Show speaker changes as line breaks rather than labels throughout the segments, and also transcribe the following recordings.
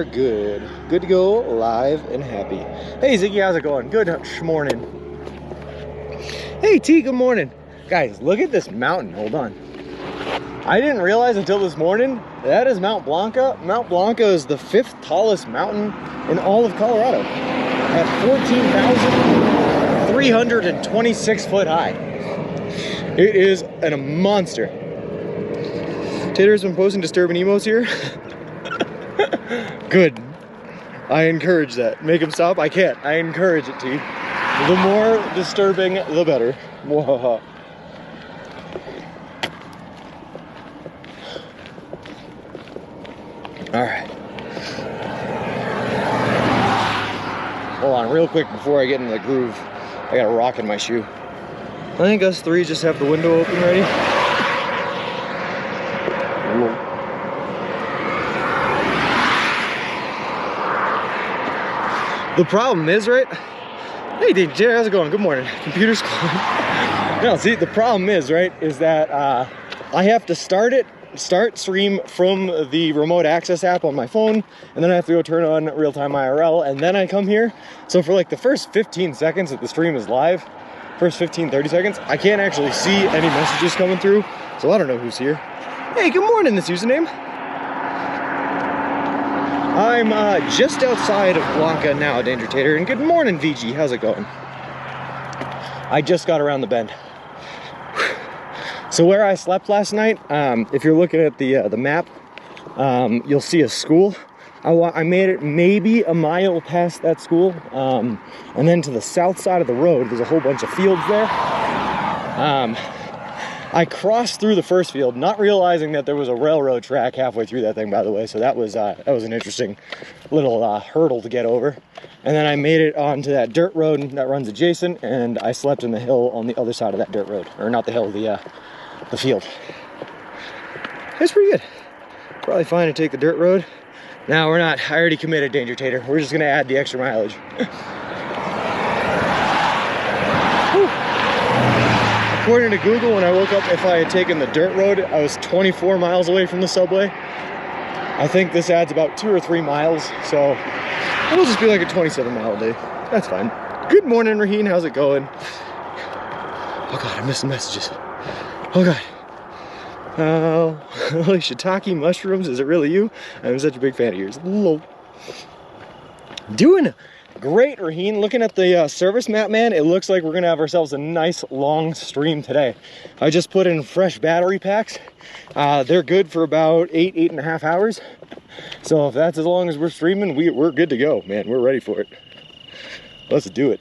are good. Good to go, live and happy. Hey Ziggy, how's it going? Good morning. Hey T, good morning. Guys, look at this mountain. Hold on. I didn't realize until this morning that is Mount Blanco. Mount Blanco is the 5th tallest mountain in all of Colorado at 14,326 foot high. It is a monster. Tater's been posting disturbing emotes here. Good. I encourage that. Make him stop? I can't. I encourage it, T. The more disturbing, the better. Whoa. All right. Hold on real quick before I get into the groove. I got a rock in my shoe. I think us three just have the window open ready. The problem is, right? Hey DJ, how's it going? Good morning. Computer's calling. No, see, the problem is, right, is that I have to start stream from the remote access app on my phone, and then I have to go turn on real-time IRL, and then I come here. So for like the first 15 seconds that the stream is live, first 15-30 seconds, I can't actually see any messages coming through, so I don't know who's here. Hey, good morning, this username. I'm just outside of Blanco now, Danger Tater, and good morning, VG. How's it going? I just got around the bend. So where I slept last night, if you're looking at the map, you'll see a school. I made it maybe a mile past that school, and then to the south side of the road, there's a whole bunch of fields there. I crossed through the first field, not realizing that there was a railroad track halfway through that thing, by the way. So that was an interesting little hurdle to get over. And then I made it onto that dirt road that runs adjacent, and I slept in the hill on the other side of that dirt road, or not the hill, the field. It's pretty good. Probably fine to take the dirt road. No, we're not. I already committed, Danger Tater. We're just gonna add the extra mileage. According to Google, when I woke up, if I had taken the dirt road, I was 24 miles away from the subway. I think this adds about 2 or 3 miles, so it'll just be like a 27-mile day. That's fine. Good morning, Raheen. How's it going? Oh God, I missed the messages. Oh God. Oh, shiitake mushrooms. Is it really you? I'm such a big fan of yours. Lol. Doing great, Raheen. Looking at the service map, man, it looks like we're gonna have ourselves a nice long stream today. I just put in fresh battery packs. They're good for about 8.5 hours. So if that's as long as we're streaming, we're good to go, man. We're ready for it. Let's do it.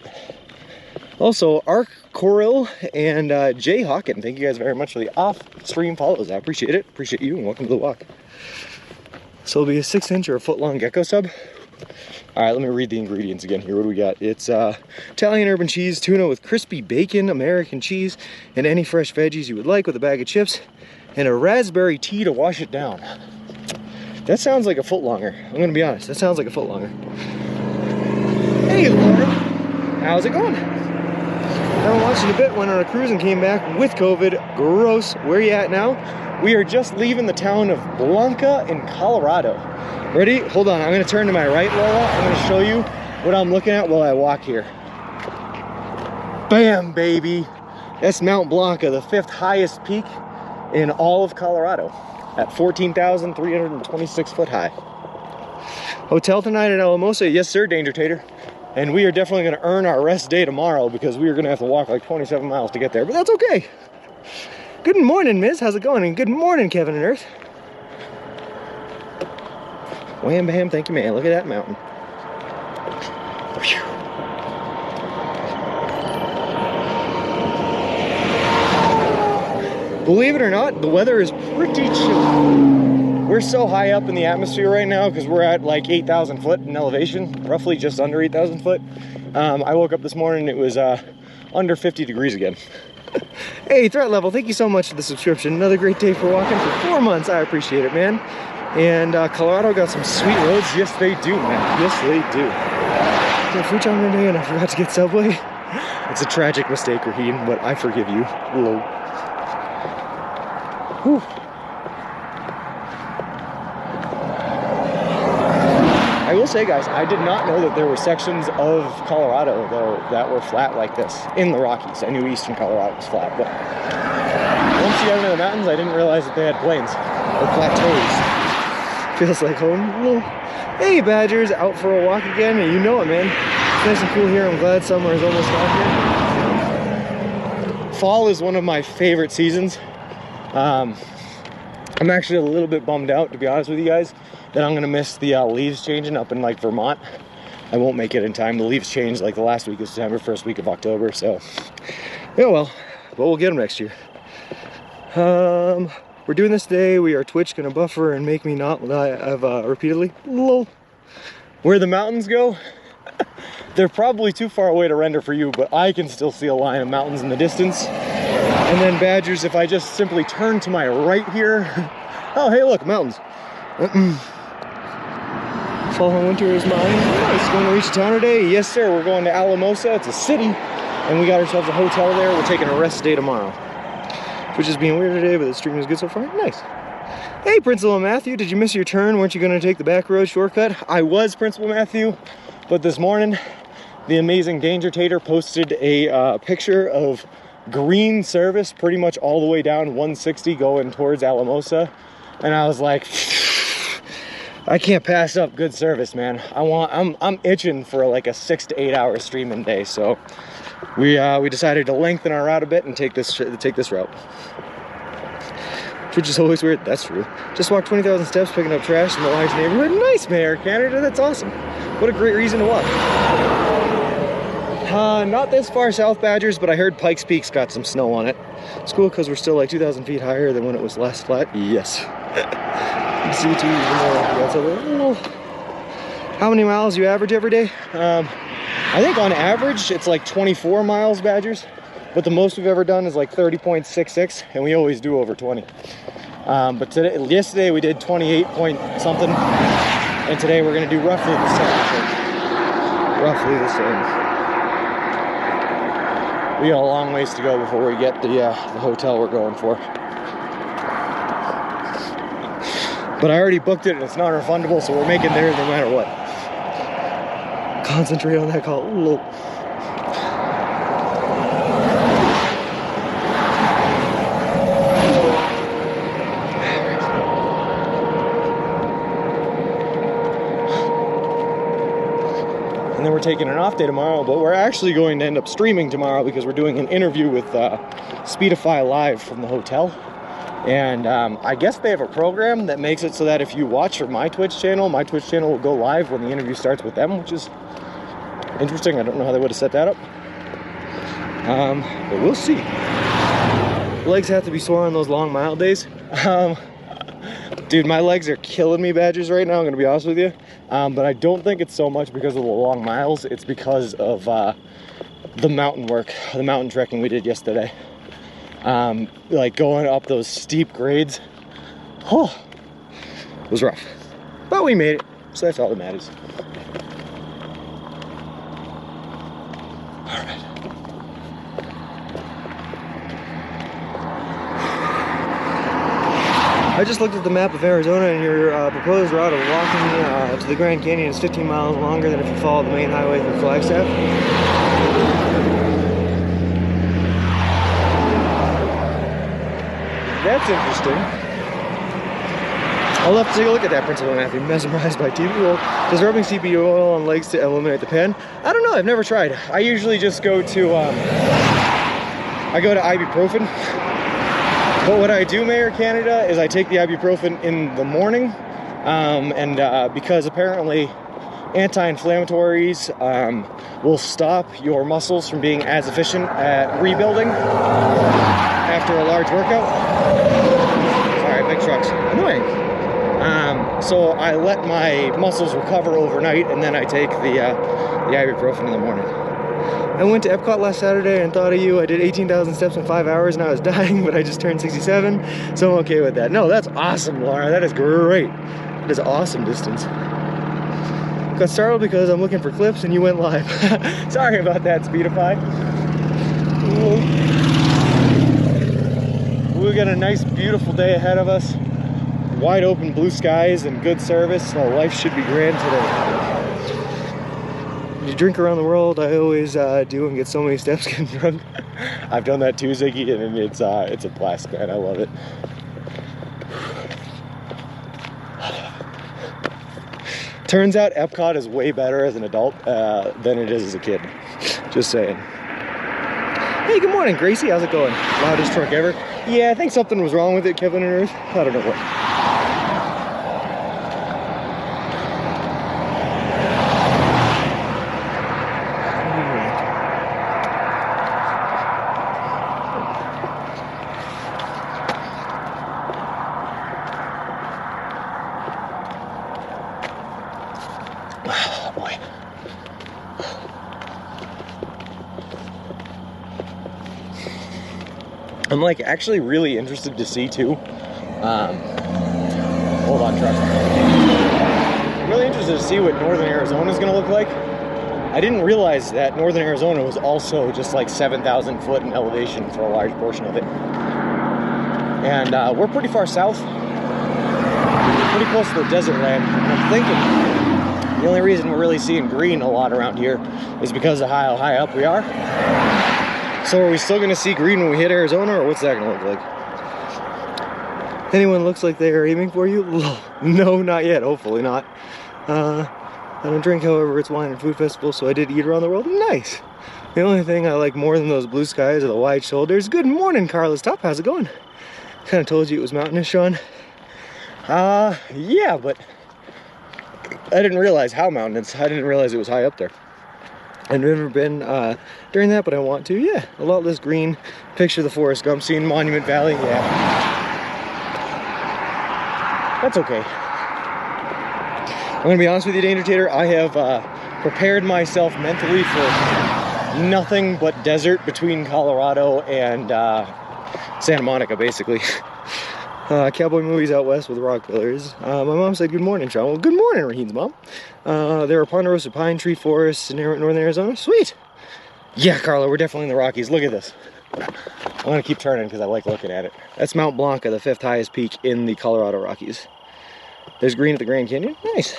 Also, Arc Coril and Jay Hawken, thank you guys very much for the off-stream follows. I appreciate it. Appreciate you, and welcome to the walk. So it'll be a 6-inch or a foot-long gecko sub. All right, let me read the ingredients again here. What do we got? It's Italian urban cheese, tuna with crispy bacon, American cheese, and any fresh veggies you would like with a bag of chips, and a raspberry tea to wash it down. That sounds like a foot longer. I'm gonna be honest, that sounds like a foot longer. Hey, Laura, how's it going? Haven't watched it a bit. Went on a cruise and came back with COVID. Gross. Where are you at now? We are just leaving the town of Blanco in Colorado. Ready? Hold on. I'm going to turn to my right, Laura. I'm going to show you what I'm looking at while I walk here. Bam, baby. That's Mount Blanco, the 5th highest peak in all of Colorado at 14,326 foot high. Hotel tonight at Alamosa. Yes, sir, Danger Tater. And we are definitely going to earn our rest day tomorrow because we are going to have to walk like 27 miles to get there. But that's okay. Good morning, Miz. How's it going? And good morning, Kevin and Earth. Wham bam, thank you, man. Look at that mountain. Whew. Believe it or not, the weather is pretty chill. We're so high up in the atmosphere right now because we're at like 8,000 foot in elevation, roughly just under 8,000 foot. I woke up this morning, it was under 50 degrees again. Hey, Threat Level, thank you so much for the subscription. Another great day for walking for 4 months. I appreciate it, man. And Colorado got some sweet roads. Yes, they do, man. Yes, they do. Yeah, food on today and I forgot to get Subway. It's a tragic mistake, Raheen, but I forgive you. Hello. Whew. I will say, guys, I did not know that there were sections of Colorado, though, that were flat like this in the Rockies. I knew eastern Colorado was flat, but once you got into the mountains, I didn't realize that they had plains or plateaus. Feels like home. Well, hey, Badgers, out for a walk again. You know it, man. It's nice and cool here. I'm glad summer is almost out here. Fall is one of my favorite seasons. I'm actually a little bit bummed out, to be honest with you guys, that I'm gonna miss the leaves changing up in like Vermont. I won't make it in time. The leaves change like the last week of September, first week of October, so yeah, well, but we'll get them next year. We're doing this today. We are Twitch gonna buffer and make me not lie. I've repeatedly, lol. Where the mountains go, they're probably too far away to render for you, but I can still see a line of mountains in the distance. And then Badgers, if I just simply turn to my right here, oh hey look, mountains. Fall and winter is mine. Nice, going to reach a town today. Yes sir, we're going to Alamosa. It's a city, and we got ourselves a hotel there. We're taking a rest day tomorrow. Which is being weird today, but the stream is good so far. Nice. Hey Principal Matthew, did you miss your turn? Weren't you going to take the back road shortcut? I was, Principal Matthew, but this morning the amazing Danger Tater posted a picture of green service pretty much all the way down 160 going towards Alamosa, and I was like, I can't pass up good service, man. I'm itching for like a 6 to 8 hour streaming day, so we decided to lengthen our route a bit and take this route, which is always weird. That's true. Just walked 20,000 steps picking up trash in the large neighborhood. Nice, Mayor Canada. That's awesome. What a great reason to walk. Not this far south, Badgers, but I heard Pikes Peak's got some snow on it. It's cool because we're still like 2,000 feet higher than when it was last flat. Yes. You see too, how many miles you average every day? I think on average it's like 24 miles, Badgers, but the most we've ever done is like 30.66, and we always do over 20. But yesterday we did 28 point something, and today we're gonna do roughly the same. Roughly the same. We got a long ways to go before we get the hotel we're going for. But I already booked it and it's non-refundable, so we're making there no matter what. Concentrate on that call. Ooh. And then we're taking an off day tomorrow, but we're actually going to end up streaming tomorrow because we're doing an interview with Speedify Live from the hotel. And I guess they have a program that makes it so that if you watch from my Twitch channel will go live when the interview starts with them, which is interesting. I don't know how they would have set that up. But we'll see. Legs have to be sore on those long mile days. Dude, my legs are killing me, Badgers, right now, I'm going to be honest with you. But I don't think it's so much because of the long miles. It's because of the mountain work, the mountain trekking we did yesterday. Like going up those steep grades. Oh, it was rough. But we made it, so that's all that matters. All right. I just looked at the map of Arizona, and your proposed route of walking to the Grand Canyon is 15 miles longer than if you follow the main highway through Flagstaff. That's interesting. I'll have to take a look at that, Principal Matthew. Mesmerized by TV oil. Does rubbing CBD oil on legs to eliminate the pain? I don't know. I've never tried. I usually just go to ibuprofen. But what I do, Mayor Canada, is I take the ibuprofen in the morning, because apparently anti-inflammatories will stop your muscles from being as efficient at rebuilding after a large workout. Sorry, big trucks. Annoying. So I let my muscles recover overnight, and then I take the ibuprofen in the morning. I went to Epcot last Saturday and thought of you. I did 18,000 steps in 5 hours and I was dying, but I just turned 67, so I'm okay with that. No, that's awesome, Laura. That is great. That is awesome distance. Got startled because I'm looking for clips and you went live. Sorry about that, Speedify. We got a nice, beautiful day ahead of us. wide open blue skies and good service, so life should be grand today. You drink around the world, I always do, and get so many steps getting drunk. I've done that too, Ziggy, and it's a blast, man. I love it. Turns out Epcot is way better as an adult than it is as a kid. Just saying. Hey, good morning, Gracie. How's it going? Loudest truck ever. Yeah, I think something was wrong with it, Kevin and Earth. I don't know what. Oh boy. I'm like actually really interested to see too. Hold on, truck. I'm really interested to see what northern Arizona is going to look like. I didn't realize that northern Arizona was also just like 7,000 foot in elevation for a large portion of it. And we're pretty far south, pretty close to the desert land. And I'm thinking the only reason we're really seeing green a lot around here is because of how high up we are. So are we still going to see green when we hit Arizona, or what's that going to look like? Anyone looks like they are aiming for you? No, not yet. Hopefully not. I don't drink, however, it's wine and food festival, so I did eat around the world. Nice. The only thing I like more than those blue skies are the wide shoulders. Good morning, Carlos Top. How's it going? Kind of told you it was mountainous, Sean. Yeah, but I didn't realize how mountainous. I didn't realize it was high up there. I've never been during that, but I want to. Yeah, a lot less green. Picture the Forrest Gump scene, Monument Valley. Yeah, that's okay. I'm gonna be honest with you, Danger Tater. I have prepared myself mentally for nothing but desert between Colorado and Santa Monica, basically. Cowboy movies out west with rock pillars. My mom said, good morning, Sean. Well, good morning, Raheen's mom. There are ponderosa pine tree forests in northern Arizona. Sweet. Yeah, Carla, we're definitely in the Rockies. Look at this. I'm going to keep turning because I like looking at it. That's Mount Blanco, the 5th highest peak in the Colorado Rockies. There's green at the Grand Canyon. Nice.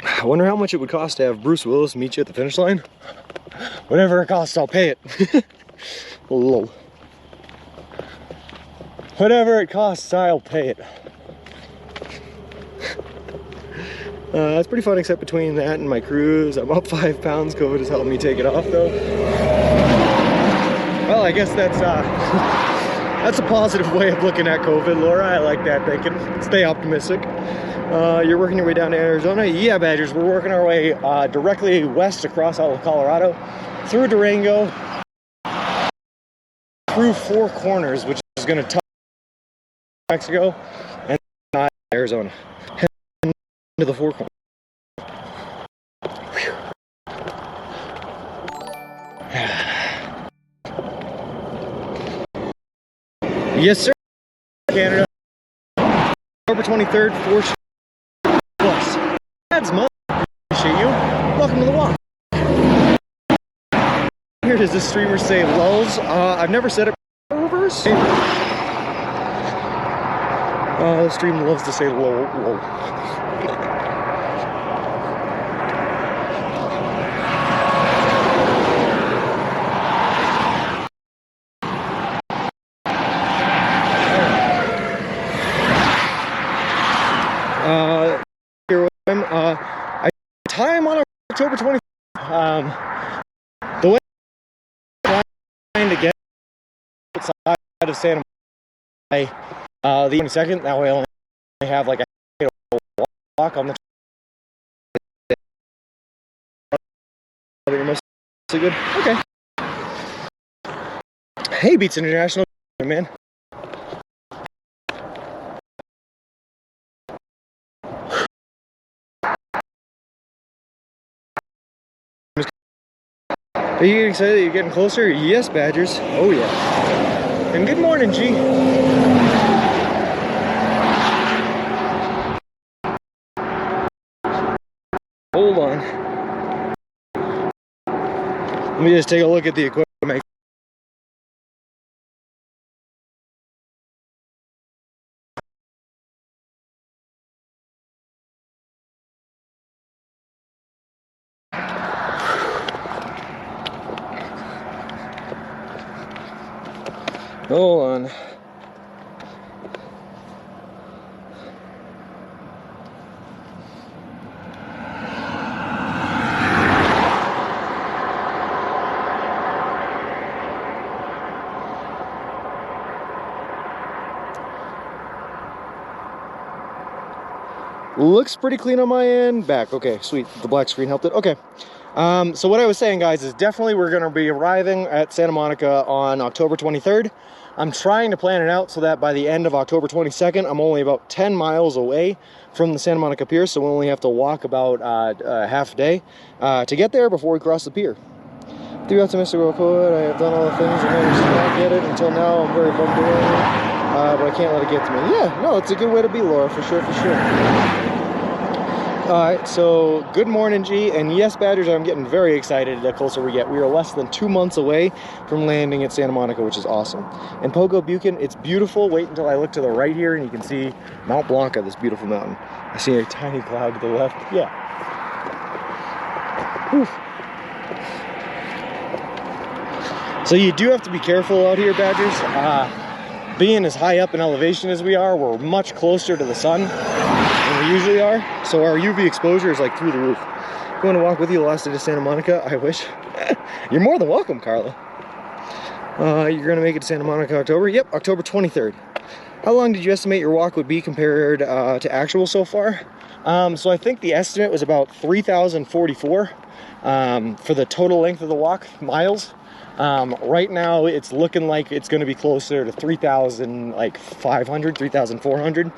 I wonder how much it would cost to have Bruce Willis meet you at the finish line. Whatever it costs, I'll pay it. Lol. Whatever it costs, I'll pay it. It's pretty fun, except between that and my cruise, I'm up 5 pounds. COVID has helped me take it off, though. Well, I guess that's a positive way of looking at COVID, Laura. I like that thinking. Stay optimistic. You're working your way down to Arizona? Yeah, Badgers. We're working our way directly west across all of Colorado, through Durango, through Four Corners, which is going to touch Mexico, and Arizona. Heading to the Four Corners. Yes, sir. Canada. October 23rd, 4 plus. That's much. Appreciate you. Welcome to the walk. Here does this streamer say lulls? I've never said it reverse. The stream loves to say lol. Here I time on October 20th. The way I'm trying to get outside of Santa Monica, the 22nd, that way I only have like a walk on the. You're mostly good. Okay. Hey, Beats International, man. Are you getting excited that you're getting closer? Yes, Badgers. Oh, yeah. And good morning, G. Hold on. Let me just take a look at the equipment. Hold on. Looks pretty clean on my end. Back. Okay, sweet. The black screen helped it. Okay. So what I was saying, guys, is definitely we're going to be arriving at Santa Monica on October 23rd. I'm trying to plan it out so that by the end of October 22nd, I'm only about 10 miles away from the Santa Monica pier, so we only have to walk about half a day to get there before we cross the pier. To be optimistic about it, I have done all the things and managed to not get it. Until now, I'm very bummed away, but I can't let it get to me. Yeah, no, it's a good way to be, Laura, for sure, for sure. Alright, so good morning, G, and yes, Badgers, I'm getting very excited the closer we get. We are less than 2 months away from landing at Santa Monica, which is awesome. And Pogo Buchan, it's beautiful. Wait until I look to the right here and you can see Mount Blanco, this beautiful mountain. I see a tiny cloud to the left. Yeah. Whew. So you do have to be careful out here, Badgers. Being as high up in elevation as we are, we're much closer to the sun than we usually are, so our UV exposure is like through the roof. Going to walk with you the last day to Santa Monica? I wish. You're more than welcome, Carla. You're gonna make it to Santa Monica October? Yep, October 23rd. How long did you estimate your walk would be compared to actual so far? So I think the estimate was about 3,044 for the total length of the walk, miles. Right now it's looking like it's going to be closer to 3,500, 3,400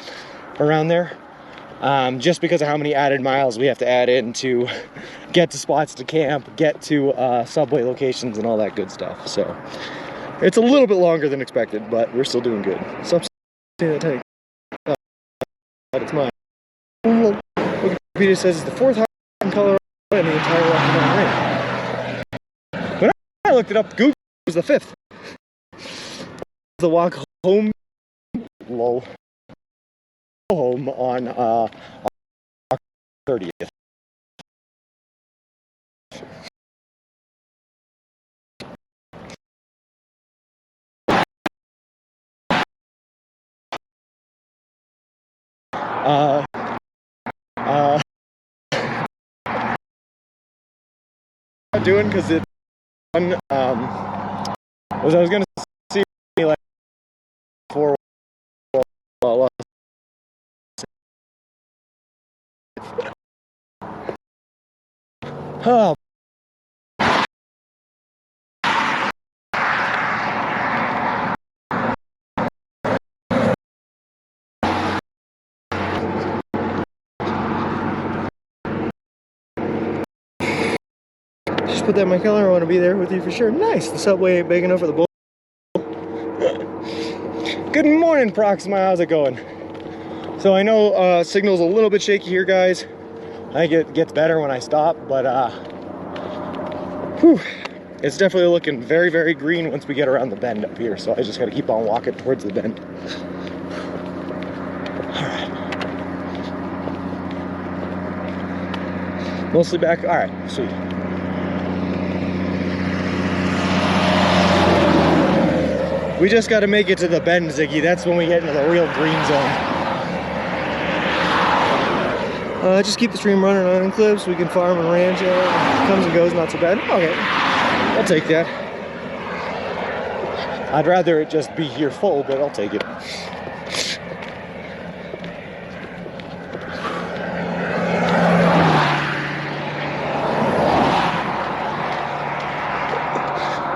around there, just because of how many added miles we have to add in to get to spots to camp, get to subway locations and all that good stuff. So it's a little bit longer than expected, but we're still doing good. Stop seeing that tank. It's mine. Wikipedia says it's the 4th highest in Colorado and the entire Rocky Mountain range. I looked it up, Google was the 5th. The walk home, home on October 30th. I'm doing because it's was I was gonna see like for oh. Just put that in my calendar. I want to be there with you for sure. Nice. The subway ain't big enough for the boat. Good morning, Proxima. How's it going? So I know signal's a little bit shaky here, guys. I think it gets better when I stop, but whew, it's definitely looking very, very green once we get around the bend up here. So I just got to keep on walking towards the bend. All right. Mostly back. All right, sweet. We just got to make it to the bend, Ziggy. That's when we get into the real green zone. Just keep the stream running on clips. We can farm and ranch. Comes and goes, not so bad. Okay, I'll take that. I'd rather it just be here full, but I'll take it.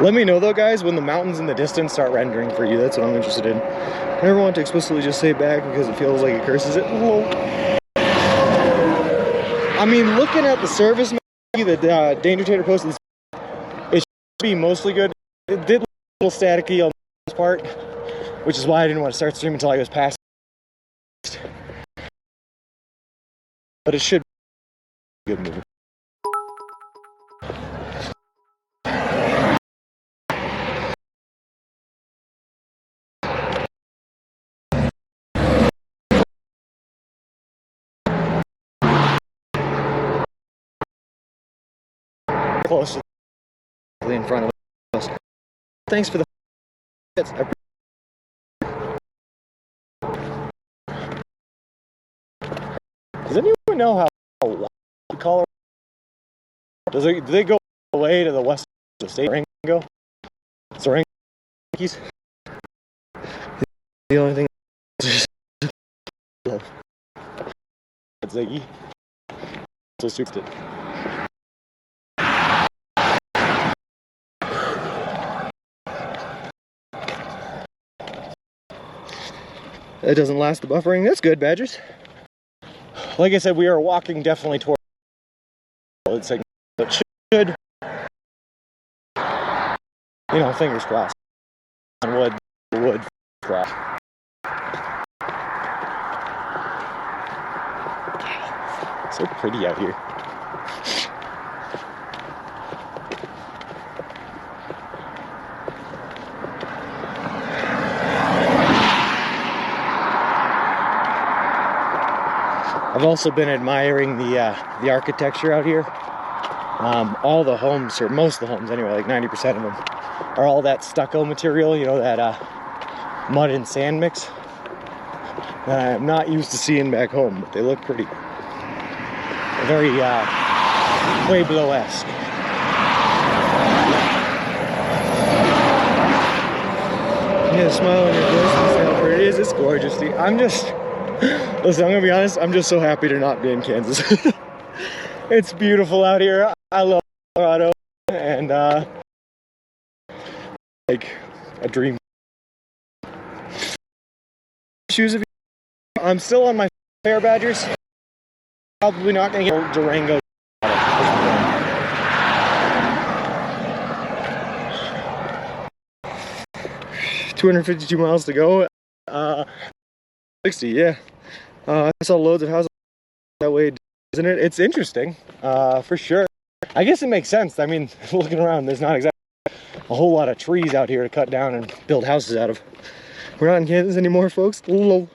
Let me know though, guys, when the mountains in the distance start rendering for you. That's what I'm interested in. I never want to explicitly just say back because it feels like it curses it. Whoa. I mean, looking at the service menu that Danger Tater posted, it should be mostly good. It did look a little staticky on this part, which is why I didn't want to start streaming until I was past. But it should be a good movie. Close in front of us. Thanks for the anyone know how Colorado? Do they go away to the west of the state? Durango? It's the Rockies. The only thing. Ziggy. So stupid. It doesn't last the buffering. That's good, Badgers. Like I said, we are walking definitely toward it should, you know, fingers crossed. On wood crossed. So pretty out here. I've also been admiring the architecture out here. All the homes, or most of the homes anyway, like 90% of them, are all that stucco material, you know, that mud and sand mix that I am not used to seeing back home, but they look pretty. Very Pueblo-esque. Yeah, smile on your face and see how pretty it is. It's gorgeous. I'm just, listen, I'm gonna be honest, I'm just so happy to not be in Kansas. It's beautiful out here. I love Colorado, and like a dream. Shoes, I'm still on my fair Badgers. Probably not gonna get Durango. 252 miles to go. 60, yeah. I saw loads of houses that way, isn't it? It's interesting, for sure. I guess it makes sense. I mean, looking around, there's not exactly a whole lot of trees out here to cut down and build houses out of. We're not in Kansas anymore, folks. Hello.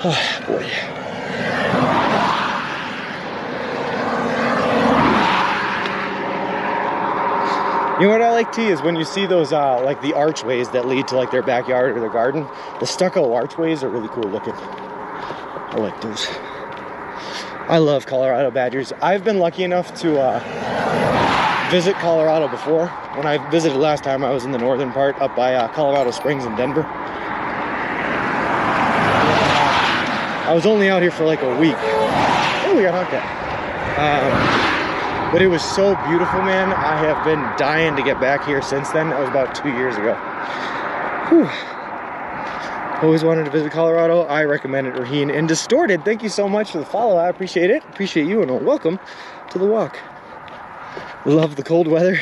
Oh, boy. You know what I like too is when you see those like the archways that lead to like their backyard or their garden. The stucco archways are really cool looking. I like those. I love Colorado Badgers. I've been lucky enough to visit Colorado before. When I visited last time, I was in the northern part up by Colorado Springs in Denver. I was only out here for like a week. Oh, we got honked at. But it was so beautiful, man. I have been dying to get back here since then. That was about 2 years ago. Whew. Always wanted to visit Colorado. I recommend it, Raheen. And Distorted, thank you so much for the follow. I appreciate it. Appreciate you, and welcome to the walk. Love the cold weather.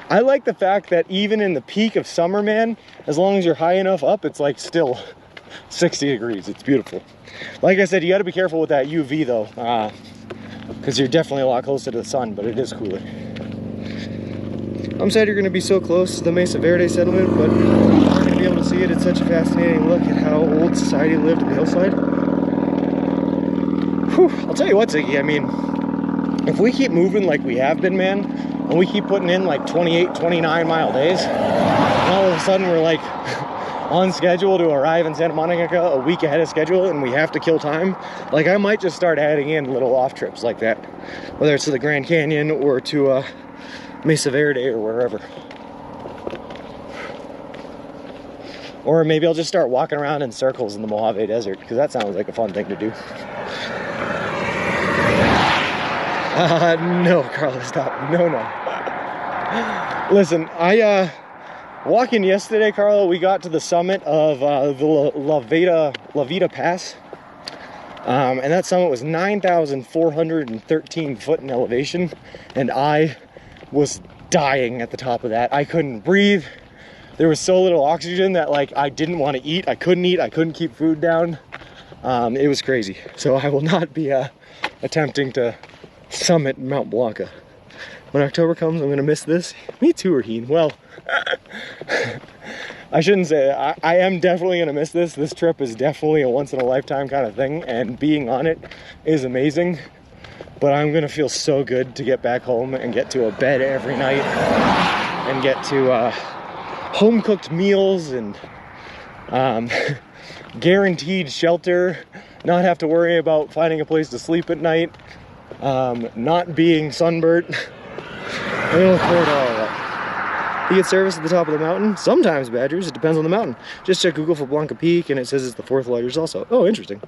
I like the fact that even in the peak of summer, man, as long as you're high enough up, it's like still 60 degrees. It's beautiful. Like I said, you got to be careful with that UV though, because you're definitely a lot closer to the sun, but it is cooler. I'm sad you're going to be so close to the Mesa Verde settlement, but you're going to be able to see it. It's such a fascinating look at how old society lived in the hillside. Whew, I'll tell you what, Ziggy, I mean, if we keep moving like we have been, man, and we keep putting in like 28, 29 mile days, and all of a sudden we're like on schedule to arrive in Santa Monica a week ahead of schedule, and we have to kill time, like I might just start adding in little off trips like that, whether it's to the Grand Canyon or to Mesa Verde or wherever. Or maybe I'll just start walking around in circles in the Mojave Desert, because that sounds like a fun thing to do. No, Carla, stop. No. Listen, walking yesterday, Carla, we got to the summit of the La Veta Pass. And that summit was 9,413 foot in elevation. And I was dying at the top of that. I couldn't breathe. There was so little oxygen that like I didn't want to eat. I couldn't keep food down. It was crazy. So I will not be attempting to summit Mount Blanco. When October comes, I'm gonna miss this. Me too, Raheen. Well, I shouldn't say that. I am definitely gonna miss this. This trip is definitely a once in a lifetime kind of thing, and being on it is amazing. But I'm gonna feel so good to get back home and get to a bed every night and get to home cooked meals, and guaranteed shelter, not have to worry about finding a place to sleep at night, not being sunburnt. I look forward to all of that. You get service at the top of the mountain. Sometimes Badgers, it depends on the mountain. Just check Google for Blanco Peak and it says it's the 4th largest also. Oh, interesting.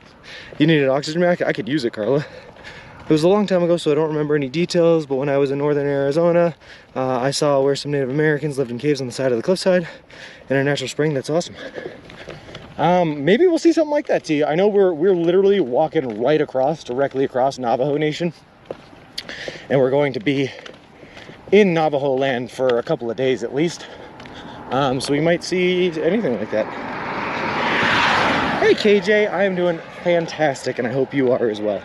You need an oxygen mask? I could use it, Carla. It was a long time ago, so I don't remember any details, but when I was in northern Arizona, I saw where some Native Americans lived in caves on the side of the cliffside in a natural spring. That's awesome. Maybe we'll see something like that too. I know we're literally walking right across, directly across Navajo Nation, and we're going to be in Navajo land for a couple of days at least. So we might see anything like that. Hey KJ, I am doing fantastic and I hope you are as well.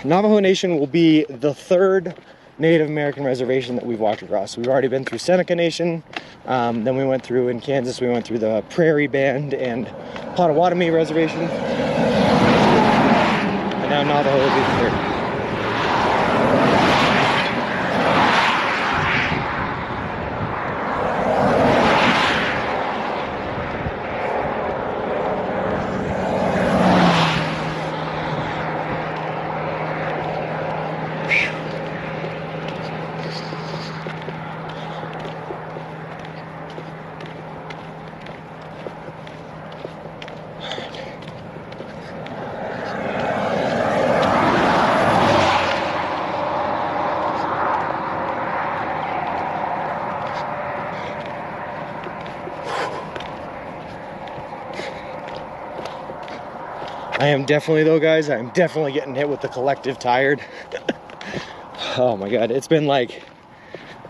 Navajo Nation will be the 3rd Native American reservation that we've walked across. We've already been through Seneca Nation, then we went through in Kansas, we went through the Prairie Band and Potawatomi Reservation, and now Navajo will be the 3rd. I am definitely, though, guys, I'm definitely getting hit with the collective tired. Oh my God, it's been like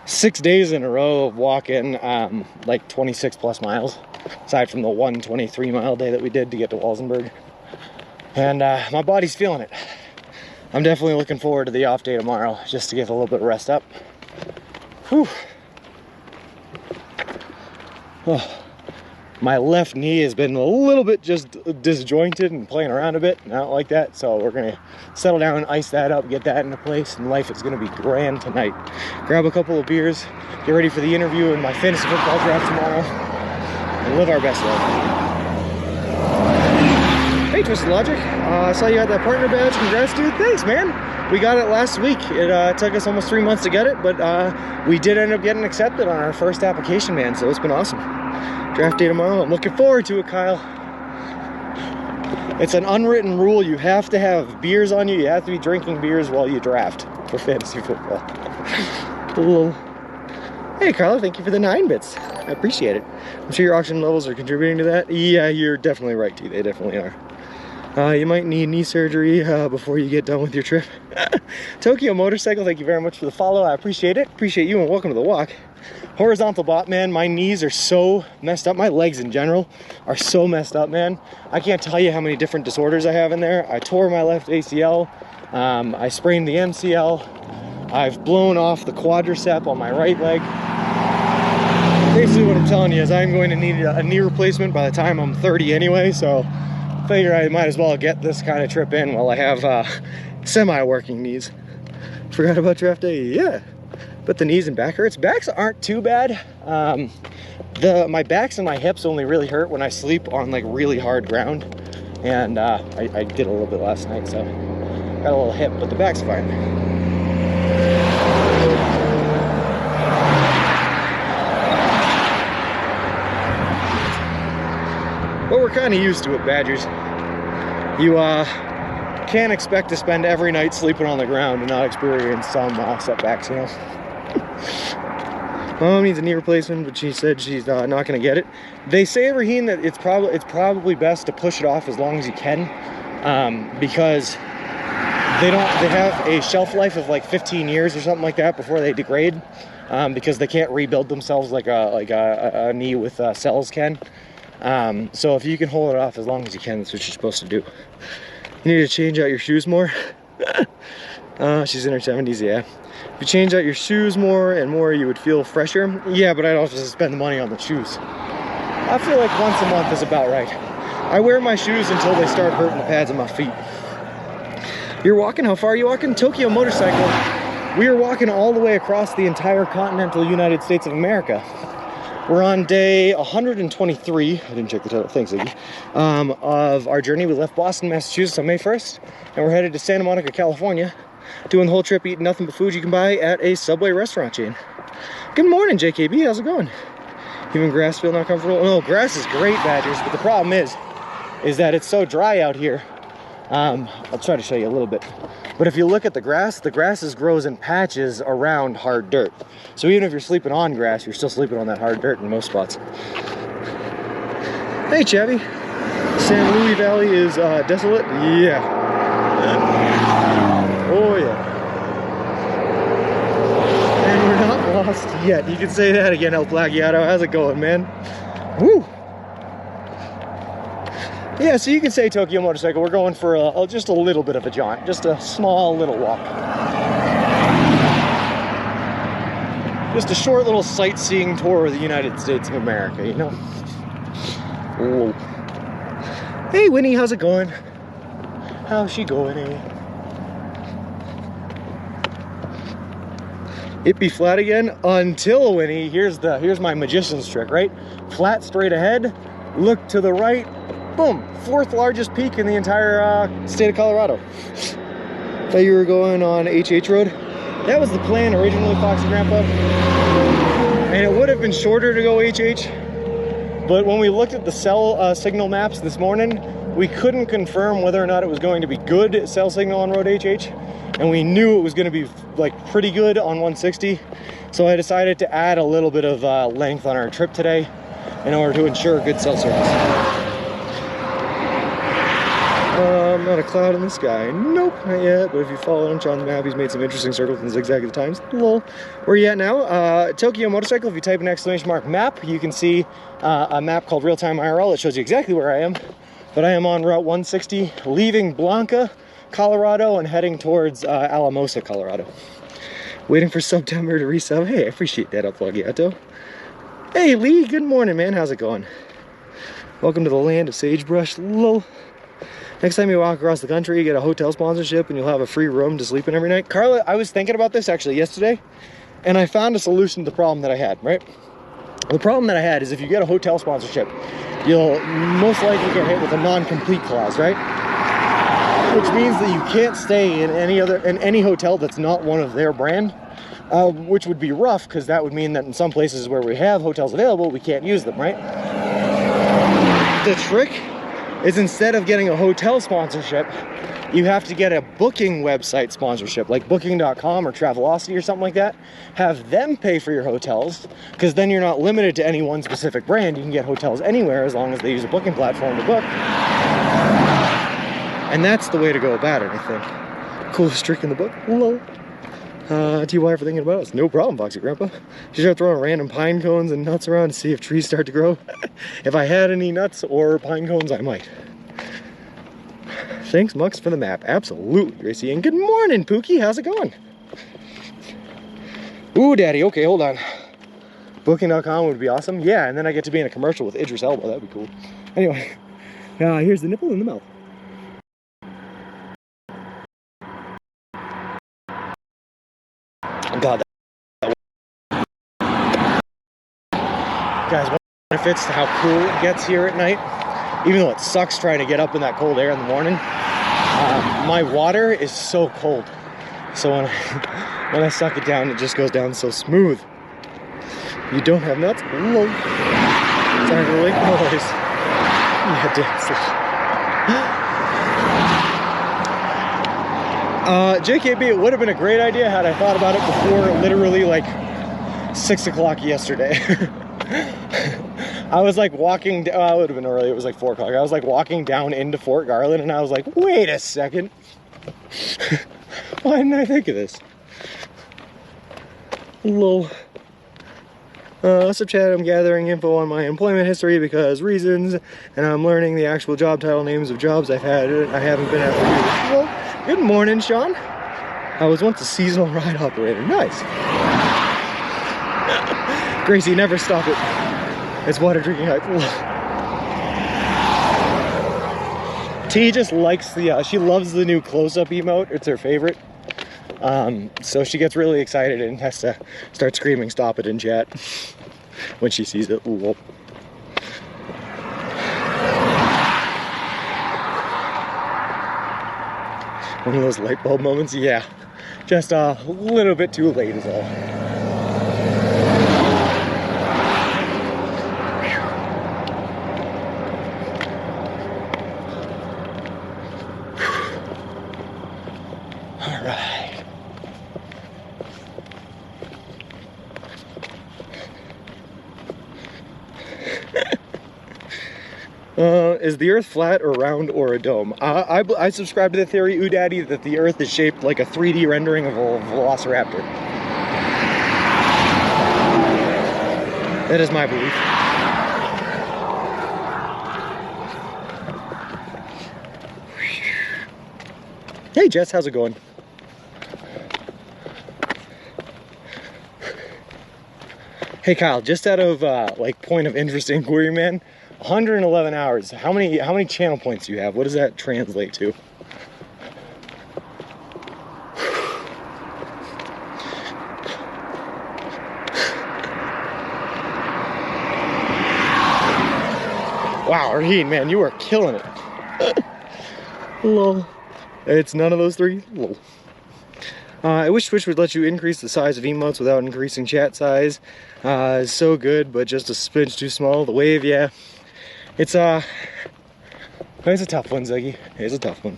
6 days in a row of walking like 26 plus miles, aside from the 123 mile day that we did to get to Walsenburg. And my body's feeling it. I'm definitely looking forward to the off day tomorrow, just to get a little bit of rest up. Whew. Oh. My left knee has been a little bit just disjointed and playing around a bit, and I don't like that, so we're gonna settle down and ice that up, get that into place, and life is gonna be grand tonight. Grab a couple of beers, get ready for the interview and my fantasy football draft tomorrow, and live our best life. Hey, Twisted Logic, I saw you had that partner badge. Congrats, dude. Thanks, man. We got it last week. It took us almost 3 months to get it, but we did end up getting accepted on our first application, man, so it's been awesome. Draft day tomorrow. I'm looking forward to it, Kyle. It's an unwritten rule. You have to have beers on you. You have to be drinking beers while you draft for fantasy football. Hey, Carla, thank you for the 9 bits. I appreciate it. I'm sure your oxygen levels are contributing to that. Yeah, you're definitely right, T. They definitely are. You might need knee surgery before you get done with your trip. Tokyo Motorcycle, thank you very much for the follow. I appreciate it. Appreciate you and welcome to the walk. Horizontal Bot, man, my knees are so messed up. My legs in general are so messed up, man. I can't tell you how many different disorders I have in there. I tore my left ACL. I sprained the MCL. I've blown off the quadricep on my right leg. Basically what I'm telling you is I'm going to need a knee replacement by the time I'm 30 anyway, so I figure I might as well get this kind of trip in while I have semi-working knees. Forgot about draft day, yeah. But the knees and back hurts. Backs aren't too bad. My backs and my hips only really hurt when I sleep on like really hard ground. And I did a little bit last night, so got a little hip, but the back's fine. But we're kind of used to it, Badgers. You can't expect to spend every night sleeping on the ground and not experience some setbacks, you know? My mom needs a knee replacement, but she said she's not going to get it. They say, Raheen, that it's probably best to push it off as long as you can, because they have a shelf life of like 15 years or something like that before they degrade, because they can't rebuild themselves like a knee with cells can. So if you can hold it off as long as you can, that's what you're supposed to do. You need to change out your shoes more. She's in her 70s, yeah. If you change out your shoes more and more, you would feel fresher. Yeah, but I'd also spend the money on the shoes. I feel like once a month is about right. I wear my shoes until they start hurting the pads of my feet. You're walking? How far are you walking? Tokyo Motorcycle. We are walking all the way across the entire continental United States of America. We're on day 123, I didn't check the title, thanks Iggy, of our journey. We left Boston, Massachusetts on May 1st, and we're headed to Santa Monica, California, doing the whole trip eating nothing but food you can buy at a Subway restaurant chain. Good morning, JKB, how's it going? Even grass feel not comfortable? No, grass is great, Badgers, but the problem is that it's so dry out here. I'll try to show you a little bit. But if you look at the grass grows in patches around hard dirt. So even if you're sleeping on grass, you're still sleeping on that hard dirt in most spots. Hey, Chevy. San Luis Valley is desolate? Yeah. Oh, yeah. And we're not lost yet. You can say that again, El Plagiato. How's it going, man? Woo! Yeah, so you can say Tokyo Motorcycle. We're going for just a little bit of a jaunt, just a small little walk. Just a short little sightseeing tour of the United States of America, you know? Whoa. Hey, Winnie, how's it going? How's she going, eh? It be flat again until, Winnie, here's my magician's trick, right? Flat straight ahead, look to the right, boom, 4th largest peak in the entire state of Colorado. Thought you were going on HH Road? That was the plan originally, Foxy Grandpa. And it would have been shorter to go HH, but when we looked at the cell signal maps this morning, we couldn't confirm whether or not it was going to be good cell signal on Road HH, and we knew it was going to be like pretty good on 160, so I decided to add a little bit of length on our trip today in order to ensure good cell service. Not a cloud in the sky. Nope, not yet. But if you follow him on the map, he's made some interesting circles and zigzag at times. Lol. Where are you at now? Tokyo Motorcycle. If you type in !map, you can see a map called Real Time IRL. It shows you exactly where I am. But I am on Route 160, leaving Blanco, Colorado, and heading towards Alamosa, Colorado. Waiting for September to resub. Hey, I appreciate that, Uplogiato. Hey, Lee. Good morning, man. How's it going? Welcome to the land of sagebrush. Lol. Next time you walk across the country, you get a hotel sponsorship and you'll have a free room to sleep in every night. Carla, I was thinking about this actually yesterday, and I found a solution to the problem that I had, right? The problem that I had is if you get a hotel sponsorship, you'll most likely get hit with a non-compete clause, right? Which means that you can't stay in any hotel that's not one of their brand, which would be rough because that would mean that in some places where we have hotels available, we can't use them, right? The trick is instead of getting a hotel sponsorship, you have to get a booking website sponsorship, like booking.com or Travelocity or something like that. Have them pay for your hotels, because then you're not limited to any one specific brand. You can get hotels anywhere as long as they use a booking platform to book. And that's the way to go about it, I think. Coolest trick in the book. Lol. TY for thinking about us. No problem, Foxy Grandpa. Should start throwing random pine cones and nuts around to see if trees start to grow. If I had any nuts or pine cones, I might. Thanks, Mux, for the map. Absolutely, Gracie. And good morning, Pookie. How's it going? Ooh, Daddy. Okay, hold on. Booking.com would be awesome. Yeah, and then I get to be in a commercial with Idris Elba. That'd be cool. Anyway, here's the nipple in the mouth. God, guys, one of the benefits to how cool it gets here at night, even though it sucks trying to get up in that cold air in the morning, my water is so cold. So when I suck it down, it just goes down so smooth. You don't have nuts? Lol. Sorry for the late noise. Yeah, JKB, it would have been a great idea had I thought about it before literally like 6 o'clock yesterday. I was like walking, it would have been early, it was like 4 o'clock. I was like walking down into Fort Garland and I was like, wait a second. Why didn't I think of this? Lol. What's up, Chad? I'm gathering info on my employment history because reasons, and I'm learning the actual job title names of jobs I've had. I haven't been at for years. Well, good morning, Sean. I was once a seasonal ride operator. Nice. Gracie, never stop it. It's water drinking hype. T just likes the, she loves the new close-up emote. It's her favorite. So she gets really excited and has to start screaming, stop it in chat. when she sees it. Whoop. One of those light bulb moments, yeah. Just a little bit too late is all. All right. Is the Earth flat or round or a dome? I subscribe to the theory, Daddy, that the Earth is shaped like a 3D rendering of a velociraptor. That is my belief. Hey Jess, how's it going? Hey Kyle, just out of like point of interest inquiry, man. 111 hours. How many channel points do you have? What does that translate to? Wow, Raheem, man, you are killing it. Lol. It's none of those three. Lol. I wish Twitch would let you increase the size of emotes without increasing chat size. It's so good, but just a smidge too small. The wave, yeah. It's a tough one, Ziggy. It's a tough one.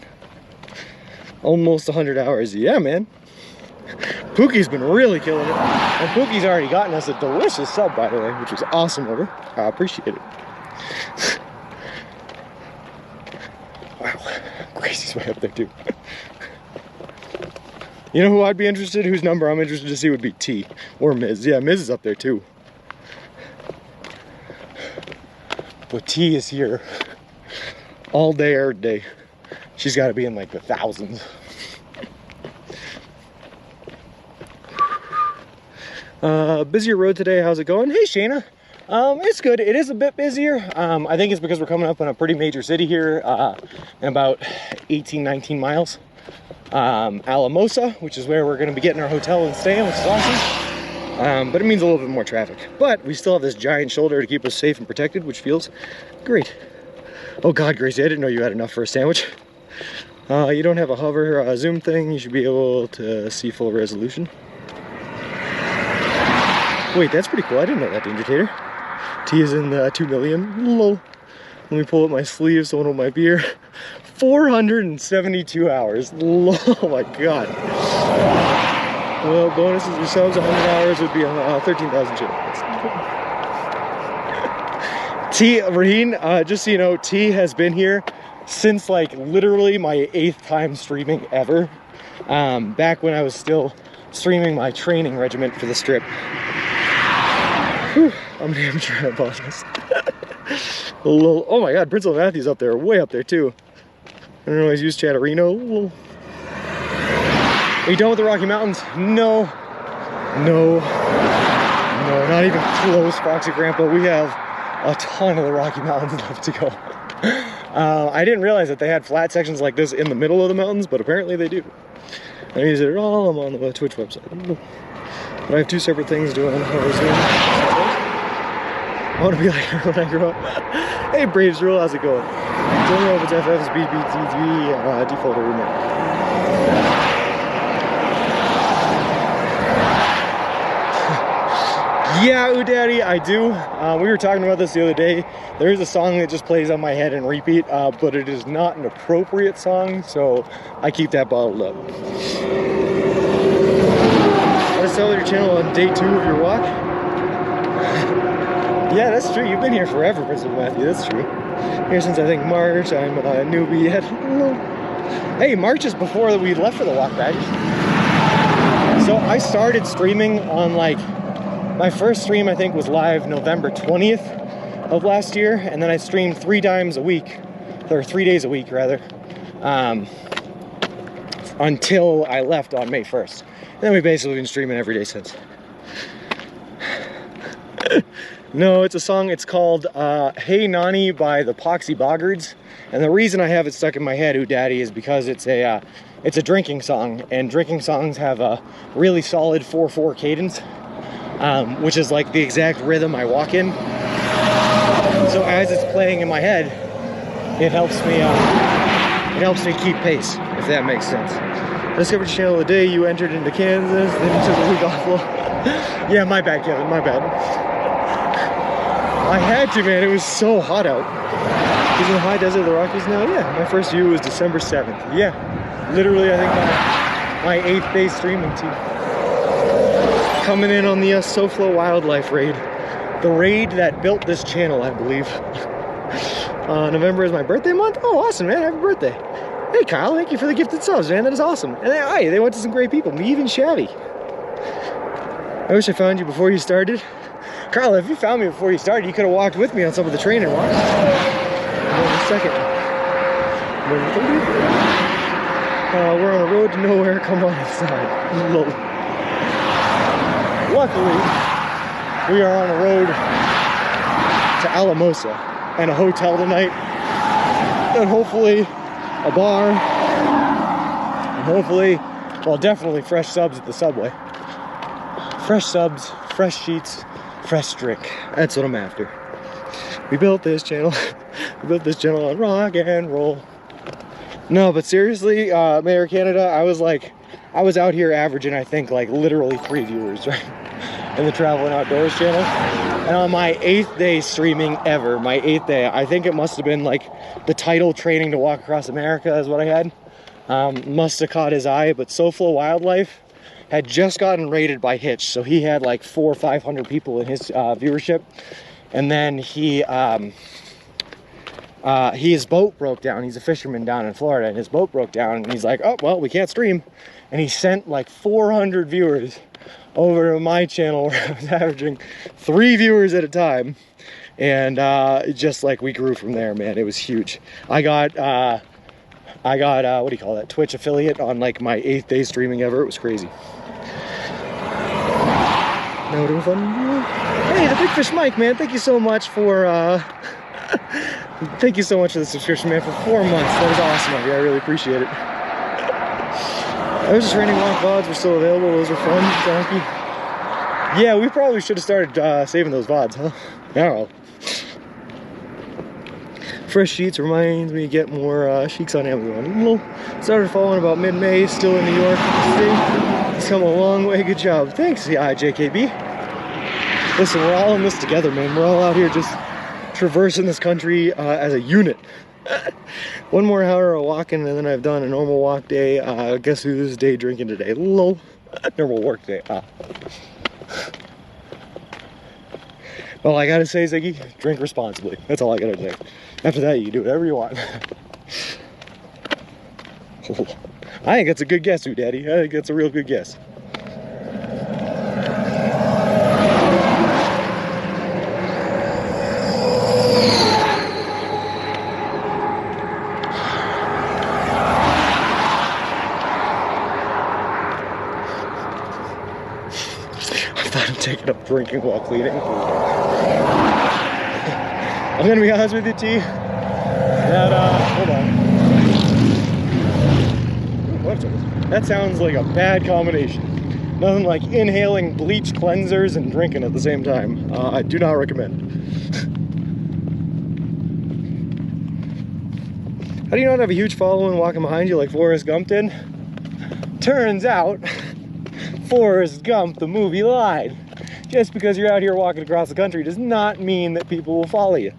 Almost 100 hours. Yeah, man. Pookie's been really killing it. And Pookie's already gotten us a delicious sub, by the way, which was awesome of her. I appreciate it. Wow. Gracie's way up there, too. You know who I'd be interested, whose number I'm interested to see would be T. Or Miz. Yeah, Miz is up there, too. But T is here all day, every day. She's got to be in like the thousands. Busier road today. How's it going? Hey, Shayna. It's good. It is a bit busier. I think it's because we're coming up on a pretty major city here in about 18, 19 miles. Alamosa, which is where we're going to be getting our hotel and staying, which is awesome. But it means a little bit more traffic. But we still have this giant shoulder to keep us safe and protected, which feels great. Oh God, Gracie, I didn't know you had enough for a sandwich. You don't have a hover zoom thing. You should be able to see full resolution. Wait, that's pretty cool. I didn't know that, Danger Tater. T is in the 2 million. Lol. Let me pull up my sleeves to hold my beer. 472 hours. Lol, oh my God. Well, bonuses or subs, 100 hours would be 13,000 channel. T, Raheen, just so you know, T has been here since like literally my 8th time streaming ever. Back when I was still streaming my training regiment for the strip. Whew, I'm an amateur, I apologize. Oh my God, Prince Matthew's up there, way up there too. I don't always use Chatterino. Are you done with the Rocky Mountains? No, not even close, Foxy Grandpa. We have a ton of the Rocky Mountains left to go. I didn't realize that they had flat sections like this in the middle of the mountains, but apparently they do. I use it all. I'm on the Twitch website. But I have 2 separate things doing. I want to be like her when I grow up. Hey, Braves Rule, how's it going? Don't know if it's FF's BBTV default or remote. Yeah, Ooh Daddy, I do. We were talking about this the other day. There's a song that just plays on my head and repeat, but it is not an appropriate song, so I keep that bottled up. Let's sell your channel on day 2 of your walk. Yeah, that's true. You've been here forever, Prince Matthew. That's true. Here since I think March. I'm a newbie yet. Hey, March is before we left for the walk back. So I started streaming on like, my first stream I think was live November 20th of last year, and then I streamed 3 times a week, or 3 days a week rather, until I left on May 1st. And then we've basically been streaming every day since. No, it's a song, it's called Hey Nani by the Poxy Boggards. And the reason I have it stuck in my head, Ooh Daddy, is because it's a drinking song, and drinking songs have a really solid 4/4 cadence. which is like the exact rhythm I walk in. So as it's playing in my head, it helps me keep pace, if that makes sense. Discovered your channel the day you entered into Kansas, then you took a week off. Well, yeah, my bad, Kevin, my bad. I had to, man, it was so hot out. He's in the high desert of the Rockies now? Yeah, my first view was December 7th. Yeah, literally, I think my 8th day streaming team. Coming in on the SoFlo Wildlife raid. The raid that built this channel, I believe. November is my birthday month? Oh, awesome, man, happy birthday. Hey, Kyle, thank you for the gifted subs, man, that is awesome. And they went to some great people, me even Shabby. I wish I found you before you started. Carl, if you found me before you started, you could have walked with me on some of the training walks. Second. We're on a road to nowhere, come on inside. Luckily, we are on a road to Alamosa and a hotel tonight. And hopefully a bar. And hopefully, well, definitely fresh subs at the Subway. Fresh subs, fresh sheets, fresh drink. That's what I'm after. We built this channel. We built this channel on rock and roll. No, but seriously, Mayor Canada, I was out here averaging, I think, like literally 3 viewers, right? In the Travel and Outdoors channel. And on my 8th day streaming ever, my 8th day, I think it must have been like the title Training to Walk Across America is what I had. Must have caught his eye, but SoFlo Wildlife had just gotten raided by Hitch, so he had like 400 or 500 people in his viewership, and then his boat broke down. He's a fisherman down in Florida, and his boat broke down, and he's like, oh well, we can't stream, and he sent like 400 viewers over to my channel where I was averaging 3 viewers at a time, and just like we grew from there, man. It was huge. I got what do you call that, Twitch affiliate on like my 8th day streaming ever. It was crazy. Now doing fun. Hey, the Big Fish Mike, man, thank you so much for thank you so much for the subscription, man, for 4 months. That was awesome of you. I really appreciate it. I was just training walk VODs were still available. Those were fun, donkey. Yeah, we probably should have started saving those VODs, huh? I don't know. Fresh sheets reminds me to get more sheets on Amazon. Started following about mid-May, still in New York. It's come a long way. Good job. Thanks, JKB. Listen, we're all in this together, man. We're all out here just traversing this country as a unit. One more hour of walking, and then I've done a normal walk day. Guess who's day drinking today? Lol. Normal work day. All I gotta say, Ziggy, drink responsibly. That's all I gotta say. After that, you can do whatever you want. I think that's a good guess, Daddy. I think that's a real good guess. I thought I'm taking up drinking while cleaning. I'm gonna be honest with you, T. That hold on. That sounds like a bad combination. Nothing like inhaling bleach cleansers and drinking at the same time. I do not recommend. How do you not have a huge following walking behind you like Forrest Gump did? Turns out, Forrest Gump, the movie, lied. Just because you're out here walking across the country does not mean that people will follow you.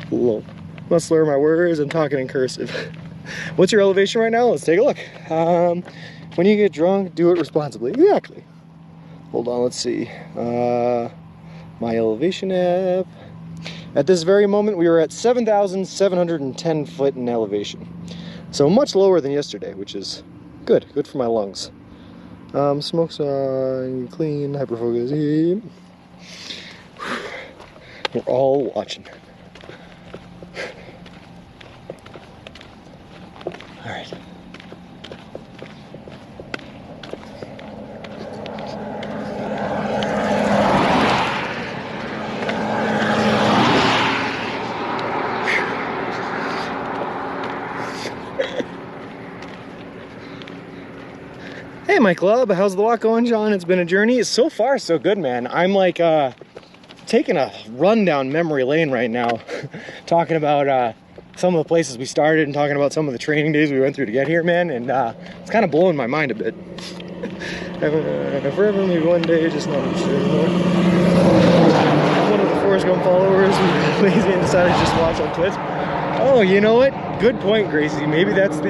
Lol. Must slur my words, I'm talking in cursive. What's your elevation right now? Let's take a look. When you get drunk, do it responsibly. Exactly. Hold on, let's see. My elevation app. At this very moment, we are at 7,710 foot in elevation. So much lower than yesterday, which is good. Good for my lungs. Smoke's on, clean, hyperfocus. We're all watching. All right. Hey, my club, how's the walk going, Sean? It's been a journey. So far, so good, man. I'm like taking a run down memory lane right now, talking about some of the places we started and talking about some of the training days we went through to get here, man. And it's kind of blowing my mind a bit. Forever maybe one day, just not interested anymore. One of the Forrest Gump followers was lazy and decided to just watch on Twitch. Oh, you know what? Good point, Gracie. Maybe that's the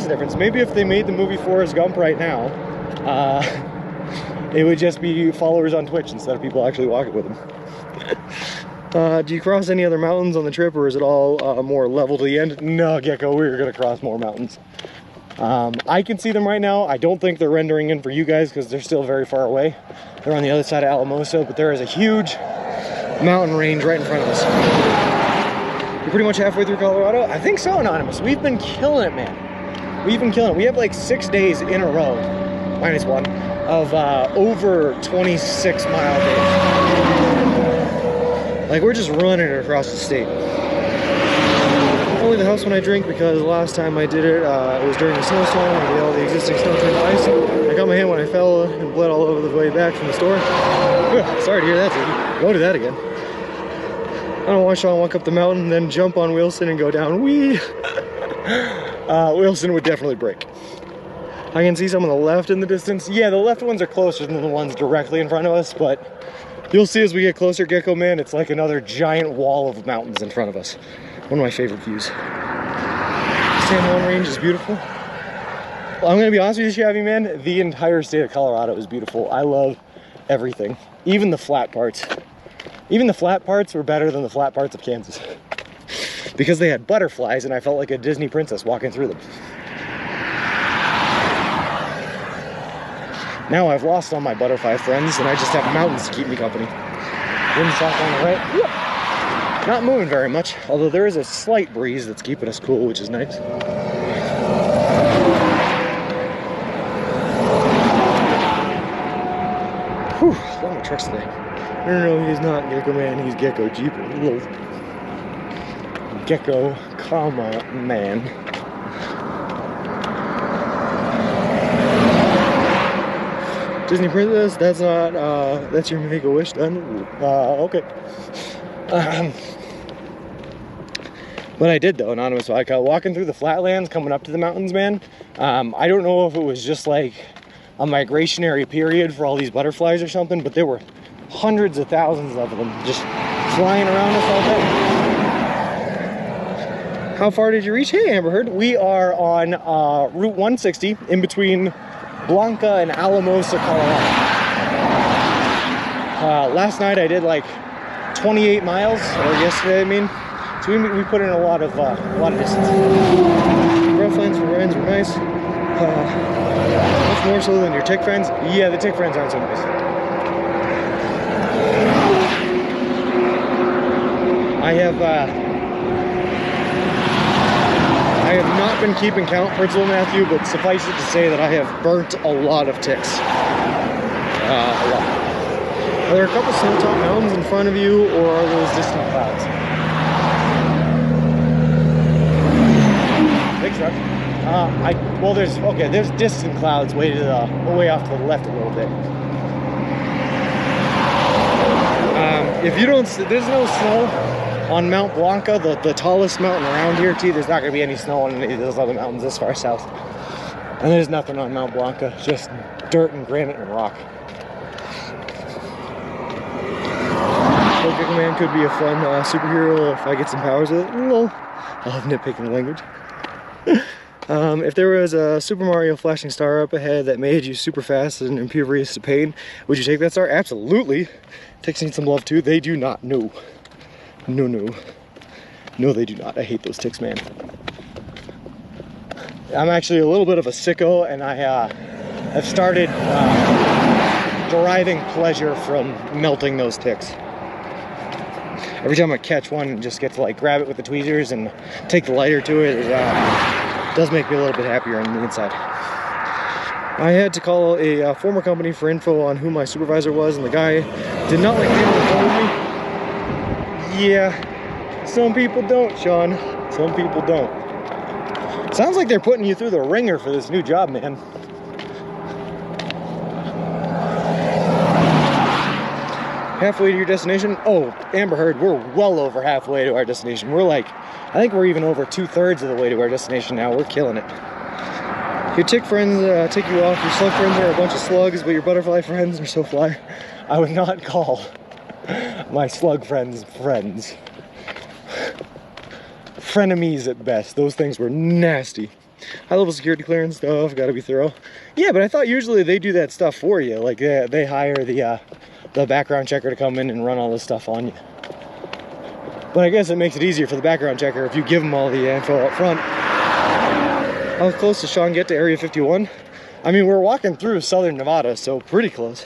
difference. Maybe if they made the movie Forrest Gump right now, it would just be followers on Twitch instead of people actually walking with them. Do you cross any other mountains on the trip, or is it all more level to the end? No, Gecko, we're gonna cross more mountains. I can see them right now. I don't think they're rendering in for you guys because they're still very far away. They're on the other side of Alamosa, but there is a huge mountain range right in front of us. We're pretty much halfway through Colorado. I think so, Anonymous. We've been killing it, man. We've been killing it. We have like 6 days in a row, minus one, of over 26-mile days. Like, we're just running across the state. I leave the house when I drink because last time I did it, it was during the snowstorm and we had all the existing snow turned to ice. I got my hand when I fell and bled all over the way back from the store. Sorry to hear that, Ziggy. Go do that again. I don't want Sean walk up the mountain and then jump on Wilson and go down. Whee! Wilson would definitely break. I can see some on the left in the distance. Yeah, the left ones are closer than the ones directly in front of us, but you'll see as we get closer, Gecko Man, it's like another giant wall of mountains in front of us. One of my favorite views. San Juan Range is beautiful. Well, I'm gonna be honest with you, Shabby Man, the entire state of Colorado is beautiful. I love everything, even the flat parts. Even the flat parts were better than the flat parts of Kansas because they had butterflies and I felt like a Disney princess walking through them. Now I've lost all my butterfly friends and I just have mountains to keep me company. Wind sock on the right. Whoop. Not moving very much, although there is a slight breeze that's keeping us cool, which is nice. Whew, a lot of trucks today. No, he's not Gecko Man, he's Gecko Jeeper. Gecko, comma, man. Disney Princess, that's not, that's your Make-A-Wish done? Okay. But I did though, Anonymous. Like walking through the flatlands, coming up to the mountains, man. I don't know if it was just like a migrationary period for all these butterflies or something, but there were hundreds of thousands of them just flying around us all day. How far did you reach? Hey, Amber Heard. We are on Route 160 in between Blanco and Alamosa, Colorado. Last night I did like 28 miles, or yesterday I mean. So we put in a lot of distance. Rough lines for runs were nice. Much more so than your tick friends. Yeah, the tick friends aren't so nice. I have not been keeping count, Principal Matthew, but suffice it to say that I have burnt a lot of ticks. A lot. Are there a couple snow-top mountains in front of you, or are those distant clouds? Big truck. Well, there's distant clouds way off to the left a little bit. If you don't, there's no snow on Mount Blanco, the tallest mountain around here, too. There's not going to be any snow on any of those other mountains this far south. And there's nothing on Mount Blanco, just dirt and granite and rock. Gecko Man could be a fun superhero if I get some powers with it. Lol. I love nitpicking language. If there was a Super Mario flashing star up ahead that made you super fast and impervious to pain, would you take that star? Absolutely. Ticks need some love too. They do not. No. No, they do not. I hate those ticks, man. I'm actually a little bit of a sicko, and I have started deriving pleasure from melting those ticks. Every time I catch one and just get to like grab it with the tweezers and take the lighter to it, it does make me a little bit happier on the inside. I had to call a former company for info on who my supervisor was, and the guy did not like being on the phone with me. Yeah, some people don't, Sean. Some people don't. Sounds like they're putting you through the ringer for this new job, man. Halfway to your destination? Oh, Amber Heard, we're well over halfway to our destination. We're like, I think we're even over 2/3 of the way to our destination now. We're killing it. Your tick friends tick you off. Your slug friends are a bunch of slugs, but your butterfly friends are so fly. I would not call my slug friends friends. Frenemies at best. Those things were nasty. High-level security clearance stuff, gotta be thorough. Yeah, but I thought usually they do that stuff for you. Like they hire the background checker to come in and run all this stuff on you. But I guess it makes it easier for the background checker if you give them all the info up front. How close does Sean get to Area 51? I mean, we're walking through southern Nevada, so pretty close.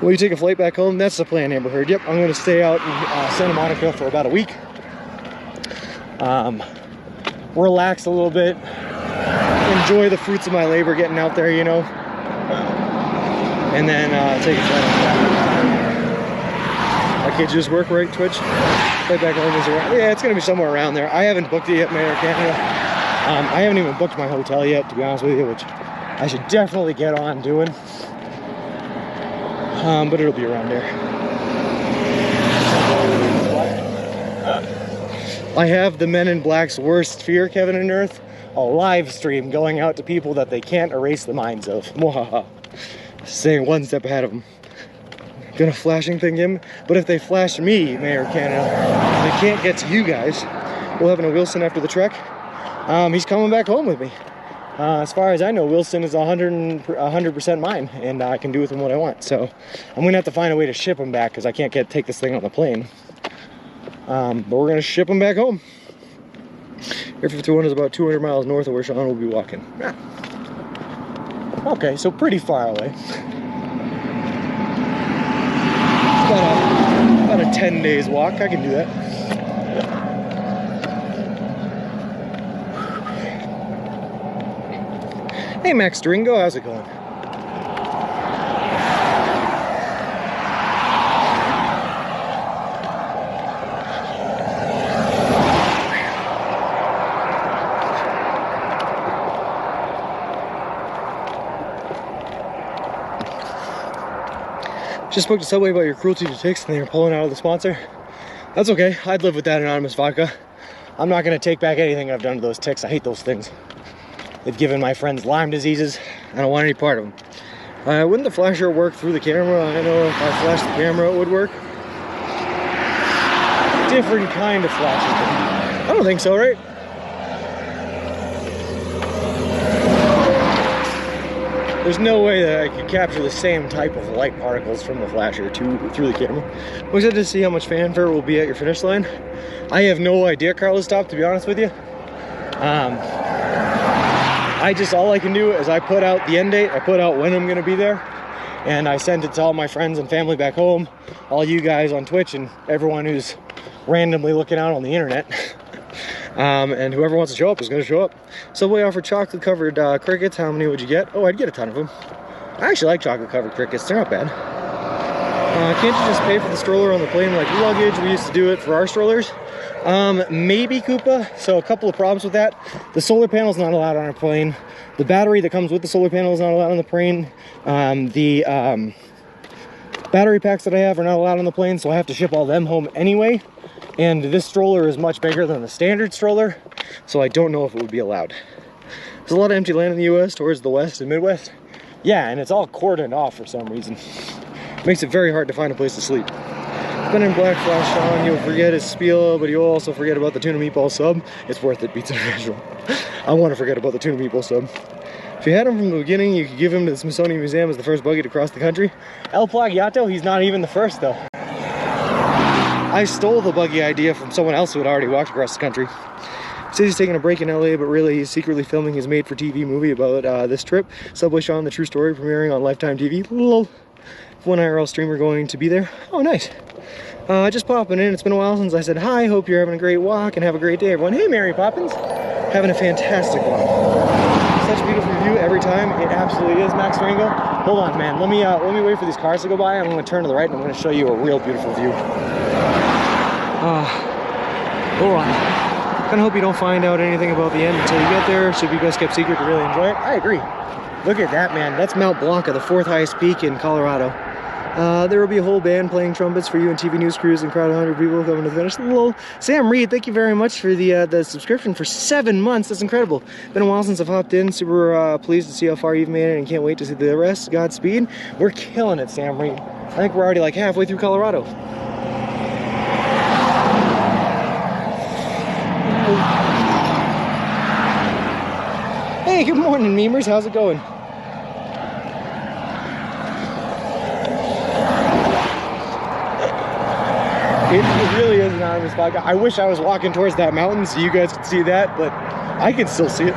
Will you take a flight back home? That's the plan, Amber Heard. Yep, I'm going to stay out in Santa Monica for about a week. Relax a little bit. Enjoy the fruits of my labor getting out there, you know. And then take a flight back. My kids just work, right? Twitch? Flight back home is around. Yeah, it's going to be somewhere around there. I haven't booked it yet, Mayor Canada. I haven't even booked my hotel yet, to be honest with you, which I should definitely get on doing. But it'll be around there. I have the Men in Black's worst fear, Kevin and Earth. A live stream going out to people that they can't erase the minds of. Mwahaha. Staying one step ahead of them. Gonna flashing thing him, but if they flash me, Mayor Canada, they can't get to you guys. We'll have a Wilson after the trek. He's coming back home with me. As far as I know, Wilson is 100% mine, and I can do with him what I want. So I'm gonna have to find a way to ship him back because I can't take this thing on the plane. But we're gonna ship him back home. Air 51 is about 200 miles north of where Sean will be walking. Yeah. Okay, so pretty far away. About a 10 days walk. I can do that. Hey Max Duringo, how's it going? Just spoke to Subway about your cruelty to ticks and they were pulling out of the sponsor. That's okay, I'd live with that anonymous vodka. I'm not gonna take back anything I've done to those ticks. I hate those things. They've given my friends Lyme diseases. I don't want any part of them. Wouldn't the flasher work through the camera? I know if I flashed the camera it would work. Different kind of flashes. I don't think so, right? There's no way that I could capture the same type of light particles from the flasher through the camera. I'm excited to see how much fanfare will be at your finish line. I have no idea, Carlos Stop, to be honest with you. All I can do is I put out the end date, I put out when I'm gonna be there, and I sent it to all my friends and family back home, all you guys on Twitch, and everyone who's randomly looking out on the internet. And whoever wants to show up is gonna show up. Subway offered chocolate covered crickets. How many would you get? Oh, I'd get a ton of them. I actually like chocolate covered crickets, they're not bad. Can't you just pay for the stroller on the plane like luggage? We used to do it for our strollers. Maybe Koopa. So a couple of problems with that. The solar panel is not allowed on a plane. The battery that comes with the solar panel is not allowed on the plane. The battery packs that I have are not allowed on the plane, so I have to ship all them home anyway. And this stroller is much bigger than the standard stroller, so I don't know if it would be allowed. There's a lot of empty land in the US towards the west and Midwest. Yeah, and it's all cordoned off for some reason. Makes it very hard to find a place to sleep. Men in Black flash on, you'll forget his spiel, but you'll also forget about the tuna meatball sub. It's worth it, pizza restaurant. I want to forget about the tuna meatball sub. If you had him from the beginning, you could give him to the Smithsonian Museum as the first buggy to cross the country. El Plagiato, he's not even the first though. I stole the buggy idea from someone else who had already walked across the country. He says he's taking a break in LA, but really he's secretly filming his made-for-TV movie about this trip. Subway Sean, the true story, premiering on Lifetime TV. Lol. One IRL streamer going to be there. Oh, nice. Just popping in. It's been a while since I said hi. Hope you're having a great walk and have a great day, everyone. Hey, Mary Poppins. Having a fantastic walk. Such a beautiful view every time. It absolutely is, Max Ringo. Hold on, man. Let me wait for these cars to go by. I'm going to turn to the right and I'm going to show you a real beautiful view. Hold on. Kind of hope you don't find out anything about the end until you get there. Should be best kept secret to really enjoy it. I agree. Look at that, man. That's Mount Blanco, the 4th highest peak in Colorado. There will be a whole band playing trumpets for you and TV news crews and crowd of 100 people coming to the finish. Lol. Sam Reed, thank you very much for the subscription for 7 months. That's incredible. Been a while since I've hopped in. Super pleased to see how far you've made it and can't wait to see the rest. Godspeed. We're killing it, Sam Reed. I think we're already like halfway through Colorado. Hey, good morning, memers. How's it going? It really is an anonymous podcast. I wish I was walking towards that mountain so you guys could see that, but I can still see it.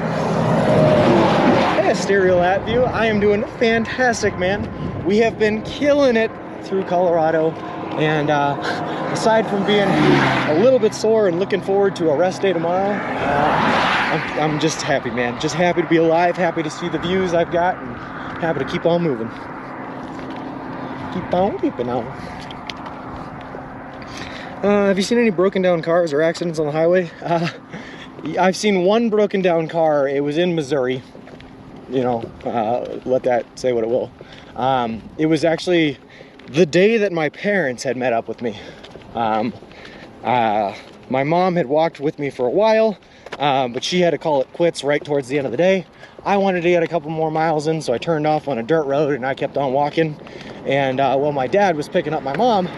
Hey, stereo lat view. I am doing fantastic, man. We have been killing it through Colorado, and aside from being a little bit sore and looking forward to a rest day tomorrow, I'm just happy, man. Just happy to be alive, happy to see the views I've got, and happy to keep on moving. Keep on keeping on. Have you seen any broken down cars or accidents on the highway? I've seen one broken down car. It was in Missouri. You know, let that say what it will. It was actually the day that my parents had met up with me. My mom had walked with me for a while, but she had to call it quits right towards the end of the day. I wanted to get a couple more miles in, so I turned off on a dirt road and I kept on walking. And while my dad was picking up my mom,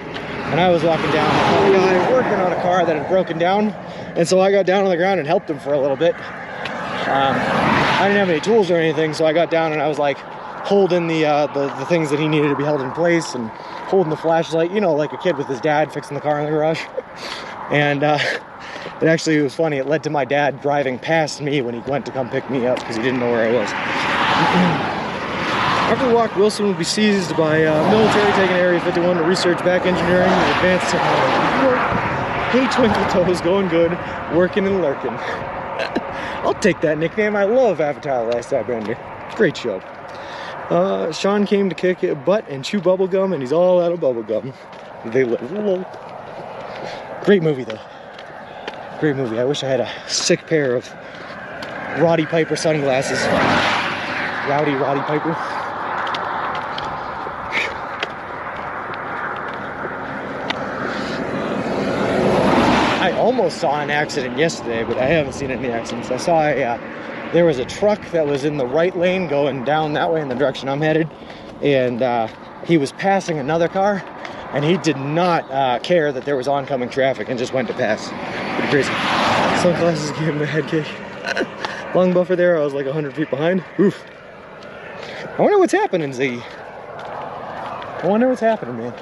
and I was walking down, I saw a guy working on a car that had broken down, and so I got down on the ground and helped him for a little bit. I didn't have any tools or anything, so I got down and I was like holding the things that he needed to be held in place and holding the flashlight, you know, like a kid with his dad fixing the car in the garage. And it actually was funny. It led to my dad driving past me when he went to come pick me up because he didn't know where I was. After the walk, Wilson will be seized by military, taking Area 51 to research back engineering and advanced technology. Hey, Twinkle Toes, going good, working and lurking. I'll take that nickname. I love Avatar: The Last Airbender. Great show. Sean came to kick butt and chew bubblegum, and he's all out of bubblegum. They live. Great movie, though. Great movie. I wish I had a sick pair of Roddy Piper sunglasses. Roddy Piper. I almost saw an accident yesterday, but I haven't seen any accidents. I saw there was a truck that was in the right lane going down that way in the direction I'm headed, and he was passing another car, and he did not care that there was oncoming traffic and just went to pass. Pretty crazy. Sunglasses gave him a head kick. Long buffer there, I was like 100 feet behind. Oof. I wonder what's happening, Ziggy. I wonder what's happening, man.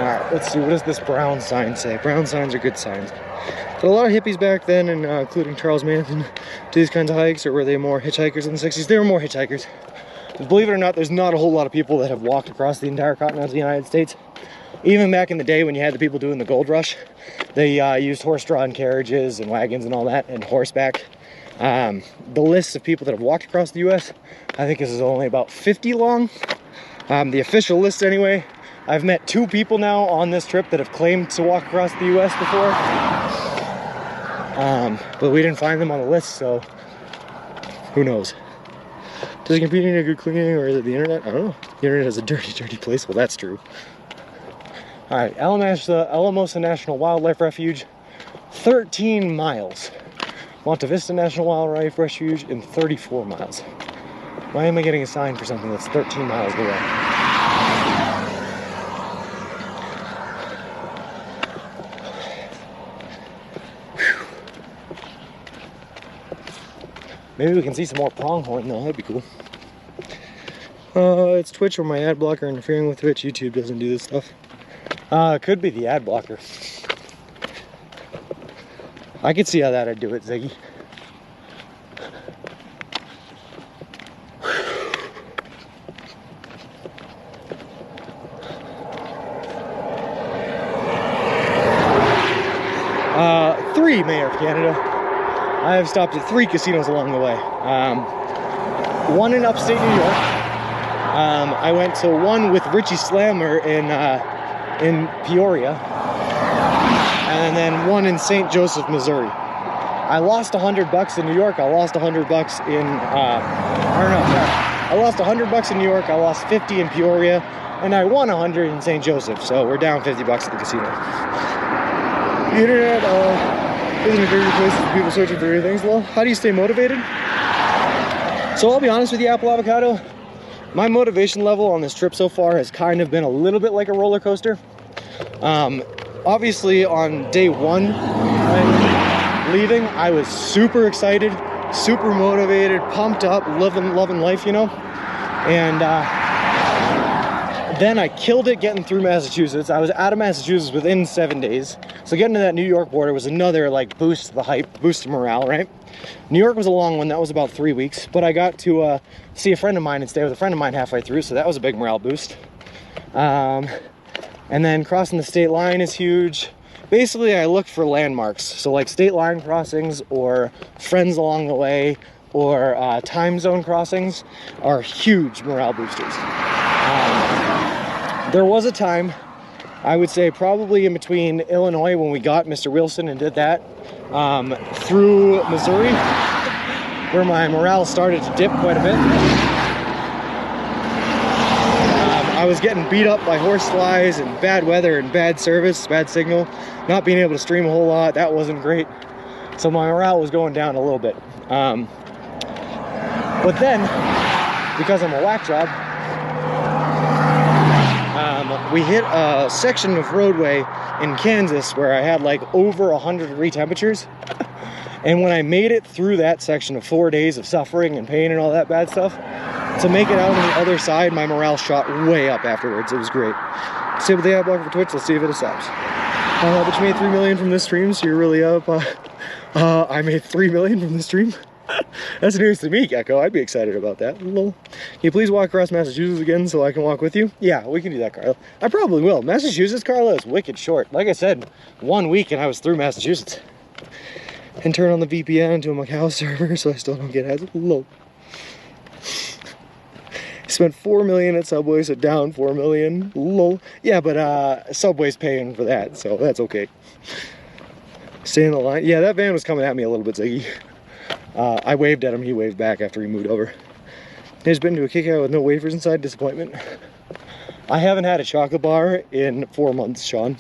Alright, let's see. What does this brown sign say? Brown signs are good signs. But a lot of hippies back then, and including Charles Manson, do these kinds of hikes, or were they more hitchhikers in the 60s? They were more hitchhikers. Believe it or not, there's not a whole lot of people that have walked across the entire continent of the United States. Even back in the day when you had the people doing the gold rush, they used horse-drawn carriages and wagons and all that, and horseback. The list of people that have walked across the U.S., I think this is only about 50 long. The official list anyway. I've met 2 people now on this trip that have claimed to walk across the U.S. before. But we didn't find them on the list, so who knows? Does a computer need a good cleaning, or is it the internet? I don't know. The internet is a dirty, dirty place. Well, that's true. Alright, Alamosa National Wildlife Refuge, 13 miles. Monte Vista National Wildlife Refuge in 34 miles. Why am I getting a sign for something that's 13 miles away? Maybe we can see some more pronghorn though, that'd be cool. It's Twitch or my ad blocker interfering with Twitch. YouTube doesn't do this stuff. It could be the ad blocker. I could see how that'd do it, Ziggy. Three, Mayor of Canada. I have stopped at 3 casinos along the way. One in upstate New York. I went to one with Richie Slammer in Peoria, and then one in St. Joseph, Missouri. I lost $100 in New York. I lost $100 in, I lost $100 in New York. I lost 50 in Peoria, and I won 100 in St. Joseph. So we're down $50 at the casino. The internet isn't a great place for people searching for new things. Well, how do you stay motivated? So I'll be honest with you, Apple Avocado, my motivation level on this trip so far has kind of been a little bit like a roller coaster. Obviously on day one, when leaving, I was super excited, super motivated, pumped up, loving life, you know? And then I killed it getting through Massachusetts. I was out of Massachusetts within 7 days. So getting to that New York border was another like boost to the hype, boost to morale, right? New York was a long one. That was about 3 weeks. But I got to see a friend of mine and stay with a friend of mine halfway through. So that was a big morale boost. And then crossing the state line is huge. Basically, I looked for landmarks. So like state line crossings or friends along the way or time zone crossings are huge morale boosters. There was a time, I would say probably in between Illinois when we got Mr. Wilson and did that, through Missouri, where my morale started to dip quite a bit. I was getting beat up by horse flies and bad weather and bad service, bad signal, not being able to stream a whole lot. That wasn't great. So my morale was going down a little bit. But then, because I'm a whack job, we hit a section of roadway in Kansas where I had like over 100-degree temperatures. And when I made it through that section of 4 days of suffering and pain and all that bad stuff, to make it out on the other side, my morale shot way up afterwards. It was great. Stay with the ad block for Twitch. Let's see if it stops. But you made 3 million from this stream, so you're really up. I made 3 million from this stream. That's news to me, Gecko. I'd be excited about that. Can you please walk across Massachusetts again so I can walk with you? Yeah, we can do that, Carla. I probably will. Massachusetts, Carla, is wicked short. Like I said, 1 week and I was through Massachusetts. And turn on the VPN to a Macau server so I still don't get ads. Low. Spent 4 million at Subway, so down 4 million. Low. Yeah, but Subway's paying for that, so that's okay. Stay in the line. Yeah, that van was coming at me a little bit, Ziggy. I waved at him, he waved back after he moved over. He's been to a kick-out with no wafers inside. Disappointment. I haven't had a chocolate bar in 4 months, Sean.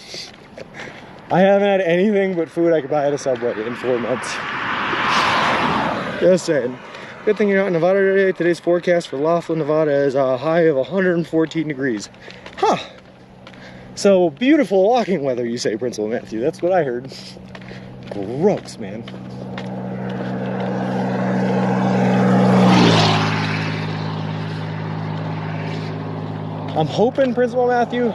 I haven't had anything but food I could buy at a Subway in 4 months. Just saying. Good thing you're out in Nevada today. Today's forecast for Laughlin, Nevada is a high of 114 degrees. Huh. So, beautiful walking weather, you say, Principal Matthew. That's what I heard. Gross, man. I'm hoping, Principal Matthew,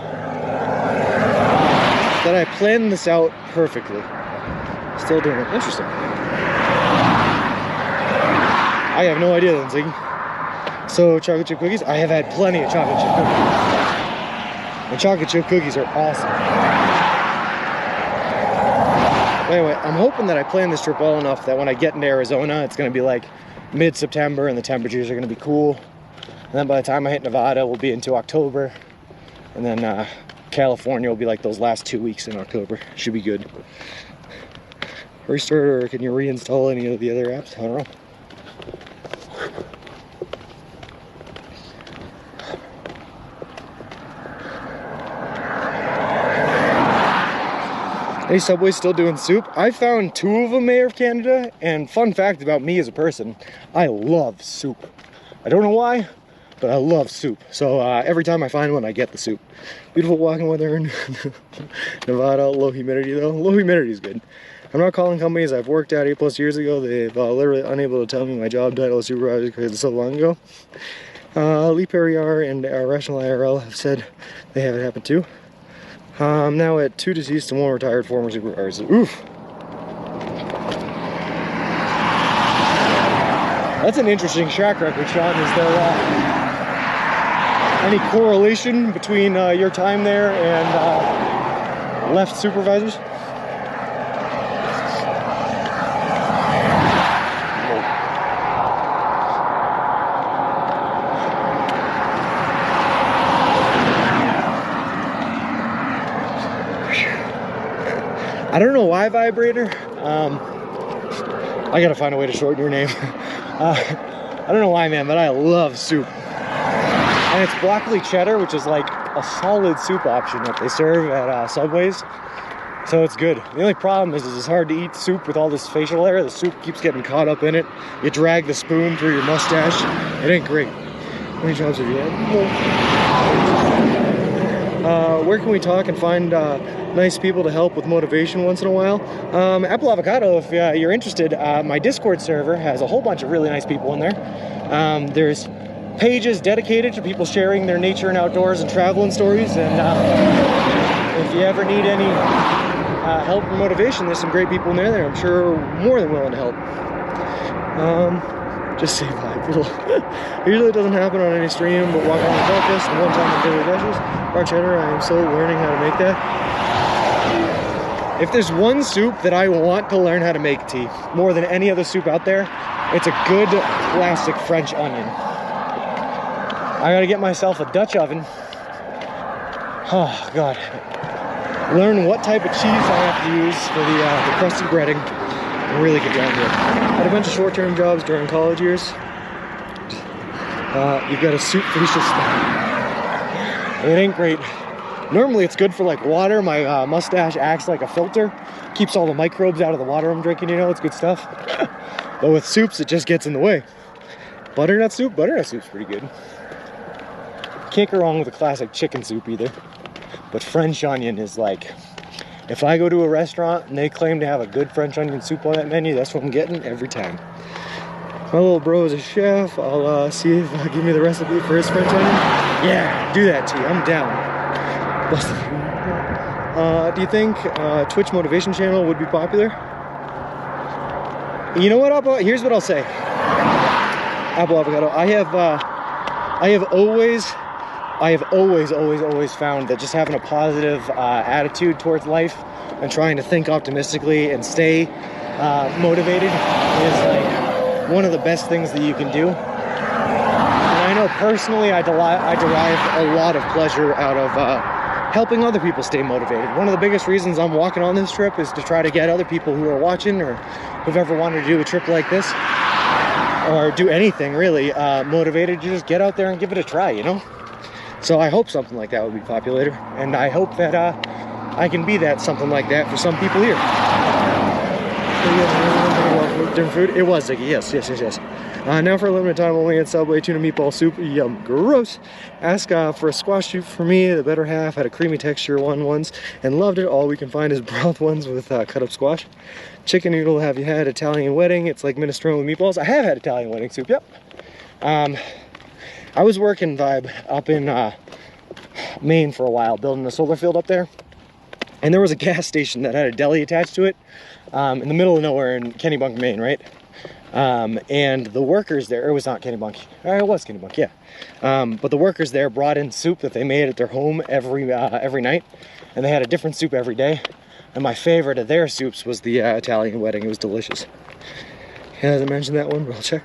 that I planned this out perfectly. Still doing it. Interesting. I have no idea then, Ziggy. So, chocolate chip cookies? I have had plenty of chocolate chip cookies. And chocolate chip cookies are awesome. Anyway, I'm hoping that I plan this trip well enough that when I get into Arizona, it's going to be like mid-September and the temperatures are going to be cool. And then by the time I hit Nevada, we'll be into October. And then California will be like those last 2 weeks in October. Should be good. Restart, or can you reinstall any of the other apps? I don't know. Hey, Subway's still doing soup. I found 2 of them, Mayor of Canada, and fun fact about me as a person, I love soup. I don't know why, but I love soup. So every time I find one, I get the soup. Beautiful walking weather in Nevada, low humidity though. Low humidity is good. I'm not calling companies I've worked at 8+ years ago. They've literally unable to tell me my job title as supervisor because it's so long ago. Lee Perrier and Rational IRL have said they have it happen too. I'm now at 2 deceased and 1 retired former supervisors. Oof. That's an interesting track record, Sean. Is there any correlation between your time there and left supervisors? I don't know why vibrator. I gotta find a way to shorten your name. I don't know why, man, but I love soup. And it's broccoli cheddar, which is like a solid soup option that they serve at Subways. So it's good. The only problem is it's hard to eat soup with all this facial hair. The soup keeps getting caught up in it. You drag the spoon through your mustache. It ain't great. How many jobs have you had? Where can we talk and find nice people to help with motivation once in a while? Apple Avocado, if you're interested, my Discord server has a whole bunch of really nice people in there. There's pages dedicated to people sharing their nature and outdoors and traveling stories. And if you ever need any help or motivation, there's some great people in there that I'm sure are more than willing to help. Just say vibe. Usually it doesn't happen on any stream, but walk on the focus and one time on daily dishes. Dark cheddar, I am still learning how to make that. If there's one soup that I want to learn how to make, T, more than any other soup out there, it's a good classic French onion. I gotta get myself a Dutch oven. Oh God. Learn what type of cheese I have to use for the crusty breading and really get down to it. Had a bunch of short-term jobs during college years. You've got a soup-facial smell. It ain't great. Normally it's good for like water. My mustache acts like a filter. Keeps all the microbes out of the water I'm drinking, you know, it's good stuff. But with soups, it just gets in the way. Butternut soup? Butternut soup's pretty good. Can't go wrong with a classic chicken soup either. But French onion is like, if I go to a restaurant and they claim to have a good French onion soup on that menu, that's what I'm getting every time. My little bro is a chef. I'll see if he'll give me the recipe for his French onion. Yeah, do that, T. I'm down. Do you think Twitch motivation channel would be popular? You know what, Apple? Here's what I'll say. Apple Avocado. I have always found that just having a positive attitude towards life and trying to think optimistically and stay motivated is like one of the best things that you can do. And I know personally I derive a lot of pleasure out of helping other people stay motivated. One of the biggest reasons I'm walking on this trip is to try to get other people who are watching or who've ever wanted to do a trip like this or do anything really motivated to just get out there and give it a try, you know? So I hope something like that would be popular, and I hope that I can be that something like that for some people here. Different food? It was, Ziggy, yes. Now for a limited time only at Subway, tuna meatball soup, yum, gross. Ask for a squash soup for me, the better half, had a creamy texture one once, and loved it. All we can find is broth ones with cut up squash. Chicken noodle, have you had Italian wedding? It's like minestrone with meatballs. I have had Italian wedding soup, yep. I was working vibe up in Maine for a while, building a solar field up there. And there was a gas station that had a deli attached to it in the middle of nowhere in Kennebunk, Maine, right? And the workers there, it was not Kennebunk, it was Kennebunk, yeah. But the workers there brought in soup that they made at their home every night. And they had a different soup every day. And my favorite of their soups was the Italian wedding. It was delicious. Yeah, as I mentioned that one, but I'll check.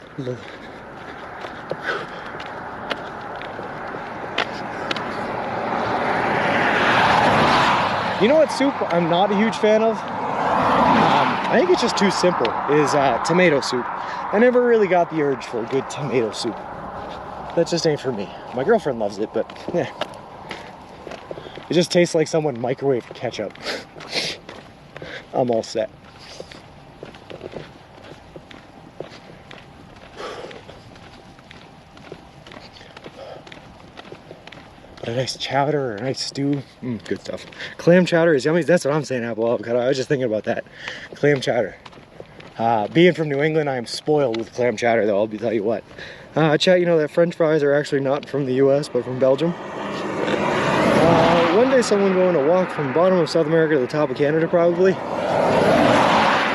You know what soup I'm not a huge fan of? I think it's just too simple, is tomato soup. I never really got the urge for a good tomato soup. That just ain't for me. My girlfriend loves it, but yeah. It just tastes like someone microwaved ketchup. I'm all set. A nice chowder or a nice stew, good stuff. Clam chowder is yummy. That's what I'm saying, Apple Avocado. I was just thinking about that. Clam chowder. Being from New England, I am spoiled with clam chowder, though, I'll tell you what. Chat, you know that French fries are actually not from the US, but from Belgium. One day someone going to walk from the bottom of South America to the top of Canada, probably.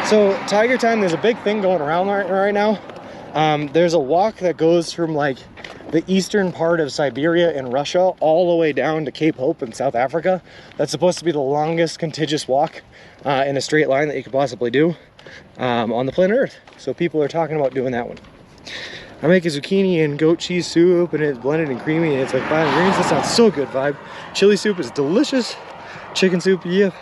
So, Tiger Time, there's a big thing going around right now. There's a walk that goes from, like, the eastern part of Siberia in Russia all the way down to Cape Hope in South Africa. That's supposed to be the longest contiguous walk in a straight line that you could possibly do on the planet Earth. So people are talking about doing that one. I make a zucchini and goat cheese soup, and it's blended and creamy, and it's like 5 ingredients. That sounds so good, vibe. Chili soup is delicious. Chicken soup, yep.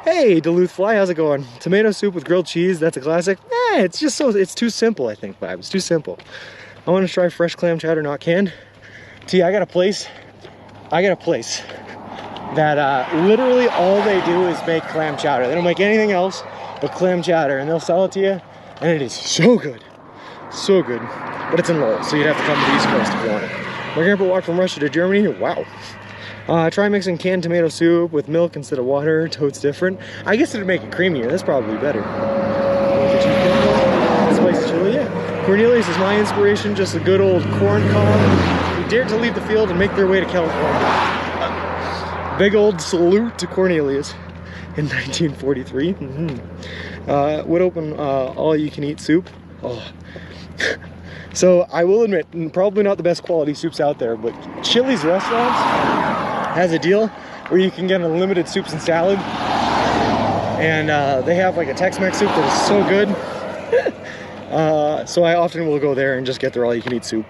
Hey, Duluth Fly, how's it going? Tomato soup with grilled cheese, that's a classic. It's just so, it's too simple, I think, Vibe. It's too simple. I want to try fresh clam chowder, not canned. T, I got a place that literally all they do is make clam chowder. They don't make anything else but clam chowder, and they'll sell it to you, and it is so good. So good. But it's in Lowell, so you'd have to come to the East Coast if you want it. My grandpa walked from Russia to Germany. Wow. Try mixing canned tomato soup with milk instead of water. Totes different. I guess it'd make it creamier. That's probably better. Spicy chili, yeah. Cornelius is my inspiration. Just a good old corn cob who dared to leave the field and make their way to California. Big old salute to Cornelius in 1943. Would open all-you-can-eat soup. Oh. So I will admit, probably not the best quality soups out there, but Chili's Restaurants has a deal where you can get unlimited soups and salad, and they have like a Tex-Mex soup that is so good. So I often will go there and just get their all-you-can-eat soup.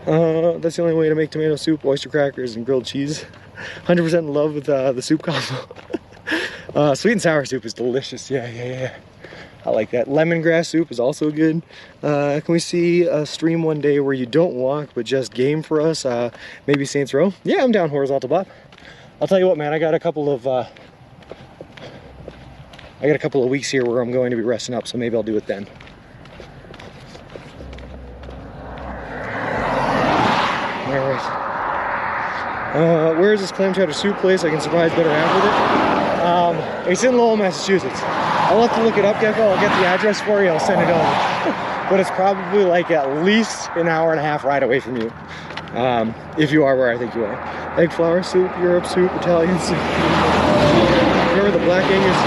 That's the only way to make tomato soup, oyster crackers, and grilled cheese. 100% in love with the soup combo. Sweet and sour soup is delicious. Yeah. I like that. Lemongrass soup is also good. Can we see a stream one day where you don't walk but just game for us? Maybe Saints Row? Yeah, I'm down horizontal, Bob. I'll tell you what, man. I got a couple of weeks here where I'm going to be resting up, so maybe I'll do it then. All right. Where is this clam chowder soup place? I can surprise better half with it. It's in Lowell, Massachusetts. I'll have to look it up, Gecko. I'll get the address for you. I'll send it over. But it's probably like at least an hour and a half ride away from you. If you are where I think you are. Egg flour soup, Europe soup, Italian soup. Remember the Black Angus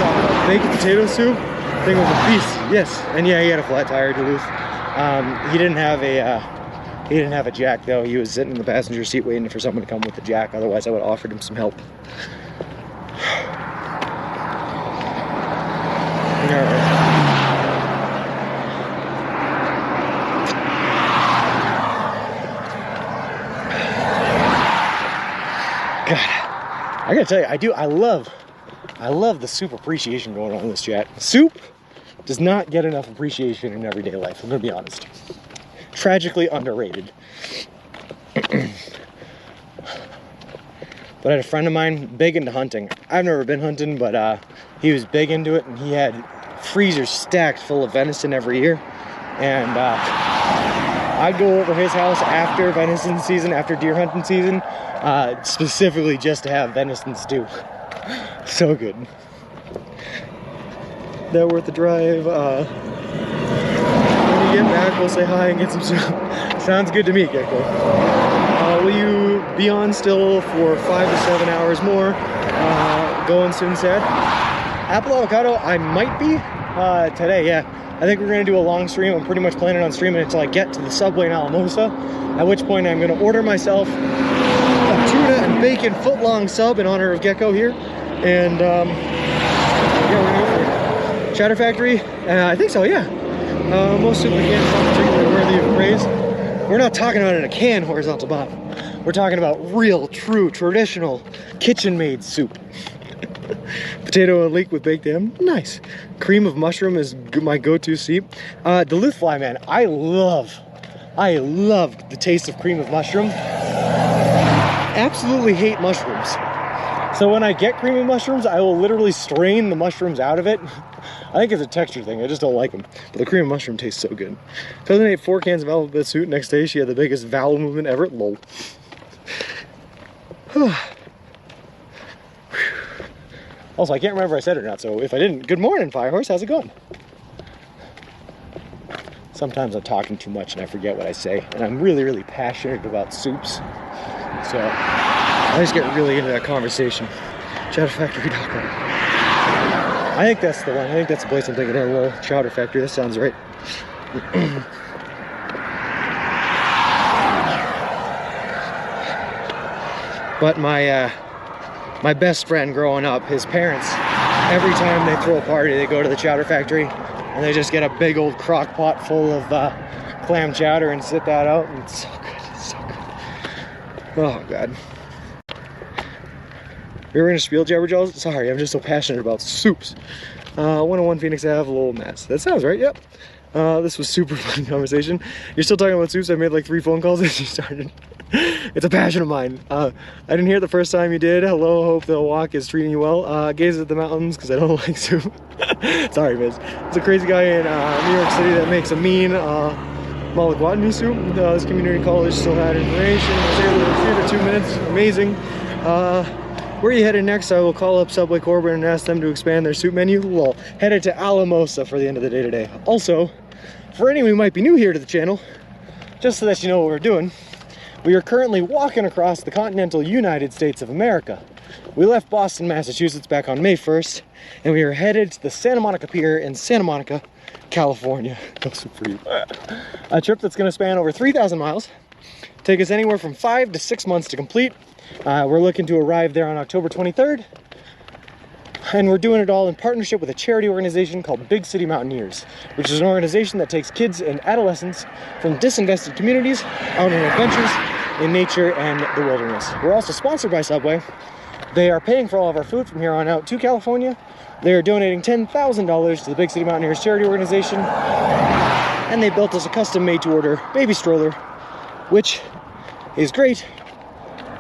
baked potato soup? Thing was a beast. Yes. And yeah, he had a flat tire, Duluth. He didn't have a jack though. He was sitting in the passenger seat waiting for someone to come with the jack. Otherwise, I would have offered him some help. God, I gotta tell you, I love the soup appreciation going on in this chat. Soup does not get enough appreciation in everyday life, I'm gonna be honest. Tragically underrated. But I had a friend of mine big into hunting. I've never been hunting, but he was big into it, and he had freezers stacked full of venison every year. And I'd go over his house after venison season, after deer hunting season, specifically just to have venison stew. So good. That worth the drive. When you get back, we'll say hi and get some soup. Sounds good to me, Gecko. Will you be on still for 5 to 7 hours more? Going soon, said. Apple avocado, I might be today, yeah. I think we're gonna do a long stream. I'm pretty much planning on streaming until I get to the Subway in Alamosa, at which point I'm gonna order myself a tuna and bacon foot-long sub in honor of Gecko here. And yeah, we're gonna order Chowder Factory, I think so, yeah. Most soup in cans not particularly worthy of praise. We're not talking about in a can, horizontal Bob. We're talking about real, true, traditional, kitchen-made soup. Potato and leek with baked ham, nice. Cream of mushroom is my go-to soup. Duluth Fly, man, I love the taste of cream of mushroom. Absolutely hate mushrooms. So when I get cream of mushrooms, I will literally strain the mushrooms out of it. I think it's a texture thing, I just don't like them. But the cream of mushroom tastes so good. Cousin ate 4 cans of alphabet soup. Next day, she had the biggest vowel movement ever. Lol. Also, I can't remember if I said it or not, so if I didn't, good morning, Firehorse, how's it going? Sometimes I'm talking too much and I forget what I say, and I'm really, really passionate about soups. So, I just get really into that conversation. Chowderfactory.com. I think that's the one. I think that's the place I'm thinking of. Well, Chowder Factory, that sounds right. But my best friend growing up, his parents, every time they throw a party, they go to the Chowder Factory and they just get a big old crock pot full of clam chowder and sit that out, and it's so good, it's so good. Oh God. We were gonna spiel jabberjaws. Sorry, I'm just so passionate about soups. 101 Phoenix Ave, Lowell, Mass. That sounds right, yep. This was super fun conversation. You're still talking about soups. I made like 3 phone calls as you started. It's a passion of mine. I didn't hear it the first time you did. Hello, hope the walk is treating you well. Gaze at the mountains because I don't like soup. Sorry, Miz. It's a crazy guy in New York City that makes a mean mulligatawny soup. This community college still had information. I was able to retrieve it 2 minutes. Amazing. Where are you headed next? I will call up Subway Corbin and ask them to expand their soup menu. Lol. Headed to Alamosa for the end of the day today. Also, for anyone who might be new here to the channel, just so that you know what we're doing, we are currently walking across the continental United States of America. We left Boston, Massachusetts back on May 1st, and we are headed to the Santa Monica Pier in Santa Monica, California. No soup for you. A trip that's going to span over 3,000 miles, take us anywhere from 5 to 6 months to complete. We're looking to arrive there on October 23rd, and we're doing it all in partnership with a charity organization called Big City Mountaineers, which is an organization that takes kids and adolescents from disinvested communities out on adventures in nature and the wilderness. We're also sponsored by Subway. They are paying for all of our food from here on out to California. They are donating $10,000 to the Big City Mountaineers charity organization, and they built us a custom made to order baby stroller, which is great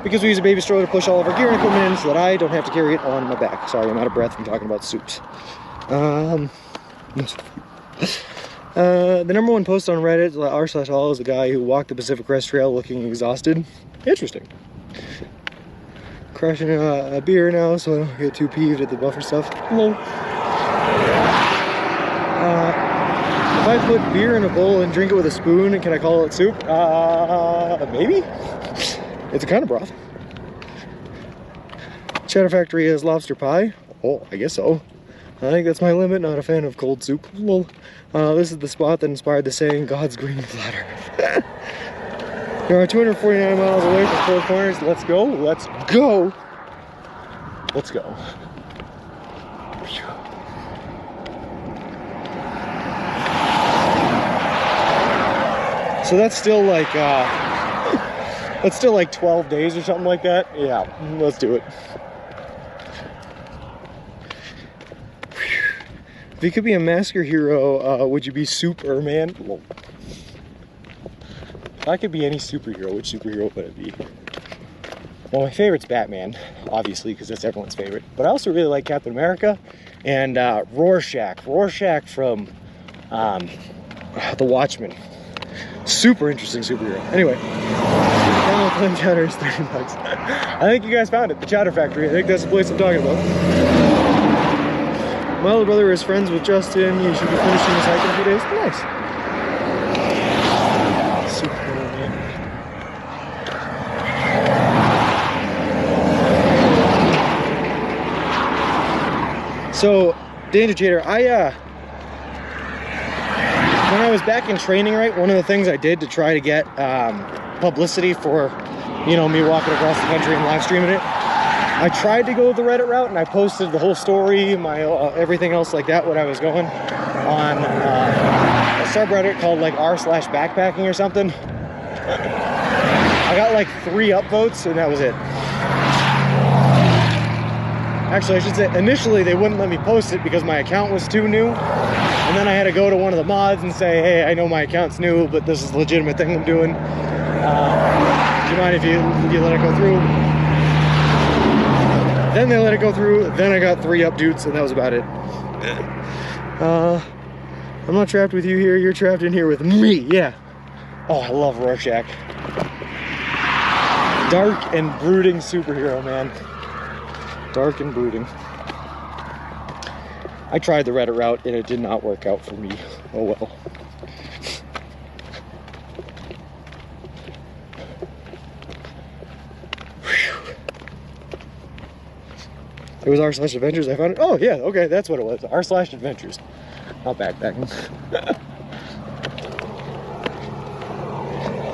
because we use a baby stroller to push all of our gear and equipment in so that I don't have to carry it on my back. Sorry, I'm out of breath from talking about soups. The number 1 post on Reddit, r/all, is a guy who walked the Pacific Crest Trail looking exhausted. Interesting. Crushing a beer now so I don't get too peeved at the buffer stuff. Hello. If I put beer in a bowl and drink it with a spoon, can I call it soup? Maybe? It's a kind of broth. Cheddar Factory has lobster pie. Oh, I guess so. I think that's my limit. Not a fan of cold soup. Well, this is the spot that inspired the saying, God's green flat earth. We are 249 miles away from Four Corners. Let's go. Let's go. Let's go. So that's still like that's still like 12 days or something like that. Yeah, let's do it. If you could be a masker hero, would you be Superman? If I could be any superhero, which superhero would it be? Well, my favorite's Batman, obviously, because that's everyone's favorite. But I also really like Captain America and Rorschach. Rorschach from The Watchmen. Super interesting superhero. Anyway, Camel Clam Chowder is $30. I think you guys found it, the Chowder Factory. I think that's the place I'm talking about. My older brother is friends with Justin. He should be finishing his hike in a few days. Nice. Super cool, man. So, Danger Chater, when I was back in training, right, one of the things I did to try to get publicity for, you know, me walking across the country and live streaming it, I tried to go the Reddit route, and I posted the whole story, my everything else like that, what I was going, on a subreddit called like r/backpacking or something. I got like 3 upvotes, and that was it. Actually, I should say, initially they wouldn't let me post it because my account was too new. And then I had to go to one of the mods and say, hey, I know my account's new, but this is a legitimate thing I'm doing. Do you mind if you let it go through? Then they let it go through. Then I got 3 updates, and that was about it. I'm not trapped with you here. You're trapped in here with me. Yeah. Oh, I love Rorschach. Dark and brooding superhero, man. Dark and brooding. I tried the Reddit route and it did not work out for me. Oh well. It was r/adventures. I found it. Oh yeah, okay, that's what it was. r/adventures. Not backpacking.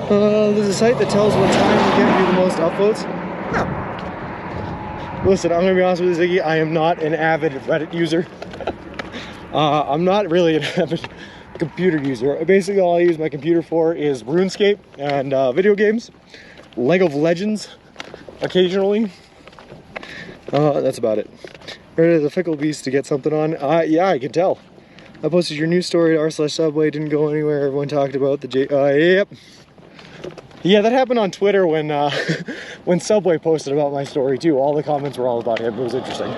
There's a site that tells what time we get you the most upvotes. No. Listen, I'm gonna be honest with you, Ziggy. I am not an avid Reddit user. I'm not really an avid computer user. Basically, all I use my computer for is RuneScape and video games, League of Legends, occasionally. That's about it. Ready as a fickle beast to get something on. Yeah, I can tell. I posted your news story to r/Subway, didn't go anywhere. Everyone talked about the yep. Yeah, that happened on Twitter when when Subway posted about my story too. All the comments were all about him. It was interesting.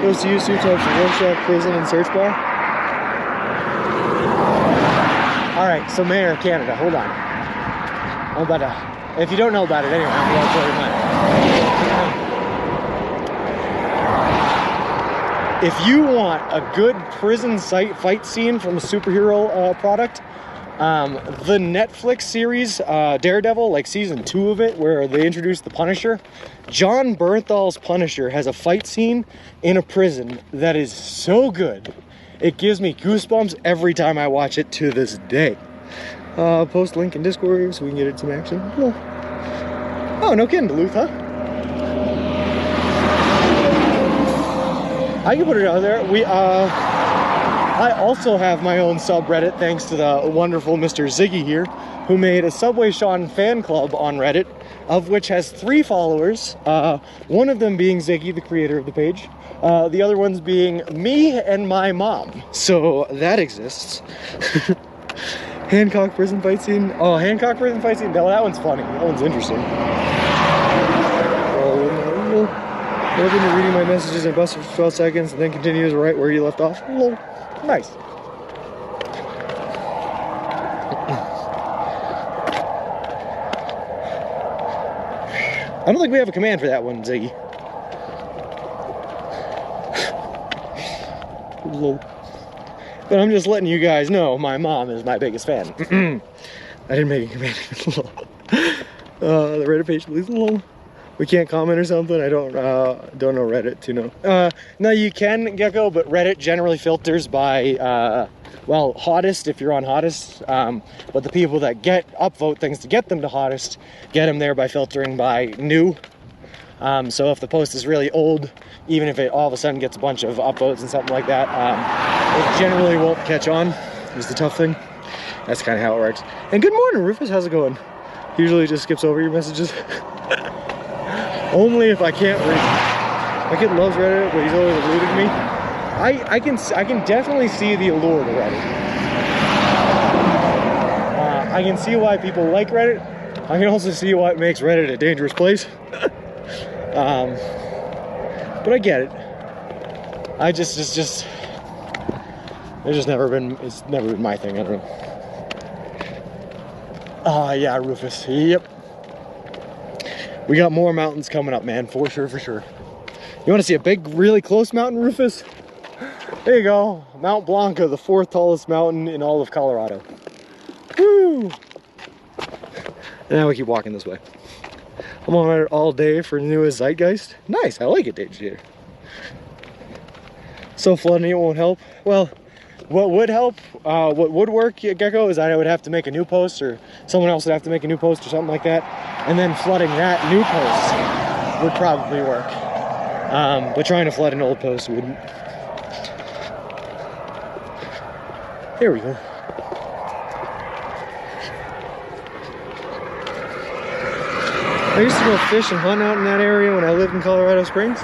Goes to use two types of workshop, prison, and search bar. Alright, so Mayor of Canada, hold on. I'm about to, if you don't know about it anyway, I'm about to tell you mine. If you want a good prison fight scene from a superhero product, the Netflix series Daredevil, like season 2 of it, where they introduced the Punisher, John Bernthal's Punisher has a fight scene in a prison that is so good. It gives me goosebumps every time I watch it to this day. Post link in Discord so we can get it some action. Oh, no kidding, Duluth, huh? I can put it out there. I also have my own subreddit thanks to the wonderful Mr. Ziggy here, who made a Subway Sean fan club on Reddit, of which has 3 followers, one of them being Ziggy, the creator of the page, the other ones being me and my mom. So that exists. Hancock prison fight scene. Oh, Hancock prison fight scene. No, that one's funny. That one's interesting. Open to reading my messages and bust for 12 seconds and then continues right where you left off. Hello. Nice. I don't think we have a command for that one, Ziggy. Hello. But I'm just letting you guys know my mom is my biggest fan. I didn't make a command. The Reddit page, please. Hello. We can't comment or something. I don't know Reddit to know. No, you can, Gecko, but Reddit generally filters by, well, hottest if you're on hottest. But the people that upvote things to get them to hottest, get them there by filtering by new. So if the post is really old, even if it all of a sudden gets a bunch of upvotes and something like that, it generally won't catch on, is the tough thing. That's kind of how it works. And good morning, Rufus. How's it going? Usually just skips over your messages. Only if I can't read. My kid loves Reddit, but he's always eluded me. I can definitely see the allure to Reddit. I can see why people like Reddit. I can also see what makes Reddit a dangerous place. But I get it. It's never been my thing. I don't know. Yeah, Rufus. Yep. We got more mountains coming up, man, for sure. You want to see a big, really close mountain, Rufus? There you go. Mount Blanco, the 4th tallest mountain in all of Colorado. Woo! And now we keep walking this way. I'm on Reddit all day for newest zeitgeist. Nice, I like it, Danger. So flooding it won't help. Well, what would help, what would work, Gecko, is I would have to make a new post, or someone else would have to make a new post or something like that, and then flooding that new post would probably work. But trying to flood an old post wouldn't. Here we go. I used to go fish and hunt out in that area when I lived in Colorado Springs.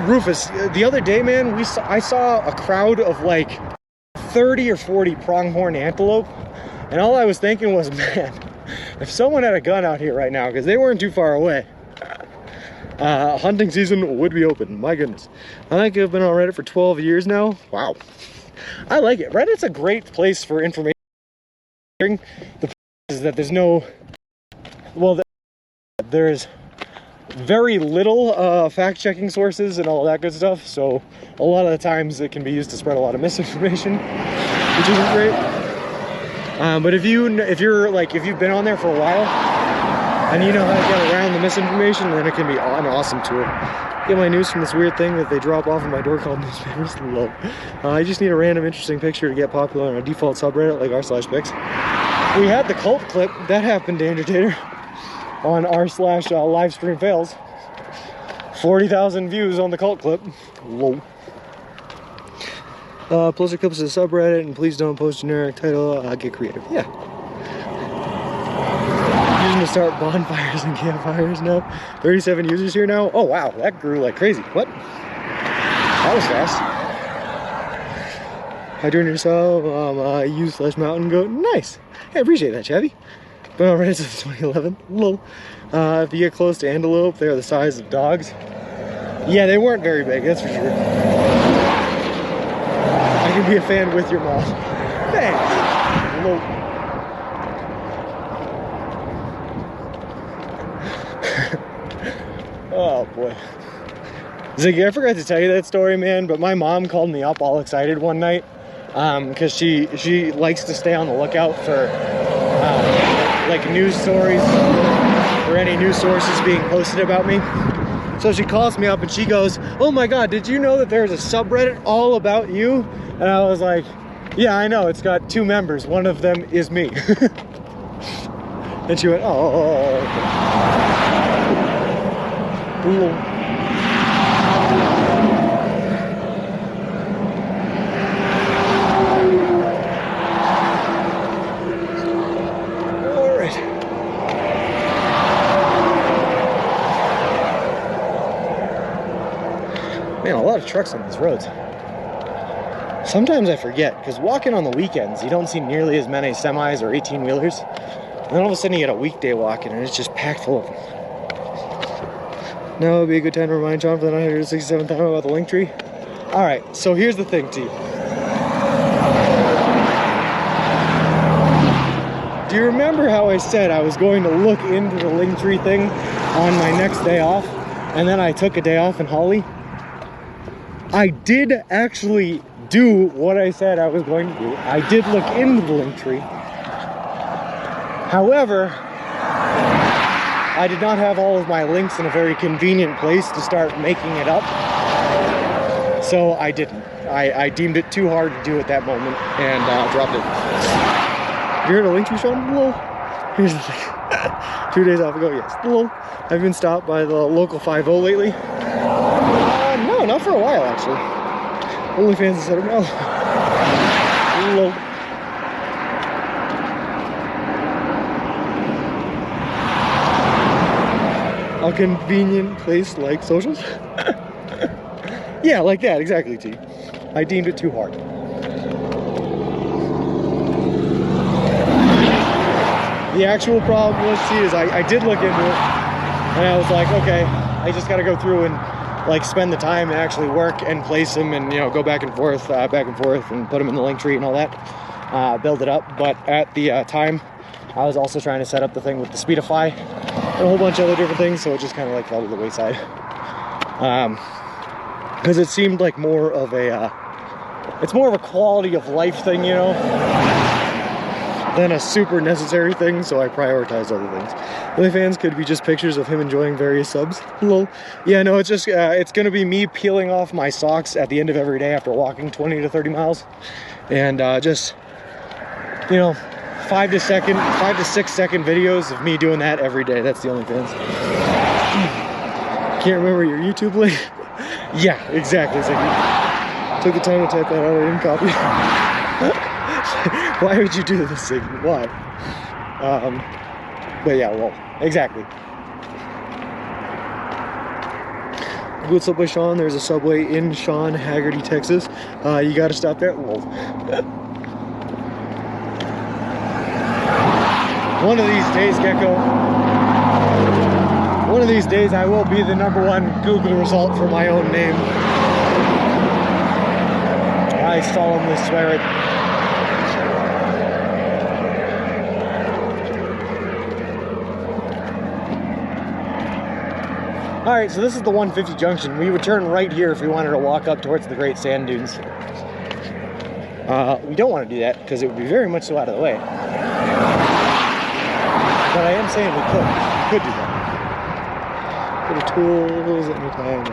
Rufus, the other day, man, I saw a crowd of like 30 or 40 pronghorn antelope, and all I was thinking was, man, if someone had a gun out here right now, because they weren't too far away, hunting season would be open. My goodness. I think I've been on Reddit for 12 years now. Wow. I like it. Reddit's a great place for information. The problem is that there's no, well, there's very little fact-checking sources and all that good stuff, so a lot of the times it can be used to spread a lot of misinformation, which isn't great. But if you've been on there for a while and you know how to get around the misinformation, then it can be an awesome tool. Get my news from this weird thing that they drop off of my door called newspapers. Love. I just need a random interesting picture to get popular on a default subreddit like r/pics. We had the cult clip that happened, Danger Tater, on r/live stream fails. 40,000 views on the cult clip. Whoa. Post your clips to the subreddit, and please don't post generic title. Get creative. Yeah. Using to start bonfires and campfires now. 37 users here now. Oh wow, that grew like crazy. What? That was fast. Hydrating yourself, U/mountain goat. Nice. Hey, I appreciate that, Chevy. Been on Reddit since 2011. Lol. If you get close to antelope, they're the size of dogs. Yeah, they weren't very big, that's for sure. I can be a fan with your mom. Thanks. Lol. Oh boy. Ziggy, I forgot to tell you that story, man, but my mom called me up all excited one night because she likes to stay on the lookout for like news stories or any news sources being posted about me. So she calls me up and she goes, "Oh my god, did you know that there's a subreddit all about you?" And I was like, "Yeah, I know, it's got 2 members, one of them is me." And she went, "Oh." Cool. Man, a lot of trucks on these roads. Sometimes I forget, because walking on the weekends, you don't see nearly as many semis or 18-wheelers. And then all of a sudden you get a weekday walking and it's just packed full of them. Now would be a good time to remind John for the 967th time about the link tree. Alright, so here's the thing, T. Do you remember how I said I was going to look into the link tree thing on my next day off? And then I took a day off in Holly? I did actually do what I said I was going to do. I did look into the link tree. However, I did not have all of my links in a very convenient place to start making it up. So I didn't. I deemed it too hard to do at that moment and dropped it. You heard a link tree, Sean? Lol. Here's the thing. 2 days off ago, yes. Lol. I've been stopped by the local 5-0 lately. No, not for a while, actually. OnlyFans has said it. No. Lol. A convenient place like socials? Yeah, like that, exactly, T. I deemed it too hard. The actual problem was, T, is I did look into it, and I was like, okay, I just gotta go through and like spend the time and actually work and place them and, you know, go back and forth and put them in the link tree and all that, build it up. But at the time, I was also trying to set up the thing with the Speedify and a whole bunch of other different things, so it just kind of like fell to the wayside. Because it seemed like more of a, it's more of a quality of life thing, you know, than a super necessary thing, so I prioritized other things. OnlyFans could be just pictures of him enjoying various subs. Lol. Yeah, no, it's just, it's gonna be me peeling off my socks at the end of every day after walking 20 to 30 miles. And just, you know, 5 to 6 second videos of me doing that every day. That's the OnlyFans. Can't remember your YouTube link? Yeah, exactly. Took the time to type that out, I didn't copy. Why would you do this thing? Why? But yeah, well, exactly. Good Subway Sean, there's a Subway in Sean, Haggerty, Texas. You gotta stop there. Whoa. One of these days, Gecko, one of these days I will be the #1 Google result for my own name. I solemnly swear it. Alright, so this is the 150 junction. We would turn right here if we wanted to walk up towards the Great Sand Dunes. We don't want to do that because it would be very much so out of the way. But I am saying we could do that. Go to tools anytime.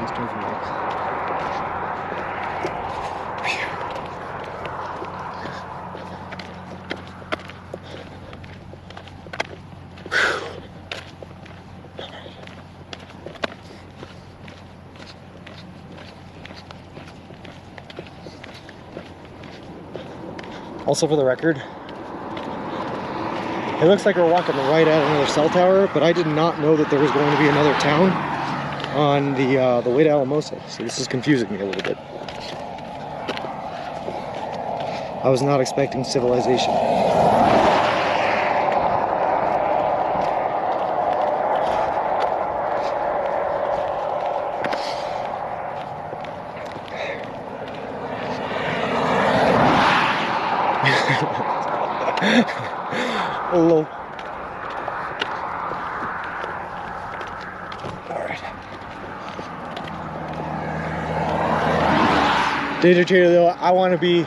Also, for the record, It looks like we're walking right at another cell tower, but I did not know that there was going to be another town on the way to Alamosa, so this is confusing me a little bit. I was not expecting civilization. Hello. Alright. Danger Trader though, I want to be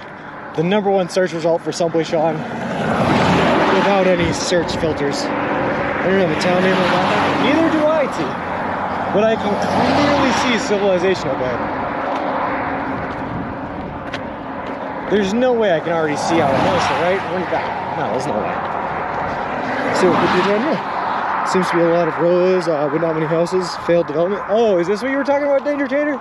the #1 search result for Subway Sean without any search filters. I don't have a town name or nothing. Neither do I, T. But I can clearly see civilization up ahead. There's no way I can already see Alamosa, right? Where's that? No, there's no way. See what could be down here. Seems to be a lot of rows, but not many houses. Failed development. Oh, is this what you were talking about, Danger Tater?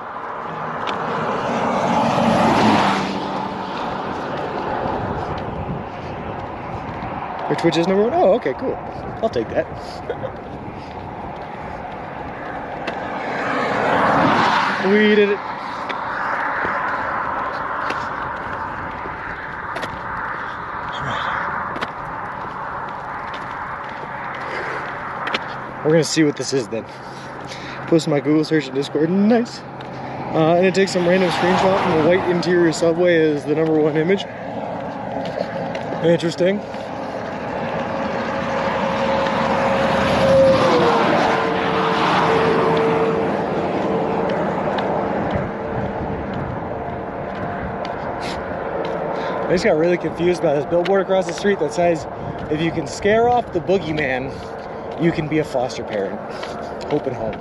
Which is #1? Oh, okay, cool. I'll take that. We did it. We're gonna see what this is then. Post my Google search in Discord. Nice. And it takes some random screenshot from the white interior subway as the #1 image. Interesting. I just got really confused by this billboard across the street that says, if you can scare off the boogeyman, you can be a foster parent. Open home.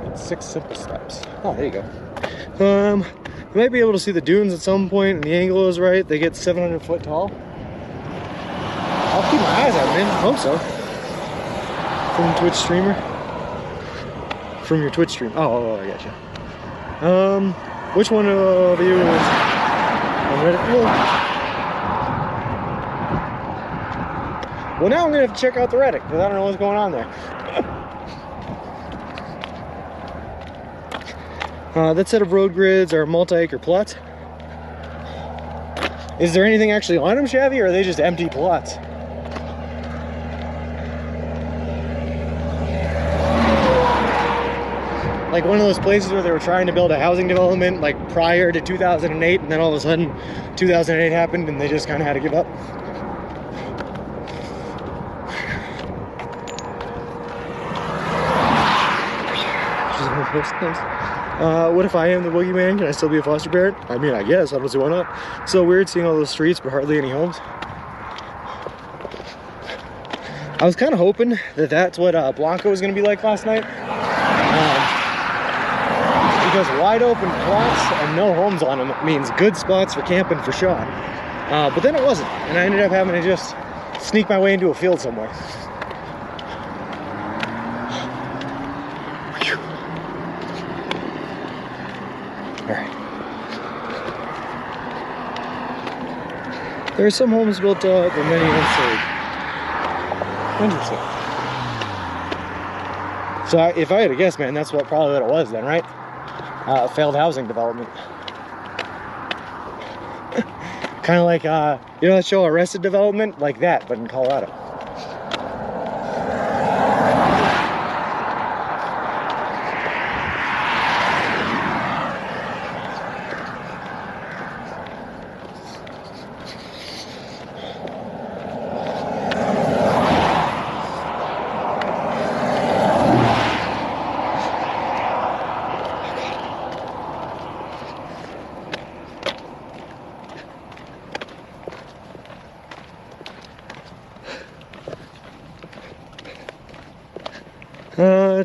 It's 6 simple steps. Oh, there you go. You might be able to see the dunes at some point, and the angle is right. They get 700 foot tall. I'll keep my eyes out, man. I hope so. From Twitch streamer. From your Twitch stream. Oh, I gotcha. Which one of you is on Reddit? Well, now I'm gonna have to check out the Reddit because I don't know what's going on there. That set of road grids are multi-acre plots. Is there anything actually on them, Shabby, or are they just empty plots? Like one of those places where they were trying to build a housing development like prior to 2008, and then all of a sudden 2008 happened and they just kind of had to give up. What if I am the boogeyman? Can I still be a foster parent? I mean, I guess. I don't see why not. It's so weird seeing all those streets but hardly any homes. I was kind of hoping that that's what Blanco was going to be like last night. Because wide open plots and no homes on them means good spots for camping for Sean. But then it wasn't, and I ended up having to just sneak my way into a field somewhere. Alright. There are some homes built up and many unsold. Interesting. So if I had to guess, man, that's probably what it was then, right? Failed housing development. Kind of like, you know that show Arrested Development? Like that, but in Colorado.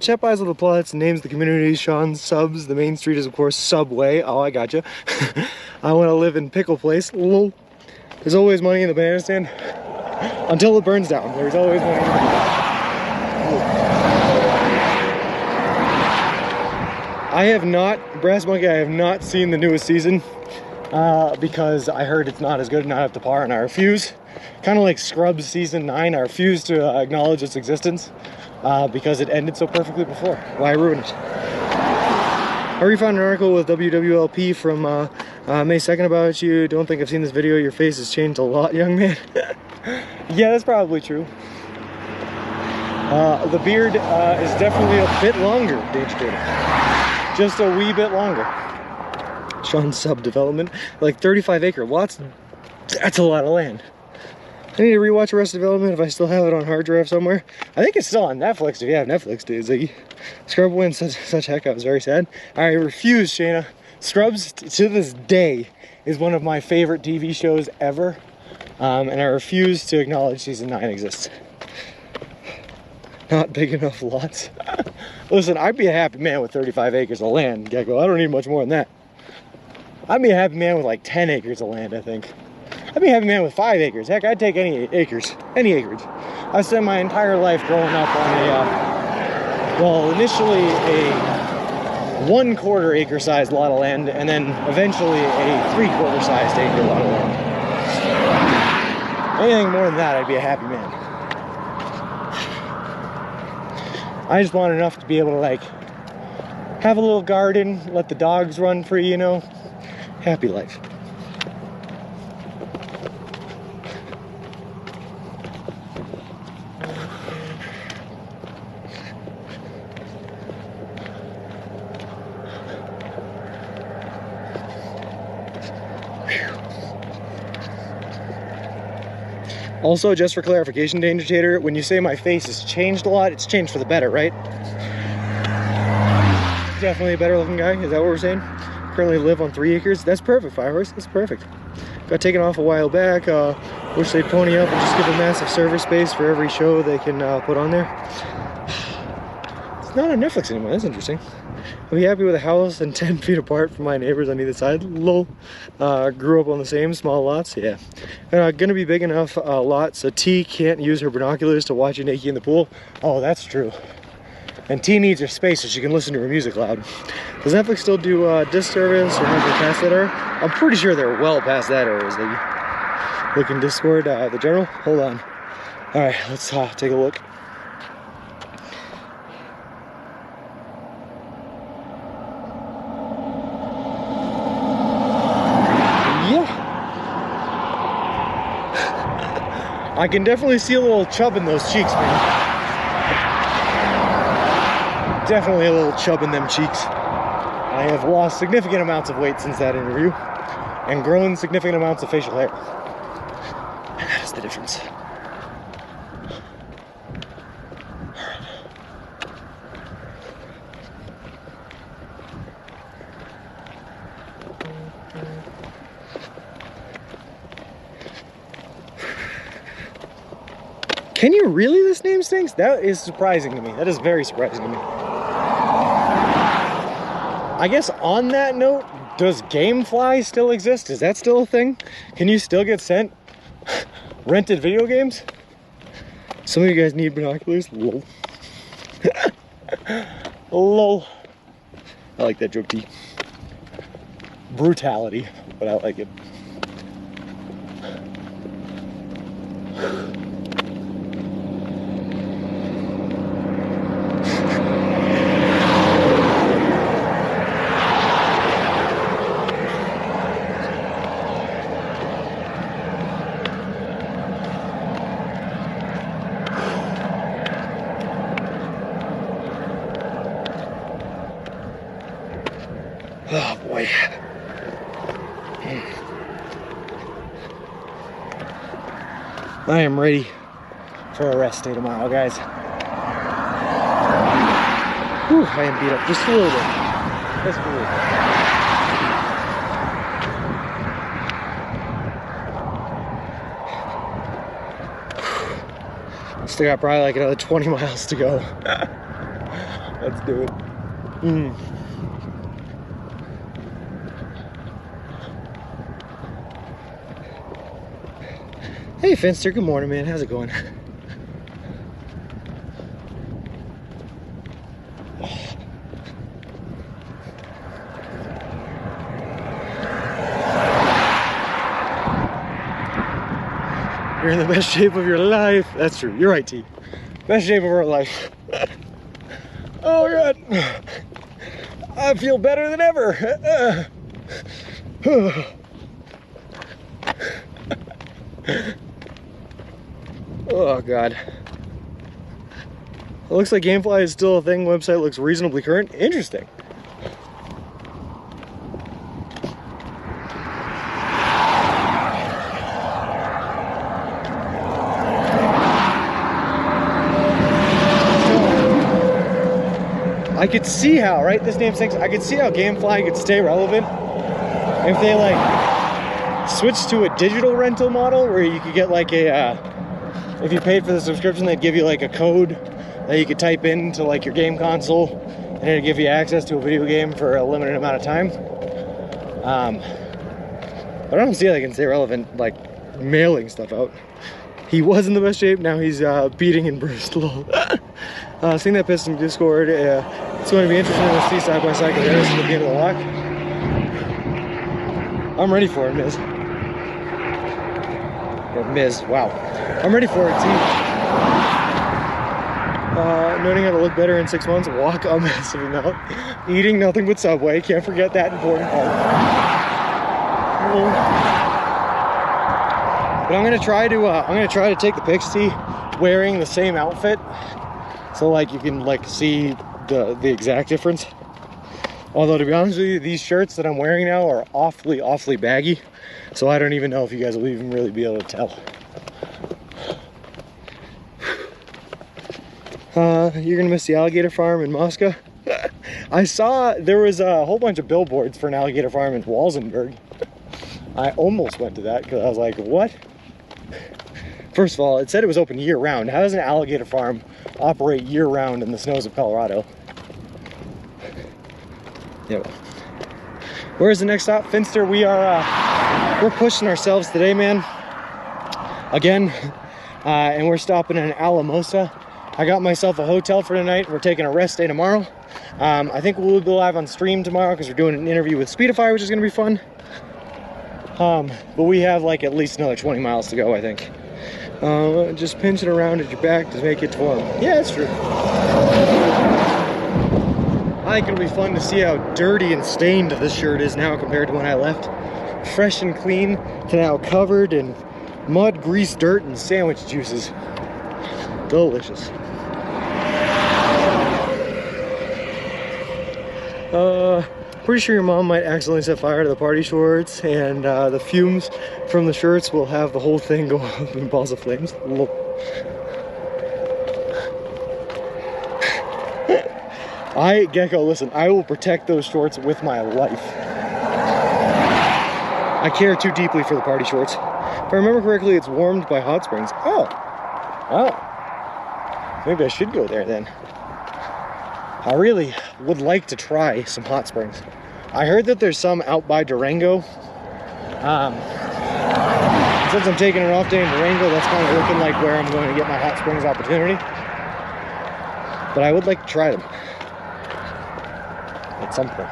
Chat buys all the plots, names the communities, Sean subs. The main street is, of course, Subway. Oh, I gotcha. I want to live in Pickle Place. Lol. There's always money in the banana stand. Until it burns down. There's always money in the banana stand. I have not, Brass Monkey, I have not seen the newest season. because I heard it's not as good, not up to par, and I refuse. Kind of like Scrubs season 9, I refuse to acknowledge its existence because it ended so perfectly before. Why ruin it? I refound an article with WWLP from May 2nd about you. Don't think I've seen this video. Your face has changed a lot, young man. Yeah, that's probably true. The beard is definitely a bit longer, Danger Trader. Just a wee bit longer. Sean's subdevelopment, like 35 acre lots. That's a lot of land. I need to rewatch Arrested Development if I still have it on hard drive somewhere. I think it's still on Netflix if you have Netflix, dude. Ziggy. Scrub wins such heck. I was very sad. I refuse, Shayna. Scrubs to this day is one of my favorite TV shows ever, and I refuse to acknowledge season 9 exists. Not big enough lots. Listen, I'd be a happy man with 35 acres of land, Gecko. I don't need much more than that. I'd be a happy man with like 10 acres of land, I think. I'd be a happy man with 5 acres. Heck, I'd take any acres, any acreage. I spent my entire life growing up on well, initially a 1/4 acre sized lot of land, and then eventually a 3/4 sized acre lot of land. Anything more than that, I'd be a happy man. I just want enough to be able to like have a little garden, let the dogs run free, you know. Happy life. Also, just for clarification, Danger Tater, when you say my face has changed a lot, it's changed for the better, right? Definitely a better looking guy, is that what we're saying? Currently live on 3 acres. That's perfect, Firehorse, that's perfect. Got taken off a while back. Wish they'd pony up and just give a massive server space for every show they can put on there. It's not on Netflix anymore, that's interesting. I'll be happy with a house and 10 feet apart from my neighbors on either side. Lol. Grew up on the same small lots, yeah. Gonna be big enough lots so T can't use her binoculars to watch you naked in the pool. Oh, that's true. And T needs her space so she can listen to her music loud. Does Netflix still do disc service, or have they past that era? I'm pretty sure they're well past that era. Is they look in Discord, the general? Hold on. All right, let's take a look. I can definitely see a little chub in those cheeks, man. Definitely a little chub in them cheeks. I have lost significant amounts of weight since that interview and grown significant amounts of facial hair. And that is the difference. Can you really? This name stinks? That is surprising to me. That is very surprising to me. I guess on that note, does Gamefly still exist? Is that still a thing? Can you still get sent rented video games? Some of you guys need binoculars? Lol. Lol. I like that joke, T. Brutality, but I like it. Oh boy. I am ready for a rest day tomorrow, guys. Whew, I am beat up just a little bit. Just a little bit. Still got probably like another 20 miles to go. Let's do it. Hey Finster, good morning, man. How's it going? You're in the best shape of your life. That's true. You're right, T. Best shape of our life. Oh God. I feel better than ever. Oh God. It looks like Gamefly is still a thing. Website looks reasonably current. Interesting. I could see how, right? This name stinks. I could see how Gamefly could stay relevant if they like switched to a digital rental model where you could get like a, if you paid for the subscription, they'd give you like a code that you could type into like your game console and it'd give you access to a video game for a limited amount of time. But I don't see how they can stay relevant like mailing stuff out. He was in the best shape, now he's beating in Bristol. Seeing that piston Discord, it's going to be interesting to see side-by-side comparison at the end of the lock. I'm ready for it, Miz. Or Miz, wow. I'm ready for it, team. Noting how to look better in 6 months, walk a massive amount. Eating nothing but Subway, can't forget that important part. But I'm gonna try to take the pics, T, wearing the same outfit. So like you can like see the exact difference. Although to be honest with you, these shirts that I'm wearing now are awfully baggy. So I don't even know if you guys will even really be able to tell. You're gonna miss the alligator farm in Moscow. I saw there was a whole bunch of billboards for an alligator farm in Walsenburg. I almost went to that because I was like, what? First of all, it said it was open year-round. How does an alligator farm operate year-round in the snows of Colorado? Yeah. Where's the next stop? Finster. We're pushing ourselves today, man. Again, and we're stopping in Alamosa. I got myself a hotel for tonight. We're taking a rest day tomorrow. I think we'll be live on stream tomorrow because we're doing an interview with Speedify, which is going to be fun. But we have like at least another 20 miles to go, I think. Just pinch it around at your back to make it warm. Yeah, that's true. I think it'll be fun to see how dirty and stained this shirt is now compared to when I left. Fresh and clean to now covered in mud, grease, dirt, and sandwich juices. Delicious. Pretty sure your mom might accidentally set fire to the party shorts, and the fumes from the shirts will have the whole thing go up in balls of flames. Gecko, listen, I will protect those shorts with my life. I care too deeply for the party shorts. If I remember correctly, it's warmed by hot springs. Oh. Maybe I should go there then. I really would like to try some hot springs. I heard that there's some out by Durango. Since I'm taking an off day in Durango, that's kind of looking like where I'm going to get my hot springs opportunity. But I would like to try them at some point.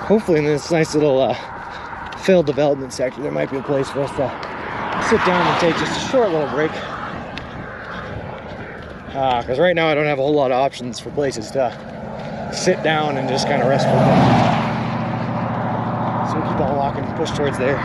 Hopefully in this nice little failed development sector, there might be a place for us to sit down and take just a short little break. Because right now I don't have a whole lot of options for places to sit down and just kind of rest for a bit. So we'll keep on walking, push towards there.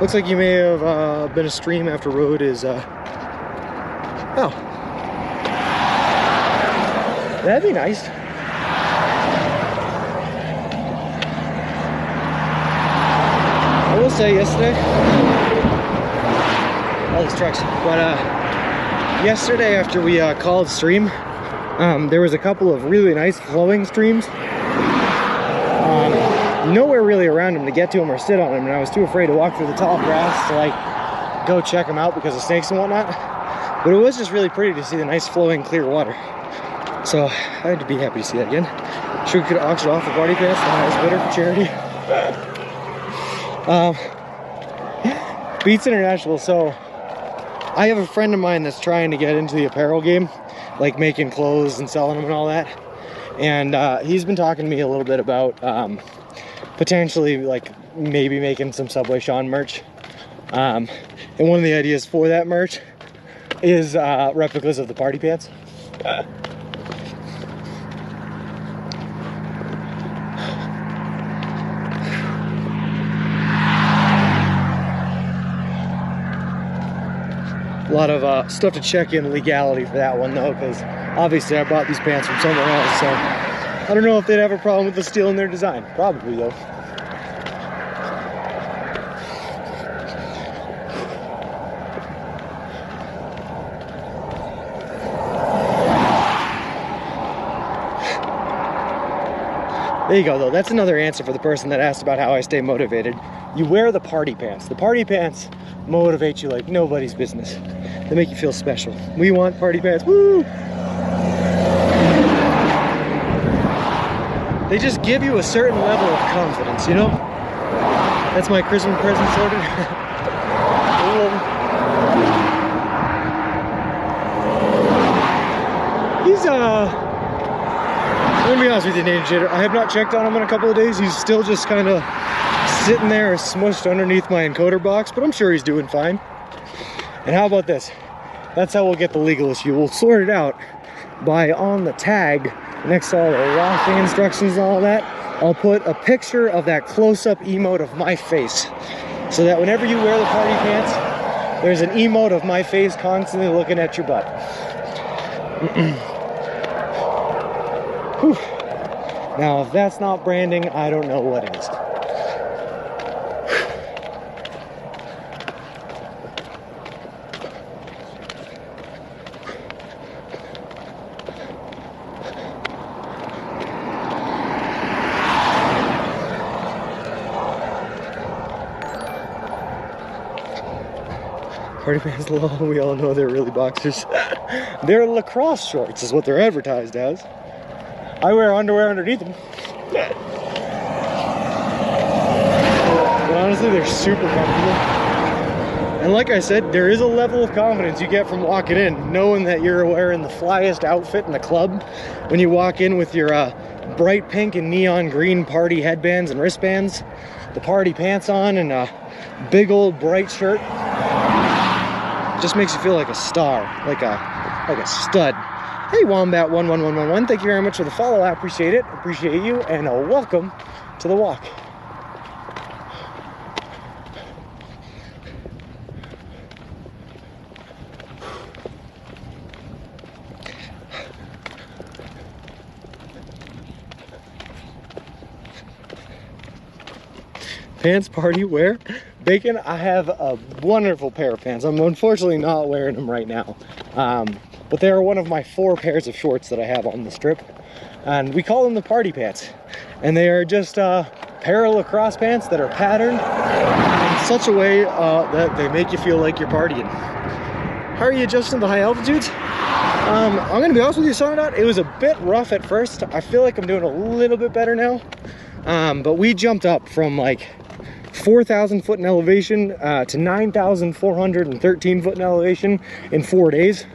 Looks like you may have been a stream after road is, oh. That'd be nice. I will say yesterday, all these trucks, but yesterday after we called stream, there was a couple of really nice flowing streams. Nowhere really around them to get to them or sit on them, and I was too afraid to walk through the tall grass to like go check them out because of snakes and whatnot. But it was just really pretty to see the nice flowing clear water. So I had to be happy to see that again. Sure we could auction off the party pass, the highest bidder for charity. Beats International. So I have a friend of mine that's trying to get into the apparel game, like making clothes and selling them and all that. And he's been talking to me a little bit about potentially like maybe making some Subway Sean merch. And one of the ideas for that merch is replicas of the party pants. A lot of stuff to check in legality for that one though, because obviously I bought these pants from somewhere else, so I don't know if they'd have a problem with us stealing their design. Probably though. There you go though, that's another answer for the person that asked about how I stay motivated. You wear the party pants. The party pants motivate you like nobody's business. They make you feel special. We want party pants, woo! They just give you a certain level of confidence, you know? That's my Christmas present sorted. He's, I'm gonna be honest with you, Nathan Jader, I have not checked on him in a couple of days. He's still just kind of sitting there smushed underneath my encoder box, but I'm sure he's doing fine. And how about this? That's how we'll get the legal issue. We'll sort it out by on the tag, next to all the washing instructions and all that, I'll put a picture of that close-up emote of my face. So that whenever you wear the party pants, there's an emote of my face constantly looking at your butt. Now, if that's not branding, I don't know what is. Party pants low, we all know they're really boxers. They're lacrosse shorts is what they're advertised as. I wear underwear underneath them. But honestly, they're super comfortable. And like I said, there is a level of confidence you get from walking in, knowing that you're wearing the flyest outfit in the club. When you walk in with your bright pink and neon green party headbands and wristbands, the party pants on, and a big old bright shirt. Just makes you feel like a star, like a stud. Hey, Wombat11111, thank you very much for the follow. I appreciate it. Appreciate you, and welcome to the walk. Pants party wear. Bacon, I have a wonderful pair of pants. I'm unfortunately not wearing them right now. But they are one of my 4 pairs of shorts that I have on this trip. And we call them the party pants. And they are just a pair of lacrosse pants that are patterned in such a way that they make you feel like you're partying. How are you adjusting to the high altitudes? I'm gonna be honest with you, Sonadot, it was a bit rough at first. I feel like I'm doing a little bit better now. But we jumped up from like 4,000 foot in elevation to 9,413 foot in elevation in 4 days.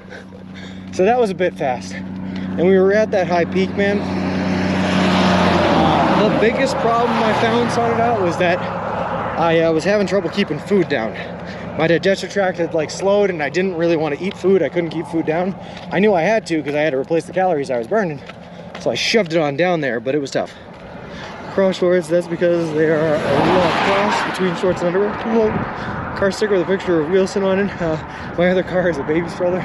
So that was a bit fast. And we were at that high peak, man. The biggest problem I found, sorted out, was that I was having trouble keeping food down. My digestive tract had like slowed and I didn't really want to eat food. I couldn't keep food down. I knew I had to because I had to replace the calories I was burning. So I shoved it on down there, but it was tough. cross shorts. That's because they are a little cross between shorts and underwear. Little car sticker with a picture of Wilson on it. My other car is a baby stroller.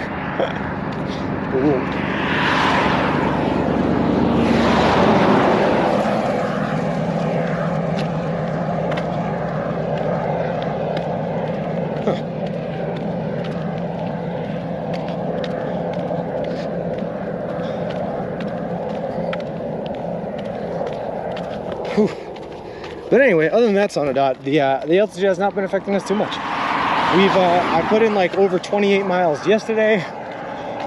But anyway, other than that, Sonodot, the altitude has not been affecting us too much. I put in like over 28 miles yesterday,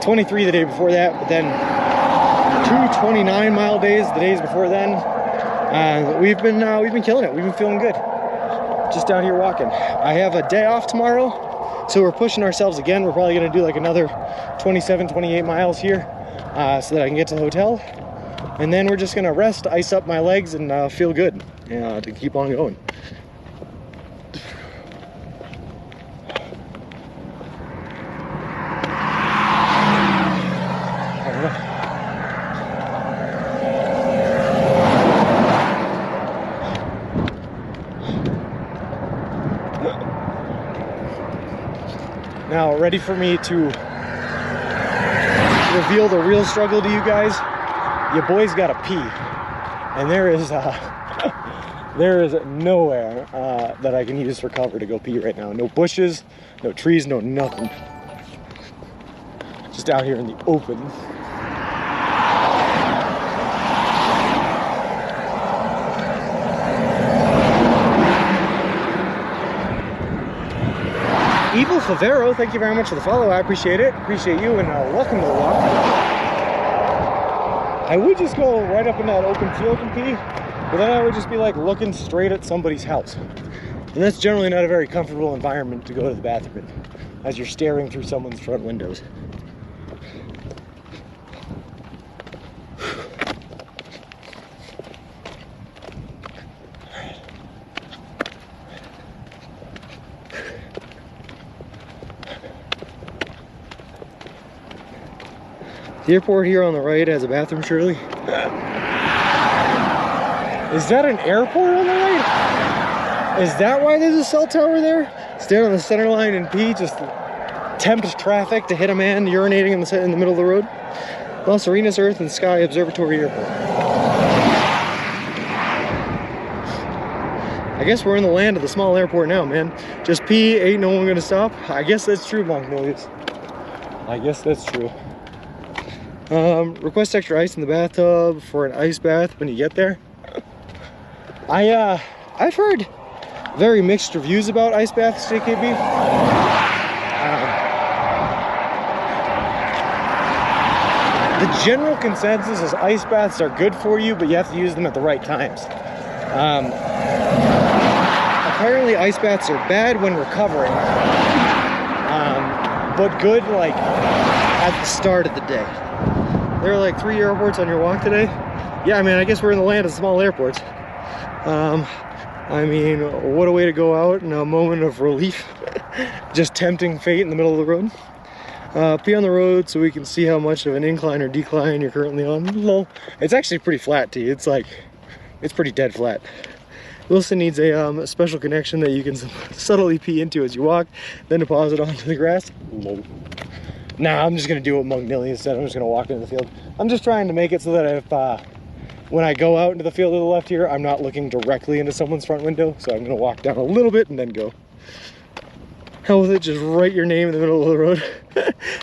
23 the day before that, but then 2 29-mile days the days before then. We've been killing it. We've been feeling good. Just out here walking. I have a day off tomorrow, so we're pushing ourselves again. We're probably gonna do like another 27, 28 miles here, so that I can get to the hotel. And then we're just gonna rest, ice up my legs, and feel good to keep on going. Now, ready for me to reveal the real struggle to you guys? Your boy's gotta pee, and there is nowhere that I can use for cover to go pee right now. No bushes, no trees, no nothing. Just out here in the open. Evil Favero, thank you very much for the follow. I appreciate it. Appreciate you, and welcome to the walk. I would just go right up in that open field and pee, but then I would just be like looking straight at somebody's house. And that's generally not a very comfortable environment to go to the bathroom in, as you're staring through someone's front windows. The airport here on the right has a bathroom, surely. Is that an airport on the right? Is that why there's a cell tower there? Stand on the center line and pee, just tempt traffic to hit a man urinating in the middle of the road? Los Arenas Earth and Sky Observatory Airport. I guess we're in the land of the small airport now, man. Just pee, ain't no one gonna stop. I guess that's true, Magnolias. I guess that's true. Request extra ice in the bathtub for an ice bath when you get there. I've heard very mixed reviews about ice baths, JKB. The general consensus is ice baths are good for you, but you have to use them at the right times. Apparently ice baths are bad when recovering, but good like at the start of the day. There are like 3 airports on your walk today. Yeah, I mean, I guess we're in the land of small airports. I mean, what a way to go out in a moment of relief. Just tempting fate in the middle of the road. Pee on the road so we can see how much of an incline or decline you're currently on. Low. It's actually pretty flat, T. It's pretty dead flat. Wilson needs a special connection that you can subtly pee into as you walk, then deposit onto the grass. Low. Nah, I'm just gonna do what Magnolian instead. I'm just gonna walk into the field. I'm just trying to make it so that if when I go out into the field to the left here, I'm not looking directly into someone's front window. So I'm gonna walk down a little bit and then go. Hell with it, just write your name in the middle of the road.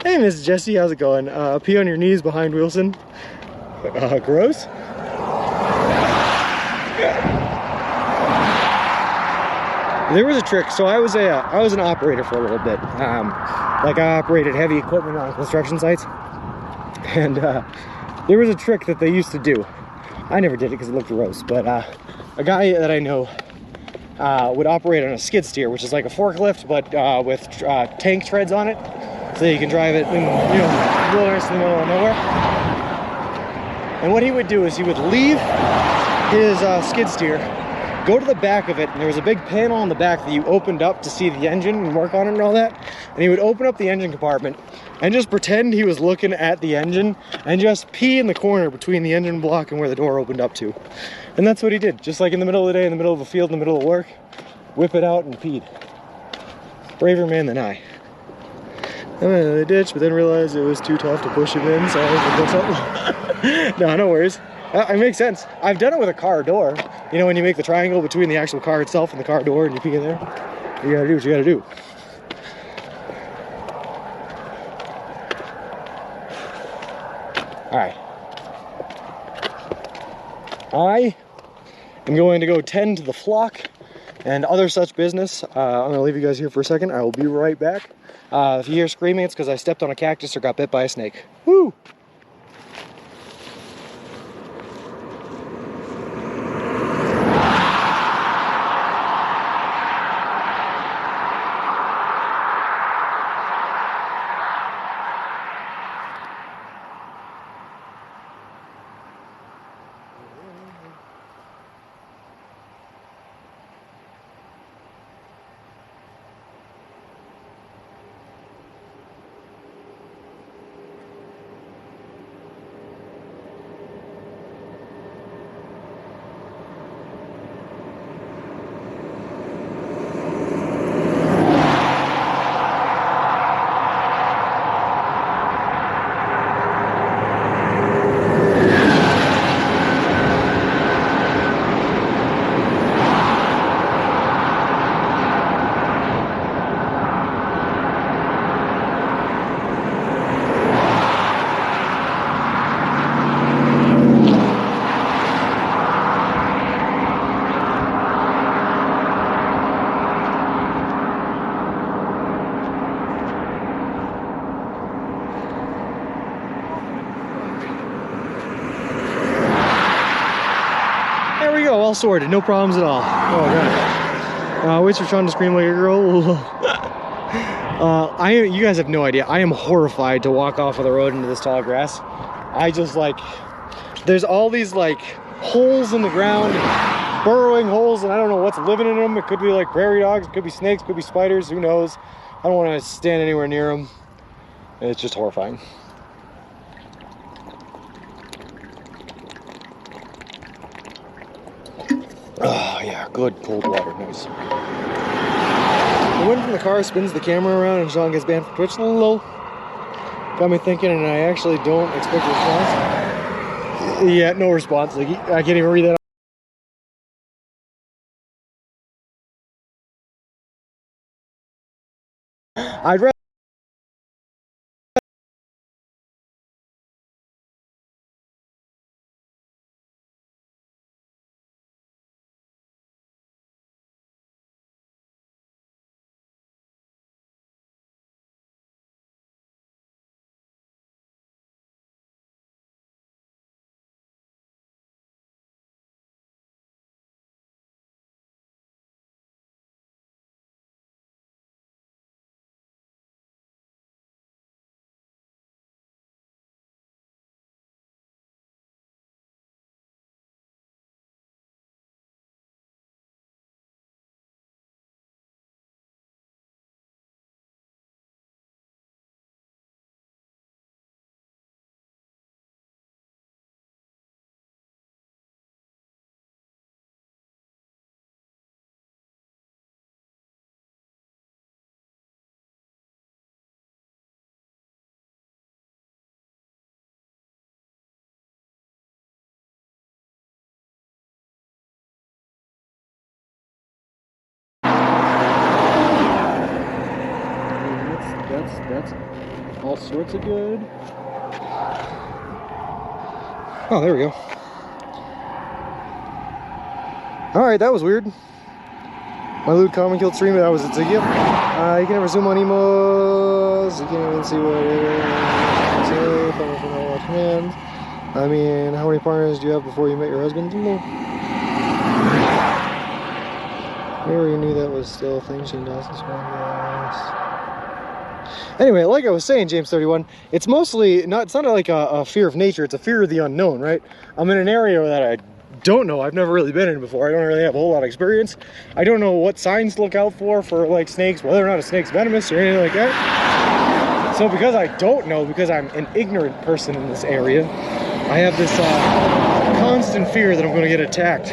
Hey, Miss Jessie, how's it going? Pee on your knees behind Wilson. Gross. There was a trick. So I was an operator for a little bit. Like I operated heavy equipment on construction sites, and there was a trick that they used to do. I never did it because it looked gross, but a guy that I know would operate on a skid steer, which is like a forklift, but with tank treads on it, so you can drive it in, wilderness in the middle of nowhere. And what he would do is he would leave his skid steer
go to the back of it, and there was a big panel on the back that you opened up to see the engine and work on it and all that. And he would open up the engine compartment and just pretend he was looking at the engine and just pee in the corner between the engine block and where the door opened up to. And that's what he did, just like in the middle of the day, in the middle of a field, in the middle of work, whip it out and peed. Braver man than I. I went in the ditch, but then realized it was too tough to push him in, so I was no, no worries. It makes sense. I've done it with a car door. You know, when you make the triangle between the actual car itself and the car door and you pee in there? You gotta do what you gotta do. Alright. I am going to go tend to the flock and other such business. I'm gonna leave you guys here for a second. I will be right back. If you hear screaming, it's because I stepped on a cactus or got bit by a snake. Woo! All sorted, no problems at all. Oh god. Waits for Sean to scream like a girl. You guys have no idea. I am horrified to walk off of the road into this tall grass. I just like, there's all these like holes in the ground, burrowing holes, and I don't know what's living in them. It could be like prairie dogs, it could be snakes, it could be spiders, who knows. I don't want to stand anywhere near them. It's just horrifying. Oh yeah, good cold water, nice. The wind from the car spins the camera around and Sean gets banned from Twitch. Lol. Got me thinking, and I actually don't expect a response. Yeah, no response. Like, I can't even read that. I'd rather that's all sorts of good. Oh, there we go. Alright, that was weird. My lewd common killed stream, that was it's a gift. You can never zoom on emos. You can't even see what it is. I mean, how many partners do you have before you met your husband? No. We already knew that was still a thing. Shane Dawson's Anyway, like I was saying, James 31, it's mostly not, it's not like a fear of nature, it's a fear of the unknown, right? I'm in an area that I
don't know. I've never really been in before. I don't really have a whole lot of experience. I don't know what signs to look out for like snakes, whether or not a snake's venomous or anything like that. So because I don't know, because I'm an ignorant person in this area, I have this constant fear that I'm going to get attacked.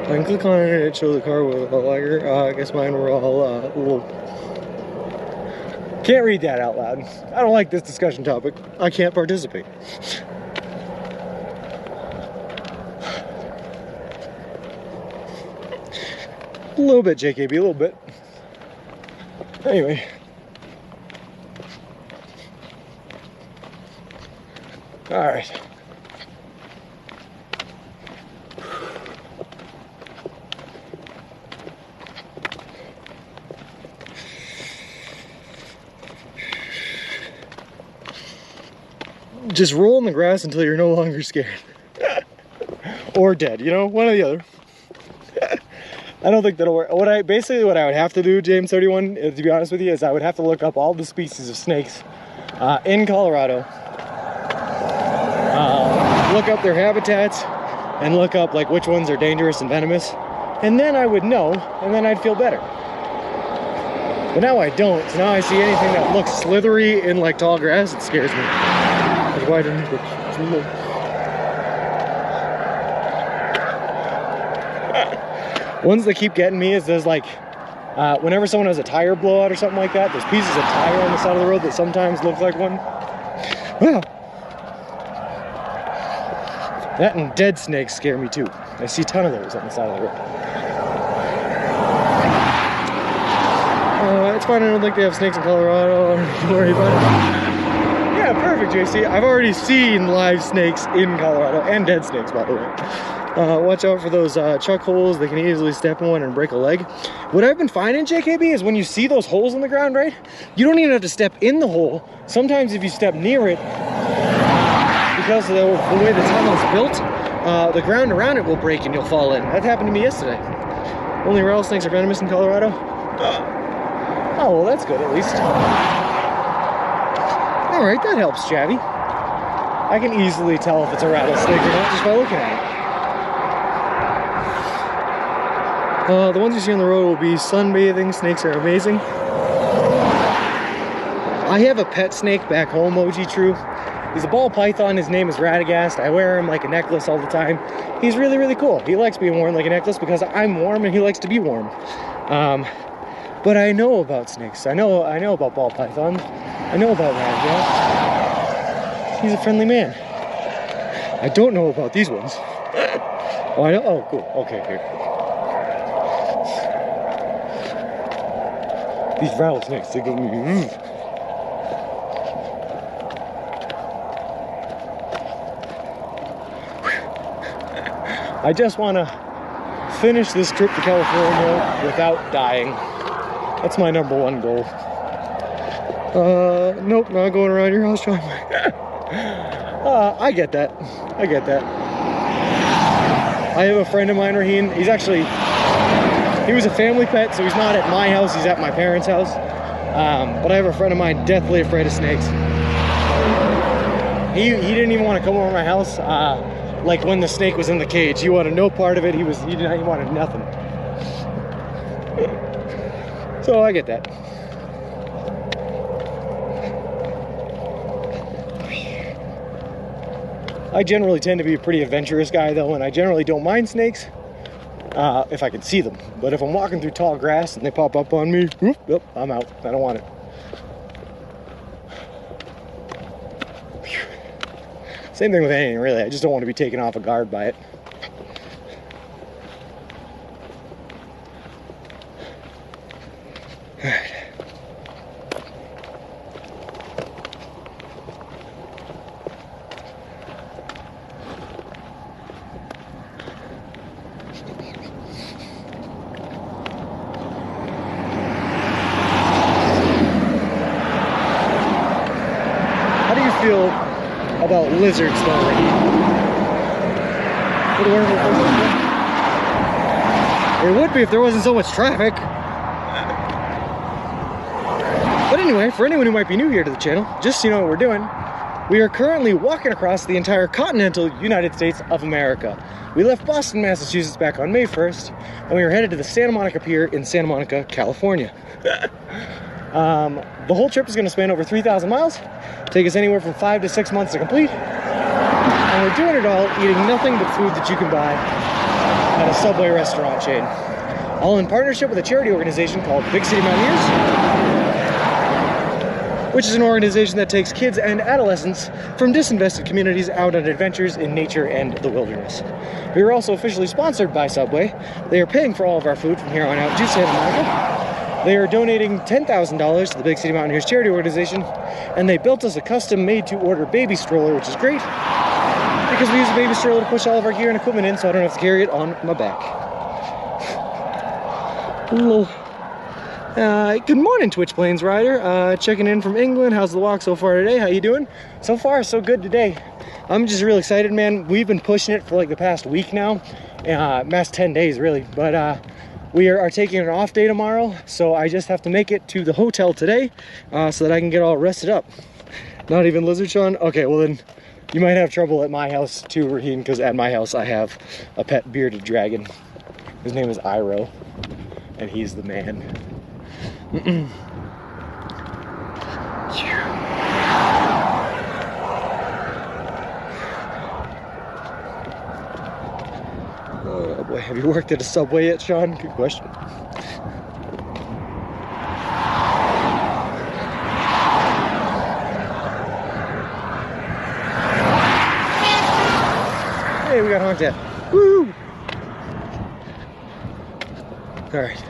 I can click on it and it shows the car with a lighter. I guess mine were all a little... Can't read that out loud. I don't like this discussion topic. I can't participate. A little bit, JKB, a little bit. Anyway. All right. Just roll in the grass until you're no longer scared. Or dead, you know, one or the other. I don't think that'll work. What I would have to do, James 31, to be honest with you, is I would have to look up all the species of snakes in Colorado. Look up their habitats and look up like which ones are dangerous and venomous. And then I would know, and then I'd feel better. But now I don't, so now I see anything that looks slithery in like tall grass, it scares me. Why didn't it? Ones that keep getting me is there's like, whenever someone has a tire blowout or something like that, there's pieces of tire on the side of the road that sometimes look like one. Well, that and dead snakes scare me too. I see a ton of those on the side of the road. It's fine, I don't think they have snakes in Colorado. Don't worry about it. Yeah, perfect, JC. I've already seen live snakes in Colorado, and dead snakes, by the way. Watch out for those chuck holes. They can easily step in one and break a leg. What I've been finding, JKB, is when you see those holes in the ground, right? You don't even have to step in the hole. Sometimes if you step near it, because of the way the tunnel's built, the ground around it will break and you'll fall in. That happened to me yesterday. Only rattlesnakes are venomous in Colorado. Oh, well, that's good, at least. All right, that helps, Chavy. I can easily tell if it's a rattlesnake or not just by looking at it. The ones you see on the road will be sunbathing. Snakes are amazing. I have a pet snake back home, OG True. He's a ball python. His name is Radagast. I wear him like a necklace all the time. He's really, really cool. He likes being worn like a necklace because I'm warm and he likes to be warm. But I know about snakes. I know about ball pythons. I know about Radagast. He's a friendly man. I don't know about these ones. Oh, I know. Oh, cool. Okay, here. These rattlesnakes, they go. I just want to finish this trip to California without dying. That's my #1 goal. Nope, not going around your house trying. I get that. I get that. I have a friend of mine, Raheen. He was a family pet, so he's not at my house, he's at my parents' house. But I have a friend of mine deathly afraid of snakes. He didn't even want to come over to my house. Like when the snake was in the cage, he wanted no part of it. He wanted nothing. So I get that. I generally tend to be a pretty adventurous guy though, and I generally don't mind snakes if I can see them. But if I'm walking through tall grass and they pop up on me, whoop, I'm out. I don't want it. Same thing with anything, really. I just don't want to be taken off guard by it. All right. How do you feel about lizards though? It would be if there wasn't so much traffic. But anyway, for anyone who might be new here to the channel, just so you know what we're doing, We are currently walking across the entire continental United States of America. We left Boston, Massachusetts back on May 1st, and we are headed to the Santa Monica Pier in Santa Monica, California. The whole trip is going to span over 3,000 miles, take us anywhere from 5 to 6 months to complete, and we're doing it all eating nothing but food that you can buy at a Subway restaurant chain. All in partnership with a charity organization called Big City Mountaineers, which is an organization that takes kids and adolescents from disinvested communities out on adventures in nature and the wilderness. We are also officially sponsored by Subway. They are paying for all of our food from here on out to Santa Monica. They are donating $10,000 to the Big City Mountaineers charity organization, and they built us a custom made to order baby stroller, which is great because we use a baby stroller to push all of our gear and equipment in, so I don't have to carry it on my back. Good morning, Twitch Plains Rider. Checking in from England. How's the walk so far today? How you doing? So far, so good today. I'm just real excited, man. We've been pushing it for like the past week now, past 10 days really, but we are taking an off day tomorrow, so I just have to make it to the hotel today so that I can get all rested up. Not even Lizard Sean? Okay, well then you might have trouble at my house too, Raheem, because at my house I have a pet bearded dragon. His name is Iro, and he's the man. Oh boy, have you worked at a Subway yet, Sean? Good question. Hey, we got honked at. Woo! All right.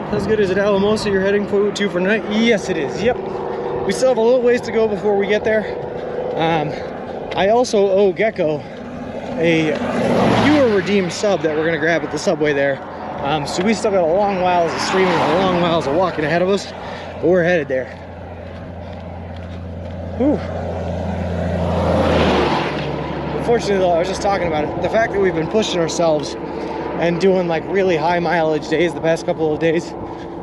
As good as at Alamosa you're heading to for night? Yes, it is. Yep. We still have a little ways to go before we get there. I also owe Gecko a viewer redeemed sub that we're gonna grab at the Subway there. So we still got a long miles of streaming and a long miles of walking ahead of us, but we're headed there. Whew. Unfortunately though, I was just talking about it, the fact that we've been pushing ourselves and doing like really high mileage days the past couple of days,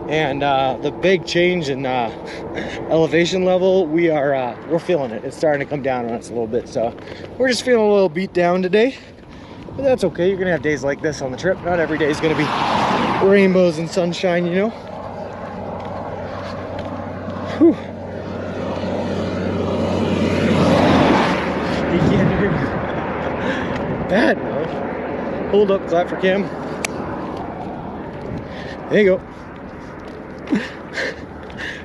and the big change in elevation level, we're feeling it. It's starting to come down on us a little bit, so we're just feeling a little beat down today, but that's okay. You're gonna have days like this on the trip. Not every day is gonna be rainbows and sunshine, you know. Whew. You can't hear me. Bad, bro. Hold up, clap for Cam. There you go.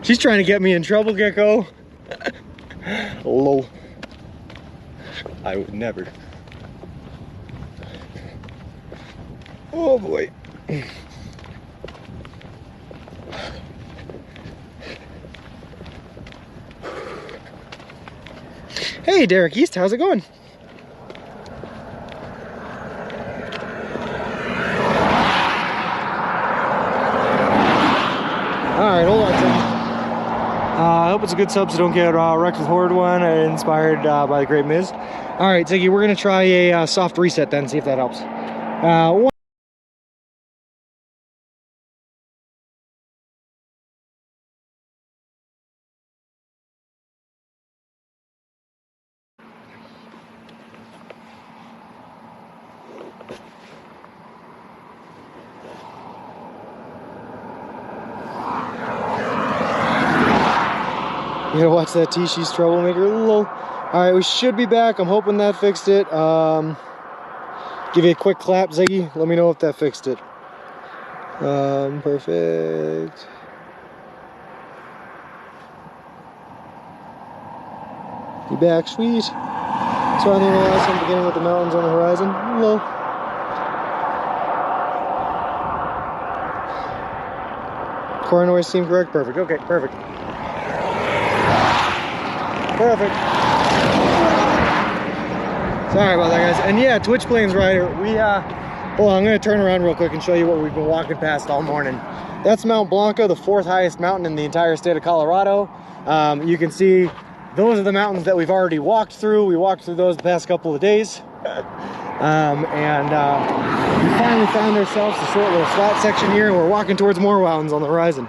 She's trying to get me in trouble, Gecko. Low. I would never. Oh boy. Hey, Derek East, how's it going? Alright, hold on a second. I hope it's a good sub so don't get wrecked with Horde one, inspired by the Great Miz. Alright, Ziggy, we're going to try a soft reset then, see if that helps. You gotta watch that T, she's troublemaker. Alright, we should be back. I'm hoping that fixed it. Give you a quick clap, Ziggy. Let me know if that fixed it. Perfect. You back, sweet. So I think the last one beginning with the mountains on the horizon. Low. Core noise seemed correct. Perfect. Okay, perfect. Perfect. Sorry about that, guys. And yeah, Twitch Plains Rider, well, I'm gonna turn around real quick and show you what we've been walking past all morning. That's Mount Blanco, the 4th highest mountain in the entire state of Colorado. You can see those are the mountains that we've already walked through. We walked through those the past couple of days. We finally found ourselves a short little flat section here, and we're walking towards more mountains on the horizon.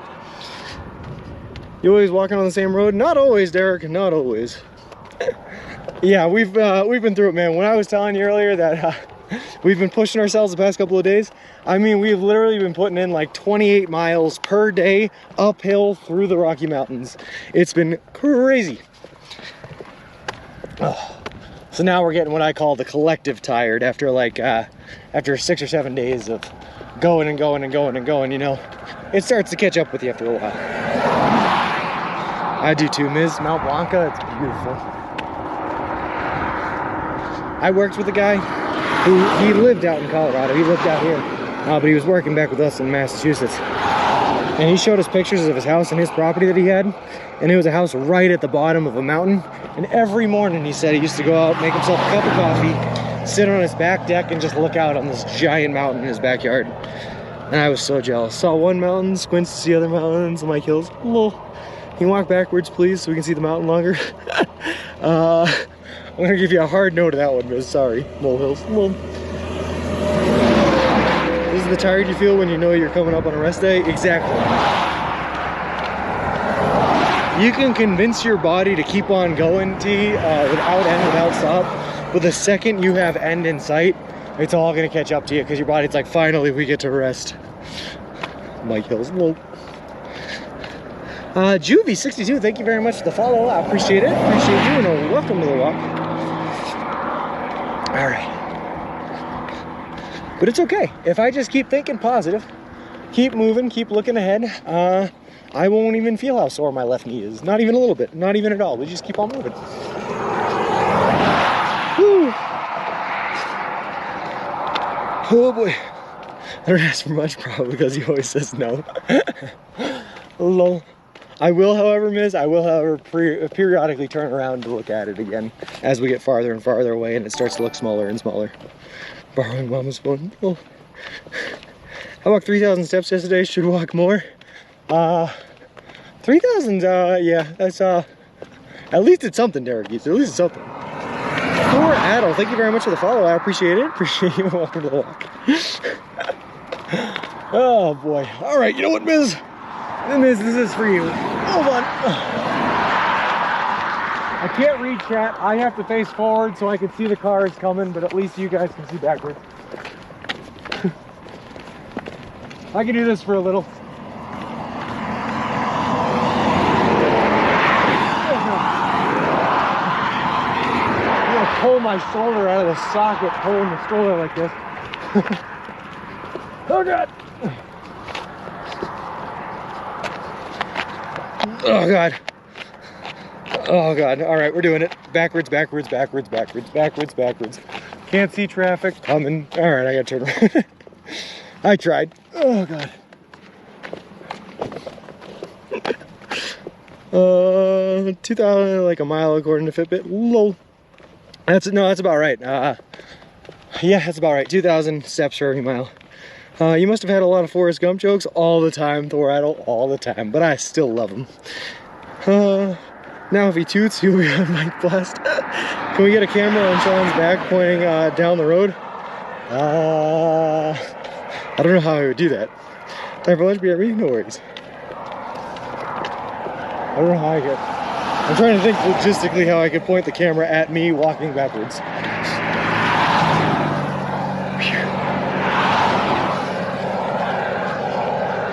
You always walking on the same road? Not always, Derek, not always. Yeah, we've been through it, man. When I was telling you earlier that we've been pushing ourselves the past couple of days, I mean, we've literally been putting in like 28 miles per day uphill through the Rocky Mountains. It's been crazy. Oh. So now we're getting what I call the collective tired after like after 6 or 7 days of going and going and going and going, you know. It starts to catch up with you after a while. I do too, Ms. Mount Blanca, it's beautiful. I worked with a guy who, he lived out in Colorado, he lived out here, but he was working back with us in Massachusetts. And he showed us pictures of his house and his property that he had, and it was a house right at the bottom of a mountain. And every morning, he said, he used to go out, make himself a cup of coffee, sit on his back deck, and just look out on this giant mountain in his backyard. And I was so jealous. Saw one mountain, squints to see other mountains, I'm like, hills, lol. Can you walk backwards, please, so we can see the mountain longer? I'm gonna give you a hard no to that one, Miss. Sorry, molehills. Lol. This is the tired you feel when you know you're coming up on a rest day? Exactly. You can convince your body to keep on going, T, without end, without stop. But the second you have end in sight, it's all gonna catch up to you because your body's like, finally, we get to rest. Mike Hills, lol. Juvie62, thank you very much for the follow. I appreciate it. Appreciate you, and welcome to the walk. All right. But it's okay. If I just keep thinking positive, keep moving, keep looking ahead, I won't even feel how sore my left knee is. Not even a little bit. Not even at all. We just keep on moving. Whew. Oh boy. I don't ask for much, probably because he always says no. Lol. I will, however, Miss, I will, however, periodically turn around to look at it again as we get farther and farther away and it starts to look smaller and smaller. Borrowing Mama's phone. Oh. I walked 3,000 steps yesterday, should walk more. 3,000, yeah, that's, at least it's something, Derek. At least it's something. Poor Adel, thank you very much for the follow. I appreciate it. Appreciate you. Welcome to the walk. Oh, boy. All right, you know what, Miz? Miz, this is for you. Hold on. I can't read chat. I have to face forward so I can see the cars coming, but at least you guys can see backwards. I can do this for a little. I'm gonna pull my shoulder out of the socket, pulling the stroller like this. Oh God! Oh God! Oh God! All right, we're doing it. Backwards, backwards, backwards, backwards, backwards, backwards. Can't see traffic coming. All right, I gotta turn around. I tried. Oh God. 2,000, like a mile according to Fitbit. Lol. That's about right. Yeah, that's about right. 2,000 steps for every mile. You must have had a lot of Forrest Gump jokes all the time, Thor Idol, all the time, but I still love him. Now if he toots, he'll be on mic blast. Can we get a camera on Sean's back pointing down the road? I don't know how I would do that. Time for lunch, BRB? No worries. I don't know how I could. I'm trying to think logistically how I could point the camera at me walking backwards.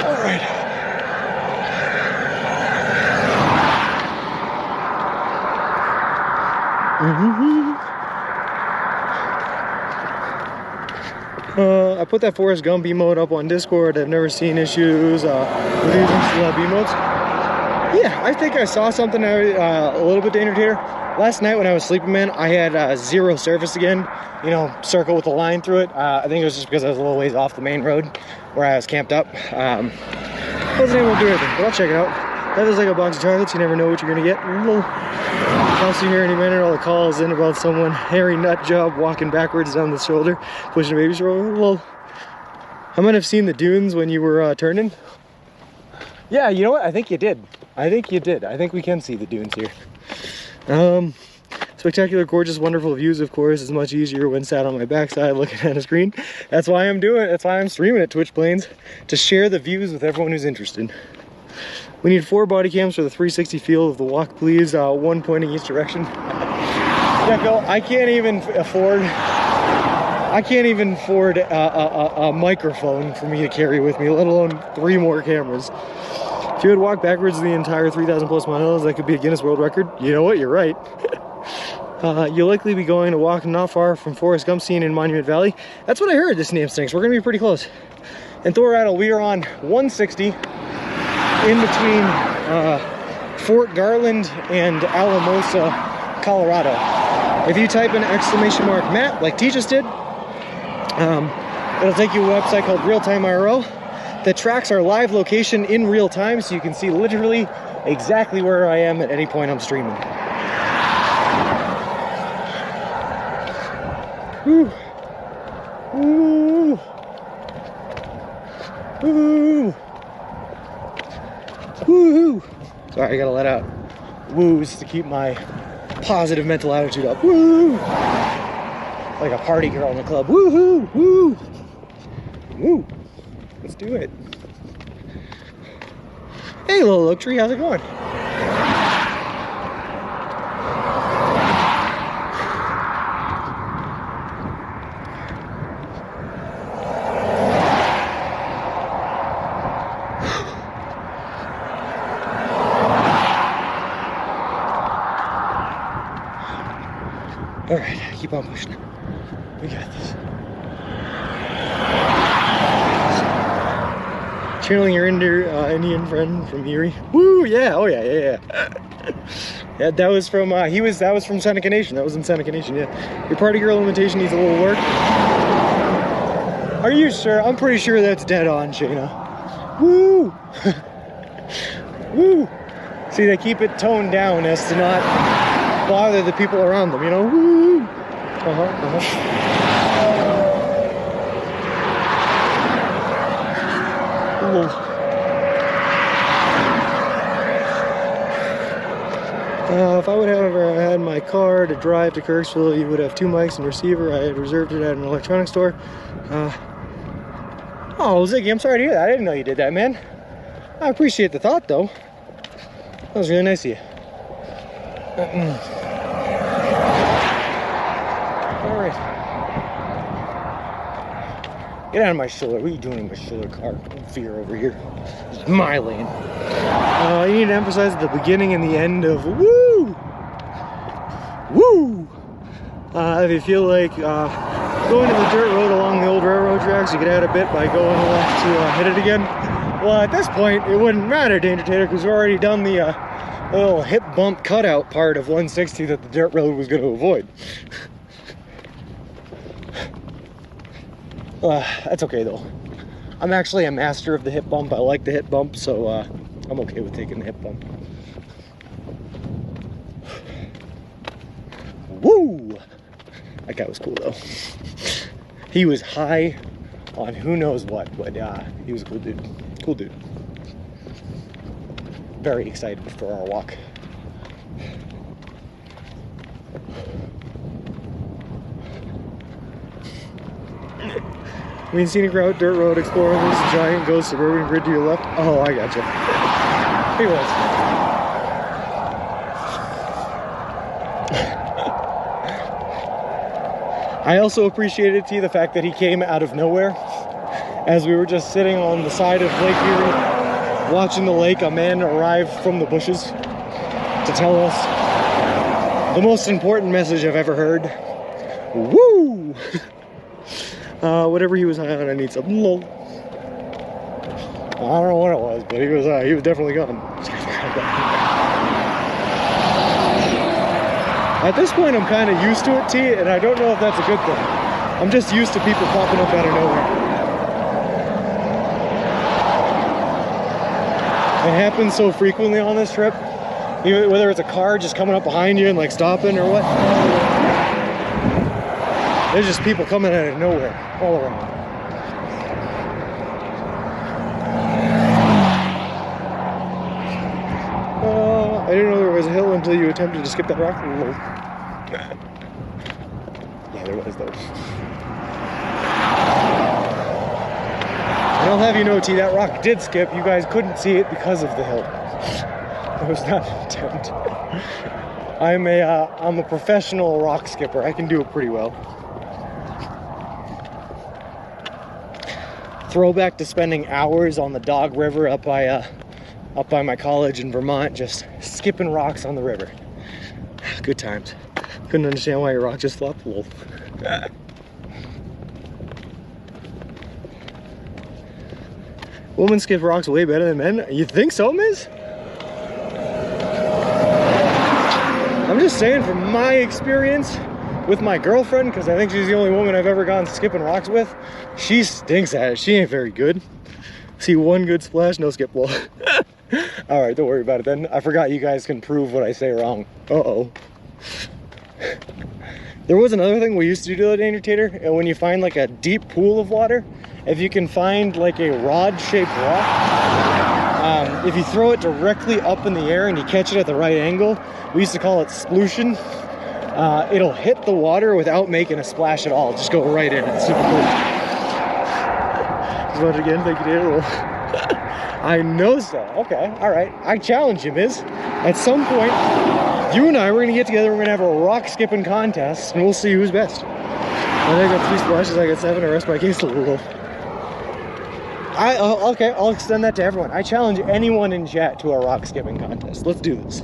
All right. I put that Forrest Gump emote up on Discord. I've never seen issues with using emotes. Yeah, I think I saw something a little bit to entertain her. Last night when I was sleeping, man, I had 0 service again. You know, circle with a line through it. I think it was just because I was a little ways off the main road where I was camped up. Wasn't able to do anything, but I'll check it out. That is like a box of chocolates. You never know what you're gonna get. Also here any minute, all the calls in about someone hairy nut job walking backwards down the shoulder, pushing a baby stroller. Well, I might have seen the dunes when you were turning. Yeah, you know what? I think you did. I think you did. I think we can see the dunes here. Spectacular, gorgeous, wonderful views, of course, is much easier when sat on my backside looking at a screen. That's why I'm streaming at Twitch Plains, to share the views with everyone who's interested. We need 4 body cams for the 360 feel of the walk, please. 1 pointing each direction. Yeah, Phil, I can't even afford a microphone for me to carry with me, let alone 3 more cameras. If you had walked backwards the entire 3,000 plus miles, that could be a Guinness World Record. You know what? You're right. You'll likely be going to walk not far from Forrest Gump scene in Monument Valley. That's what I heard, this name stinks. We're gonna be pretty close. In Thor we are on 160 in between Fort Garland and Alamosa, Colorado. If you type in !Matt, like T just did, it'll take you to a website called Real Time IRL that tracks our live location in real time, so you can see literally exactly where I am at any point I'm streaming. Woo. Woo. Woo. Woo. Sorry, I gotta let out woos to keep my positive mental attitude up. Woo. Like a party girl in the club. Woohoo. Woo. Woo. Let's do it. Hey, little oak tree, how's it going? All right, keep on pushing. We got this. Channeling your Indian friend from Erie. Woo, yeah, oh yeah. Yeah, that was from that was from Seneca Nation. That was in Seneca Nation, yeah. Your party girl imitation needs a little work. Are you sure? I'm pretty sure that's dead on, Shayna. Woo! Woo! See, they keep it toned down as to not bother the people around them, you know? Woo! If I would have ever had my car to drive to Kirksville, you would have 2 mics and receiver. I had reserved it at an electronics store. Oh, Ziggy, I'm sorry to hear that. I didn't know you did that, man. I appreciate the thought, though. That was really nice of you. All right. Get out of my shoulder. What are you doing in my shoulder car? Fear over here. It's my lane. You need to emphasize the beginning and the end of woo! Woo! If you feel like going to the dirt road along the old railroad tracks, you could add a bit by going left to hit it again. Well, at this point, it wouldn't matter, Danger Tater, because we've already done the little hip bump cutout part of 160 that the dirt road was going to avoid. That's okay though. I'm actually a master of the hip bump. I like the hip bump, so I'm okay with taking the hip bump. Woo! That guy was cool though. He was high on who knows what, but he was a cool dude. Cool dude. Very excited for our walk. I mean, scenic route, dirt road, exploring this giant ghost suburban grid to your left. Oh, I gotcha. He was. I also appreciated, T, the fact that he came out of nowhere. As we were just sitting on the side of Lake Erie, watching the lake, a man arrived from the bushes to tell us the most important message I've ever heard. Woo! Whatever he was high on, I need some. Lol. I don't know what it was, but he was definitely gone. At this point, I'm kind of used to it, T, and I don't know if that's a good thing. I'm just used to people popping up out of nowhere.
happens so frequently on this trip. Even whether it's a car just coming up behind you and like stopping or what. There's just people coming out of nowhere all around. I didn't know there was a hill until you attempted to skip that rock. Yeah, there was though. And I'll have you know, T, that rock did skip. You guys couldn't see it because of the hill. It was not an attempt. I'm a professional rock skipper. I can do it pretty well. Throwback to spending hours on the Dog River up by my college in Vermont, just skipping rocks on the river. Good times. Couldn't understand why your rock just flopped. Lol. Women skip rocks way better than men. You think so, Miz? I'm just saying from my experience with my girlfriend, because I think she's the only woman I've ever gone skipping rocks with, she stinks at it. She ain't very good. See one good splash, no skip. Well, all right, don't worry about it then. I forgot you guys can prove what I say wrong. Uh-oh. There was another thing we used to do the Danger Tater, and when you find like a deep pool of water, if you can find like a rod-shaped rock, if you throw it directly up in the air and you catch it at the right angle, we used to call it splooshin. It'll hit the water without making a splash at all. Just go right in. It's super cool. Just watch again. Thank you, Daniel. I know so. Okay. All right. I challenge you, Miz. At some point, you and I, we're going to get together. We're going to have a rock skipping contest, and we'll see who's best. I got 3 splashes. I got 7. I rest my case a little. Okay. I'll extend that to everyone. I challenge anyone in chat to a rock skipping contest. Let's do this.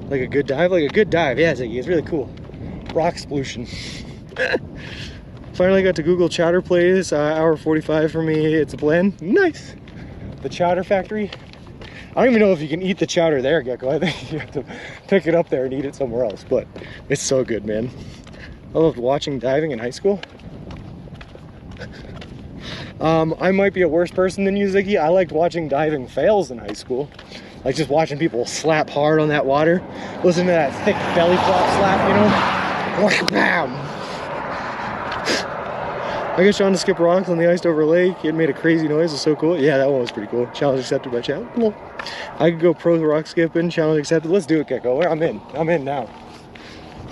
Like a good dive? Like a good dive. Yeah, Ziggy. It's really cool. Rock splooshin. Finally got to Google Chowder Place. Hour 45 for me. It's a blend. Nice. The Chowder Factory. I don't even know if you can eat the chowder there, Gecko. I think you have to pick it up there and eat it somewhere else. But it's so good, man. I loved watching diving in high school. I might be a worse person than you, Ziggy. I liked watching diving fails in high school. Like just watching people slap hard on that water. Listen to that thick belly flop slap, you know? Bam! I got Sean to skip rocks on the iced over lake. It made a crazy noise. It's so cool. Yeah, that one was pretty cool. Challenge accepted by chat. Well, I could go pro rock skipping. Challenge accepted. Let's do it, Gecko. I'm in. I'm in now.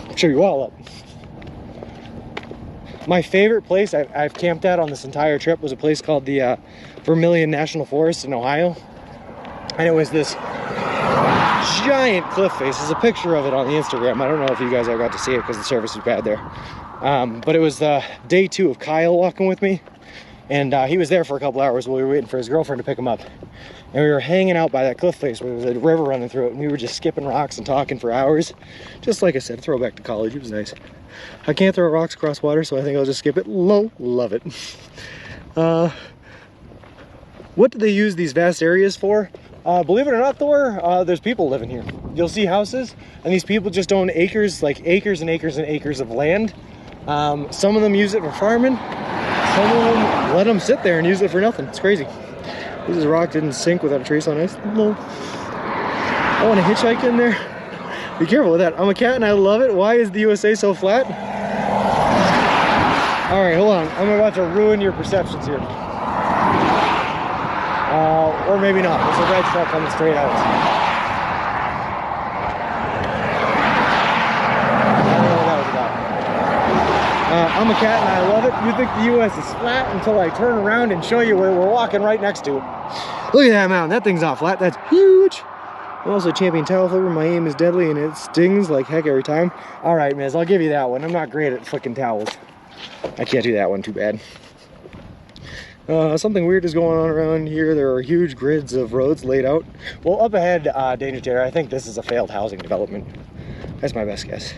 I'll show you all up. My favorite place I've camped at on this entire trip was a place called the Vermilion National Forest in Ohio. And it was this giant cliff face. There's a picture of it on the Instagram. I don't know if you guys ever got to see it because the service was bad there. But it was day 2 of Kyle walking with me. And he was there for a couple hours while we were waiting for his girlfriend to pick him up. And we were hanging out by that cliff face where there was a river running through it. And we were just skipping rocks and talking for hours. Just like I said, throwback to college. It was nice. I can't throw rocks across water, so I think I'll just skip it. Love it. What do they use these vast areas for? Believe it or not, Thor, there's people living here. You'll see houses, and these people just own acres, like acres and acres and acres of land. Some of them use it for farming. Some of them let them sit there and use it for nothing. It's crazy. This rock didn't sink without a trace on ice. No. I want to hitchhike in there. Be careful with that. I'm a cat and I love it. Why is the USA so flat? All right, hold on. I'm about to ruin your perceptions here. Or maybe not. There's a red truck coming straight out. I don't know what that was about. I'm a cat and I love it. You think the US is flat until I turn around and show you where we're walking right next to. Look at that mountain. That thing's not flat. That's huge. I'm also champion towel flipper. My aim is deadly and it stings like heck every time. All right, Miz, I'll give you that one. I'm not great at flicking towels. I can't do that one too bad. Something weird is going on around here. There are huge grids of roads laid out. Well, up ahead, Danger Tater, I think this is a failed housing development. That's my best guess.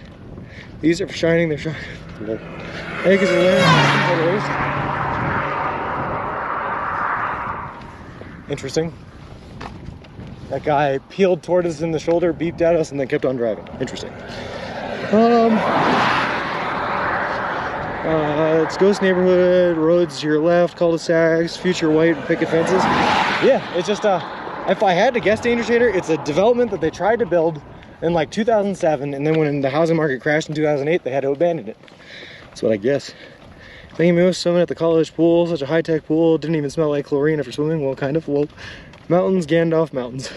These are for shining. They're shining. Acres of land. Interesting. That guy peeled toward us in the shoulder, beeped at us, and then kept on driving. Interesting. It's Ghost Neighborhood, roads to your left, cul-de-sacs, future white picket fences. Yeah, it's just If I had to guess, Danger Trader, it's a development that they tried to build in like 2007, and then when the housing market crashed in 2008, they had to abandon it. That's what I guess. Thank you, Moose. Swimming at the college pool, such a high-tech pool. Didn't even smell like chlorine after swimming. Well, kind of. Well, mountains, Gandalf mountains.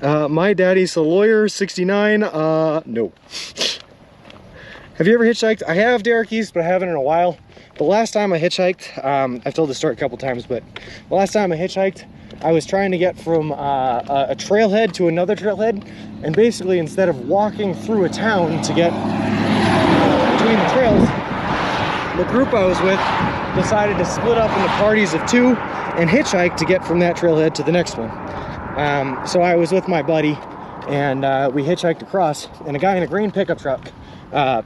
My daddy's a lawyer, 69. No. Have you ever hitchhiked? I have, Derek East, but I haven't in a while. The last time I hitchhiked, I've told this story a couple times, but the last time I hitchhiked, I was trying to get from a trailhead to another trailhead, and basically instead of walking through a town to get between the trails, the group I was with decided to split up into parties of 2 and hitchhike to get from that trailhead to the next one. So I was with my buddy, and we hitchhiked across, and a guy in a green pickup truck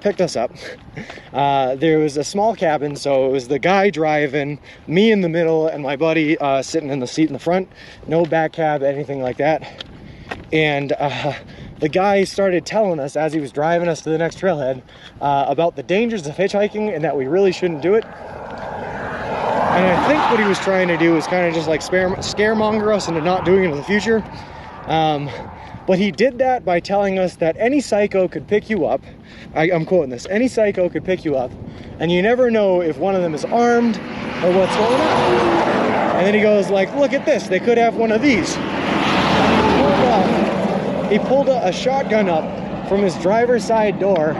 picked us up. There was a small cabin, so it was the guy driving, me in the middle, and my buddy sitting in the seat in the front. No back cab, anything like that. And the guy started telling us as he was driving us to the next trailhead about the dangers of hitchhiking and that we really shouldn't do it. And I think what he was trying to do was kind of just like scaremonger us into not doing it in the future. But he did that by telling us that any psycho could pick you up. I'm quoting this. Any psycho could pick you up, and you never know if one of them is armed or what's going on. And then he goes like, look at this. They could have one of these. He pulled a shotgun up from his driver's side door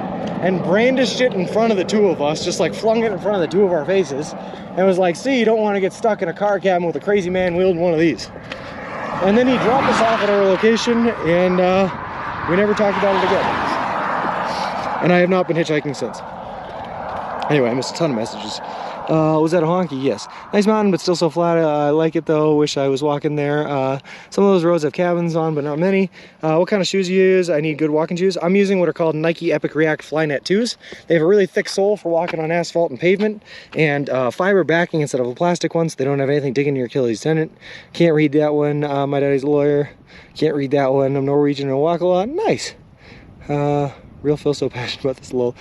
and brandished it in front of the 2 of us, just like flung it in front of the 2 of our faces, and was like, see, you don't want to get stuck in a car cabin with a crazy man wielding one of these. And then he dropped us off at our location, and we never talked about it again. And I have not been hitchhiking since. Anyway, I missed a ton of messages. Was that a honky? Yes. Nice mountain, but still so flat. I like it though. Wish I was walking there. Some of those roads have cabins on, but not many. What kind of shoes you use? I need good walking shoes. I'm using what are called Nike Epic React Flynet 2s. They have a really thick sole for walking on asphalt and pavement, and fiber backing instead of a plastic one, so they don't have anything digging your Achilles tendon. Can't read that one. My daddy's a lawyer. Can't read that one. I'm Norwegian and walk a lot. Nice. Real feel so passionate about this lol.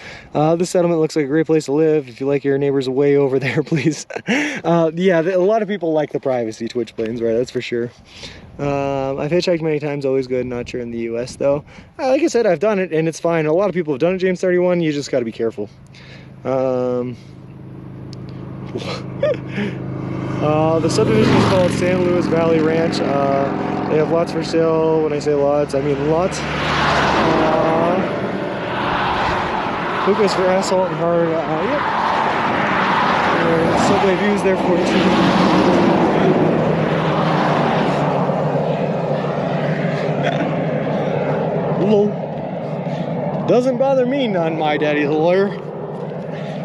This settlement looks like a great place to live. If you like your neighbors way over there, please. Yeah, a lot of people like the privacy Twitch planes, right? That's for sure. I've hitchhiked many times, always good. Not sure in the US though. Like I said, I've done it and it's fine. A lot of people have done it, James 31. You just got to be careful. The subdivision is called San Luis Valley Ranch. They have lots for sale. When I say lots, I mean lots. Hookahs for asphalt and hard. Yep. Subway views there for you. Lol. Doesn't bother me none, my daddy's a lawyer.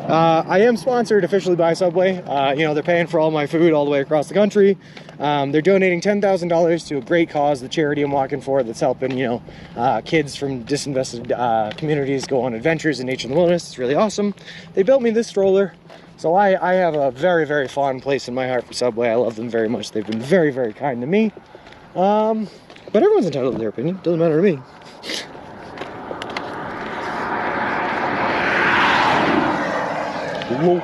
I am sponsored officially by Subway. You know, they're paying for all my food all the way across the country. They're donating $10,000 to a great cause, the charity I'm walking for, that's helping, you know, kids from disinvested communities go on adventures in nature and the wilderness. It's really awesome. They built me this stroller, so I have a very, very fond place in my heart for Subway. I love them very much. They've been very, very kind to me. But everyone's entitled to their opinion. Doesn't matter to me. Whoa.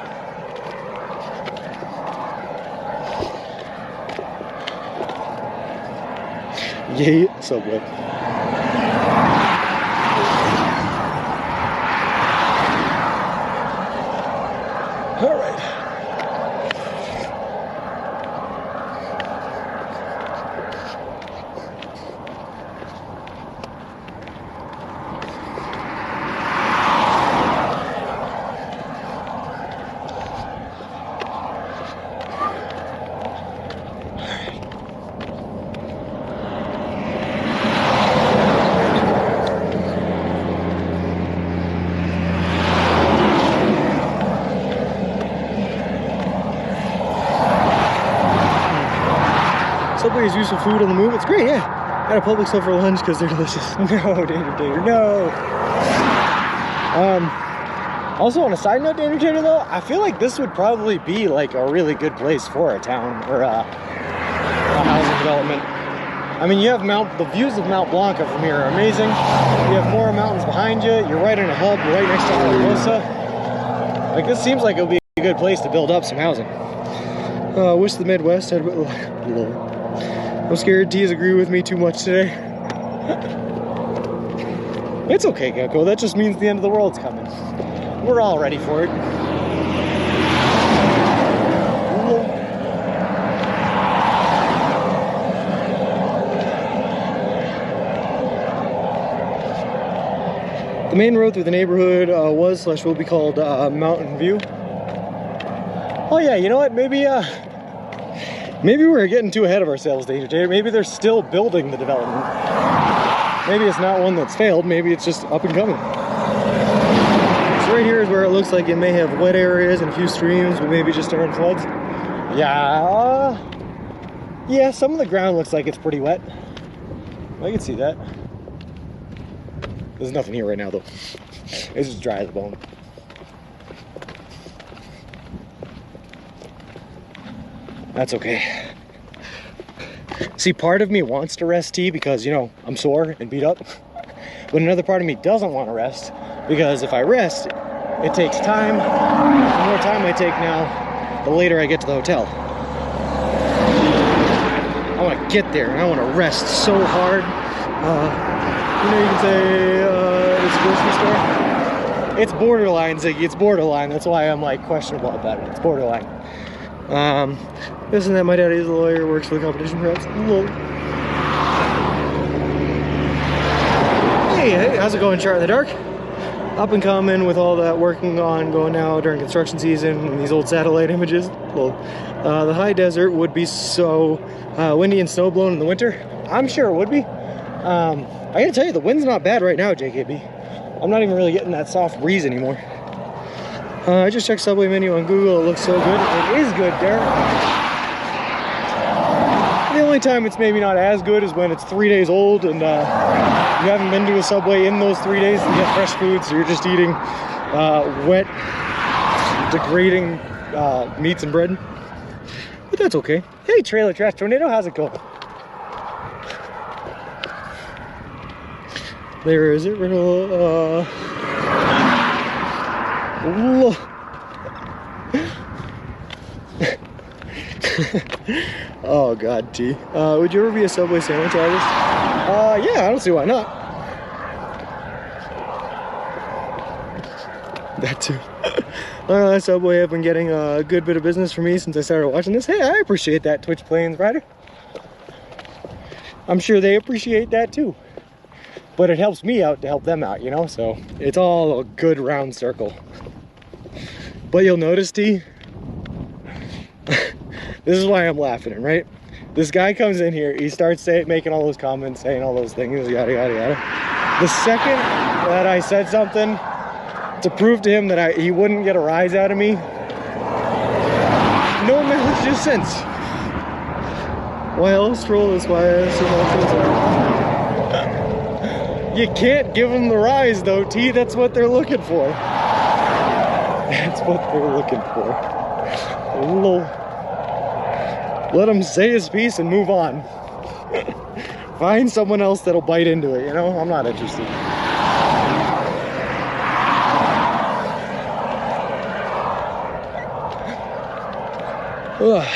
Yay, Subway. All right. Subway's useful food on the move. It's great, yeah. I had a Publix for lunch because they're delicious. No, Danger, no. Also, on a side note, Danger though, I feel like this would probably be like a really good place for a town or a housing development. I mean, you have the views of Mount Blanco from here are amazing. You have more mountains behind you. You're right in a hub. You're right next to Alamosa. Like, this seems like it would be a good place to build up some housing.
Wish the Midwest had... I'm scared T's agree with me too much today. It's okay, Gecko. That just means the end of the world's coming. We're all ready for it. The main road through the neighborhood will be called Mountain View. Oh yeah, you know what? Maybe we're getting too ahead of ourselves, Danger Jay. Maybe they're still building the development. Maybe it's not one that's failed. Maybe it's just up and coming. So right here is where it looks like it may have wet areas and a few streams, but maybe just aren't floods. Yeah, some of the ground looks like it's pretty wet. I can see that. There's nothing here right now, though. It's just dry as a bone. That's okay. See, part of me wants to rest T because, you know, I'm sore and beat up. But another part of me doesn't want to rest because if I rest, it takes time. The more time I take now, the later I get to the hotel. I want to get there and I want to rest so hard. You know, you can say it's a grocery store. It's borderline, Ziggy. It's borderline. That's why I'm like questionable about it. It's borderline. Isn't that my daddy's a lawyer, works for the competition perhaps? Hey, how's it going, Chart in the Dark? Up and coming with all that working on going now during construction season and these old satellite images. The high desert would be so windy and snow blown in the winter. I'm sure it would be. I gotta tell you, the wind's not bad right now, JKB. I'm not even really getting that soft breeze anymore. I just checked Subway menu on Google. It looks so good. It is good, Derek. The only time it's maybe not as good is when it's 3 days old and you haven't been to a Subway in those 3 days to get fresh food, so you're just eating wet, degrading meats and bread. But that's okay. Hey, Trailer Trash Tornado, how's it going? There is it, Riddle. Oh god, T. Would you ever be a Subway sandwich artist? Yeah, I don't see why not. That too. Subway have been getting a good bit of business for me since I started watching this. Hey, I appreciate that, Twitch Plains Rider. I'm sure they appreciate that too. But it helps me out to help them out, you know? So it's all a good round circle. But you'll notice, T, this is why I'm laughing, right? This guy comes in here, he starts making all those comments, saying all those things, yada, yada, yada. The second that I said something to prove to him that he wouldn't get a rise out of me, no messages since. Why else troll this? Why else? You can't give them the rise though, T. That's what they're looking for. That's what they're looking for. Let him say his piece and move on. Find someone else that'll bite into it, you know? I'm not interested. Ugh.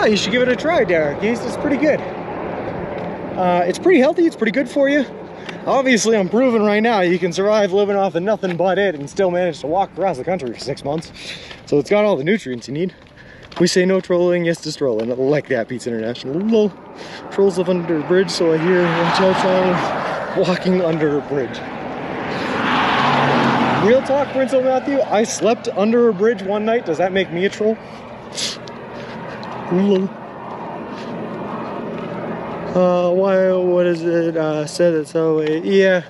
You should give it a try, Derek. It's pretty good. It's pretty healthy. It's pretty good for you. Obviously, I'm proving right now you can survive living off of nothing but it and still manage to walk across the country for 6 months. So it's got all the nutrients you need. We say no trolling, yes to strolling. I like that, Pizza International. Lol. Trolls live under a bridge, so I hear watch out channel walking under a bridge. Real talk, Prince Matthew. I slept under a bridge one night. Does that make me a troll? Why, what is it, said it so, yeah.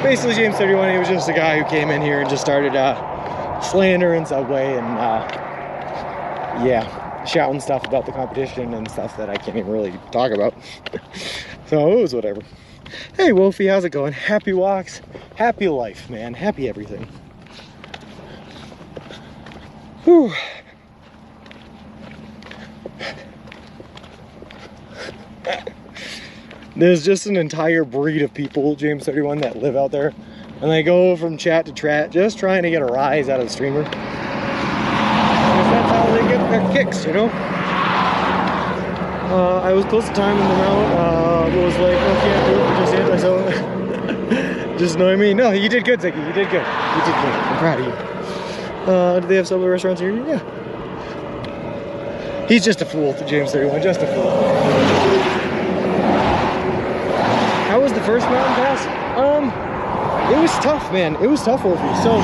Basically, James 31, he was just a guy who came in here and just started, slandering Subway, and, yeah.
shouting stuff about the competition and stuff that I can't even really talk about. So it was whatever. Hey Wolfie, how's it going? Happy walks, happy life, man, happy everything. Whew. There's just an entire breed of people, James 31, that live out there, and they go from chat to chat just trying to get a rise out of the streamer. Because that's how they get their kicks, you know? I was close to timing them out, but was like, oh, can't do it, just hit myself. Just annoying me. No, you did good, Ziggy, you did good. You did good, I'm proud of you. Do they have Subway restaurants here? Yeah. He's just a fool, to James 31, just a fool. How was the first mountain pass? It was tough, man. It was tough, Wolfie. So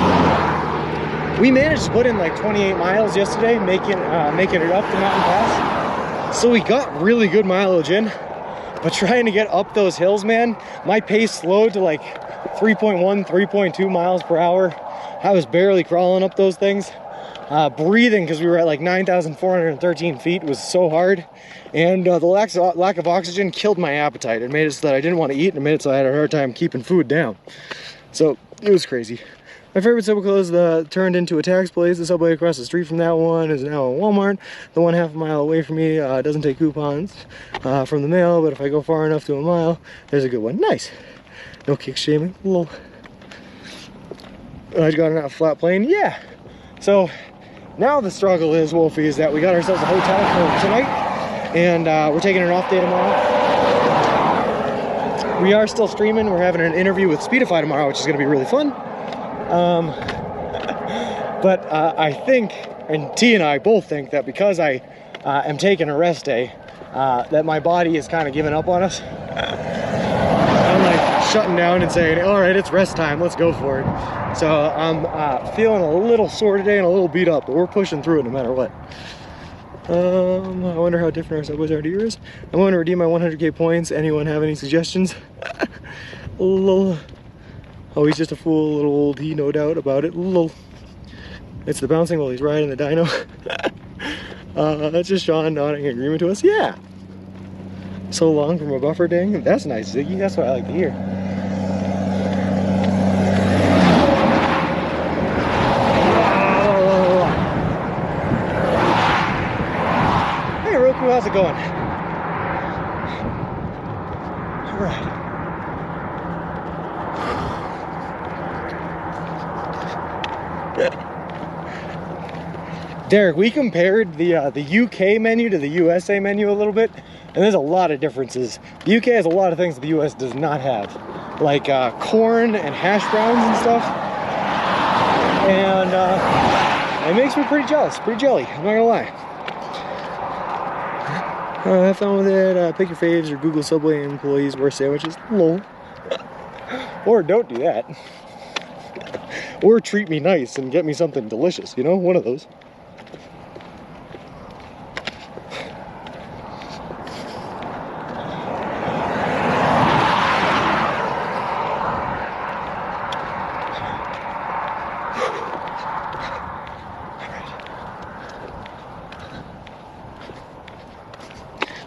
we managed to put in like 28 miles yesterday, making it up the mountain pass. So we got really good mileage in, but trying to get up those hills, man, my pace slowed to like 3.1, 3.2 miles per hour. I was barely crawling up those things. Breathing, because we were at like 9,413 feet, was so hard, and the lack of oxygen killed my appetite. It made it so that I didn't want to eat, and it made it so I had a hard time keeping food down. So it was crazy. My favorite Subway close turned into a tax place. The Subway across the street from that one is now a Walmart. The one half a mile away from me doesn't take coupons from the mail, but if I go far enough to a mile, there's a good one. Nice. No kick shaming. Lol. I got on a flat plane. Yeah. So now the struggle is, Wolfie, is that we got ourselves a hotel for tonight, and we're taking an off day tomorrow. We are still streaming. We're having an interview with Speedify tomorrow, which is going to be really fun. But I think, and T and I both think, that because I am taking a rest day, that my body is kind of giving up on us. I'm like shutting down and saying, all right, it's rest time, let's go for it. So I'm feeling a little sore today and a little beat up, but we're pushing through it no matter what. I wonder how different our Subways are to yours. I want to redeem my 100k points. Anyone have any suggestions? Lol. Oh, he's just a fool, little old he, no doubt about it. Lol. It's the bouncing while he's riding the dyno. That's just Sean nodding agreement to us. Yeah. So long from a buffer dang. That's nice, Ziggy. That's what I like to hear. Hey, Roku, how's it going? All right. Derek, we compared the UK menu to the USA menu a little bit, and there's a lot of differences. The UK has a lot of things that the US does not have, like corn and hash browns and stuff, and it makes me pretty jealous, pretty jelly, I'm not gonna lie. Have fun with it, pick your faves or Google Subway employees worst sandwiches, lol. Or don't do that. Or treat me nice and get me something delicious, you know, one of those.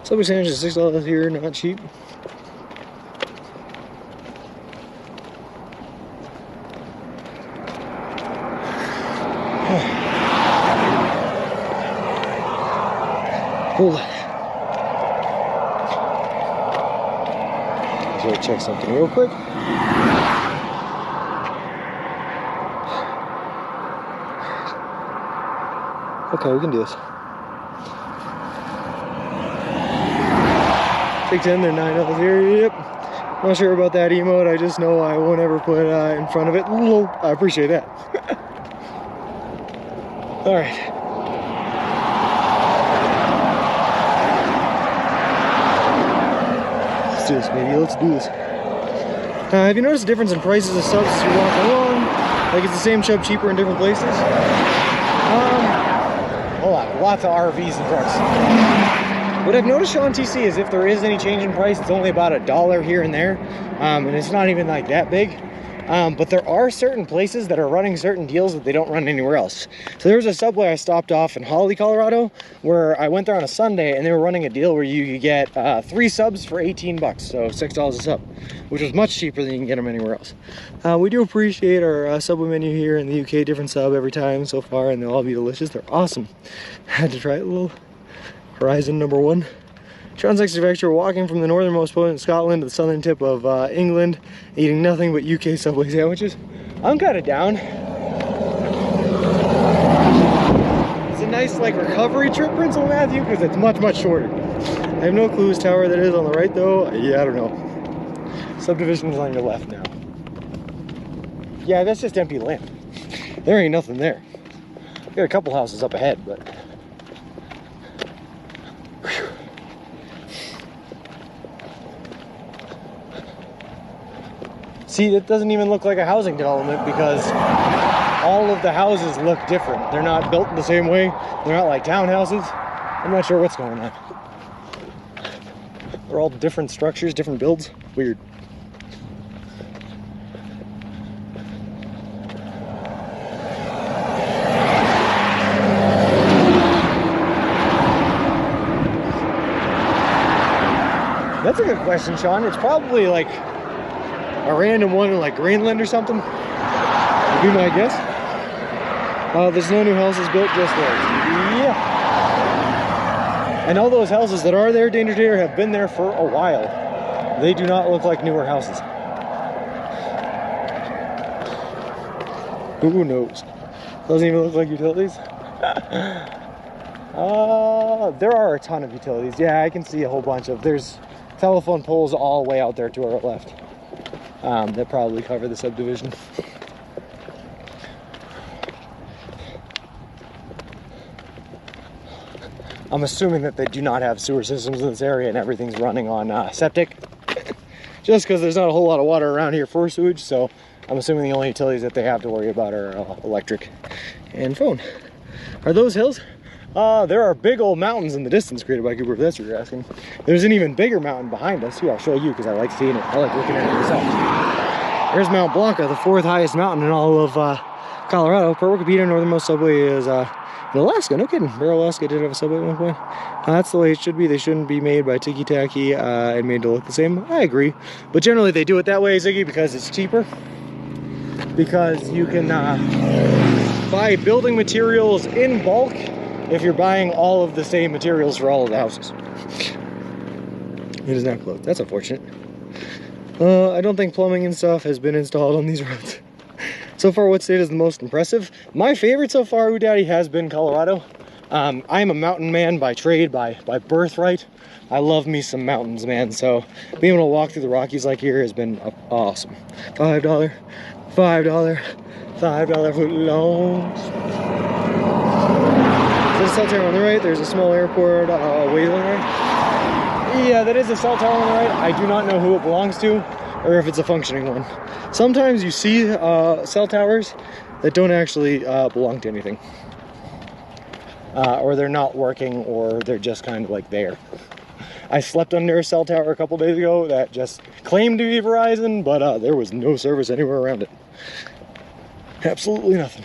Subway sandwich is $6 here, not cheap. Hold on. So check something real quick. Okay, we can do this. Take 10, they're $9 here. Yep. Not sure about that emote. I just know I won't ever put in front of it. Lol. I appreciate that. All right. Let's do this, baby. Let's do this. Have you noticed a difference in prices of subs as you walk along? Like it's the same sub, cheaper in different places? Hold on. Lots of RVs and trucks. What I've noticed on TC is if there is any change in price, it's only about $1 here and there, and it's not even like that big. But there are certain places that are running certain deals that they don't run anywhere else. So there was a Subway I stopped off in Holly, Colorado, where I went there on a Sunday, and they were running a deal where you could get 3 subs for 18 bucks, so $6 a sub, which was much cheaper than you can get them anywhere else. We do appreciate our Subway menu here in the UK, different sub every time so far, and they'll all be delicious. They're awesome. Had to try a little Horizon number 1. Sean's next adventure, walking from the northernmost point in Scotland to the southern tip of England, eating nothing but UK Subway sandwiches. I'm kind of down. It's a nice like recovery trip, Prince Matthew, because it's much, much shorter. I have no clue whose tower that is on the right though. Yeah, I don't know. Subdivision is on your left now. Yeah, that's just empty land. There ain't nothing there. Got a couple houses up ahead, but... Whew. See, it doesn't even look like a housing development because all of the houses look different. They're not built the same way. They're not like townhouses. I'm not sure what's going on. They're all different structures, different builds. Weird. That's a good question, Sean. It's probably like a random one in like Greenland or something, would be my guess. There's no new houses built, just those. Yeah. And all those houses that are there, Danger Tater, have been there for a while. They do not look like newer houses. Who knows? Doesn't even look like utilities. There are a ton of utilities. Yeah, I can see a whole bunch of, there's telephone poles all the way out there to our left. That probably cover the subdivision. I'm assuming that they do not have sewer systems in this area and everything's running on septic. Just because there's not a whole lot of water around here for sewage, so I'm assuming the only utilities that they have to worry about are electric and phone. Are those hills? There are big old mountains in the distance created by Cooper, if that's what you're asking. There's an even bigger mountain behind us. Here, I'll show you because I like seeing it. I like looking at it myself. There's Mount Blanco, the 4th highest mountain in all of Colorado. Per Wikipedia, northernmost subway is in Alaska. No kidding. Barrow, Alaska did have a subway at one point. That's the way it should be. They shouldn't be made by ticky-tacky and made to look the same. I agree. But generally they do it that way, Ziggy, because it's cheaper. Because you can buy building materials in bulk if you're buying all of the same materials for all of the houses. It is not closed. That's unfortunate. I don't think plumbing and stuff has been installed on these roads. So far, what state is the most impressive? My favorite so far, Ooh Daddy, has been Colorado. I'm a mountain man by trade, by birthright. I love me some mountains, man. So being able to walk through the Rockies like here has been awesome. $5 foot longs. There's a cell tower on the right. There's a small airport way on the right. Yeah, that is a cell tower on the right. I do not know who it belongs to or if it's a functioning one. Sometimes you see cell towers that don't actually belong to anything. Or they're not working, or they're just kind of like there. I slept under a cell tower a couple days ago that just claimed to be Verizon, but there was no service anywhere around it. Absolutely nothing.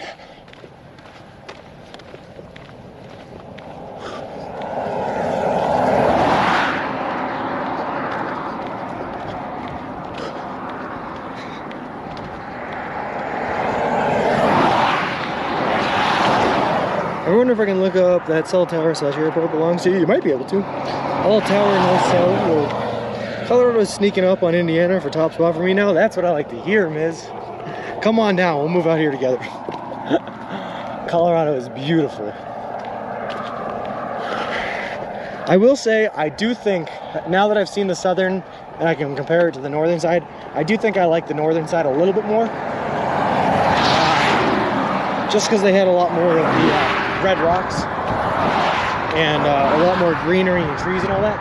I wonder if I can look up that cell tower / airport belongs to. You might be able to. All tower, no cell. Well, Colorado is sneaking up on Indiana for top spot for me now. That's what I like to hear, Miz. Come on down. We'll move out here together. Colorado is beautiful. I will say, I do think, now that I've seen the southern and I can compare it to the northern side, I do think I like the northern side a little bit more. Just because they had a lot more of the red rocks and a lot more greenery and trees and all that.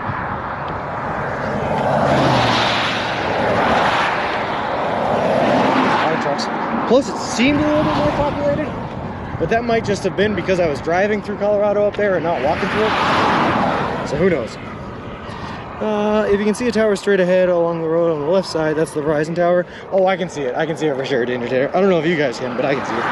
A lot of trucks. Plus, it seemed a little bit more populated, but that might just have been because I was driving through Colorado up there and not walking through it. So who knows?
If you can see a tower straight ahead along the road on the left side, that's the Verizon tower. Oh, I can see it. I can see it for sure, Danger Tater. I don't know if you guys can, but I can see it.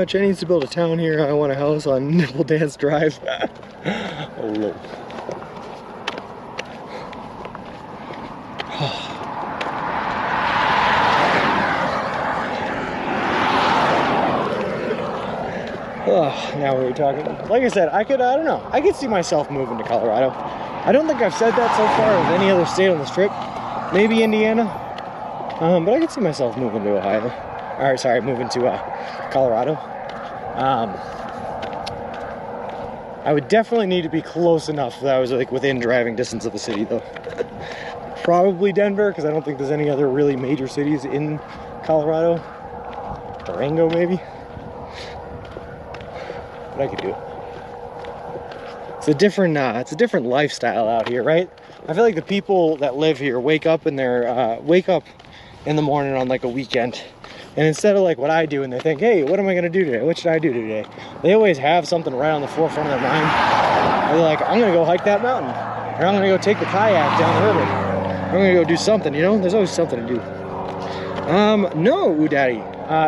Jen needs to build a town here. I want a house on Nipple Dance Drive. Oh, Lord. Oh, now we were talking. Like I said, I don't know. I could see myself moving to Colorado. I don't think I've said that so far of any other state on this trip. Maybe Indiana. But I could see myself moving to Ohio. Or, sorry, moving to Colorado. I would definitely need to be close enough that I was like within driving distance of the city, though. Probably Denver, because I don't think there's any other really major cities in Colorado. Durango, maybe. But I could do it. It's a different lifestyle out here, right? I feel like the people that live here wake up in the morning on like a weekend, and instead of like what I do and they think, hey, what am I gonna do today? What should I do today? They always have something right on the forefront of their mind. They're like, I'm gonna go hike that mountain, or I'm gonna go take the kayak down the river, I'm gonna go do something, you know? There's always something to do. No, Ooh Daddy.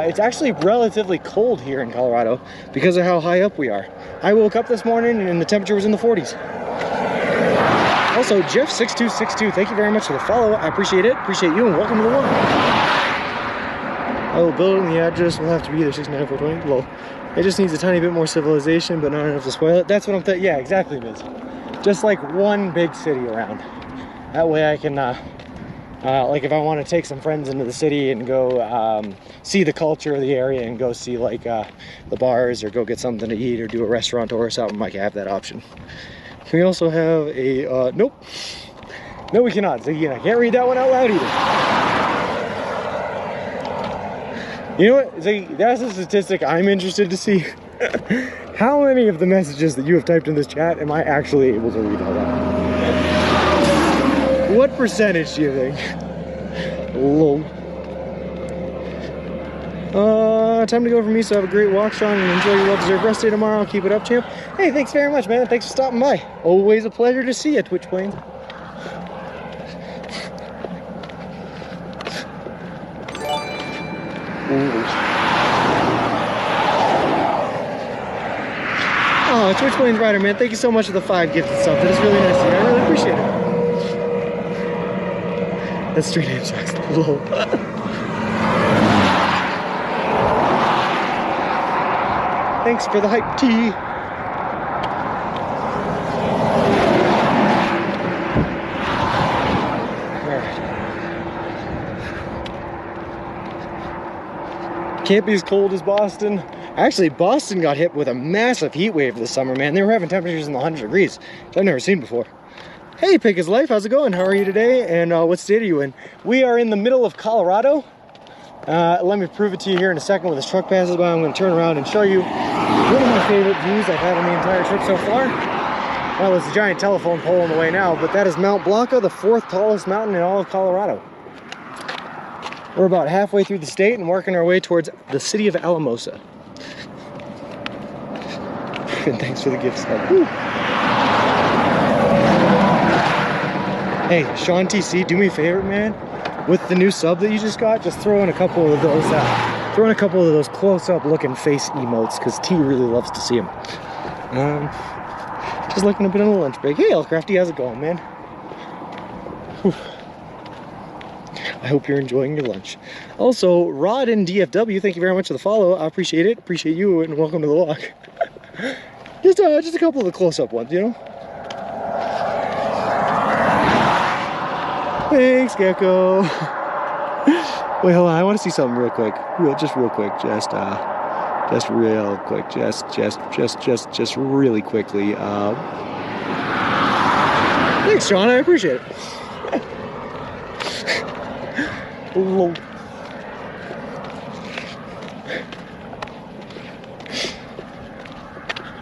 It's actually relatively cold here in Colorado because of how high up we are. I woke up this morning and the temperature was in the 40s. Also, Jeff6262, thank you very much for the follow. I appreciate it. Appreciate you, and welcome to the vlog. I will build it, and the address will have to be either 69420. Well, it just needs a tiny bit more civilization, but not enough to spoil it. That's what I'm thinking. Yeah, exactly, Miz. Just like one big city around. That way I can, like if I want to take some friends into the city and go see the culture of the area and go see like the bars or go get something to eat or do a restaurant tour or something, I can have that option. Can we also have a, nope. No, we cannot. Ziggy, and I can't read that one out loud either. You know what, Ziggy, that's a statistic I'm interested to see. How many of the messages that you have typed in this chat am I actually able to read out loud? What percentage do you think? Lol. Time to go for me, so have a great walk, Sean, and enjoy your well-deserved rest day tomorrow. Keep it up, champ. Hey, thanks very much, man. Thanks for stopping by. Always a pleasure to see you, Twitch Plains. Oh, Twitch Plains Rider, man. Thank you so much for the 5 gifts and stuff. That is really nice of you. I really appreciate it. That's street name sucks. Lol. Thanks for the hype tea. Alright. Can't be as cold as Boston. Actually, Boston got hit with a massive heat wave this summer, man. They were having temperatures in the 100 degrees, which I've never seen before. Hey, Pick is Life, how's it going? How are you today? And what state are you in? We are in the middle of Colorado. Let me prove it to you here in a second when this truck passes by. I'm going to turn around and show you one of my favorite views I've had on the entire trip so far. Well, there's a giant telephone pole in the way now, but that is Mount Blanco, the 4th tallest mountain in all of Colorado. We're about halfway through the state and working our way towards the city of Alamosa. And thanks for the gift sub. Woo. Hey, Sean TC, do me a favor, man. With the new sub that you just got, just throw in a couple of those close-up looking face emotes, because T really loves to see them. Just looking a bit on the lunch break. Hey, Elcrafty, how's it going, man? Whew. I hope you're enjoying your lunch. Also, Rod and DFW, thank you very much for the follow. I appreciate it. Appreciate you, and welcome to the walk. Just a couple of the close-up ones, you know? Thanks, Gecko. Wait, hold on. I want to see something real quick. Just real quick. Just real quick. Just really quickly. Thanks, Sean. I appreciate it. Lol.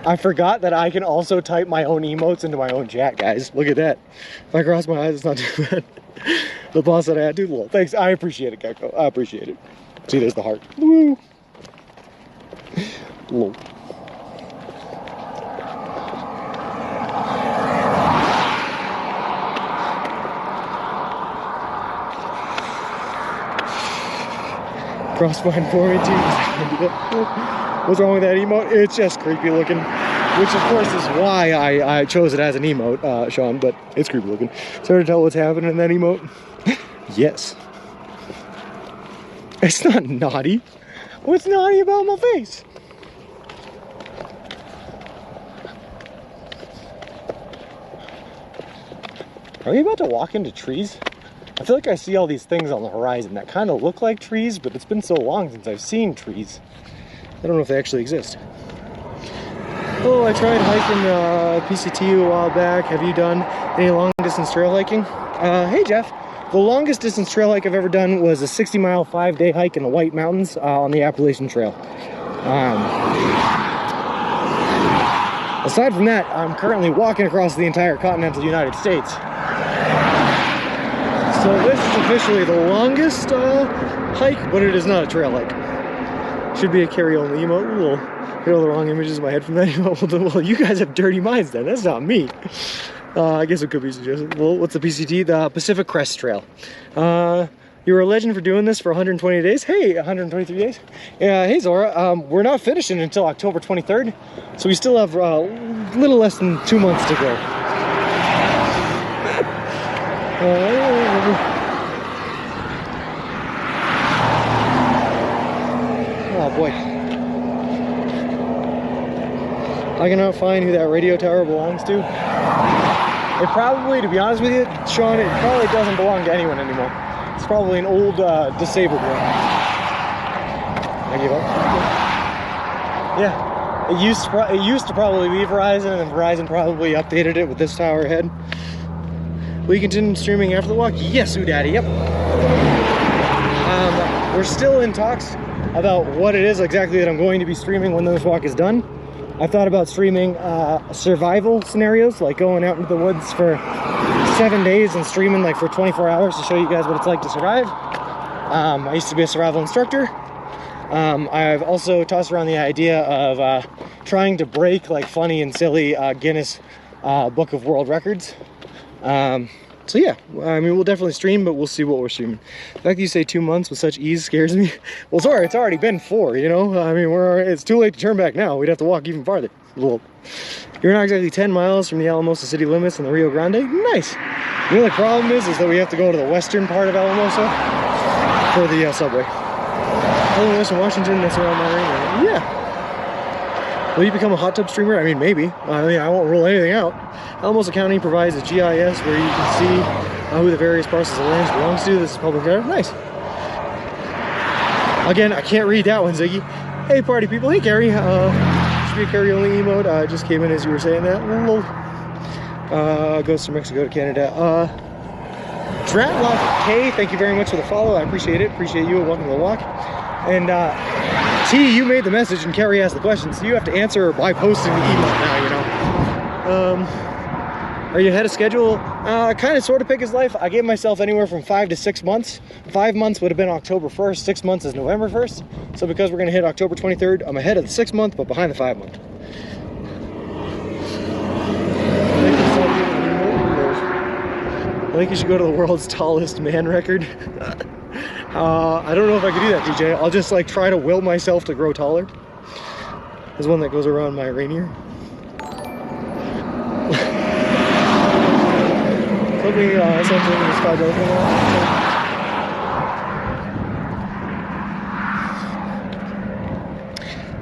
I forgot that I can also type my own emotes into my own chat, guys. Look at that. If I cross my eyes, it's not too bad. The boss that I had to. Well, thanks. I appreciate it, Gecko. I appreciate it. See, there's the heart. Woo. Lol. Crossbind for me too. What's wrong with that emote? It's just creepy looking, which of course is why I chose it as an emote, Sean, but it's creepy looking. It's hard to tell what's happening in that emote. Yes. It's not naughty. What's naughty about my face? Are we about to walk into trees? I feel like I see all these things on the horizon that kind of look like trees, but it's been so long since I've seen trees. I don't know if they actually exist. Oh, I tried hiking PCT a while back. Have you done any long distance trail hiking? Hey Jeff, the longest distance trail hike I've ever done was a 60-mile 5-day hike in the White Mountains on the Appalachian Trail. Aside from that, I'm currently walking across the entire continental United States. So this is officially the longest hike, but it is not a trail hike. Should be a carry-only emote. We'll get all the wrong images in my head from that emote. Well, you guys have dirty minds then. That's not me. I guess it could be suggested. Well, what's the PCT? The Pacific Crest Trail. You're a legend for doing this for 120 days. Hey, 123 days. Hey, Zora. We're not finishing until October 23rd, so we still have a little less than 2 months to go. Oh boy. I cannot find who that radio tower belongs to. It probably, to be honest with you, Sean, it probably doesn't belong to anyone anymore. It's probably an old disabled one. I give up. Yeah, it used to probably be Verizon, and Verizon probably updated it with this tower ahead. Will you continue streaming after the walk? Yes, Daddy. Yep. We're still in talks about what it is exactly that I'm going to be streaming when this walk is done. I thought about streaming survival scenarios, like going out into the woods for 7 days and streaming like for 24 hours to show you guys what it's like to survive. I used to be a survival instructor. I've also tossed around the idea of trying to break like funny and silly Guinness Book of World Records. So yeah, I mean, we'll definitely stream, but we'll see what we're streaming. The fact that you say 2 months with such ease scares me. Well, sorry, it's already been 4, you know? I mean, it's too late to turn back now. We'd have to walk even farther. Well, you're not exactly 10 miles from the Alamosa city limits in the Rio Grande. Nice. The only problem is that we have to go to the western part of Alamosa for the subway. Hello, Western Washington, that's around my ring. Yeah. Will you become a hot tub streamer? I mean, maybe. I mean, I won't rule anything out. Alamosa County provides a GIS where you can see who the various parcels of land belongs to. This is public data. Nice. Again, I can't read that one, Ziggy. Hey, party people. Hey, Carrie. Should be a carry-only emote. Just came in as you were saying that. Goes from Mexico to Canada. Dratlock K, thank you very much for the follow. I appreciate it. Appreciate you. Welcome to the walk. And T, you made the message and Carrie asked the question, so you have to answer by posting the email now, you know. Are you ahead of schedule? Kind of sort of pick his life. I gave myself anywhere from 5 to 6 months. 5 months would have been October 1st. 6 months is November 1st. So because we're going to hit October 23rd, I'm ahead of the 6 month, but behind the 5 month. I think you should go to the world's tallest man record. I don't know if I could do that, DJ. I'll just like try to will myself to grow taller. There's one that goes around my Rainier. Something in the sky does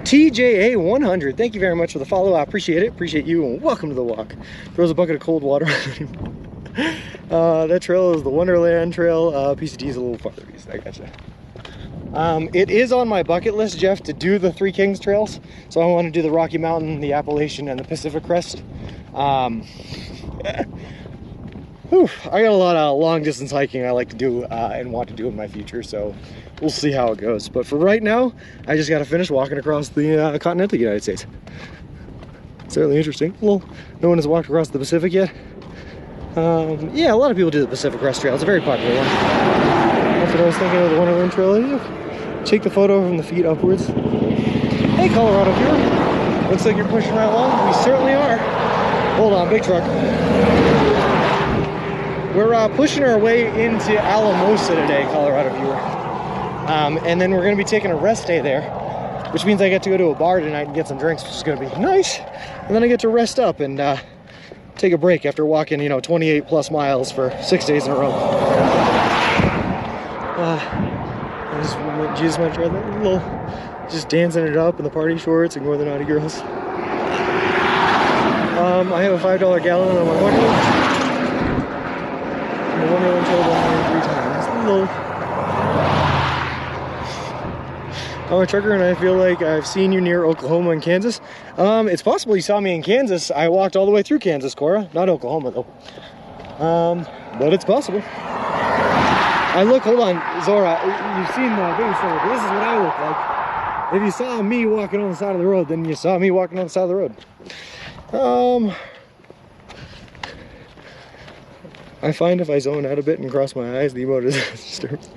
TJA 100, thank you very much for the follow. I appreciate it. Appreciate you, and welcome to the walk. Throws a bucket of cold water. That trail is the Wonderland Trail. PCT is a little farther east. I gotcha. It is on my bucket list, Jeff, to do the Three Kings trails. So I want to do the Rocky Mountain, the Appalachian, and the Pacific Crest. I got a lot of long distance hiking I like to do and want to do in my future, so we'll see how it goes. But for right now, I just got to finish walking across the continental United States.
certainly interesting. Well, no one has walked across the Pacific yet. Yeah, a lot of people do the Pacific Crest Trail. It's a very popular one. That's what I was thinking of the Wonderland Trail. Take the photo from the feet upwards. Hey, Colorado viewer. Looks like you're pushing right along. We certainly are. Hold on, big truck. We're pushing our way into Alamosa today, Colorado viewer. And then we're going to be taking a rest day there, which means I get to go to a bar tonight and get some drinks, which is going to be nice. And then I get to rest up and take a break after walking, 28 plus miles for 6 days in a row. Jesus might try that little, just dancing it up in the party shorts, ignore the naughty girls. I have a $5 gallon on my Wonderland. The Wonderland Trail 103 times. Little. I'm a trucker and I feel like I've seen you near Oklahoma and Kansas. It's possible you saw me in Kansas. I walked all the way through Kansas, Cora. Not Oklahoma though. But it's possible. Hold on, Zora, you've seen the video story, but this is what I look like. If you saw me walking on the side of the road, then you saw me walking on the side of the road. I find if I zone out a bit and cross my eyes, the emote is disturbed.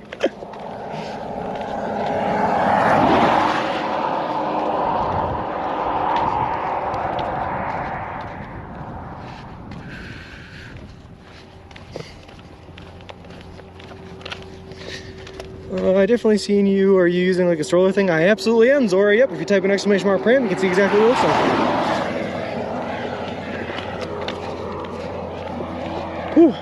I definitely seen you. Are you using like a stroller thing? I absolutely am, Zora. Yep, if you type an exclamation mark pram, you can see exactly what it looks like. Whew.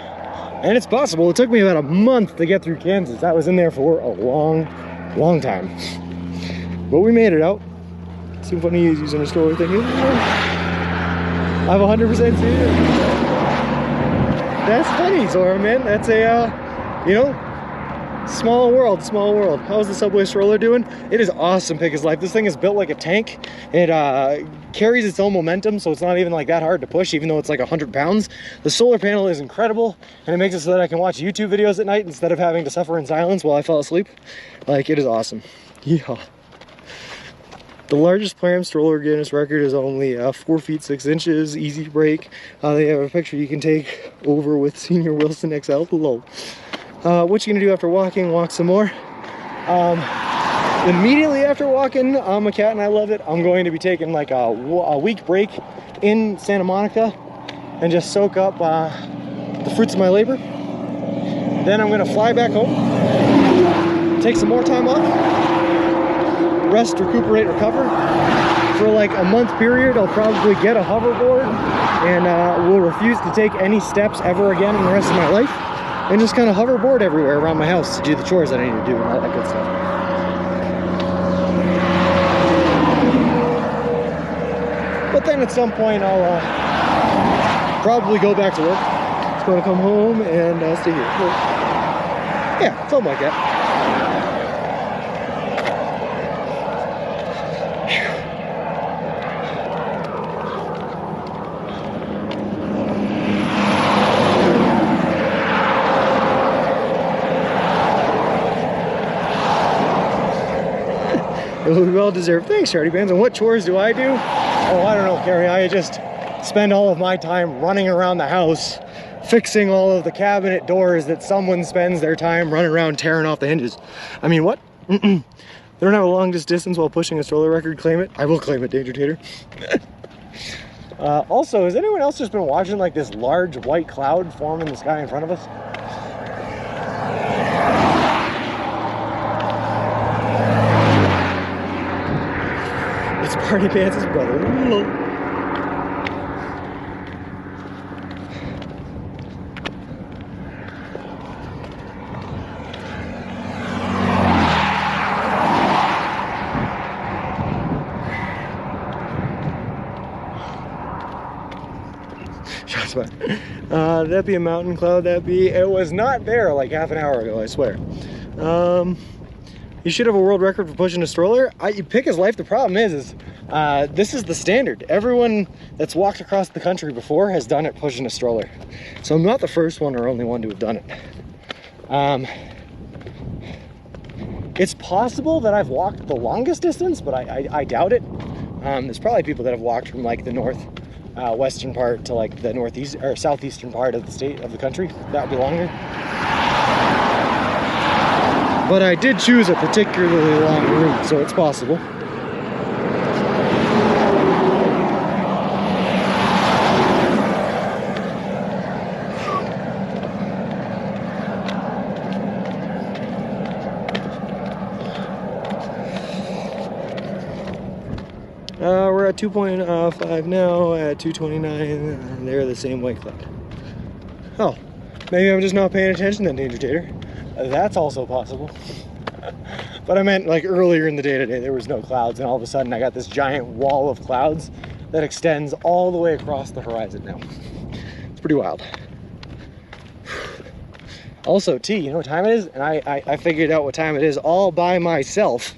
And it's possible. It took me about a month to get through Kansas. I was in there for a long, long time. But we made it out. Seems funny he's using a stroller thing. I've 100% seen it. That's funny, Zora, man. That's a, small world, small world. How's the subway stroller doing? It is awesome, pick his life. This thing is built like a tank. It carries its own momentum, so it's not even like that hard to push, even though it's like 100 pounds. The solar panel is incredible, and it makes it so that I can watch YouTube videos at night instead of having to suffer in silence while I fall asleep. Like, it is awesome. Yeah. The largest pram stroller Guinness record is only 4 feet 6 inches, easy brake. They have a picture you can take over with Senior Wilson XL. Lol. What you gonna do after walking? Walk some more. Immediately after walking, I'm a cat and I love it. I'm going to be taking like a week break in Santa Monica and just soak up the fruits of my labor. Then I'm gonna fly back home, take some more time off, rest, recuperate, recover. For like a month period, I'll probably get a hoverboard and will refuse to take any steps ever again in the rest of my life. And just kind of hoverboard everywhere around my house to do the chores that I need to do and all that good stuff. But then at some point I'll probably go back to work. Just going to come home and stay here. Well, yeah, something like that. Well deserved. Thanks, Shardy Bands. And what chores do I do? Oh, I don't know, Carrie. I just spend all of my time running around the house, fixing all of the cabinet doors that someone spends their time running around tearing off the hinges. I mean, what? They don't have a longest distance while pushing a stroller record. Claim it. I will claim it, Danger Tater. Also, has anyone else just been watching like this large white cloud form in the sky in front of us? It's Party Pants' brother. Shots fired. That'd be a mountain cloud. It was not there like half an hour ago, I swear. You should have a world record for pushing a stroller. You pick his life. The problem is this is the standard. Everyone that's walked across the country before has done it pushing a stroller. So I'm not the first one or only one to have done it. It's possible that I've walked the longest distance, but I doubt it. There's probably people that have walked from like the north
western part to like the northeast or southeastern part of the state of the country. That would be longer. But I did choose a particularly long route, so it's possible. We're at 2.5 now, at 229, and they're the same white cloud. Oh, maybe I'm just not paying attention then, Danger Tater. That's also possible. But I meant like earlier in the day today, there was no clouds, and all of a sudden I got this giant wall of clouds that extends all the way across the horizon now. It's pretty wild. Also, you know what time it is? And I figured out what time it is all by myself.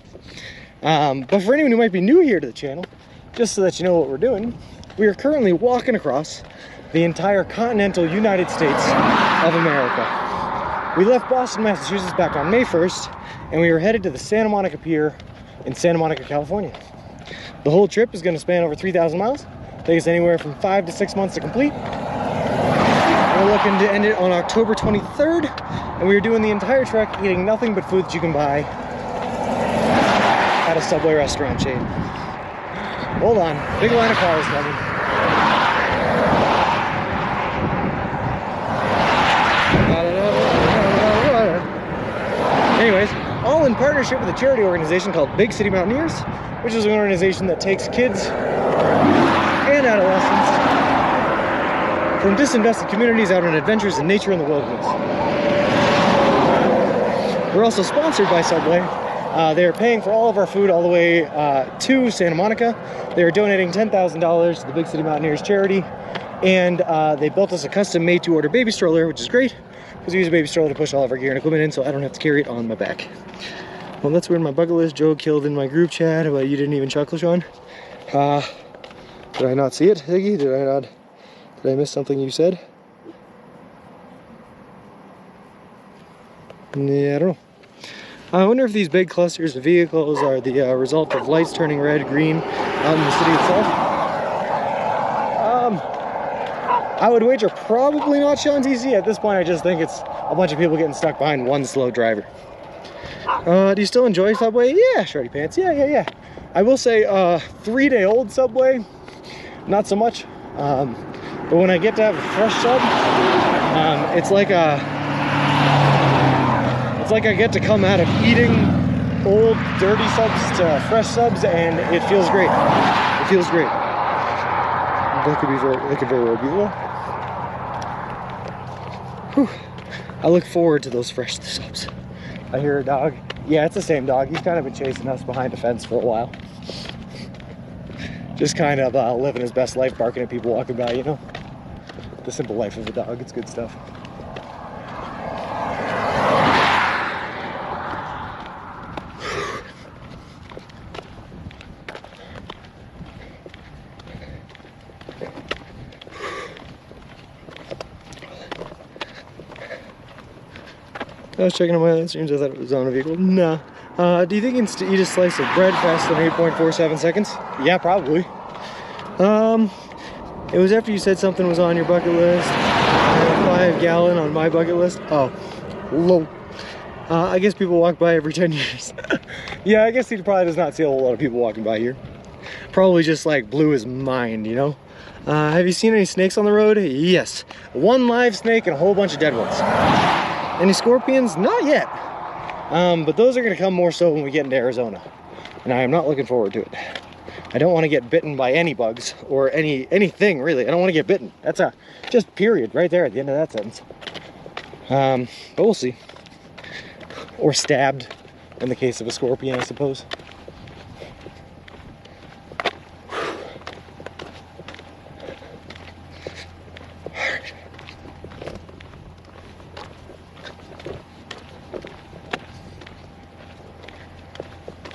But for anyone who might be new here to the channel, just so that you know what we're doing, we are currently walking across the entire continental United States of America. We left Boston, Massachusetts back on May 1st, and we were headed to the Santa Monica Pier in Santa Monica, California. The whole trip is going to span over 3,000 miles, take us anywhere from 5 to 6 months to complete. We're looking to end it on October 23rd, and we are doing the entire trek eating nothing but food that you can buy at a Subway restaurant chain. Hold on, big line of cars coming. Anyways, all in partnership with a charity organization called Big City Mountaineers, which is an organization that takes kids and adolescents from disinvested communities out on adventures in nature and the wilderness. We're also sponsored by Subway. They're paying for all of our food all the way to Santa Monica. They're donating $10,000 to the Big City Mountaineers charity, and they built us a custom made to order baby stroller, which is great because we use a baby stroller to push all of our gear and equipment in, so I don't have to carry it on my back. Well, that's where my bucket list. Joe killed in my group chat about you didn't even chuckle, Sean. Did I not see it, Higgy? Did I miss something you said? Yeah, I don't know. I wonder if these big clusters of vehicles are the result of lights turning red, green out in the city itself. I would wager probably not Sean TC. At this point, I just think it's a bunch of people getting stuck behind one slow driver. Do you still enjoy Subway? Yeah, Shorty Pants. Yeah. I will say 3-day-old Subway, not so much. But when I get to have a fresh sub, it's like I get to come out of eating old dirty subs to fresh subs, and it feels great. It feels great. That could very well be well. Whew. I look forward to those fresh subs. I hear a dog. Yeah, it's the same dog. He's kind of been chasing us behind a fence for a while. Just kind of living his best life, barking at people walking by, you know? The simple life of a dog. It's good stuff. I was checking on my live streams. I thought it was on a vehicle. No. Do you think you can eat a slice of bread faster than 8.47 seconds? Yeah, probably. It was after you said something was on your bucket list. I have a 5-gallon on my bucket list. Oh, low. I guess people walk by every 10 years. Yeah, I guess he probably does not see a whole lot of people walking by here. Probably just like blew his mind, you know? Have you seen any snakes on the road? Yes. 1 live snake and a whole bunch of dead ones. Any scorpions? Not yet. But those are going to come more so when we get into Arizona. And I am not looking forward to it. I don't want to get bitten by any bugs or anything, really. I don't want to get bitten. That's just period right there at the end of that sentence. But we'll see. Or stabbed in the case of a scorpion, I suppose.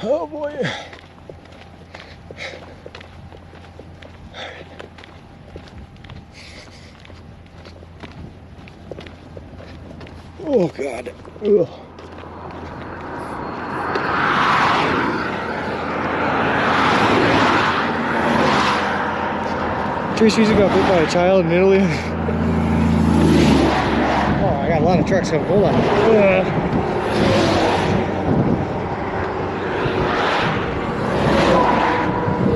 Oh boy. Oh God. Ugh.
Trace Music got bit by a child in Italy. Oh, I got a lot of trucks coming. Hold on.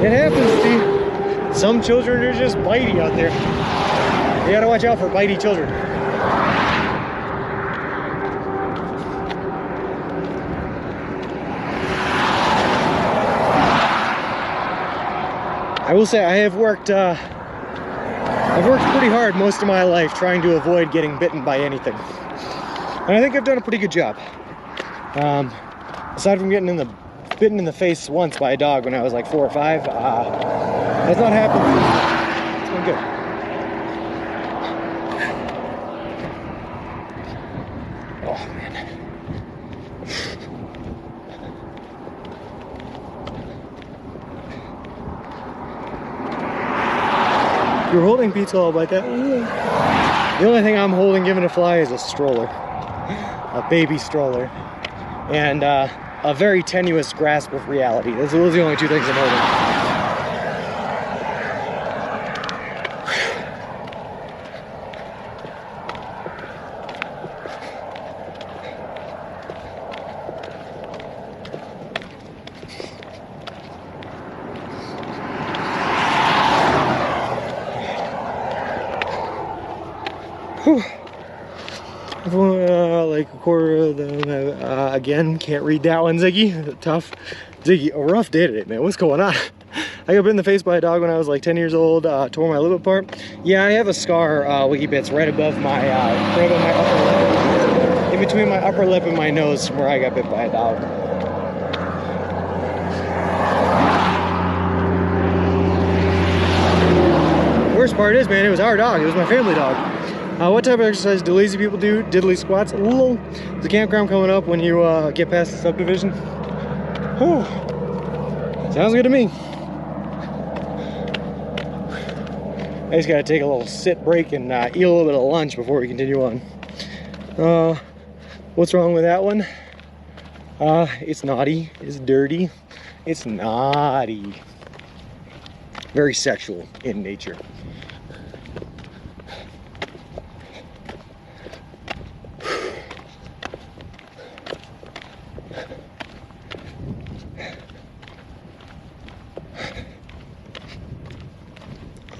It happens, Steve. Some children are just bitey out there. You gotta watch out for bitey children. I will say I've worked pretty hard most of my life trying to avoid getting bitten by anything. And I think I've done a pretty good job. Aside from getting bitten in the face once by a dog when I was like 4 or 5, that's not happened. It's been good. Oh, man. You're holding pizza all like that. The only thing I'm holding given a fly is a stroller. A baby stroller. And a very tenuous grasp of reality. Those are the only two things I'm holding. Like a quarter of them again, can't read that one, Ziggy. Tough. Ziggy, a rough day today, man. What's going on? I got bit in the face by a dog when I was like 10 years old, tore my lip apart. Yeah, I have a scar, Wiggy Bits, right above my upper lip. In between my upper lip and my nose from where I got bit by a dog. The worst part is, man, it was our dog. It was my family dog. What type of exercise do lazy people do? Diddly squats. Lol. There's a campground coming up when you get past the subdivision. Whew. Sounds good to me. I just gotta take a little sit break and eat a little bit of lunch before we continue on. What's wrong with that one? It's naughty. It's dirty. It's naughty. Very sexual in nature.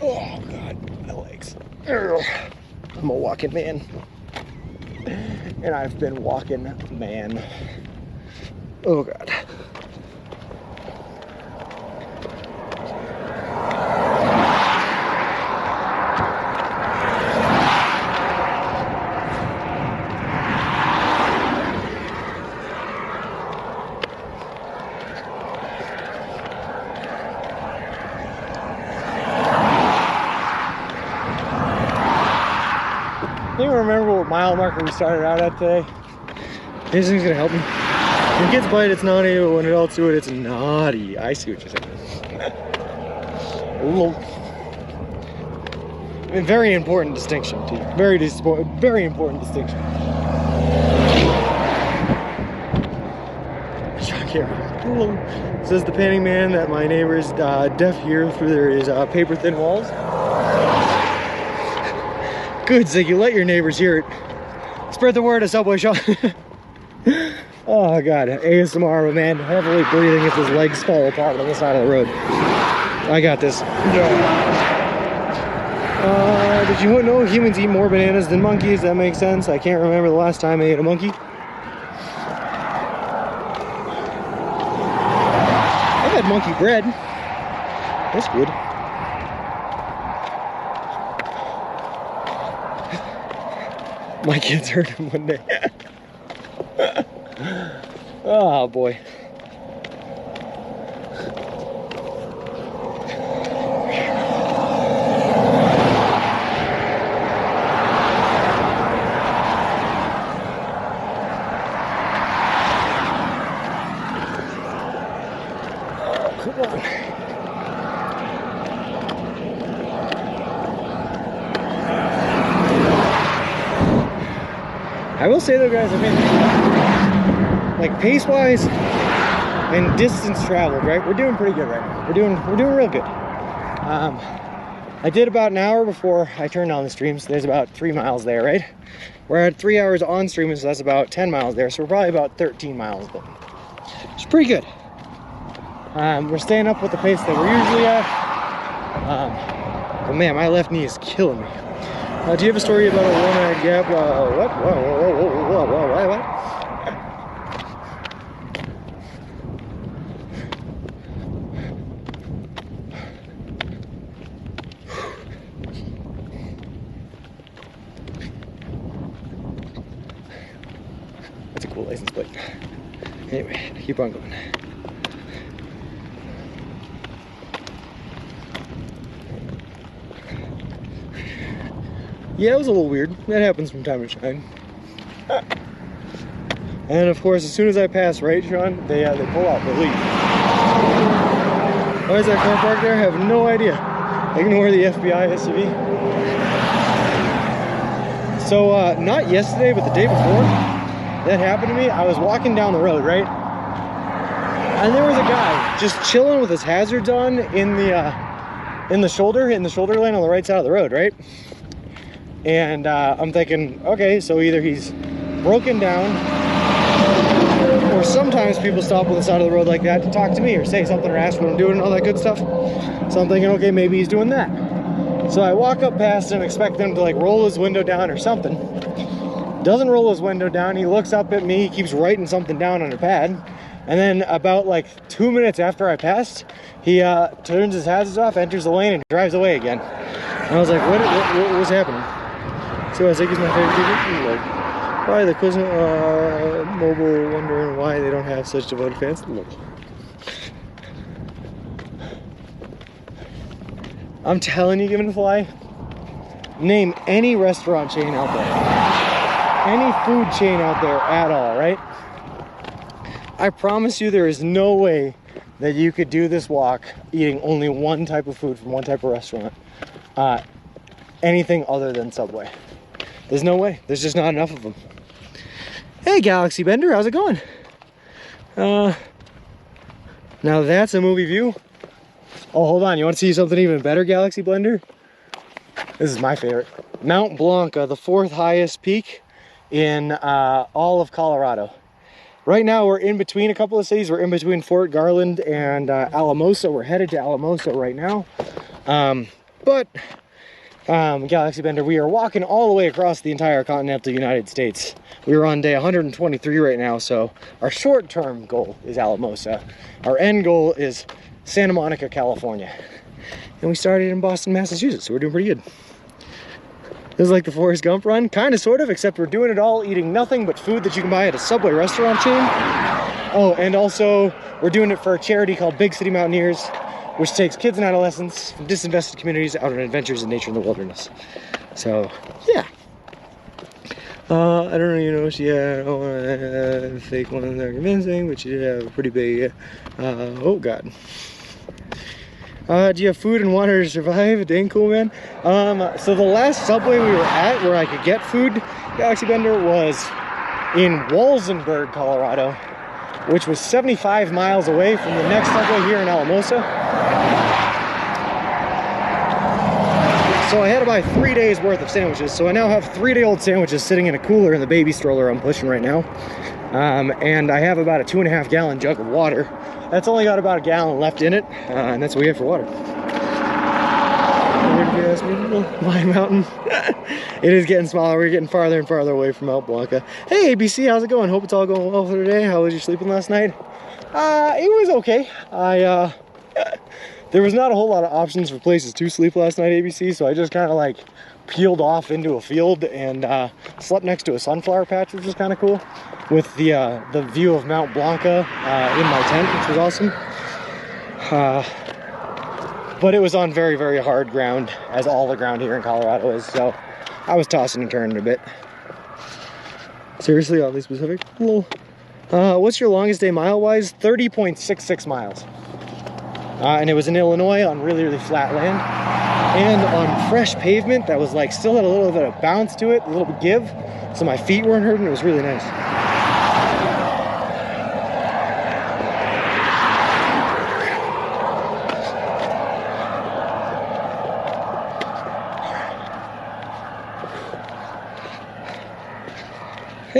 Oh God, my legs. I'm a walking man. And I've been walking man. Oh God. I don't remember what mile marker we started out at today. This thing's gonna help me. When kids bite, it's naughty, but when adults do it, it's naughty. I see what you're saying. Very important distinction, T. Very important distinction. Says the painting man that my neighbor's deaf here through his paper thin walls. Good, Ziggy, let your neighbors hear it. Spread the word of Subway Shop. Oh God, ASMR, man, heavily breathing as his legs fall apart on the side of the road. I got this. Did you know humans eat more bananas than monkeys? That makes sense. I can't remember the last time I ate a monkey. I've had monkey bread. That's good. My kids heard him one day. Oh boy. Come on. I will say though, guys, I mean, like pace-wise and distance traveled, right? We're doing pretty good right now. We're doing real good. I did about an hour before I turned on the stream, so there's about 3 miles there, right? We're at 3 hours on stream, so that's about 10 miles there, so we're probably about 13 miles, but it's pretty good. We're staying up with the pace that we're usually at. But man, my left knee is killing me. Do you have a story about a one-eyed gap? What? What? That's a cool license plate. Anyway, keep on going. Yeah, it was a little weird. That happens from time to time. And of course, as soon as I pass, right, Sean, they pull out, they leave. Why is that car parked there? I have no idea. Ignore the FBI SUV. So, not yesterday, but the day before, that happened to me. I was walking down the road, right? And there was a guy just chilling with his hazards on in the shoulder lane on the right side of the road, right? And I'm thinking, okay, so either he's broken down, or sometimes people stop on the side of the road like that to talk to me or say something or ask what I'm doing and all that good stuff. So I'm thinking, okay, maybe he's doing that. So I walk up past him, expect him to like roll his window down or something. Doesn't roll his window down. He looks up at me, he keeps writing something down on a pad. And then about like 2 minutes after I passed, he turns his hazards off, enters the lane, and drives away again. And I was like, what was happening? So I think he's my favorite people. Like, why the Quiz Mobile wondering why they don't have such devoted fans? Look. I'm telling you, Given to Fly, name any restaurant chain out there, any food chain out there at all, right? I promise you there is no way that you could do this walk eating only one type of food from one type of restaurant. Anything other than Subway. There's no way. There's just not enough of them. Hey, Galaxy Bender, how's it going? Now that's a movie view. Oh, hold on. You want to see something even better, Galaxy Blender? This is my favorite. Mount Blanco, the 4th highest peak in all of Colorado. Right now, we're in between a couple of cities. We're in between Fort Garland and Alamosa. We're headed to Alamosa right now. Galaxy Bender, we are walking all the way across the entire continental United States. We are on day 123 right now, so our short-term goal is Alamosa. Our end goal is Santa Monica, California. And we started in Boston, Massachusetts, so we're doing pretty good. This is like the Forrest Gump run, kind of, sort of, except we're doing it all eating nothing but food that you can buy at a Subway restaurant chain. Oh, and also, we're doing it for a charity called Big City Mountaineers, which takes kids and adolescents from disinvested communities out on adventures in nature in the wilderness. So, yeah. I don't know, you know, yeah, I don't want to fake ones that are convincing, but you did have a pretty big, oh God. Do you have food and water to survive? Dang cool, man. So the last Subway we were at where I could get food, Galaxy Bender, was in Walsenburg, Colorado, which was 75 miles away from the next Subway here in Alamosa. So I had to buy 3 days worth of sandwiches. So I now have 3-day-old sandwiches sitting in a cooler in the baby stroller I'm pushing right now. And I have about a 2.5 gallon jug of water. That's only got about a gallon left in it, and that's what we have for water. My mountain. It is getting smaller. We're getting farther and farther away from Mount Blanco. Hey, ABC, how's it going? Hope it's all going well for today. How was you sleeping last night? It was okay. There was not a whole lot of options for places to sleep last night, ABC, so I just kind of like peeled off into a field and slept next to a sunflower patch, which was kind of cool, with the view of Mount Blanco in my tent, which was awesome. But it was on very, very hard ground, as all the ground here in Colorado is, so I was tossing and turning a bit. Seriously, oddly specific. What's your longest day mile-wise? 30.66 miles. And it was in Illinois on really, really flat land. And on fresh pavement that was like still had a little bit of bounce to it, a little bit give. So my feet weren't hurting, it was really nice.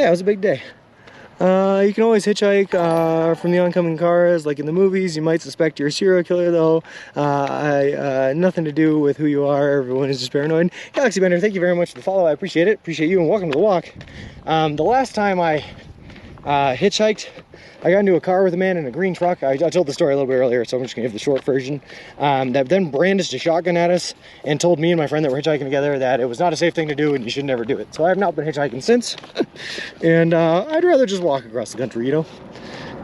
yeah, it was a big day. You can always hitchhike from the oncoming cars, like in the movies. You might suspect you're a serial killer, though. Nothing to do with who you are. Everyone is just paranoid. Galaxy Bender, thank you very much for the follow. I appreciate it. Appreciate you, and welcome to the walk. The last time I hitchhiked, I got into a car with a man in a green truck. I told the story a little bit earlier, so I'm just gonna give the short version. That then brandished a shotgun at us and told me and my friend that were hitchhiking together that it was not a safe thing to do and you should never do it. So I have not been hitchhiking since. And I'd rather just walk across the country, you know?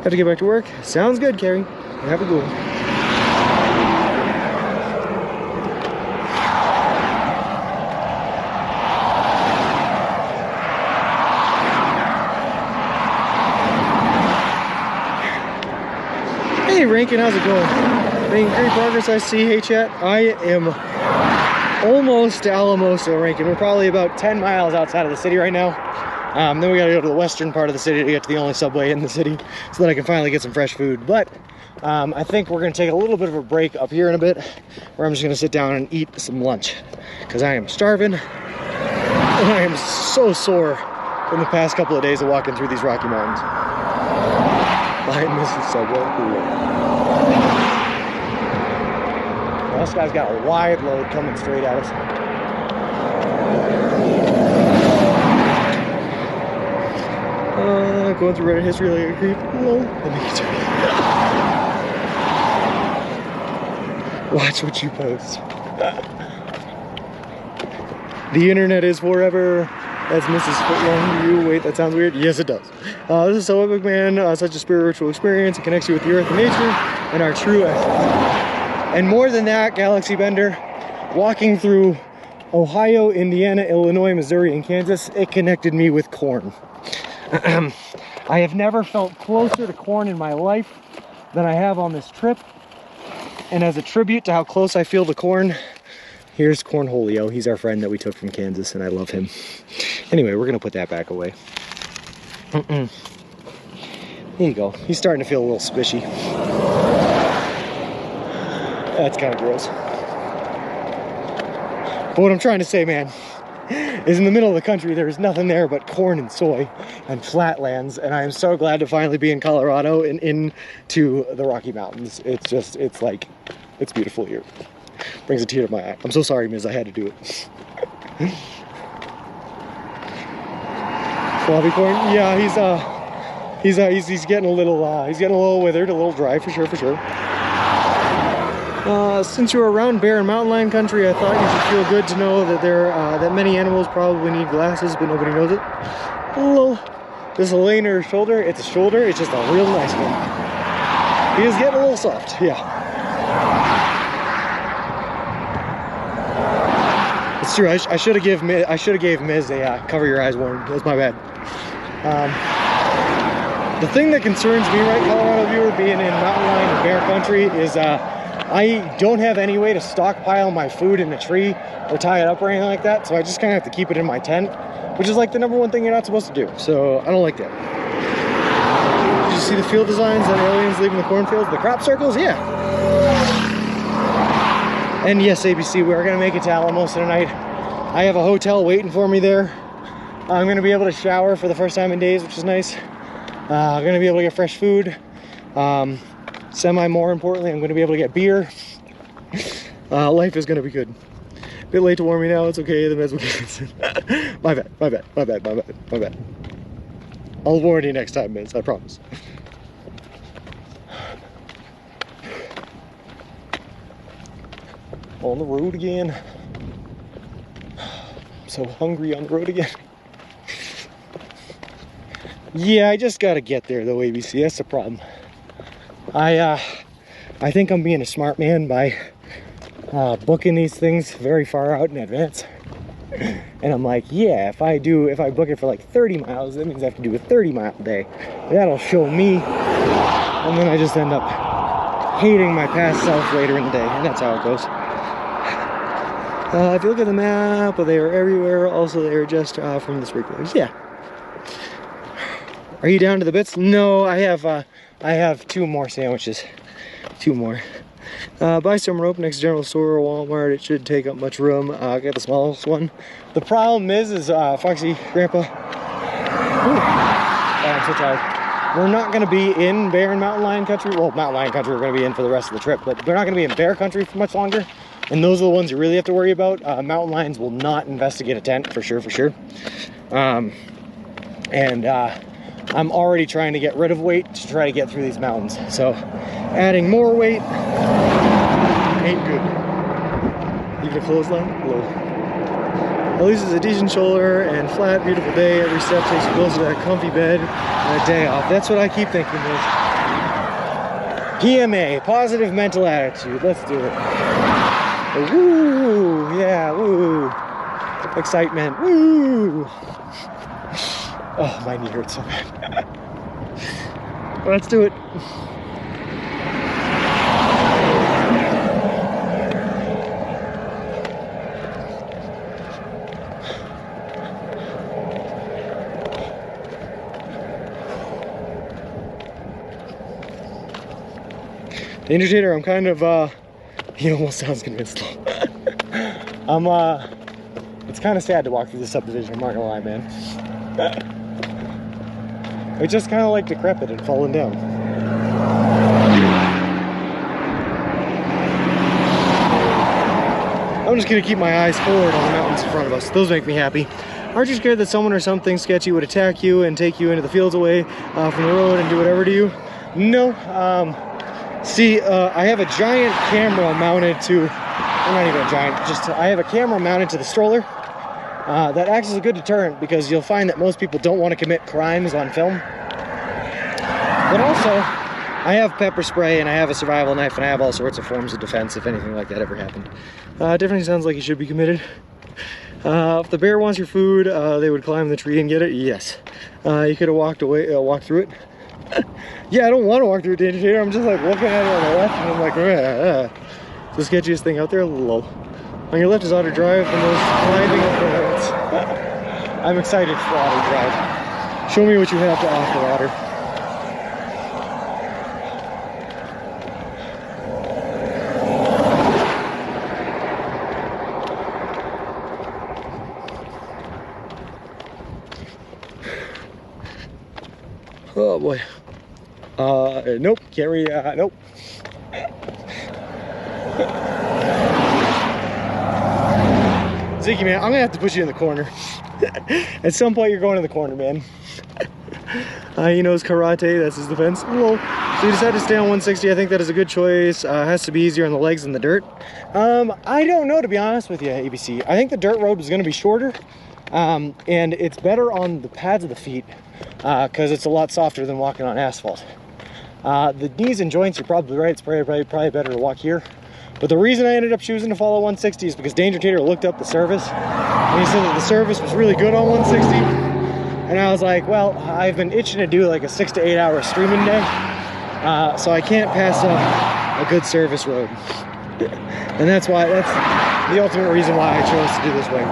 Have to get back to work. Sounds good, Carrie. Have a good one. Hey Rankin, how's it going? Making great progress, I see. Hey chat, I am almost to Alamosa, Rankin. We're probably about 10 miles outside of the city right now. Then we gotta go to the western part of the city to get to the only subway in the city so that I can finally get some fresh food. But I think we're gonna take a little bit of a break up here in a bit where I'm just gonna sit down and eat some lunch because I am starving and I am so sore from the past couple of days of walking through these Rocky Mountains. Behind Mrs. Subway. Well, this guy's got a wide load coming straight at us. Going through Reddit history like a creep. Hello. Let me get you. Watch what you post. The internet is forever. That's Mrs. Footlong to you. Wait, that sounds weird. Yes, it does. This is so epic, man. Such a spiritual experience. It connects you with the earth and nature and our true essence. And more than that, Galaxy Bender, walking through Ohio, Indiana, Illinois, Missouri, and Kansas, it connected me with corn. I have never felt closer to corn in my life than I have on this trip. And as a tribute to how close I feel to corn, here's Cornholio. He's our friend that we took from Kansas, and I love him. Anyway, we're gonna put that back away. There you go. He's starting to feel a little squishy. That's kind of gross. But what I'm trying to say, man, is in the middle of the country, there's nothing there but corn and soy and flatlands, and I am so glad to finally be in Colorado and into the Rocky Mountains. It's just, it's like, it's beautiful here. Brings a tear to my eye. I'm so sorry, Miz, I had to do it. Bobby corn, yeah, he's getting a little withered, a little dry for sure. Since you're around bear and mountain lion country, I thought you should feel good to know that that many animals probably need glasses, but nobody knows it. Hello. This Elena shoulder, it's a shoulder, it's just a real nice one. He is getting a little soft, yeah. It's true. I should have gave Miz a cover your eyes warning. That's my bad. The thing that concerns me, right, Colorado viewer, being in mountain lion and bear country, is I don't have any way to stockpile my food in a tree or tie it up or anything like that. So I just kind of have to keep it in my tent, which is like the #1 thing you're not supposed to do. So I don't like that. Did you see the field designs on aliens leaving the cornfields? The crop circles? Yeah. And yes, ABC, we are going to make it to Alamosa tonight. I have a hotel waiting for me there. I'm going to be able to shower for the first time in days, which is nice. I'm going to be able to get fresh food. More importantly, I'm going to be able to get beer. Life is going to be good. A bit late to warn me now. It's okay. The meds will get My bad. I'll warn you next time, Miz. I promise. On the road again. I'm so hungry on the road again. Yeah, I just gotta get there though, ABC. That's the problem. I think I'm being a smart man by booking these things very far out in advance. And I'm like, yeah, if I book it for like 30 miles, that means I have to do a 30-mile day. That'll show me. And then I just end up hating my past self later in the day, and that's how it goes. If you look at the map, they are everywhere. Also, they are just from the sprinklers. Yeah. Are you down to the bits? No, I have 2 more sandwiches. 2 more. Buy some rope next to general store or Walmart. It should take up much room. Get the smallest one. The problem is Foxy, Grandpa,
God, I'm so tired. We're not going to be in bear and mountain lion country. Well, mountain lion country we're going to be in for the rest of the trip, but we're not going to be in bear country for much longer. And those are the ones you really have to worry about. Mountain lions will not investigate a tent, for sure, for sure. I'm already trying to get rid of weight to try to get through these mountains. So adding more weight ain't good. Even a clothesline? Low. At least it's a decent shoulder and flat, beautiful day. Every step takes you closer to that comfy bed and a day off. That's what I keep thinking is PMA, positive mental attitude. Let's do it. Woo! Yeah, woo! Excitement, woo! Oh, my knee hurts so bad. Let's do it. Danger Tater, I'm kind of, he almost sounds convinced though. It's kind of sad to walk through the subdivision, I'm not gonna lie, man. It's just kind of like decrepit and falling down. I'm just gonna keep my eyes forward on the mountains in front of us. Those make me happy. Aren't you scared that someone or something sketchy would attack you and take you into the fields away from the road and do whatever to you? No. See, I have a giant camera mounted to, well, not even a giant, just I have a camera mounted to the stroller that acts as a good deterrent because you'll find that most people don't want to commit crimes on film. But also, I have pepper spray and I have a survival knife and I have all sorts of forms of defense if anything like that ever happened. Definitely sounds like you should be committed. If the bear wants your food, they would climb the tree and get it. Yes. You could have walked away, walked through it. Yeah, I don't want to walk through a Danger Tater. I'm just like looking at it on the left and I'm like, the sketchiest thing out there, low. On your left is Otter Drive, the most climbing of the roads. I'm excited for Otter Drive. Show me what you have to offer, Otter. Oh boy. Nope, can't read, nope. Zeke, man, I'm gonna have to put you in the corner. At some point, you're going in the corner, man. He knows karate, that's his defense. Whoa. So you decided to stay on 160. I think that is a good choice. Has to be easier on the legs than the dirt. I don't know, to be honest with you, ABC. I think the dirt road was gonna be shorter. And it's better on the pads of the feet because it's a lot softer than walking on asphalt. The knees and joints, you're probably right, it's probably better to walk here. But the reason I ended up choosing to follow 160 is because Danger Tater looked up the service and he said that the service was really good on 160. And I was like, well, I've been itching to do like a 6 to 8 hour streaming day, so I can't pass up a good service road. And that's the ultimate reason why I chose to do this way.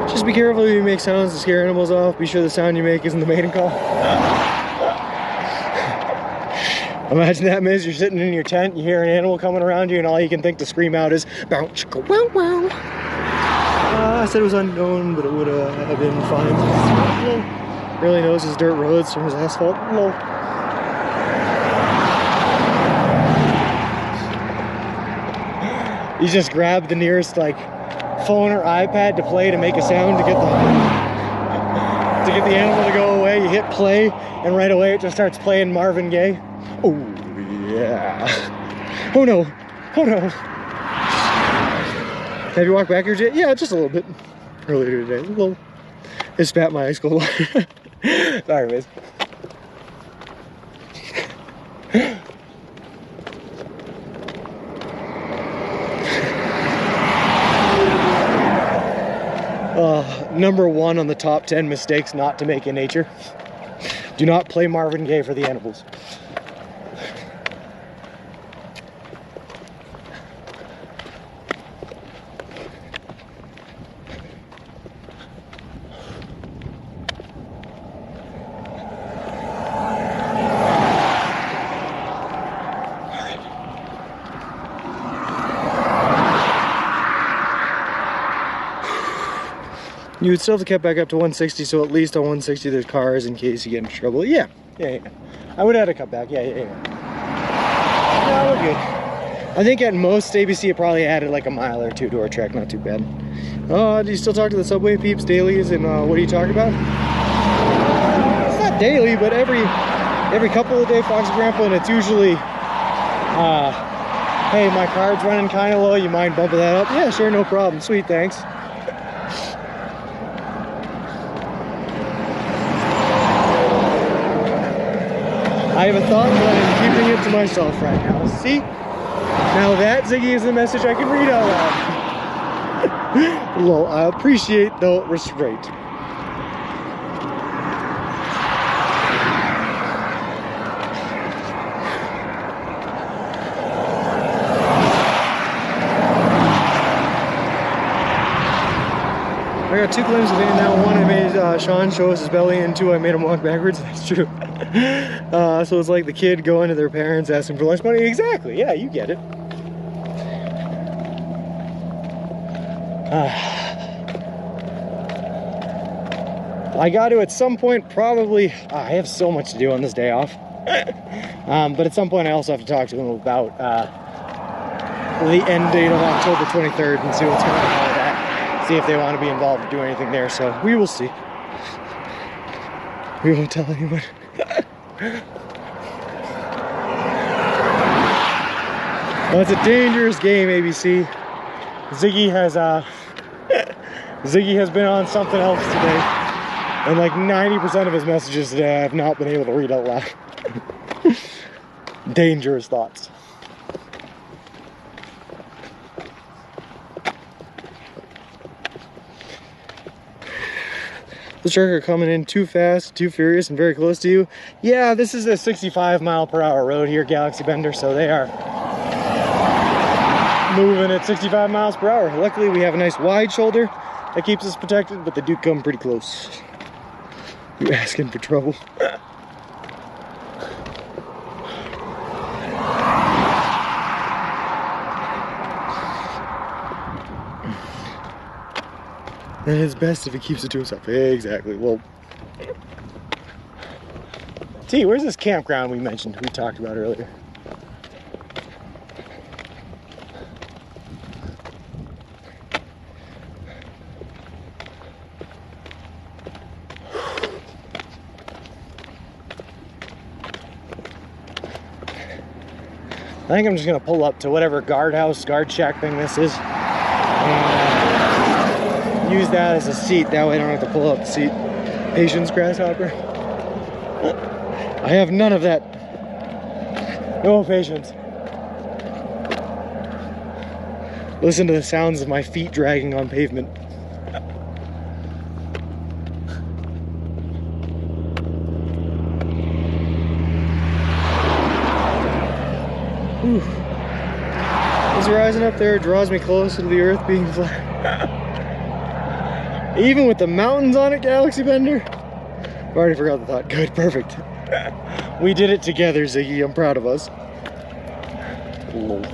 Just be careful if you make sounds to scare animals off. Be sure the sound you make isn't the mating call. Imagine that, Miz. You're sitting in your tent, you hear an animal coming around you, and all you can think to scream out is, bow, chicka, wow, wow. I said it was unknown, but it would have been fine. Really knows his dirt roads from his asphalt. Lol. You just grab the nearest, like, phone or iPad to play to make a sound to get the animal to go away. You hit play and right away it just starts playing Marvin Gaye. Oh yeah. Oh no. Oh no. Have you walked backwards yet? Yeah, just a little bit. Earlier today. A little. I spat my ice cold water. Sorry, miss. Number 1 on the top 10 mistakes not to make in nature. Do not play Marvin Gaye for the animals.
You would still have to get back up to 160, so at least on 160 there's cars in case you get into trouble. Yeah. I would have had to cut back. Yeah. No, we're good. I think at most ABC it probably added like a mile or two to our trek. Not too bad. Do you still talk to the Subway peeps dailies, and what do you talk about? It's not daily, but every couple of days, Fox and Grandpa, and it's usually, hey, my card's running kind of low. You mind bumping that up? Yeah, sure, no problem. Sweet, thanks. I have a thought, but I'm keeping it to myself right now. See? Now that, Ziggy, is a message I can read out loud. Lol, I appreciate the restraint. I got two glimpses of it now. One, I made Sean show us his belly, and two, I made him walk backwards. That's true. So it's like the kid going to their parents asking for lunch money. Exactly. Yeah, you get it. I got to, at some point, probably, I have so much to do on this day off. But at some point I also have to talk to them about the end date of October 23rd and see what's going on with that. See if they want to be involved or do anything there. So we will see. We won't tell anyone. Well, it's a dangerous game, ABC. Ziggy has been on something else today, and like 90% of his messages today I have not been able to read out loud. Dangerous thoughts. The trucker coming in too fast, too furious, and very close to you. Yeah, this is a 65-mile-per-hour road here, Galaxy Bender, so they are moving at 65 miles per hour. Luckily, we have a nice wide shoulder that keeps us protected, but they do come pretty close. You're asking for trouble. And it's best if he keeps it to himself. Exactly. Well, T, where's this campground we talked about earlier? I think I'm just gonna pull up to whatever guard shack thing this is, and use that as a seat. That way I don't have to pull up the seat. Patience, grasshopper. I have none of that. No patience. Listen to the sounds of my feet dragging on pavement. Whew. This horizon up there draws me closer to the earth being flat. Even with the mountains on it, Galaxy Bender. I've already forgot the thought. Good, perfect. We did it together, Ziggy. I'm proud of us. Lol.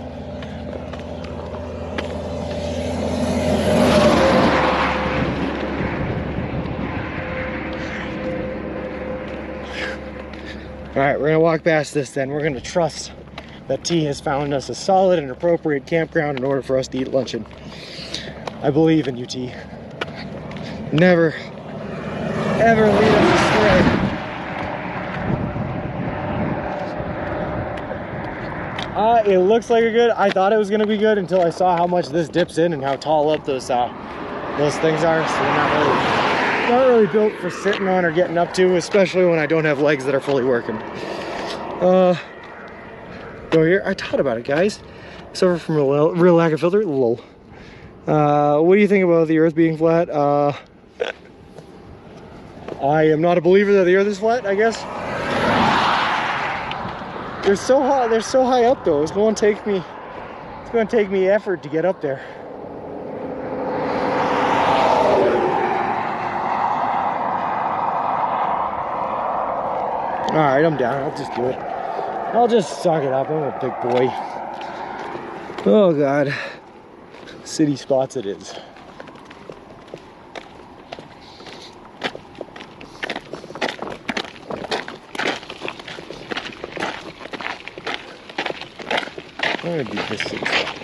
Alright, we're gonna walk past this then. We're gonna trust that T has found us a solid and appropriate campground in order for us to eat luncheon. I believe in you, T. Never, ever lead us astray. It looks like a good. I thought it was gonna be good until I saw how much this dips in and how tall up those things are. So they're not really built for sitting on or getting up to, especially when I don't have legs that are fully working. Go here. I taught about it, guys. Suffer from a real lack of filter. Lol. What do you think about the Earth being flat? I am not a believer that the Earth is flat, I guess. They're so high up though. It's going to take me effort to get up there. All right, I'm down. I'll just do it. I'll just suck it up. I'm a big boy. Oh God. City spots it is.
I'm gonna do this city spot.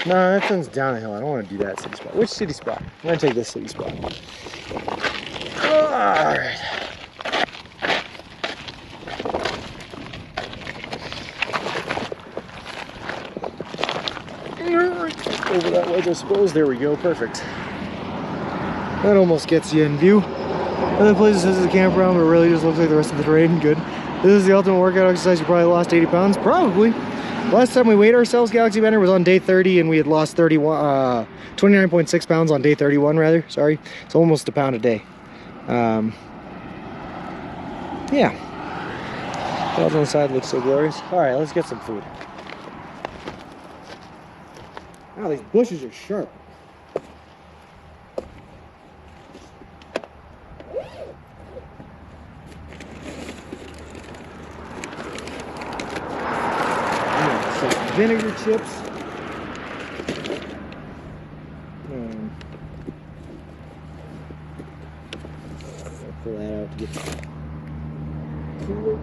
No, that one's down the hill. I don't want to do that city spot. Which city spot? I'm gonna take this city spot. Alright. Over that ledge, I suppose. There we go. Perfect. That almost gets you in view. Other places this is a campground, but it really just looks like the rest of the terrain. Good. This is the ultimate workout exercise. You probably lost 80 pounds. Probably. Last time we weighed ourselves, Galaxy Bender, was on day 30, and we had lost 29.6 pounds on day 31, rather. Sorry. It's almost a pound a day. Yeah. Clouds on the side looks so glorious. Alright, let's get some food. Wow, these bushes are sharp. Some vinegar chips. I'll pull that out to get cooler.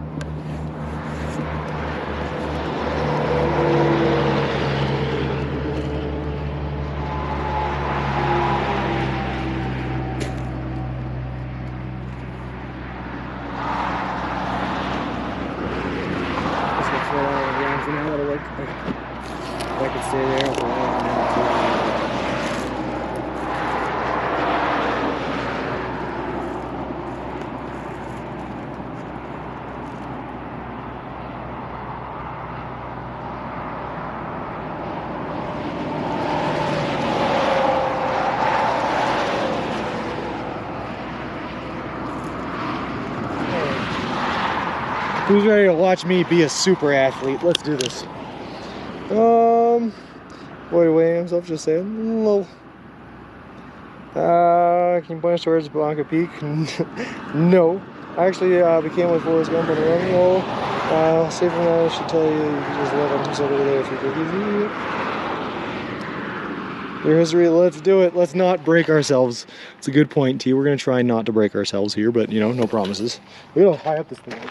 I could stay there. Who's ready to watch me be a super athlete? Let's do this. What do weigh himself just saying? Low. Can you point us towards Blanco Peak? No. I actually became with Forrest Gump on the run roll. Safe from that, I should tell you, you can just let him just over there if you could. Your history, let's do it. Let's not break ourselves. It's a good point, T. We're going to try not to break ourselves here, but, you know, no promises. Look at how high up this thing is.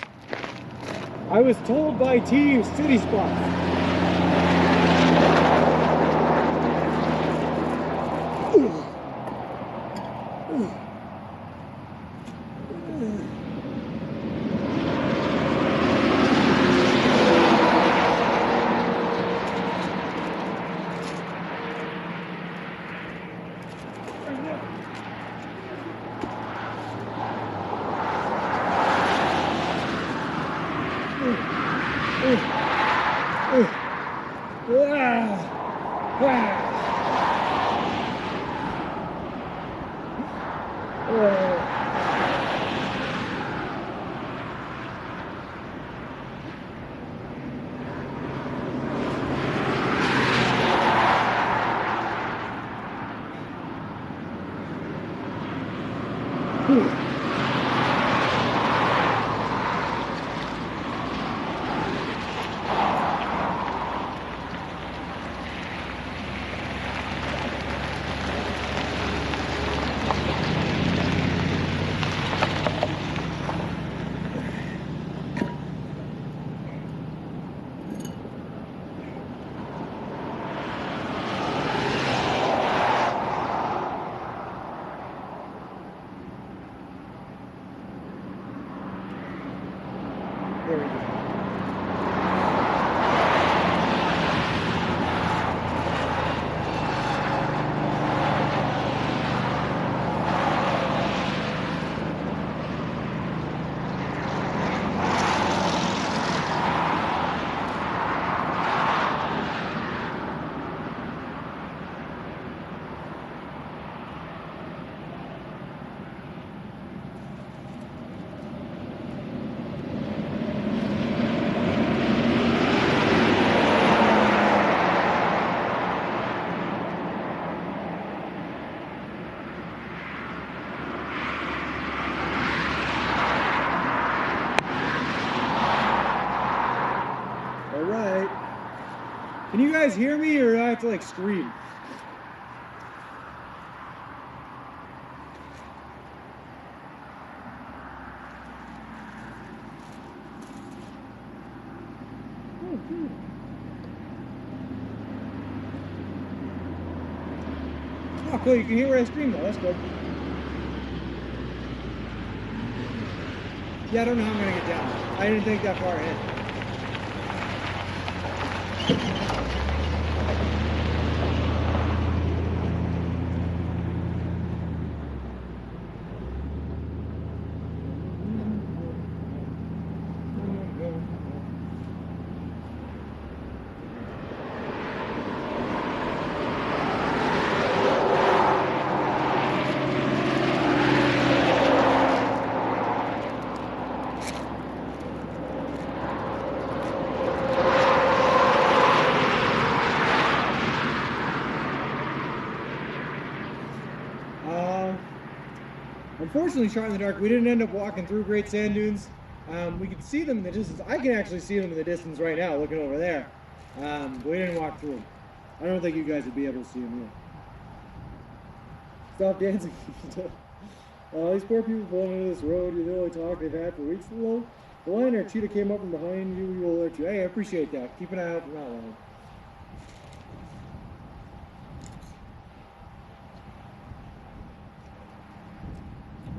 I was told by T, city spot. There we go. Can you guys hear me, or do I have to like scream?
Oh, cool. You can hear where I scream though. That's good. Yeah, I don't know how I'm gonna get down. I didn't think that far ahead. Unfortunately, shot in the dark, we didn't end up walking through Great Sand Dunes. We could see them in the distance. I can actually see them in the distance right now, looking over there. But we didn't walk through them. I don't think you guys would be able to see them here. Stop dancing. These poor people pulling into this road. You're the only talk they've had for weeks. The lion or cheetah came up from behind you. We will alert you. Hey, I appreciate that. Keep an eye out for that one.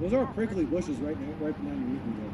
Those are prickly bushes right underneath me though.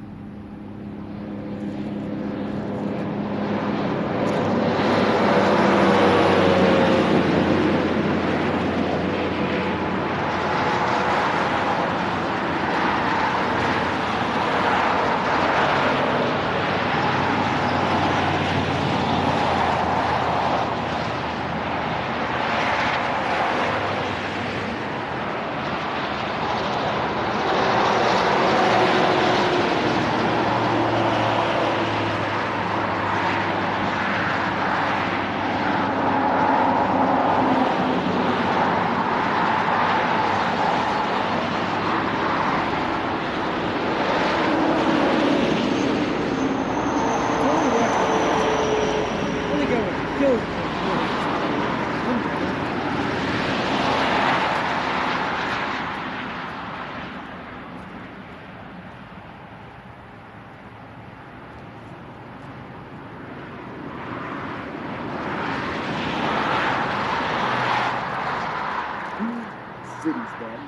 City spot.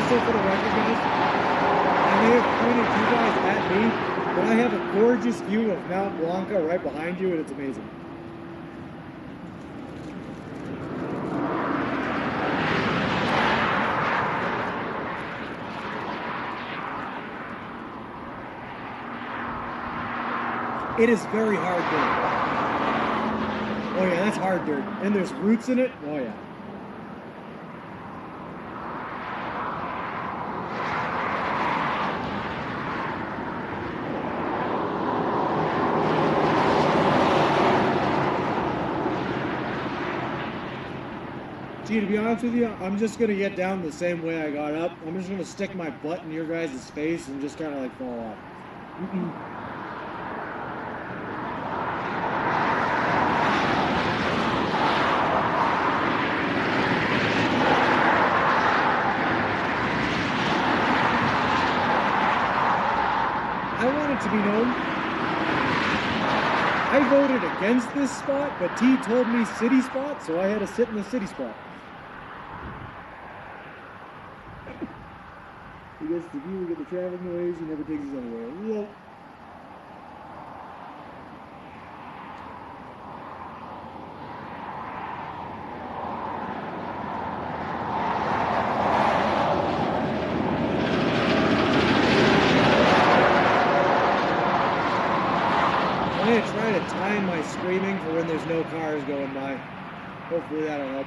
For the record, guys, I may have pointed you guys at me, but I have a gorgeous view of Mount Blanco right behind you, and it's amazing. It is very hard dirt. Oh yeah, that's hard dirt. And there's roots in it. Oh yeah. Gee, to be honest with you, I'm just going to get down the same way I got up. I'm just going to stick my butt in your guys' face and just kind of like fall off. I want it to be known, I voted against this spot, but T told me city spot, so I had to sit in the city spot. He gets the view, we get the traffic noise, he never takes his underwear. Yep. I'm going to try to time my screaming for when there's no cars going by. Hopefully that'll help.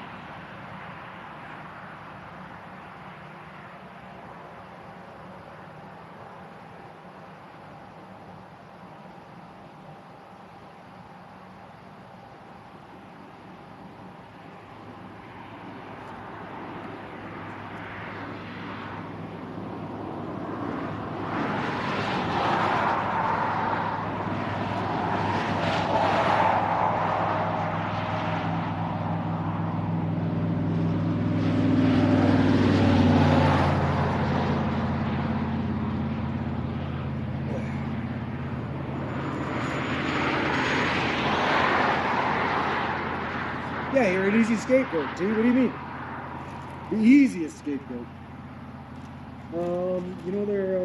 Yeah, you're an easy scapegoat, dude. What do you mean? The easiest scapegoat. You know their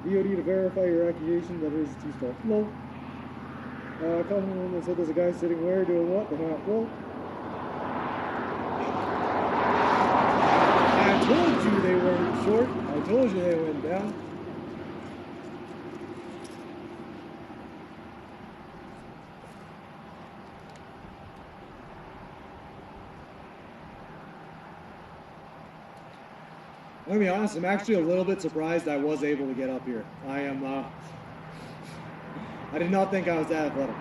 VOD to verify your accusation that is too small. No. Call home and said there's a guy sitting where doing what? They're not. Well, I told you they weren't short. I told you they went down. I'm gonna be honest, I'm actually a little bit surprised I was able to get up here. I did not think I was that athletic.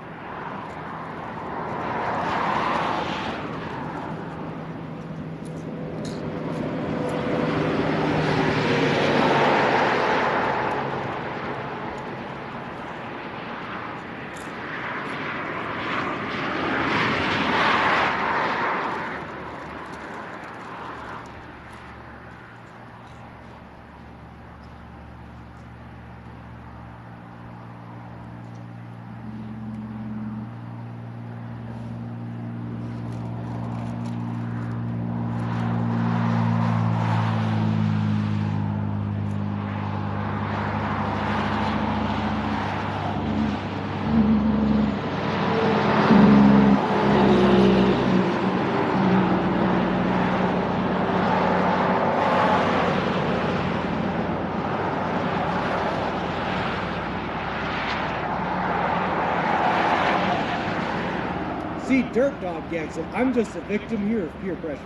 See, Dirt Dog gets it. I'm just a victim here of peer pressure.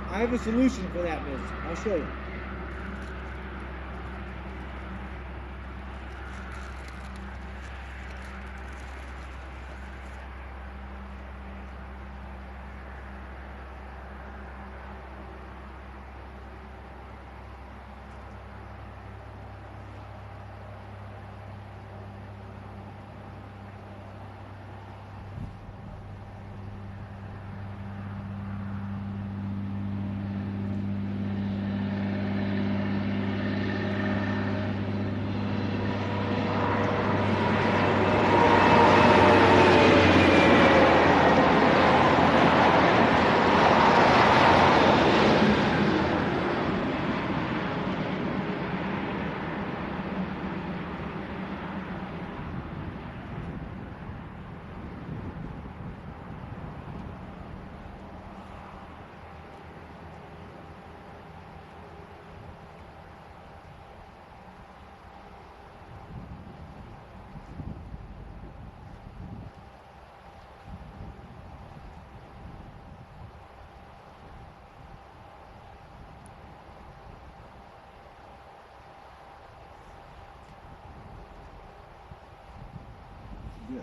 I have a solution for that, miss. I'll show you. Yeah.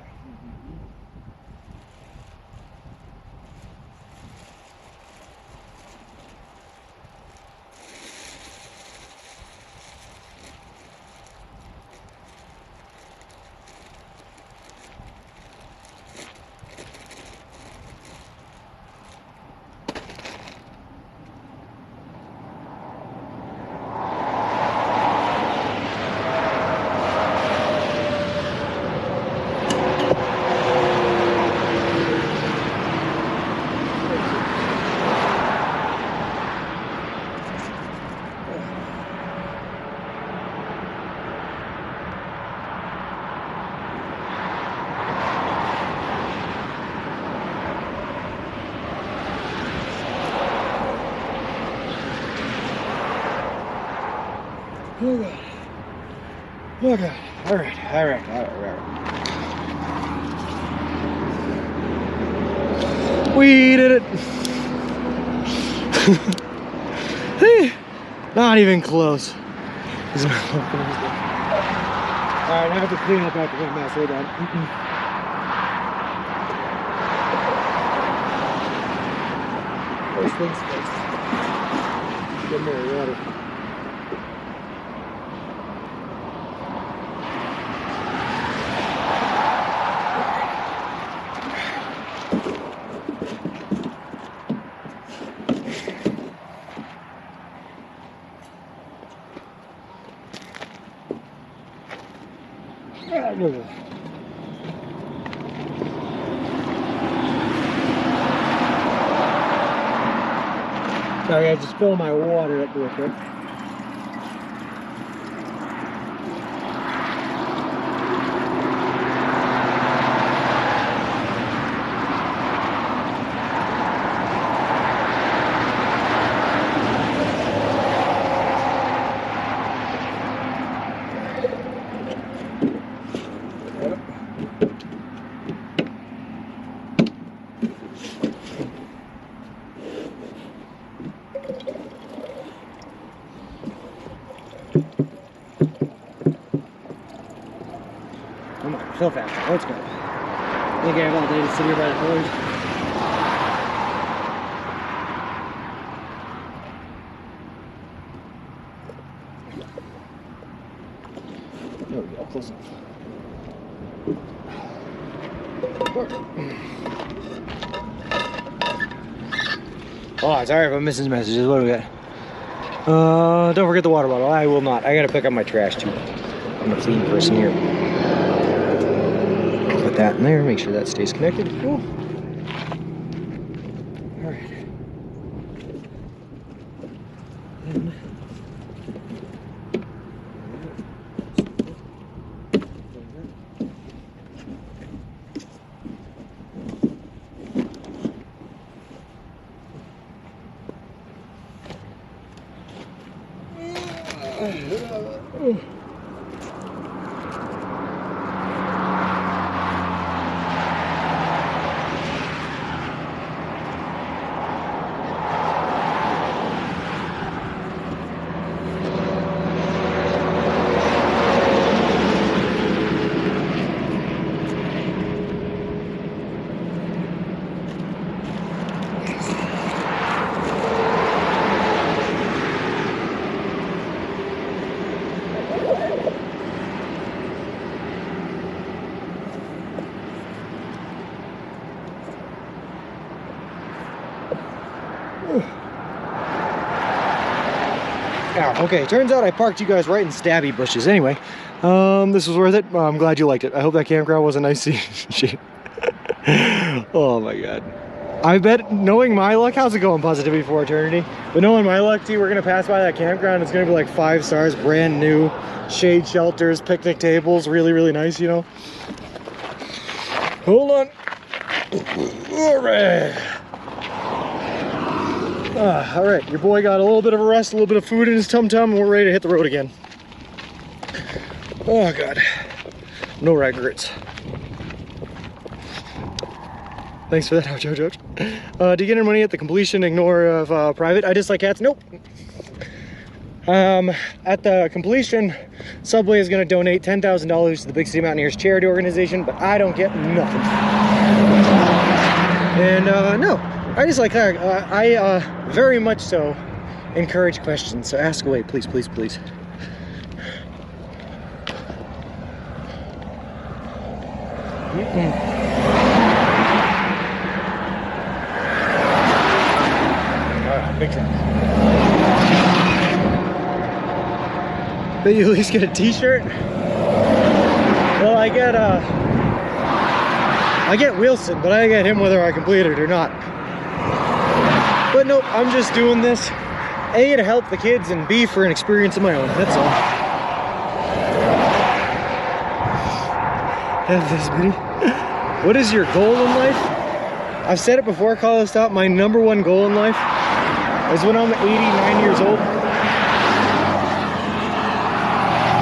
Oh God. Oh God. All right. We did it. Not even close. Alright, I have to clean up after that mess. Hold on. First things first. Get more water. Sorry, I just fill my water up real quick. Come on, fill faster. Let's go. I think I have all day to sit here by the pillars. There we go, close enough. Oh, sorry if I'm missing messages. What do we got? Don't forget the water bottle. I will not. I gotta pick up my trash too. I'm a clean person here. Put that in there, make sure that stays connected. Cool. Alright. Okay, turns out I parked you guys right in stabby bushes. Anyway, this was worth it. I'm glad you liked it. I hope that campground was a nice shit. Oh my god. I bet, knowing my luck, how's it going, Positivity for Eternity? But knowing my luck, too, we're gonna pass by that campground. It's gonna be like 5 stars, brand new, shade shelters, picnic tables, really, really nice, you know? Hold on. All right. All right, your boy got a little bit of a rest, a little bit of food in his tum-tum, and we're ready to hit the road again. Oh god, no regrets. Thanks for that, Jojo. Do you get any money at the completion ignore of private? I dislike cats? Nope. At the completion, Subway is going to donate $10,000 to the Big City Mountaineers charity organization, but I don't get nothing. And no, I just like I very much so encourage questions, so ask away, please, please, please. Big truck. Bet you at least get a t-shirt? Well, I get Wilson, but I get him whether I complete it or not. But nope, I'm just doing this A, to help the kids, and B, for an experience of my own. That's all. Have this, buddy. What is your goal in life? I've said it before, call this out. My #1 goal in life is when I'm 89 years old,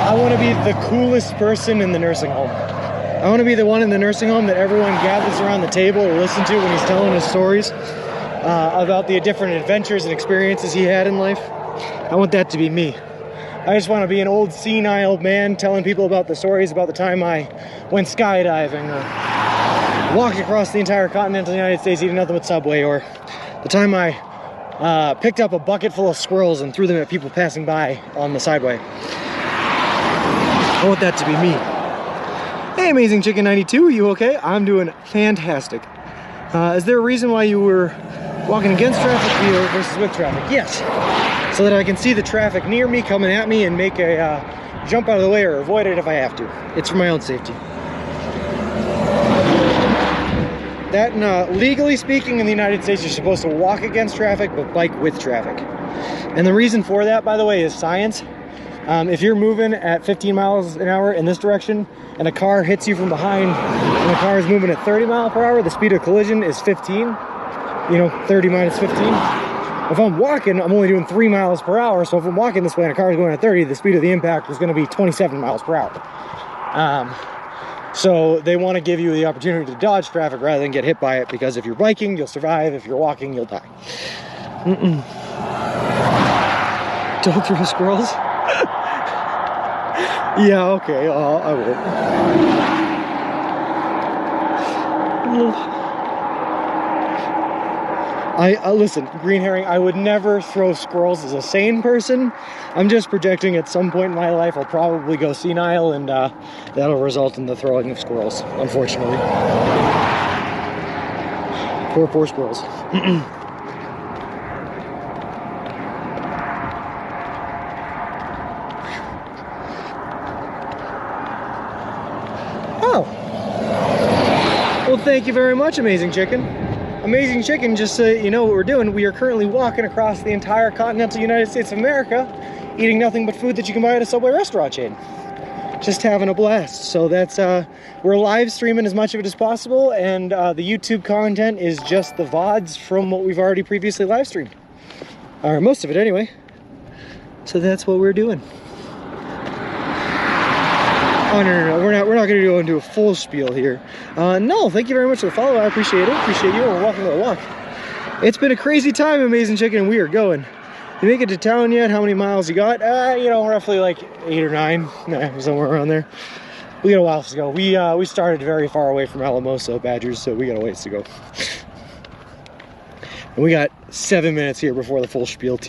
I want to be the coolest person in the nursing home. I want to be the one in the nursing home that everyone gathers around the table to listen to when he's telling his stories about the different adventures and experiences he had in life. I want that to be me.
I just want to be an old senile man telling people about the stories about the time I went skydiving, or walked across the entire continental United States eating nothing but Subway, or the time I picked up a bucket full of squirrels and threw them at people passing by on the sideway. I want that to be me. Hey, Amazing Chicken 92, you okay? I'm doing fantastic. Is there a reason why you were walking against traffic versus with traffic? Yes, so that I can see the traffic near me coming at me and make a jump out of the way or avoid it if I have to. It's for my own safety. That, legally speaking, in the United States, you're supposed to walk against traffic, but bike with traffic. And the reason for that, by the way, is science. If you're moving at 15 miles an hour in this direction, and a car hits you from behind, and the car is moving at 30 miles per hour, the speed of collision is 15. You know, 30 minus 15. If I'm walking, I'm only doing 3 miles per hour, so if I'm walking this way and a car is going at 30, the speed of the impact is going to be 27 miles per hour. So they want to give you the opportunity to dodge traffic rather than get hit by it, because if you're biking, you'll survive. If you're walking, you'll die. Don't throw squirrels? Yeah, okay, I won't. Listen, green herring, I would never throw squirrels as a sane person. I'm just projecting at some point in my life I'll probably go senile, and that'll result in the throwing of squirrels, unfortunately. Poor squirrels. Oh. Well, thank you very much, Amazing Chicken. Amazing Chicken, just so you know what we're doing, we are currently walking across the entire continental United States of America, eating nothing but food that you can buy at a Subway restaurant chain. Just having a blast. So that's, we're live streaming as much of it as possible, and the YouTube content is just the VODs from what we've already previously live streamed. Or most of it anyway. So that's what we're doing. Oh, no, we're not going to go into a full spiel here. No, thank you very much for the follow. I appreciate it. Appreciate you. We're walking the walk. It's been a crazy time, Amazing Chicken, and we are going. You make it to town yet? How many miles you got? You know, roughly like 8 or 9, somewhere around there. We got a while to go. We started very far away from Alamosa Badgers, so we got a ways to go. And we got 7 minutes here before the full spiel.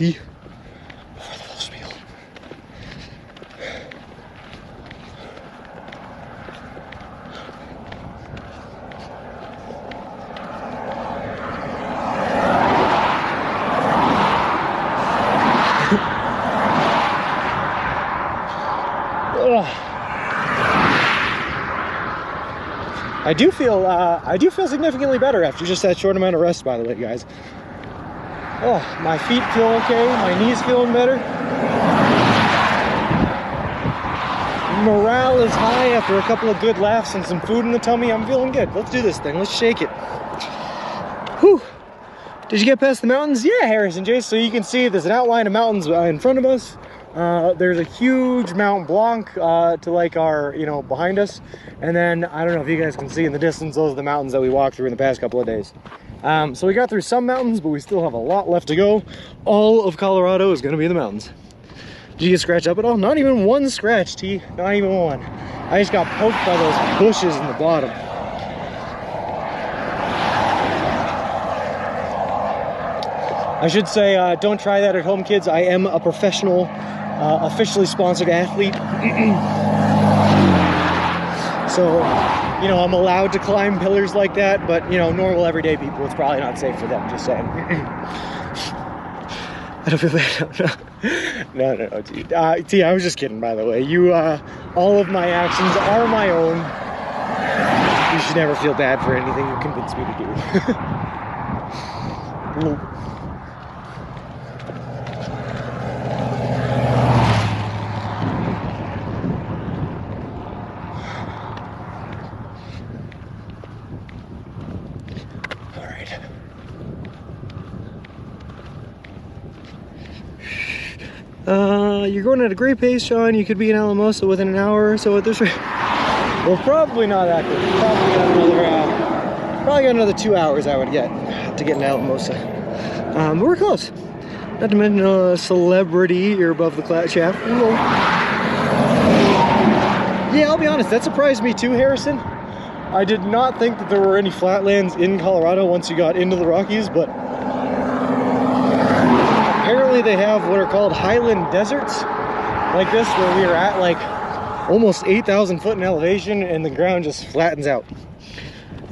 I do feel significantly better after just that short amount of rest, by the way, guys. Oh, my feet feel okay, my knees feeling better. Morale is high after a couple of good laughs and some food in the tummy. I'm feeling good. Let's do this thing. Let's shake it. Whew. Did you get past the mountains? Yeah, Harrison J. So you can see there's an outline of mountains in front of us. There's a huge Mount Blanc to like our, behind us. And then, I don't know if you guys can see in the distance, those are the mountains that we walked through in the past couple of days. So we got through some mountains, but we still have a lot left to go. All of Colorado is going to be in the mountains. Did you get scratched up at all? Not even one scratch, T. Not even one. I just got poked by those bushes in the bottom. I should say, don't try that at home, kids. I am a professional, officially sponsored athlete. So, I'm allowed to climb pillars like that, but, normal everyday people, it's probably not safe for them, just saying. I don't feel bad. No, dude. T, I was just kidding, by the way. All of my actions are my own. You should never feel bad for anything you convince me to do. You're going at a great pace, Sean. You could be in Alamosa within an hour or so at this rate. Well, probably not that good. Probably got another 2 hours I would get to get into Alamosa. But we're close.
Not to mention a celebrity, you're above the cloud shaft. Yeah, I'll be honest, that surprised me too, Harrison. I did not think that there were any flatlands in Colorado once you got into the Rockies, but apparently they have what are called highland deserts like this, where we are at like almost 8,000 foot in elevation and the ground just flattens out.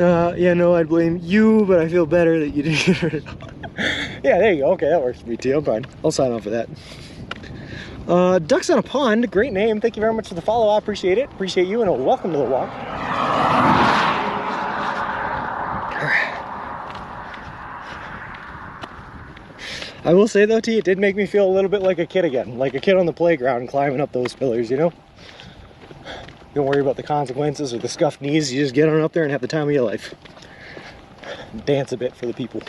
Yeah, no, I'd blame you, but I feel better that you didn't get it. Yeah, there you go. Okay, that works for me too. I'm fine. I'll sign off for that. Ducks on a Pond, great name. Thank you very much for the follow. I appreciate it. Appreciate you, and welcome to the walk. I will say though, T, it did make me feel a little bit like a kid again, like a kid on the playground climbing up those pillars, you know? You don't worry about the consequences or the scuffed knees. You just get on up there and have the time of your life. Dance a bit for the people.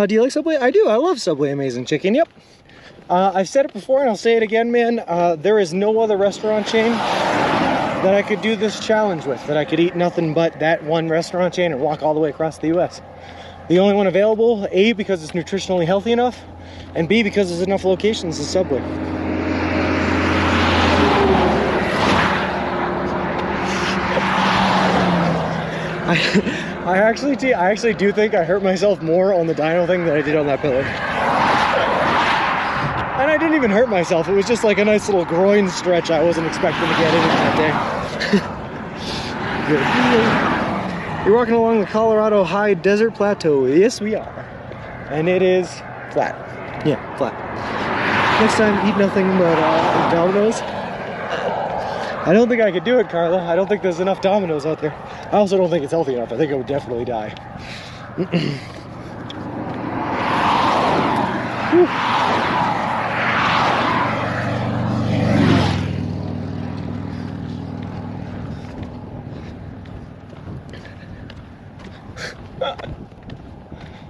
Do you like Subway? I do. I love Subway Amazing Chicken. Yep. I've said it before and I'll say it again, man. There is no other restaurant chain that I could do this challenge with, that I could eat nothing but that one restaurant chain and walk all the way across the US. The only one available, A, because it's nutritionally healthy enough, and B, because there's enough locations is Subway. I actually do think I hurt myself more on the dyno thing than I did on that pillar. And I didn't even hurt myself. It was just like a nice little groin stretch I wasn't expecting to get in that day. Good. You're walking along the Colorado High Desert Plateau. Yes, we are. And it is flat. Yeah, flat. Next time, eat nothing but Domino's. I don't think I could do it, Carla. I don't think there's enough Domino's out there. I also don't think it's healthy enough. I think I would definitely die.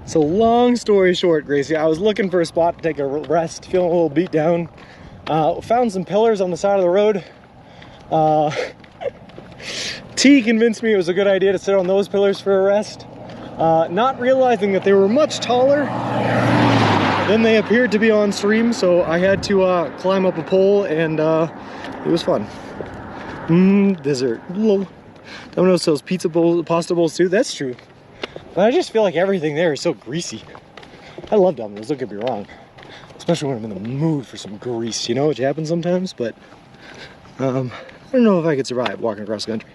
So long story short, Gracie, I was looking for a spot to take a rest, feeling a little beat down. Found some pillars on the side of the road. T convinced me it was a good idea to sit on those pillars for a rest, not realizing that they were much taller than they appeared to be on stream, so I had to climb up a pole, and it was fun. Dessert. Domino's sells pizza bowls, pasta bowls too, that's true. But I just feel like everything there is so greasy. I love Domino's, don't get me wrong. Especially when I'm in the mood for some grease, you know, which happens sometimes, but I don't know if I could survive walking across the country.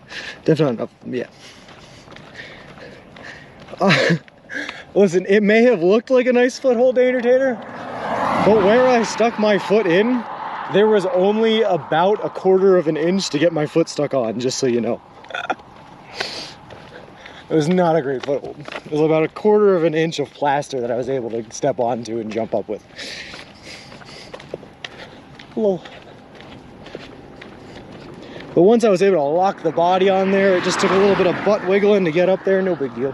Definitely not, yeah. Listen, it may have looked like a nice foothold entertainer, but where I stuck my foot in, there was only about 1/4 of an inch to get my foot stuck on, just so you know. It was not a great foothold. It was about 1/4 of an inch of plaster that I was able to step onto and jump up with. Hello. But once I was able to lock the body on there, it just took a little bit of butt wiggling to get up there. No big deal.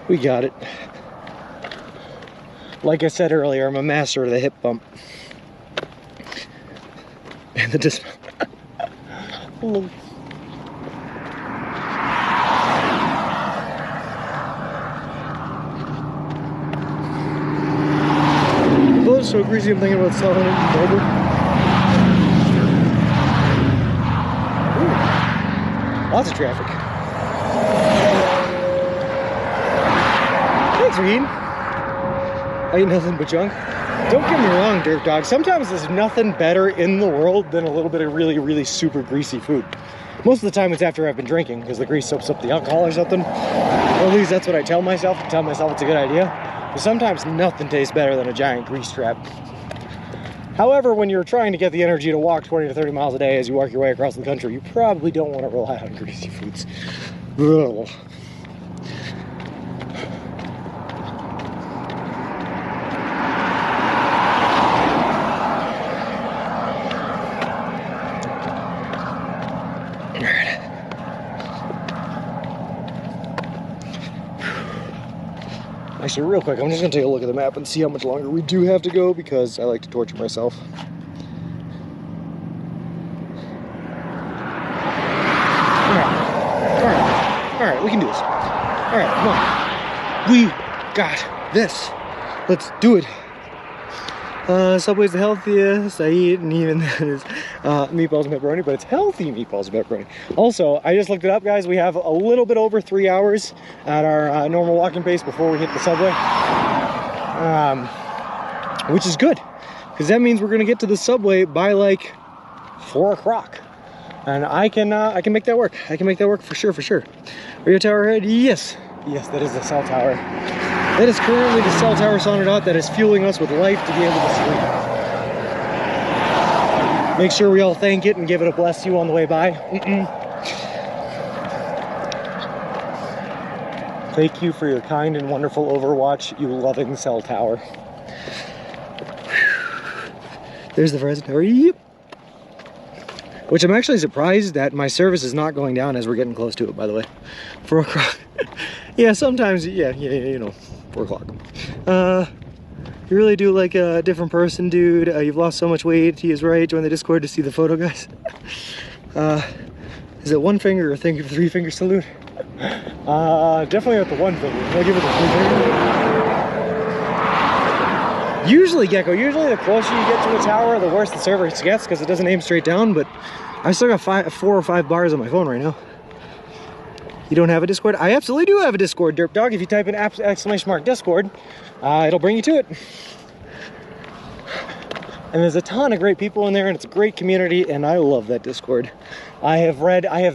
We got it. Like I said earlier, I'm a master of the hip bump. And the dismount. Hello. So greasy, I'm thinking about selling it in October. Lots of traffic. Thanks, Raheem. I eat nothing but junk. Don't get me wrong, Dirt Dog. Sometimes there's nothing better in the world than a little bit of really, really super greasy food. Most of the time it's after I've been drinking, because the grease soaks up the alcohol or something. Or at least that's what I tell myself. I tell myself it's a good idea. But sometimes nothing tastes better than a giant grease trap. However, when you're trying to get the energy to walk 20 to 30 miles a day as you walk your way across the country, you probably don't want to rely on greasy foods. Ugh. Actually, real quick, I'm just going to take a look at the map and see how much longer we do have to go, because I like to torture myself. We can do this. All right, come on. We got this. Let's do it. Subway's the healthiest I eat, and even that is meatballs and pepperoni, but it's healthy meatballs and pepperoni. Also, I just looked it up, guys. We have a little bit over 3 hours at our normal walking pace before we hit the subway, which is good, because that means we're gonna get to the subway by like 4 o'clock, and I can make that work. I can make that work for sure, for sure. Radio tower head, yes, yes, that is the cell tower. That is currently the cell tower Sonodot that is fueling us with life to be able to sleep. Make sure we all thank it and give it a bless you on the way by. Thank you for your kind and wonderful overwatch, you loving cell tower. There's the Verizon tower. Yep. Which I'm actually surprised that my service is not going down as we're getting close to it, by the way. 4 o'clock. Yeah, sometimes, yeah, you know. 4 o'clock. You really do like a different person, dude. You've lost so much weight. He is right. Join the Discord to see the photo, guys. Is it 1 finger or 3 finger salute? Definitely with the 1 finger. I'll give it the 3 finger. Usually, Gecko, the closer you get to the tower, the worse the service gets, because it doesn't aim straight down, but I still got 4 or 5 bars on my phone right now. You don't have a Discord? I absolutely do have a Discord, Derp Dog. If you type in !Discord, it'll bring you to it. And there's a ton of great people in there, and it's a great community, and I love that Discord. I have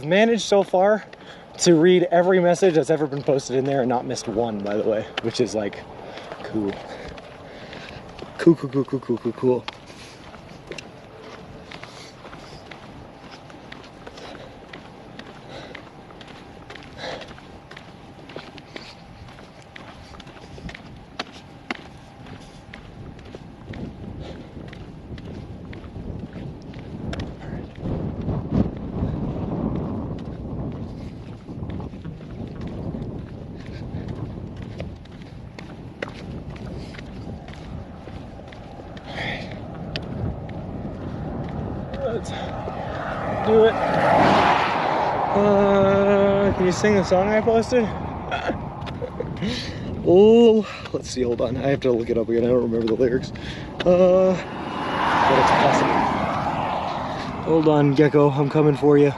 managed so far to read every message that's ever been posted in there and not missed one, by the way, which is like cool. Cool.
Let's do it. Can you sing the song I posted?
Oh, let's see, hold on. I have to look it up again. I don't remember the lyrics. But it's awesome. Hold on, Gecko. I'm coming for you.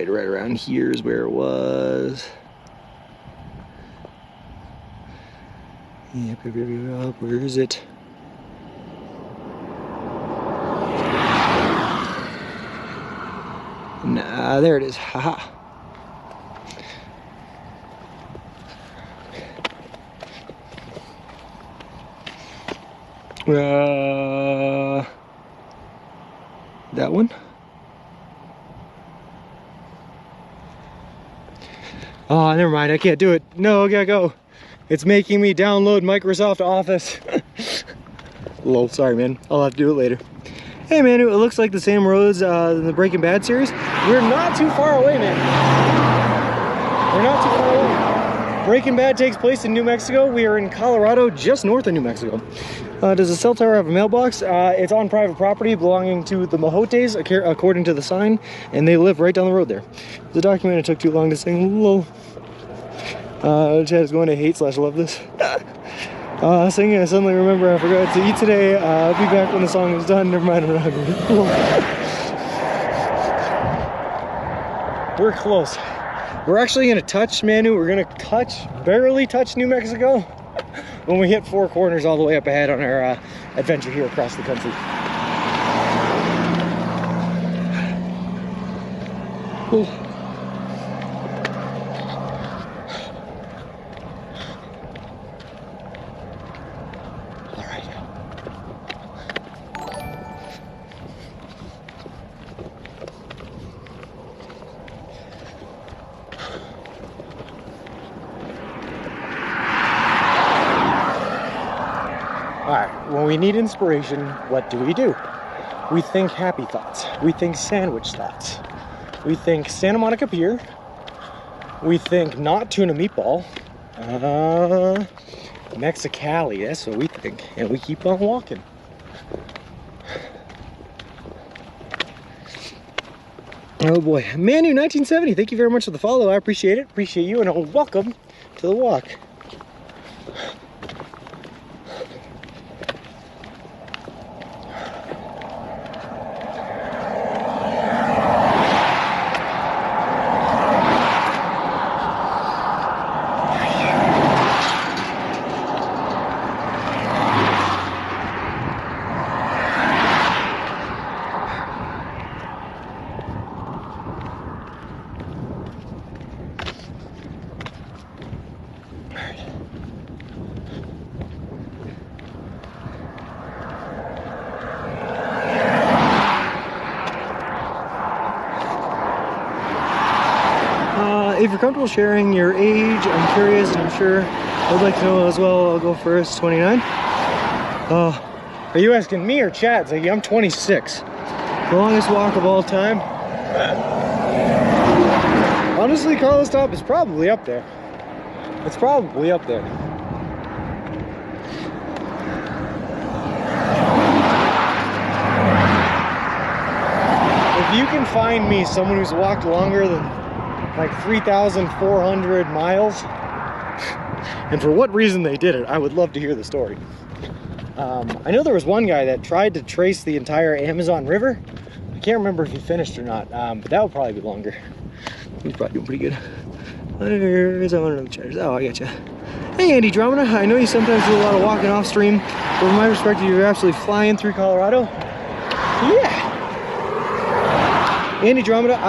Right around here is where it was. Yep, where is it? Nah, there it is. Haha. That one? Oh, never mind. I can't do it. No, I gotta go. It's making me download Microsoft Office. Lol, sorry, man. I'll have to do it later. Hey, man, it looks like the same roads in the Breaking Bad series.
We're not too far away, man. We're not too far away.
Breaking Bad takes place in New Mexico. We are in Colorado, just north of New Mexico. Does the cell tower have a mailbox? It's on private property belonging to the Mojotes, according to the sign, and they live right down the road there. The document, it took too long to sing. Lol. Chad is going to hate/love this. Singing, I suddenly remember I forgot to eat today. I'll be back when the song is done. Never mind, I'm not hungry.
We're close.
We're actually gonna touch, Manu. We're gonna barely touch New Mexico when we hit 4 corners all the way up ahead on our adventure here across the country. Cool.
When we need inspiration, what do? We think happy thoughts. We think sandwich thoughts. We think Santa Monica Pier. We think not tuna meatball. Mexicali, that's what we think. And we keep on walking. Oh boy, Manu 1970, thank you very much for the follow. I appreciate it. Appreciate you, and welcome to the walk. If you're comfortable sharing your age, I'm curious, and I'm sure I'd like to know as well. I'll go first. 29. Are you asking me or Chad? Ziggy? I'm 26. The longest walk of all time. Honestly, Carlos Top is probably up there. It's probably up there. If you can find me someone who's walked longer than like 3,400 miles, and for what reason they did it, I would love to hear the story. I know there was one guy that tried to trace the entire Amazon River. I can't remember if he finished or not, but that would probably be longer. He's probably doing pretty good. Where's one of the chatters? Oh, I got you. Hey, Andy Dromina. I know you sometimes do a lot of walking off stream, but from my perspective, you're absolutely flying through Colorado. Yeah. Andy Dromina,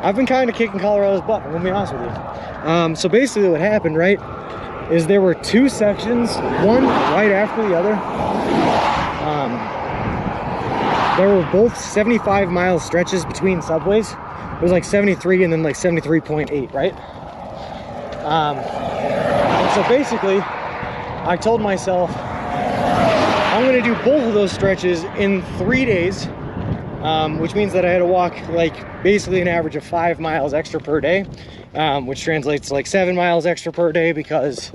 I've been kind of kicking Colorado's butt, I'm gonna be honest with you. So basically what happened, right, is there were two sections, one right after the other. There were both 75-mile stretches between subways. It was like 73 and then like 73.8, right? So basically, I told myself, I'm gonna do both of those stretches in 3 days, which means that I had to walk like basically an average of 5 miles extra per day, which translates to like 7 miles extra per day, because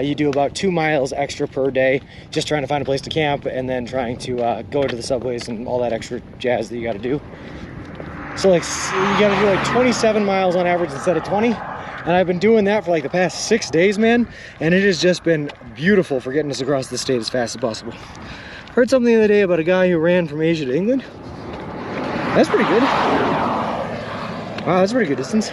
you do about 2 miles extra per day just trying to find a place to camp and then trying to go to the subways and all that extra jazz that you got to do. So like you got to do like 27 miles on average instead of 20, and I've been doing that for like the past 6 days, man, and it has just been beautiful for getting us across the state as fast as possible. Heard something the other day about a guy who ran from Asia to England. That's pretty good. Wow, that's a pretty good distance.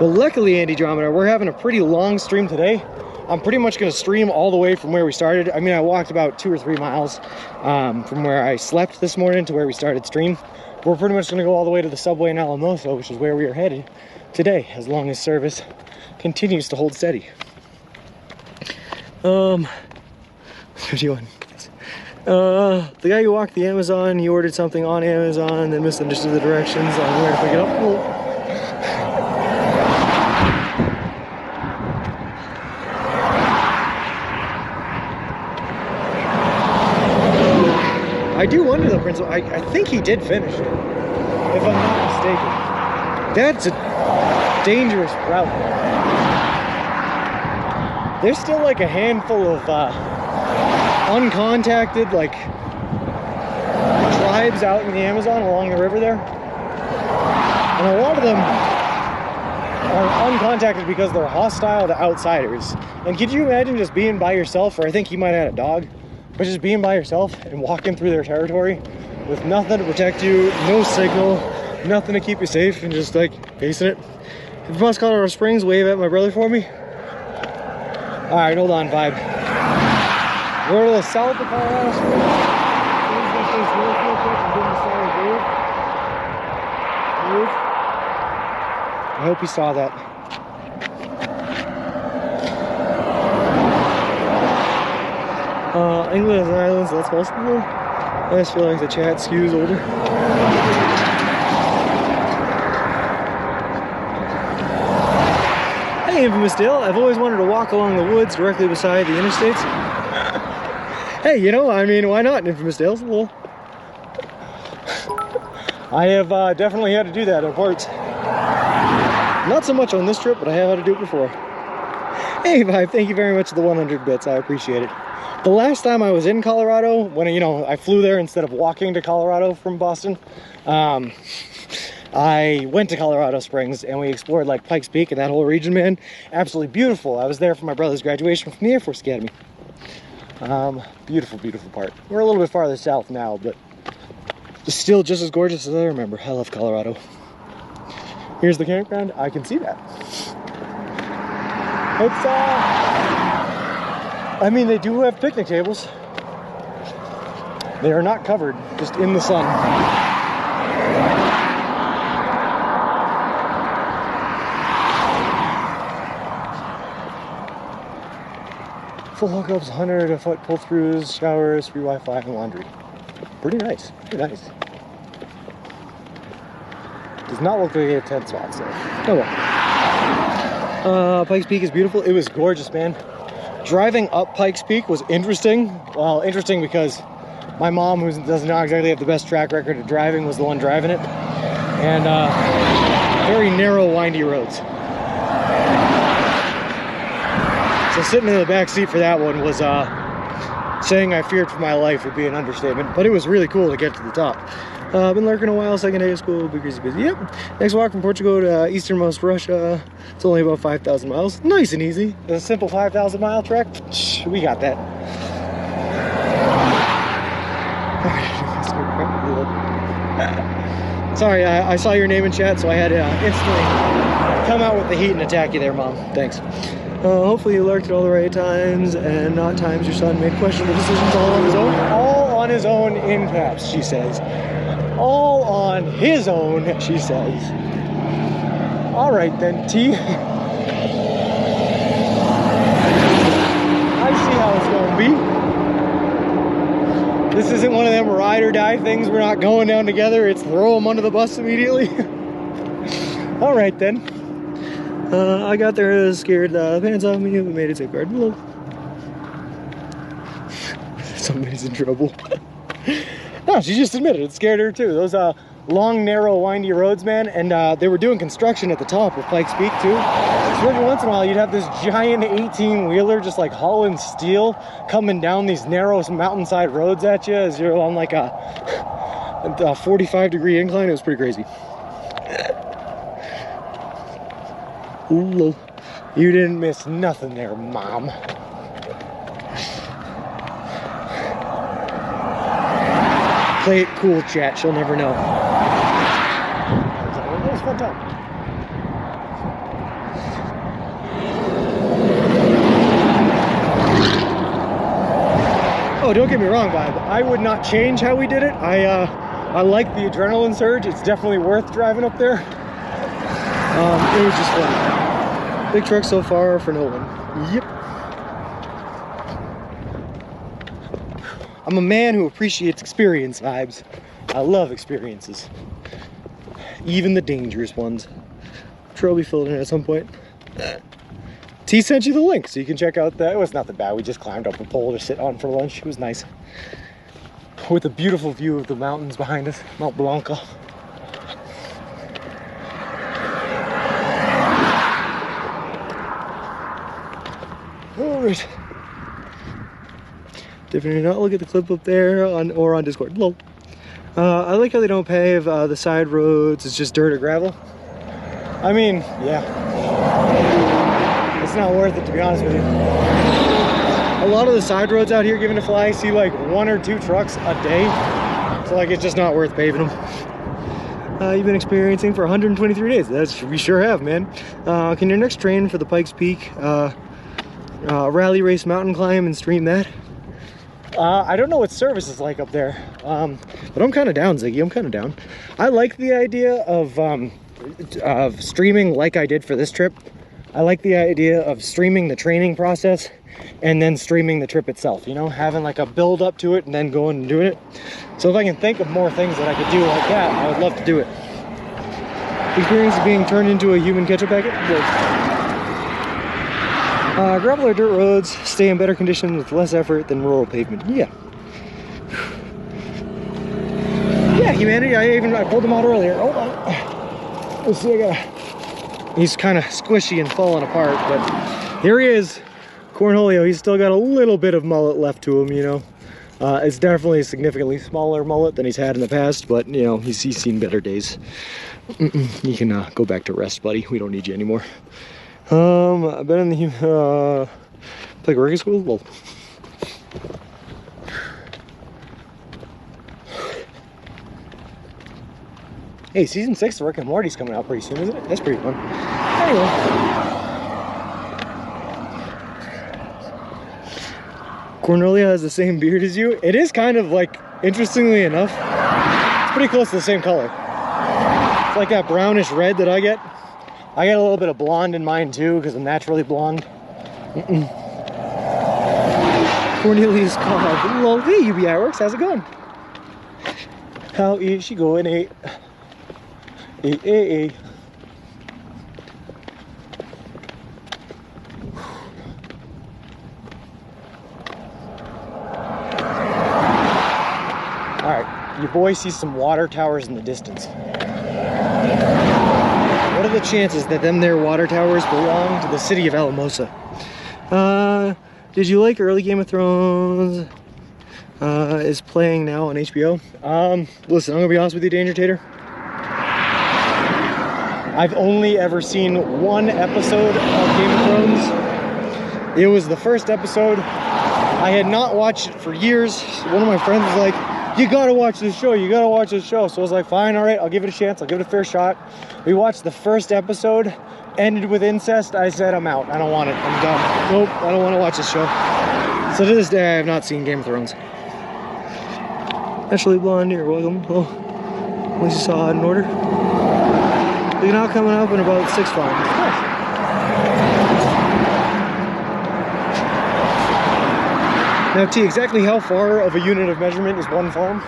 But luckily, Andy Dromina, we're having a pretty long stream today. I'm pretty much going to stream all the way from where we started. I mean, I walked about 2 or 3 miles from where I slept this morning to where we started stream. We're pretty much going to go all the way to the subway in Alamosa, which is where we are headed today, as long as service continues to hold steady. 51. The guy who walked the Amazon, he ordered something on Amazon, then misunderstood the directions on where to pick it up. Cool. I do wonder though, Principal, I think he did finish it, if I'm not mistaken. That's a dangerous route. There's still like a handful of uncontacted like tribes out in the Amazon along the river there, and a lot of them are uncontacted because they're hostile to outsiders. And could you imagine just being by yourself, or I think he might have had a dog, but just being by yourself and walking through their territory with nothing to protect you, no signal, nothing to keep you safe, and just like facing it. If you pass Colorado Springs, wave at my brother for me. All right, hold on, vibe. We're to the south of Colorado Springs. I hope you saw that. England and Islands, that's possible. I just feel like the chat skews older. Hey, Infamous Dale, I've always wanted to walk along the woods directly beside the interstates. Hey, you know, I mean, why not, Infamous Dale? It's a little... I have definitely had to do that in parts.
Not so much on this trip, but I have had to do it before. Hey, Vibe, thank you very much for the 100 bits. I appreciate it. The last time I was in Colorado, when, you know, I flew there instead of walking to Colorado from Boston, I went to Colorado Springs and we explored like Pikes Peak and that whole region, man. Absolutely beautiful. I was there for my brother's graduation from the Air Force Academy. Beautiful, beautiful part. We're a little bit farther south now, but it's still just as gorgeous as I remember. I love Colorado. Here's the campground. I can see that. It's, I mean, they do have picnic tables. They are not covered, just in the sun. Full hookups, 100 a foot pull-throughs, showers, free Wi-Fi, and laundry. Pretty nice, pretty nice. Does not look like they have 10 spots though. Oh well. Pikes Peak is beautiful. It was gorgeous, man. Driving up Pikes Peak was interesting. Well, interesting because my mom, who does not exactly have the best track record of driving, was the one driving it. And very narrow, windy roads. So sitting in the back seat for that one was saying I feared for my life would be an understatement. But it was really cool to get to the top. Been lurking a while, second day of school, be crazy busy. Yep. Next walk from Portugal to easternmost Russia. It's only about 5,000 miles. Nice and easy. A simple 5,000 mile trek. We got that. Sorry, I saw your name in chat, so I had to instantly come out with the heat and attack you there, Mom. Thanks. Hopefully you lurked at all the right times and not times your son made questionable decisions all on his own. All on his own in caps, she says. All on his own, she says. All right then, T. I see how it's gonna be. This isn't one of them ride or die things. We're not going down together. It's throw them under the bus immediately. All right then. I got there, scared the pants off me, but made it safeguard. Hello. Somebody's in trouble. No, she just admitted it scared her too. Those long, narrow, windy roads, man. And they were doing construction at the top of Pikes Peak too. So every once in a while, you'd have this giant 18-wheeler just like hauling steel coming down these narrow mountainside roads at you as you're on like a 45-degree incline. It was pretty crazy. Ooh, you didn't miss nothing there, Mom. Play it cool, chat. She'll never know. That was a fun time. Oh, don't get me wrong, Vibe. I would not change how we did it. I like the adrenaline surge. It's definitely worth driving up there. It was just fun. Big truck so far for no one. Yep. I'm a man who appreciates experience, Vibes. I love experiences. Even the dangerous ones. I'm sure I'll be filled in at some point. T sent you the link so you can check out that. It was nothing bad. We just climbed up a pole to sit on for lunch. It was nice. With a beautiful view of the mountains behind us. Mount Blanco. Alright. Definitely not look at the clip up there or on Discord. Lol. I like how they don't pave the side roads. It's just dirt or gravel. I mean, yeah. It's not worth it, to be honest with you. A lot of the side roads out here given to fly see like 1 or 2 trucks a day. So like it's just not worth paving them. You've been experiencing for 123 days. We sure have, man. Can your next train for the Pikes Peak rally race mountain climb and stream that? I don't know what service is like up there, but I'm kind of down, Ziggy. I'm kind of down. I like the idea of streaming like I did for this trip. I like the idea of streaming the training process and then streaming the trip itself, you know, having like a build up to it and then going and doing it. So if I can think of more things that I could do like that, I would love to do it. Experience of being turned into a human ketchup packet? Gravel or dirt roads stay in better condition with less effort than rural pavement. Yeah. Yeah, humanity. I pulled them out earlier. Hold on. Let's see. I gotta He's kind of squishy and falling apart, but here he is, Cornholio. He's still got a little bit of mullet left to him, you know. It's definitely a significantly smaller mullet than he's had in the past, but you know, he's seen better days. You can go back to rest, buddy. We don't need you anymore. I've been in the like working school. Well, hey, season 6 of Rick and Morty's coming out pretty soon, isn't it? That's pretty fun. Anyway. Cornelia has the same beard as you. It is kind of like, interestingly enough, it's pretty close to the same color. It's like that brownish red that I get. I get a little bit of blonde in mine too, because I'm naturally blonde. Cornelia's called. Well, hey, UBI Works, how's it going? How is she going? Hey. Alright, your boy sees some water towers in the distance. What are the chances that them there water towers belong to the city of Alamosa? Did you like early Game of Thrones? Is playing now on HBO. Listen, I'm gonna be honest with you, Danger Tater. I've only ever seen one episode of Game of Thrones. It was the first episode. I had not watched it for years. One of my friends was like, you gotta watch this show, you gotta watch this show. So I was like, fine, all right, I'll give it a chance, I'll give it a fair shot. We watched the first episode, ended with incest. I said, I'm out, I don't want it, I'm done. Nope, I don't want to watch this show. So to this day, I have not seen Game of Thrones. Ashley Blonde, you're welcome. Well, at least you saw it in order. You're now coming up in about 6 farms. Nice. Now, T, exactly how far of a unit of measurement is one farm?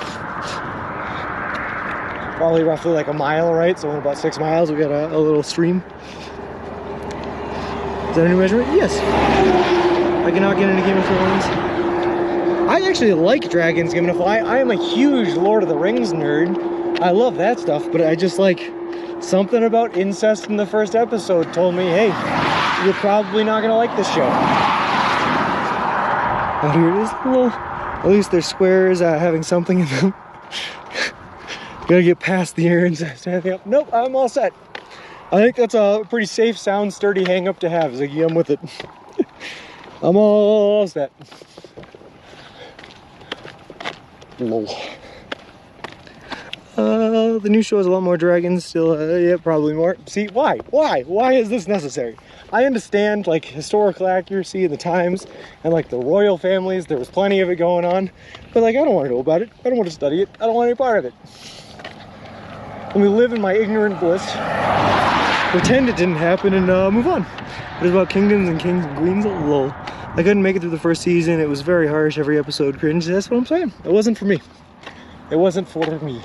Probably roughly like a mile, right? So in about 6 miles, we got a little stream. Is that a new measurement? Yes. I cannot get into Game of Thrones. I actually like dragons, given a fly. I am a huge Lord of the Rings nerd. I love that stuff, but I just like something about incest in the first episode told me, hey, you're probably not gonna like this show. Oh, here it is. Well, at least there's squares having something in them. Gotta get past the errands. Standing up. Nope, I'm all set. I think that's a pretty safe, sound, sturdy hang up to have. Ziggy, I'm with it. I'm all set. Lol. The new show has a lot more dragons still. Yeah, probably more. See, why? Why is this necessary? I understand, like, historical accuracy in the times and, like, the royal families. There was plenty of it going on. But, like, I don't want to know about it. I don't want to study it. I don't want any part of it. Let me live in my ignorant bliss. Pretend it didn't happen and move on. It was about kingdoms and kings and queens. Lol. I couldn't make it through the first season. It was very harsh. Every episode cringe. That's what I'm saying. It wasn't for me. It wasn't for me.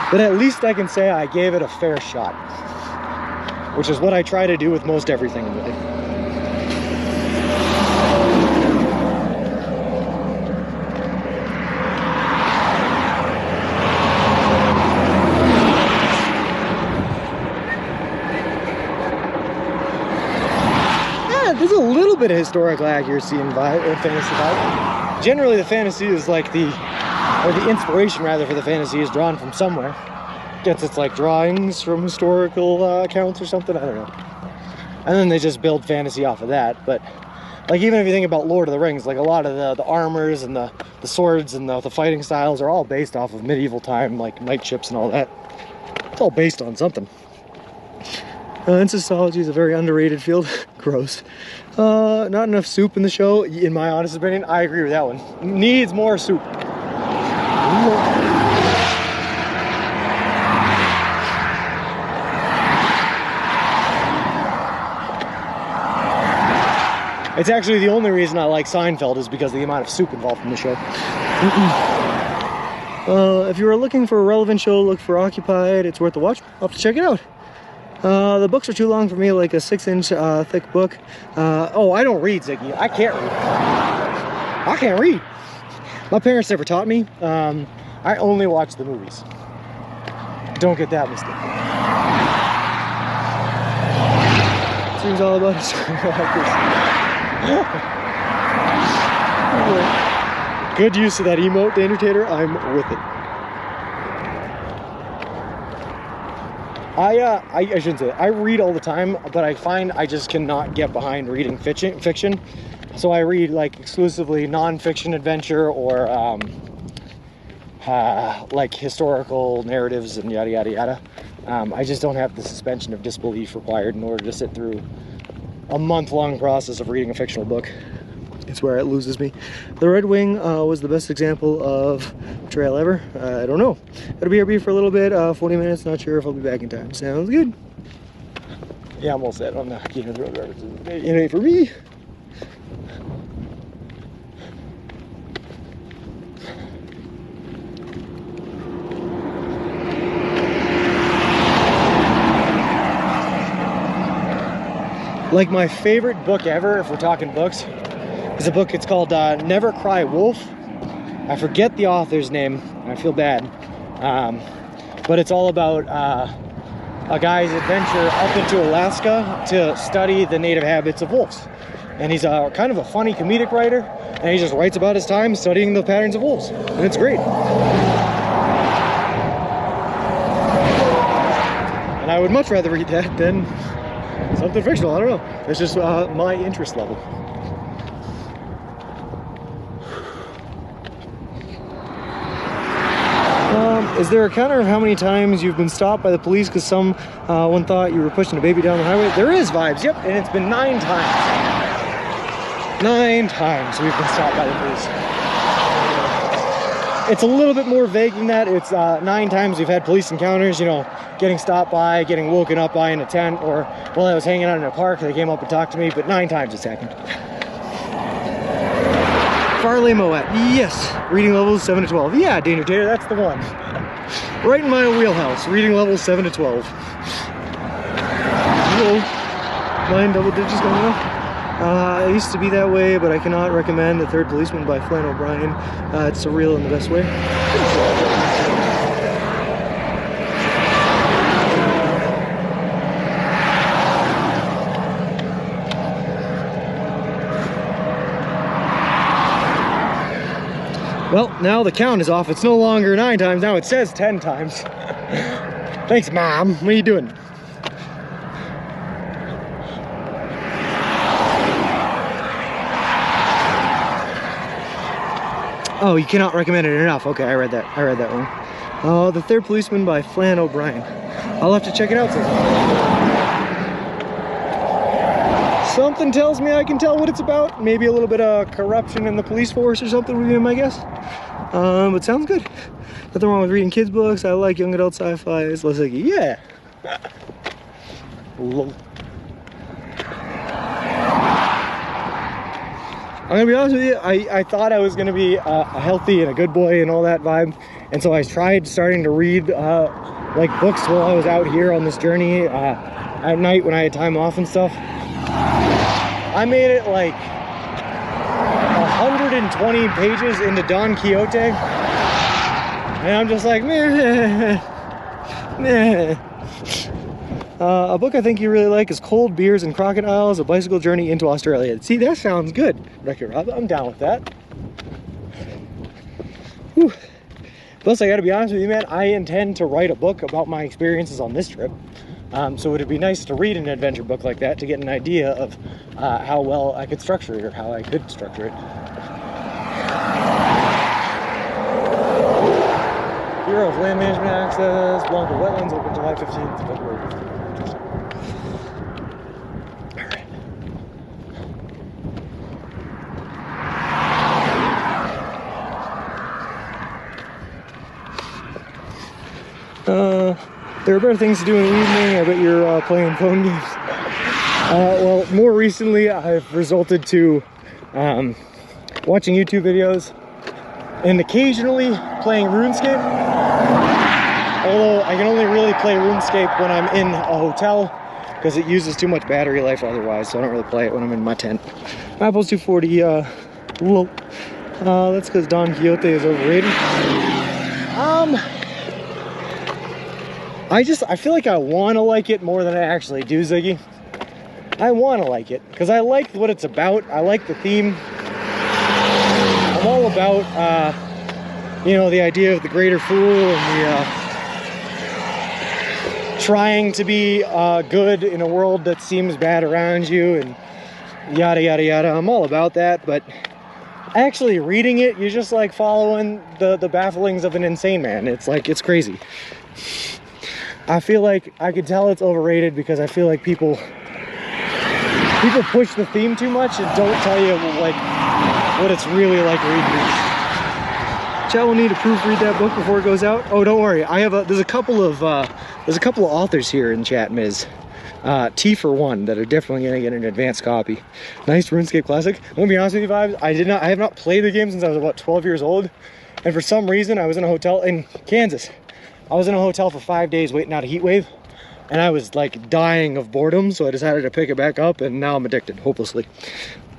But at least I can say I gave it a fair shot. Which is what I try to do with most everything in life. Yeah, there's a little bit of historical accuracy in fantasy vibe. Generally, the fantasy is like the inspiration rather for the fantasy is drawn from somewhere. Gets its like drawings from historical accounts or something, I don't know. And then they just build fantasy off of that. But like even if you think about Lord of the Rings, like a lot of the armors and the swords and the fighting styles are all based off of medieval time, like knight ships and all that. It's all based on something. Incestology is a very underrated field. Gross. Not enough soup in the show, in my honest opinion. I agree with that one. Needs more soup. It's actually the only reason I like Seinfeld is because of the amount of soup involved in the show. If you were looking for a relevant show, look for Occupied. It's worth a watch. I'll have to check it out. The books are too long for me, like a 6-inch thick book. Oh, I don't read, Ziggy. I can't read. I can't read. My parents never taught me. I only watch the movies. Don't get that mistaken. Seems all about a story like this. Good use of that emote, Danger Tater. I'm with it. I shouldn't say that. I read all the time, but I find I just cannot get behind reading fiction. So I read like exclusively non-fiction adventure or like historical narratives and yada yada yada. I just don't have the suspension of disbelief required in order to sit through a month-long process of reading a fictional book. It's where it loses me. The Red Wing was the best example of trail ever. I don't know. Gotta be here for a little bit, 40 minutes, not sure if I'll be back in time. Sounds good. Yeah, I'm all set on the Key North Road references. You know, for me. Like my favorite book ever, if we're talking books, is a book. It's called Never Cry Wolf. I forget the author's name. I feel bad. But it's all about a guy's adventure up into Alaska to study the native habits of wolves. And he's kind of a funny comedic writer, and he just writes about his time studying the patterns of wolves. And it's great. And I would much rather read that than something fictional. I don't know. It's just my interest level. Is there a counter of how many times you've been stopped by the police because someone thought you were pushing a baby down the highway? There is vibes, yep, and it's been 9 times. 9 times we've been stopped by the police. It's a little bit more vague than that. It's 9 times we've had police encounters, you know, getting stopped by, getting woken up by in a tent, or while I was hanging out in a park, they came up and talked to me, but 9 times it's happened. Farley Moet, yes. Reading levels 7 to 12. Yeah, Danger Tater, that's the one. Right in my wheelhouse. Reading levels 7 to 12. Whoa. 9 double digits coming up. It used to be that way, but I cannot recommend The Third Policeman by Flann O'Brien. It's surreal in the best way. Well, now the count is off. It's no longer 9 times. Now it says 10 times. Thanks, Mom. What are you doing? Oh, you cannot recommend it enough. Okay, I read that one. The Third Policeman by Flann O'Brien. I'll have to check it out sometime. Something tells me I can tell what it's about. Maybe a little bit of corruption in the police force or something would be my guess. But sounds good. Nothing wrong with reading kids' books. I like young adult sci-fi. It's less like, yeah. Lol. I'm gonna be honest with you, I thought I was gonna be a healthy and a good boy and all that vibe, and so I tried starting to read like books while I was out here on this journey at night when I had time off and stuff. I made it like 120 pages into Don Quixote, and I'm just like, meh, meh. A book I think you really like is Cold Beers and Crocodiles, A Bicycle Journey into Australia. See, that sounds good, Dr. Rob. I'm down with that. Whew. Plus, I gotta be honest with you, man, I intend to write a book about my experiences on this trip. So it'd be nice to read an adventure book like that to get an idea of how well I could structure it, or how I could structure it. Bureau of Land Management Access, Blanco Wetlands, open July 15th, February 15th. There are better things to do in the evening. I bet you're playing phone games. Well, more recently, I've resorted to watching YouTube videos and occasionally playing RuneScape. Although I can only really play RuneScape when I'm in a hotel because it uses too much battery life otherwise, so I don't really play it when I'm in my tent. Apple's 240, low. That's because Don Quixote is overrated. I feel like I want to like it more than I actually do, Ziggy.
I want to like it because I like what it's about. I like the theme. I'm all about, you know, the idea of the greater fool and the trying to be good in a world that seems bad around you and yada yada yada. I'm all about that, but actually reading it, you're just like following the bafflings of an insane man. It's like, it's crazy. I feel like I could tell it's overrated because I feel like people push the theme too much and don't tell you like what it's really like reading it. Chat will need to proofread that book before it goes out. Oh, don't worry. I have there's a couple of authors here in chat, Ms. T for one, that are definitely gonna get an advanced copy. Nice RuneScape Classic. I'm gonna be honest with you, Vibes. I have not played the game since I was about 12 years old, and for some reason I was in a hotel in Kansas. I was in a hotel for 5 days waiting out a heat wave, and I was like dying of boredom, so I decided to pick it back up, and now I'm addicted, hopelessly.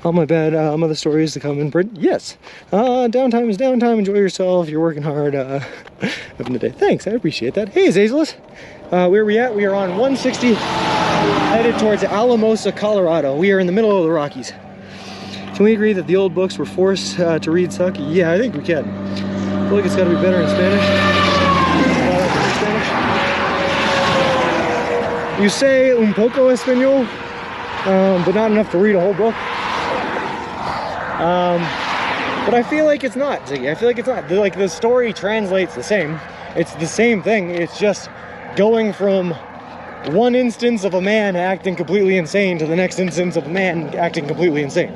All my bad other stories to come in print. Yes. Downtime is downtime. Enjoy yourself. You're working hard. Having a day. Thanks. I appreciate that. Hey, Azazelus. Where are we at? We are on 160, headed towards Alamosa, Colorado. We are in the middle of the Rockies. Can we agree that the old books were forced to read suck? Yeah, I think we can. I feel like it's got to be better in Spanish. You say un poco español, but not enough to read a whole book. But I feel like it's not, Ziggy. I feel like it's not. Like, the story translates the same. It's the same thing. It's just going from one instance of a man acting completely insane to the next instance of a man acting completely insane.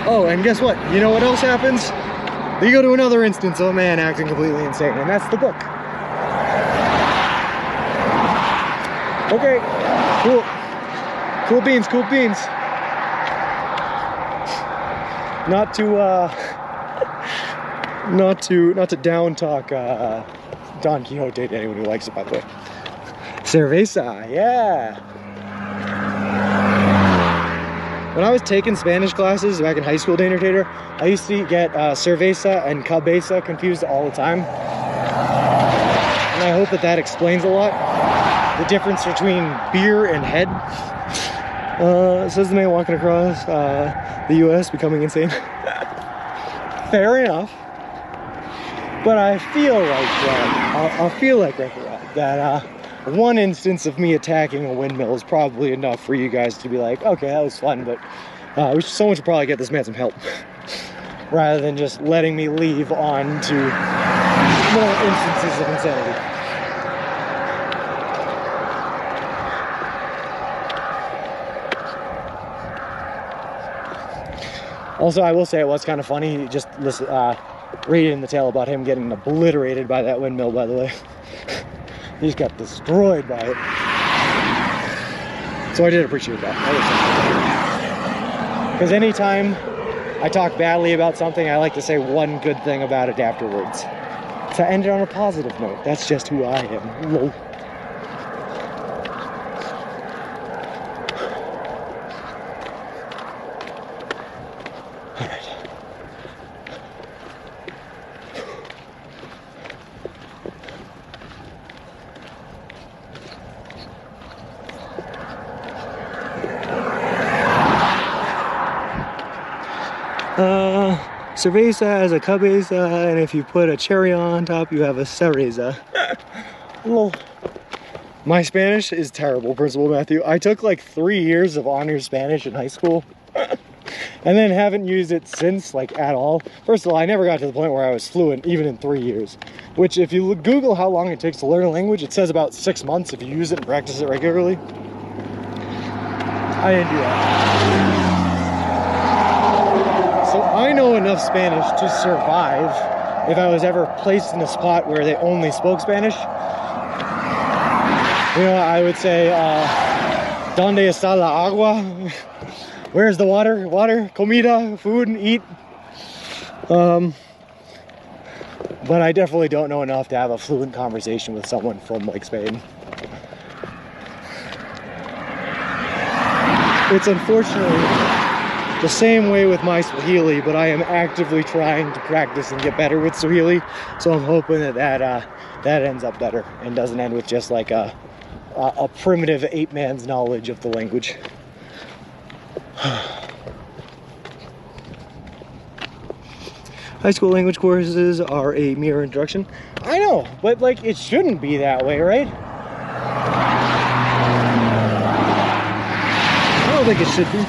Oh, and guess what? You know what else happens? You go to another instance of a man acting completely insane, and that's the book. Okay, cool. Cool beans, cool beans. Not to down talk Don Quixote to anyone who likes it, by the way. Cerveza, yeah. When I was taking Spanish classes back in high school, Dana Tater, I used to get cerveza and cabeza confused all the time. And I hope that explains a lot. The difference between beer and head. Says the man walking across the U.S. becoming insane. Fair enough. But I feel like that one instance of me attacking a windmill is probably enough for you guys to be like, okay, that was fun, but someone should probably get this man some help. Rather than just letting me leave on to more instances of insanity. Also, I will say it was kind of funny, just reading the tale about him getting obliterated by that windmill, by the way. He just got destroyed by it. So I did appreciate that. Because anytime I talk badly about something, I like to say one good thing about it afterwards. To end it on a positive note. That's just who I am. Lol. Cerveza has a cabeza, and if you put a cherry on top, you have a cereza. Well, my Spanish is terrible, Principal Matthew. I took like 3 years of honors Spanish in high school, and then haven't used it since, like, at all. First of all, I never got to the point where I was fluent, even in 3 years. Which, if you Google how long it takes to learn a language, it says about 6 months if you use it and practice it regularly. I didn't do that. So I know enough Spanish to survive if I was ever placed in a spot where they only spoke Spanish. You know, I would say, ¿Dónde está la agua? Where's the water? Water, comida, food, and eat. But I definitely don't know enough to have a fluent conversation with someone from, like, Spain. It's unfortunately the same way with my Swahili, but I am actively trying to practice and get better with Swahili, so I'm hoping that ends up better and doesn't end with just like a
a primitive ape man's knowledge of the language. High school language courses are a mere introduction. I know, but like it shouldn't be that way, right? I don't think it should be.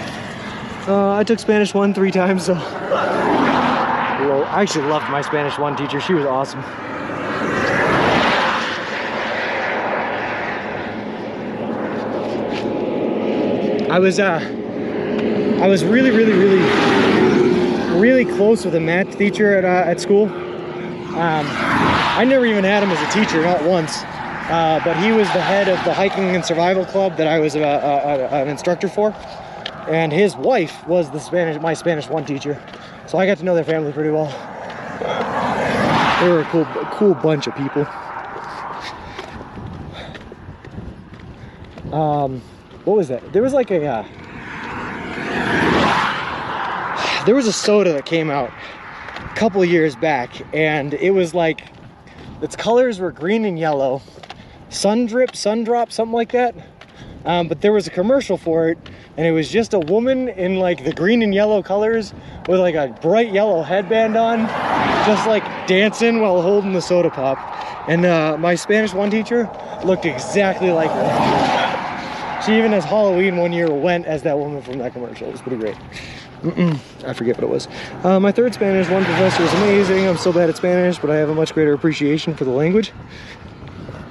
I took Spanish 1 3 times, so I actually loved my Spanish 1 teacher. She was awesome. I was really close with a math teacher at school. I never even had him as a teacher, not once. But he was the head of the hiking and survival club that I was an instructor for. And his wife was my Spanish 1 teacher. So I got to know their family pretty well. They were a cool bunch of people. What was that? There was like there was a soda that came out a couple years back, and it was like, its colors were green and yellow. Sundrop, something like that. But there was a commercial for it, and it was just a woman in like the green and yellow colors with like a bright yellow headband on, just like dancing while holding the soda pop. And my Spanish 1 teacher looked exactly like her. She even as Halloween one year went as that woman from that commercial. It was pretty great. I forget what it was. My third Spanish 1 professor was amazing. I'm so bad at Spanish, but I have a much greater appreciation for the language.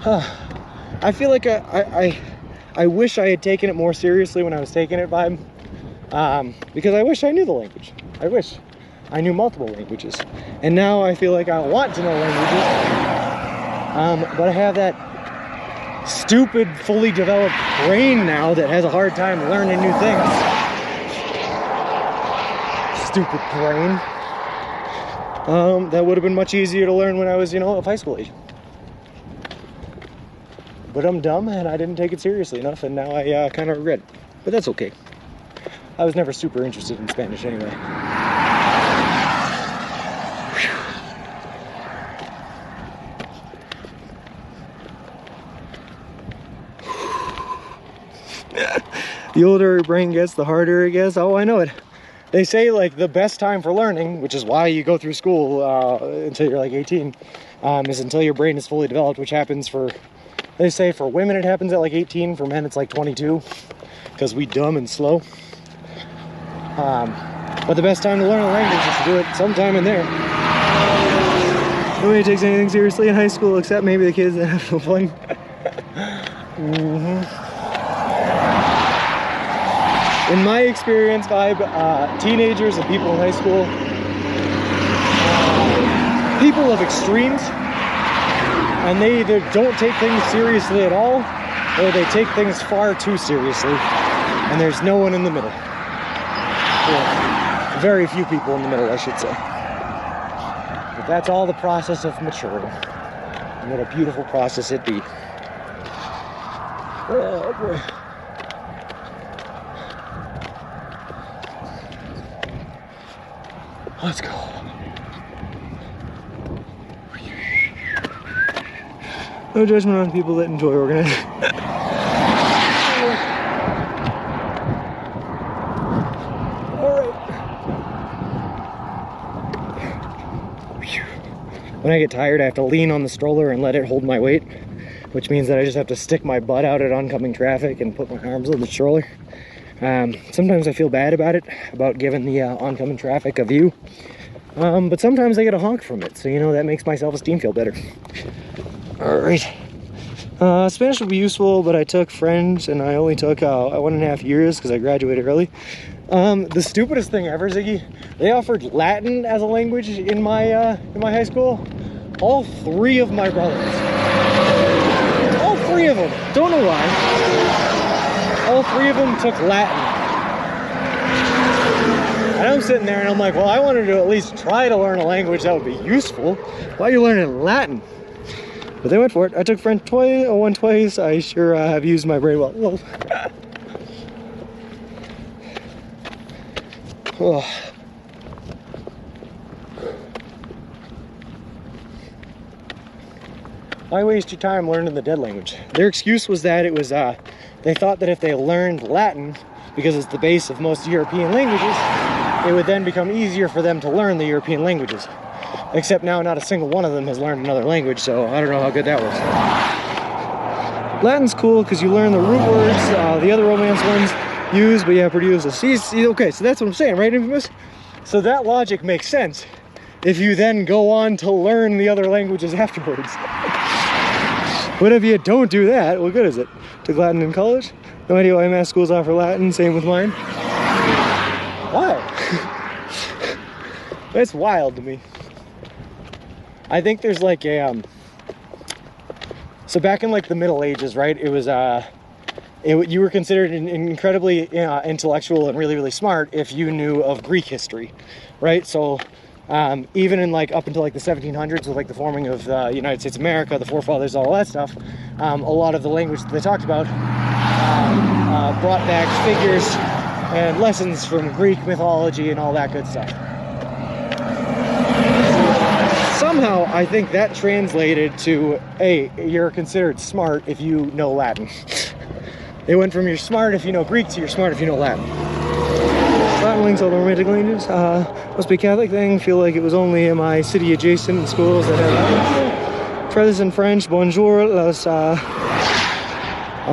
I feel like I wish I had taken it more seriously when I was taking it, Vibe. Because I wish I knew the language. I wish I knew multiple languages. And now I feel like I want to know languages. But I have that stupid, fully developed brain now that has a hard time learning new things. Stupid brain. That would have been much easier to learn when I was, of high school age. But I'm dumb and I didn't take it seriously enough, and now I kind of regret it. But that's okay. I was never super interested in Spanish anyway. The older your brain gets, the harder it gets. Oh, I know it. They say like the best time for learning, which is why you go through school until you're like 18, is until your brain is fully developed, which happens they say for women it happens at like 18, for men it's like 22, because we dumb and slow. But the best time to learn a language is to do it sometime in there. Nobody takes anything seriously in high school except maybe the kids that have no fun. In my experience, Vibe, teenagers and people in high school, people of extremes, and they either don't take things seriously at all, or they take things far too seriously, and there's no one in the middle. Well, very few people in the middle, I should say. But that's all the process of maturing. And what a beautiful process it be. Oh boy. Let's go. No judgment on people that enjoy organizing. Alright. When I get tired, I have to lean on the stroller and let it hold my weight, which means that I just have to stick my butt out at oncoming traffic and put my arms on the stroller. Sometimes I feel bad about giving the oncoming traffic a view. But sometimes I get a honk from it, so that makes my self-esteem feel better. Alright. Spanish would be useful, but I took French, and I only took 1.5 years because I graduated early. The stupidest thing ever, Ziggy, they offered Latin as a language in my high school. All 3 of my brothers. All 3 of them. Don't know why. All 3 of them took Latin. And I'm sitting there and I'm like, well, I wanted to at least try to learn a language that would be useful. Why are you learning Latin? But they went for it. I took French twice. I sure have used my brain well. Oh.
Why waste your time learning the dead language? Their excuse was that it was, they thought that if they learned Latin, because it's the base of most European languages, it would then become easier for them to learn the European languages. Except now not a single one of them has learned another language, so I don't know how good that was. Latin's cool because you learn the root words, the other Romance ones use, but yeah, pretty useless. See, okay, so that's what I'm saying, right, Infamous? So that logic makes sense if you then go on to learn the other languages afterwards. But if you don't do that, what good is it? Took Latin in college? No idea why math schools offer Latin, same with mine. Why? That's wild to me. I think there's like a, so back in like the Middle Ages, right? It was, you were considered incredibly intellectual and really, really smart if you knew of Greek history, right? So even in like up until like the 1700s with like the forming of the United States of America, the forefathers, all that stuff, a lot of the language that they talked about brought back figures and lessons from Greek mythology and all that good stuff. Somehow, I think that translated to, hey, you're considered smart if you know Latin. It went from you're smart if you know Greek to you're smart if you know Latin. Latin links all the romantic languages. Must be a Catholic thing. Feel like it was only in my city adjacent schools that had Latin. Try this in French. Bonjour. I'm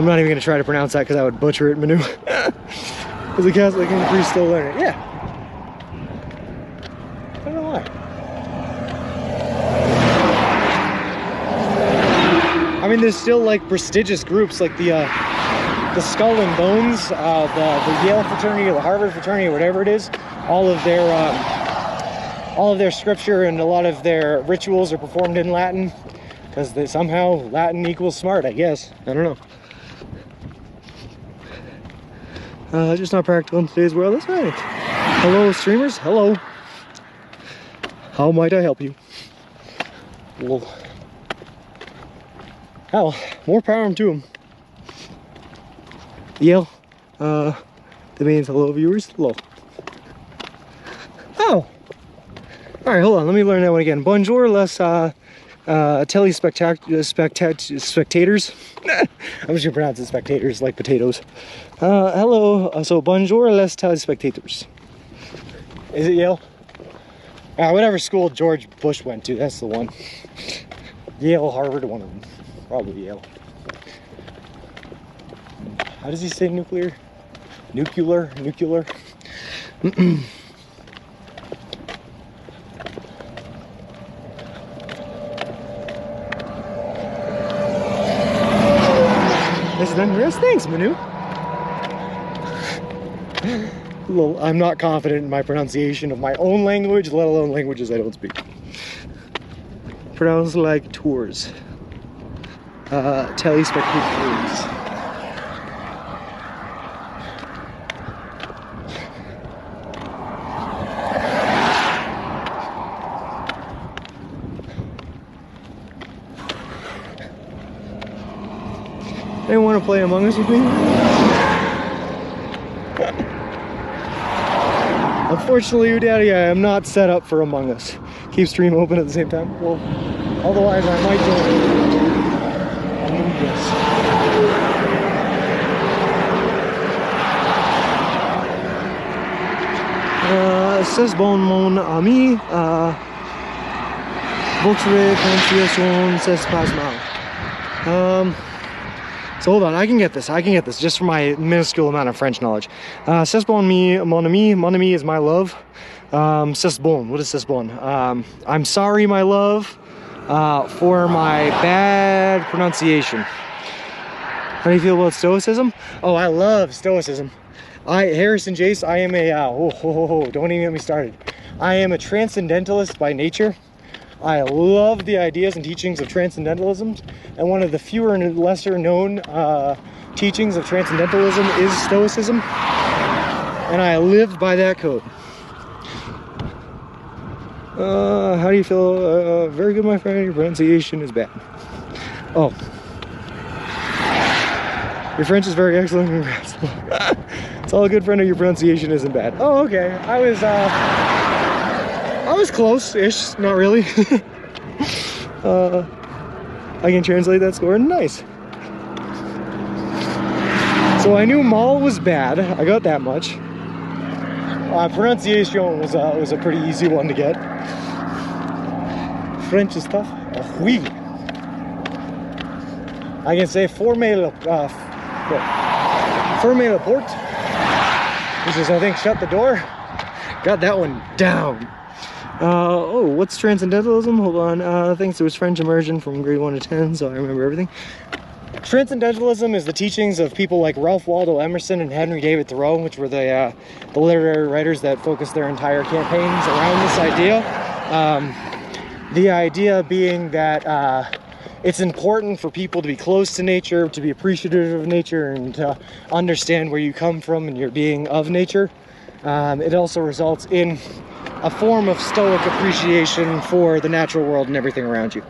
not even going to try to pronounce that because I would butcher it, Manu. As a Catholic and a priest still learn it. Yeah. I don't know why. I mean, there's still like prestigious groups like the Skull and Bones, the Yale fraternity or the Harvard fraternity or whatever it is. All of their scripture and a lot of their rituals are performed in Latin because somehow Latin equals smart, I guess. I don't know. Just not practical in today's world. That's right. Hello, streamers. Hello. How might I help you? Well, hell, more power to them. Yale. That means hello, viewers. Hello. Oh. All right, hold on. Let me learn that one again. Bonjour, les spectators. I'm just gonna pronounce it spectators like potatoes. Hello. So bonjour, les telespectators. Is it Yale? Whatever school George Bush went to, that's the one. Yale, Harvard, one of them. Probably Yale. How does he say nuclear? Nuclear? This is unrest. Thanks, Manu. I'm not confident in my pronunciation of my own language, let alone languages I don't speak. Pronounce like tours. Telespectators. Anyone want to play Among Us with me? Unfortunately, Daddy, I am not set up for Among Us. Keep stream open at the same time. Well, otherwise I might join. Yes. C'est bon, mon ami. Votre prononciation se passe mal. So hold on, I can get this just from my minuscule amount of French knowledge. C'est bon, mon ami. Mon ami is my love. C'est bon, what is c'est bon? I'm sorry, my love, for my bad pronunciation. How do you feel about Stoicism? Oh, I love Stoicism. Harrison Jace, I am a, don't even get me started. I am a transcendentalist by nature. I love the ideas and teachings of transcendentalism, and one of the fewer and lesser known teachings of transcendentalism is Stoicism, and I live by that code. How do you feel? Very good, my friend. Your pronunciation is bad. Oh. Your French is very excellent. Congrats. It's all good, friend. Your pronunciation isn't bad. Oh, okay. I was close-ish. Not really.
I can translate that score. Nice. So I knew mal was bad. I got that much. Pronunciation was a pretty easy one to get. French is tough. Oui. I can say ferme la porte, which is, I think, shut the door. Got that one down. Oh, what's transcendentalism? Hold on. Thanks. It was French immersion from grade 1 to 10, so I remember everything. Transcendentalism is the teachings of people like Ralph Waldo Emerson and Henry David Thoreau, which were the literary writers that focused their entire campaigns around this idea. The idea being that it's important for people to be close to nature, to be appreciative of nature, and to understand where you come from and your being of nature. It also results in a form of stoic appreciation for the natural world and everything around you.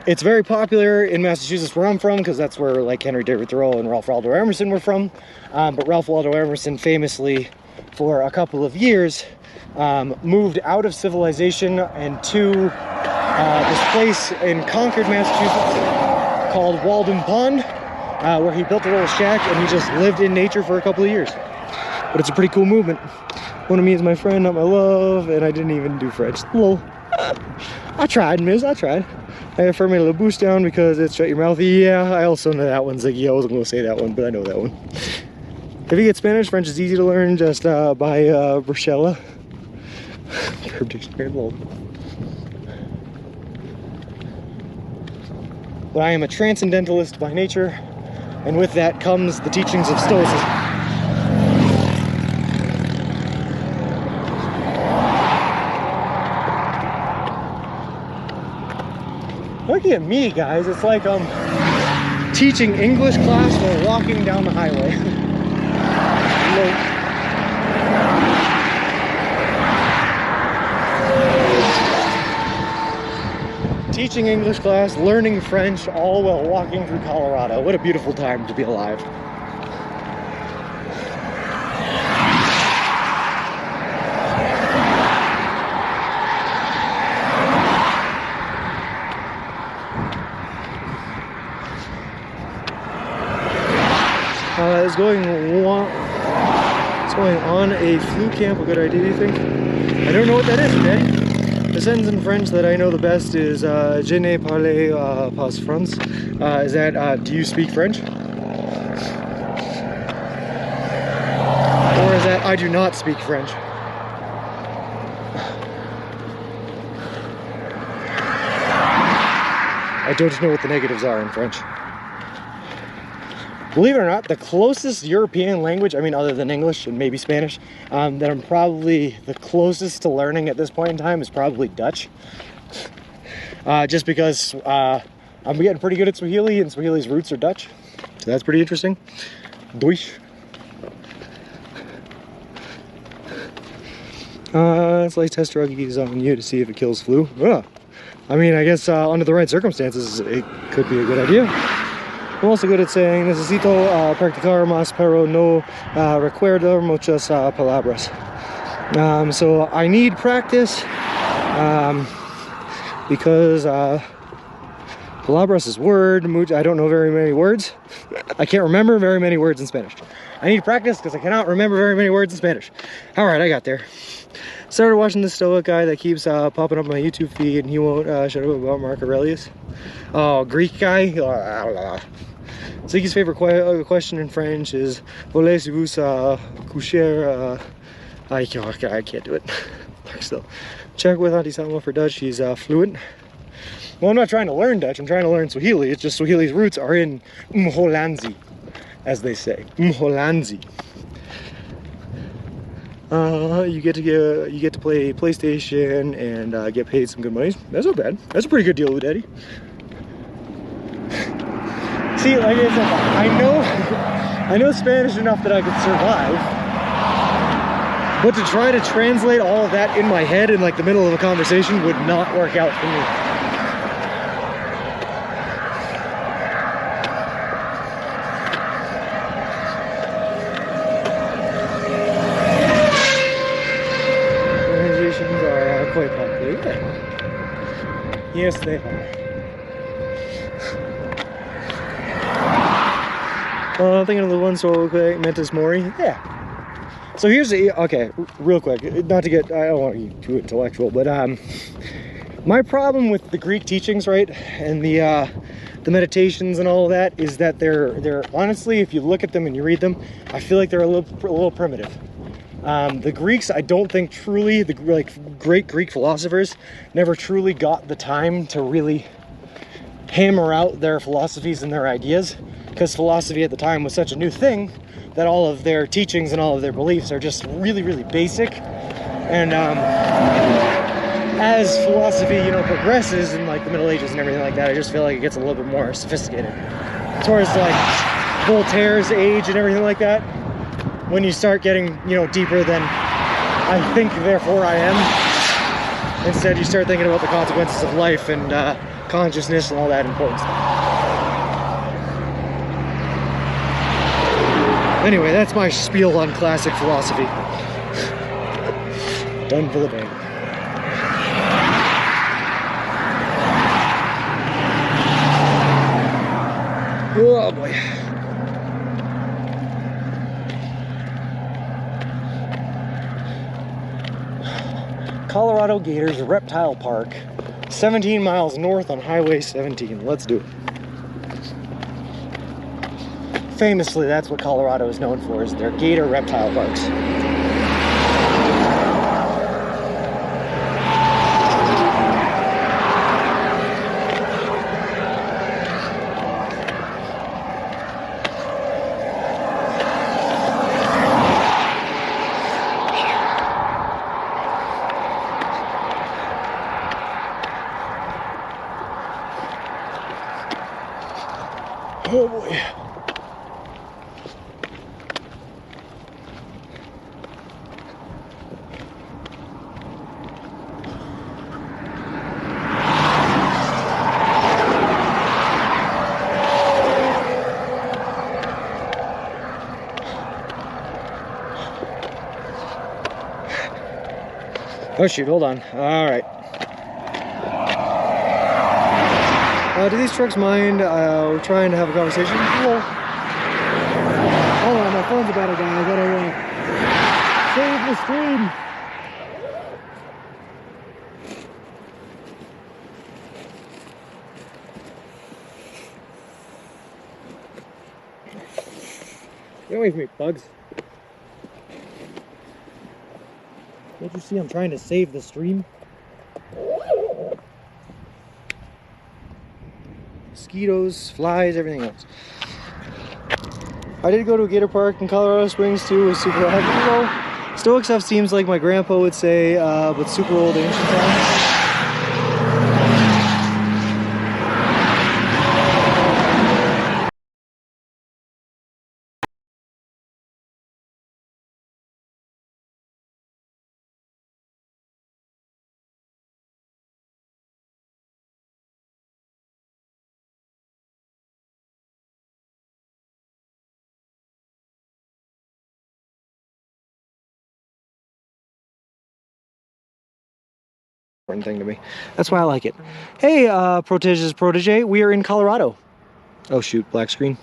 It's very popular in Massachusetts, where I'm from, because that's where like Henry David Thoreau and Ralph Waldo Emerson were from. But Ralph Waldo Emerson famously, for a couple of years, moved out of civilization and to this place in Concord, Massachusetts called Walden Pond, where he built a little shack and he just lived in nature for a couple of years. But it's a pretty cool movement. One of me is my friend, not my love, and I didn't even do French. Lol. I tried, miss, I tried. I have Ferme la bouche down because it's shut your mouth. Yeah, I also know that one. Ziggy, I wasn't going to say that one, but I know that one. If you get Spanish, French is easy to learn. Just buy Bruschella. Verb dictionary, lol. But I am a transcendentalist by nature, and with that comes the teachings of Stoicism. Look at me, guys. It's like I'm teaching English class while walking down the highway. Teaching English class, learning French, all while walking through Colorado. What a beautiful time to be alive. It's going on a flu camp. A good idea, do you think? I don't know what that is, okay? The sentence in French that I know the best is Je ne parle pas France. Is that, do you speak French? Or is that, I do not speak French? I don't know what the negatives are in French. Believe it or not, the closest European language, I mean other than English and maybe Spanish, that I'm probably the closest to learning at this point in time is probably Dutch. Just because I'm getting pretty good at Swahili, and Swahili's roots are Dutch. So that's pretty interesting. Deutsch. It's like test druggies on you to see if it kills flu. I mean, I guess under the right circumstances, it could be a good idea. I'm also good at saying necesito practicar más, pero no recuerdo muchas palabras. So I need practice because palabras is word. I don't know very many words. I can't remember very many words in Spanish. I need practice because I cannot remember very many words in Spanish. All right, I got there. Started watching this Stoic guy that keeps popping up on my YouTube feed, and he won't shut up about Mark Aurelius. Oh, Greek guy. Ziggy's favorite question in French is voulez-vous coucher? I can't do it. Still, check with Auntie Salma for Dutch. He's fluent. Well, I'm not trying to learn Dutch. I'm trying to learn Swahili. It's just Swahili's roots are in Mholanzi, as they say. Mholanzi. You get to play PlayStation and get paid some good money. That's not bad. That's a pretty good deal with Daddy. See, like I said, I know Spanish enough that I could survive, but to try to translate all of that in my head in like the middle of a conversation would not work out for me. Organizations are quite popular.
Yes, they are.
I'm thinking of the one so Mentis Mori. Yeah. So here's the, okay, real quick, not to get, I don't want to get too intellectual, but my problem with the Greek teachings, right, and the meditations and all of that is that they're honestly, if you look at them and you read them, I feel like they're a little primitive. The Greeks, I don't think truly, the great Greek philosophers never truly got the time to really hammer out their philosophies and their ideas, because philosophy at the time was such a new thing that all of their teachings and all of their beliefs are just really, really basic. And as philosophy, you know, progresses in like the Middle Ages and everything like that, I just feel like it gets a little bit more sophisticated. Towards like Voltaire's age and everything like that, when you start getting, you know, deeper than I think, therefore I am. Instead, you start thinking about the consequences of life and consciousness and all that important stuff. Anyway, that's my spiel on classic philosophy. Done for the day. Oh boy. Colorado Gators Reptile Park, 17 miles north on Highway 17. Let's do it. Famously, that's what Colorado is known for, is their gator reptile parks. Oh boy. Oh shoot, hold on. All right. Do these trucks mind? We're trying to have a conversation. Hello. Hold on, my phone's about to die. I gotta save the stream. Get away from me, bugs. Don't you see I'm trying to save the stream? Mosquitoes, flies, everything else. I did go to a gator park in Colorado Springs too. It was super hot. Stoic stuff seems like my grandpa would say, but super old ancient times. Thing to me. That's why I like it. Hey, Protege's protege, we are in Colorado. Oh shoot, black screen.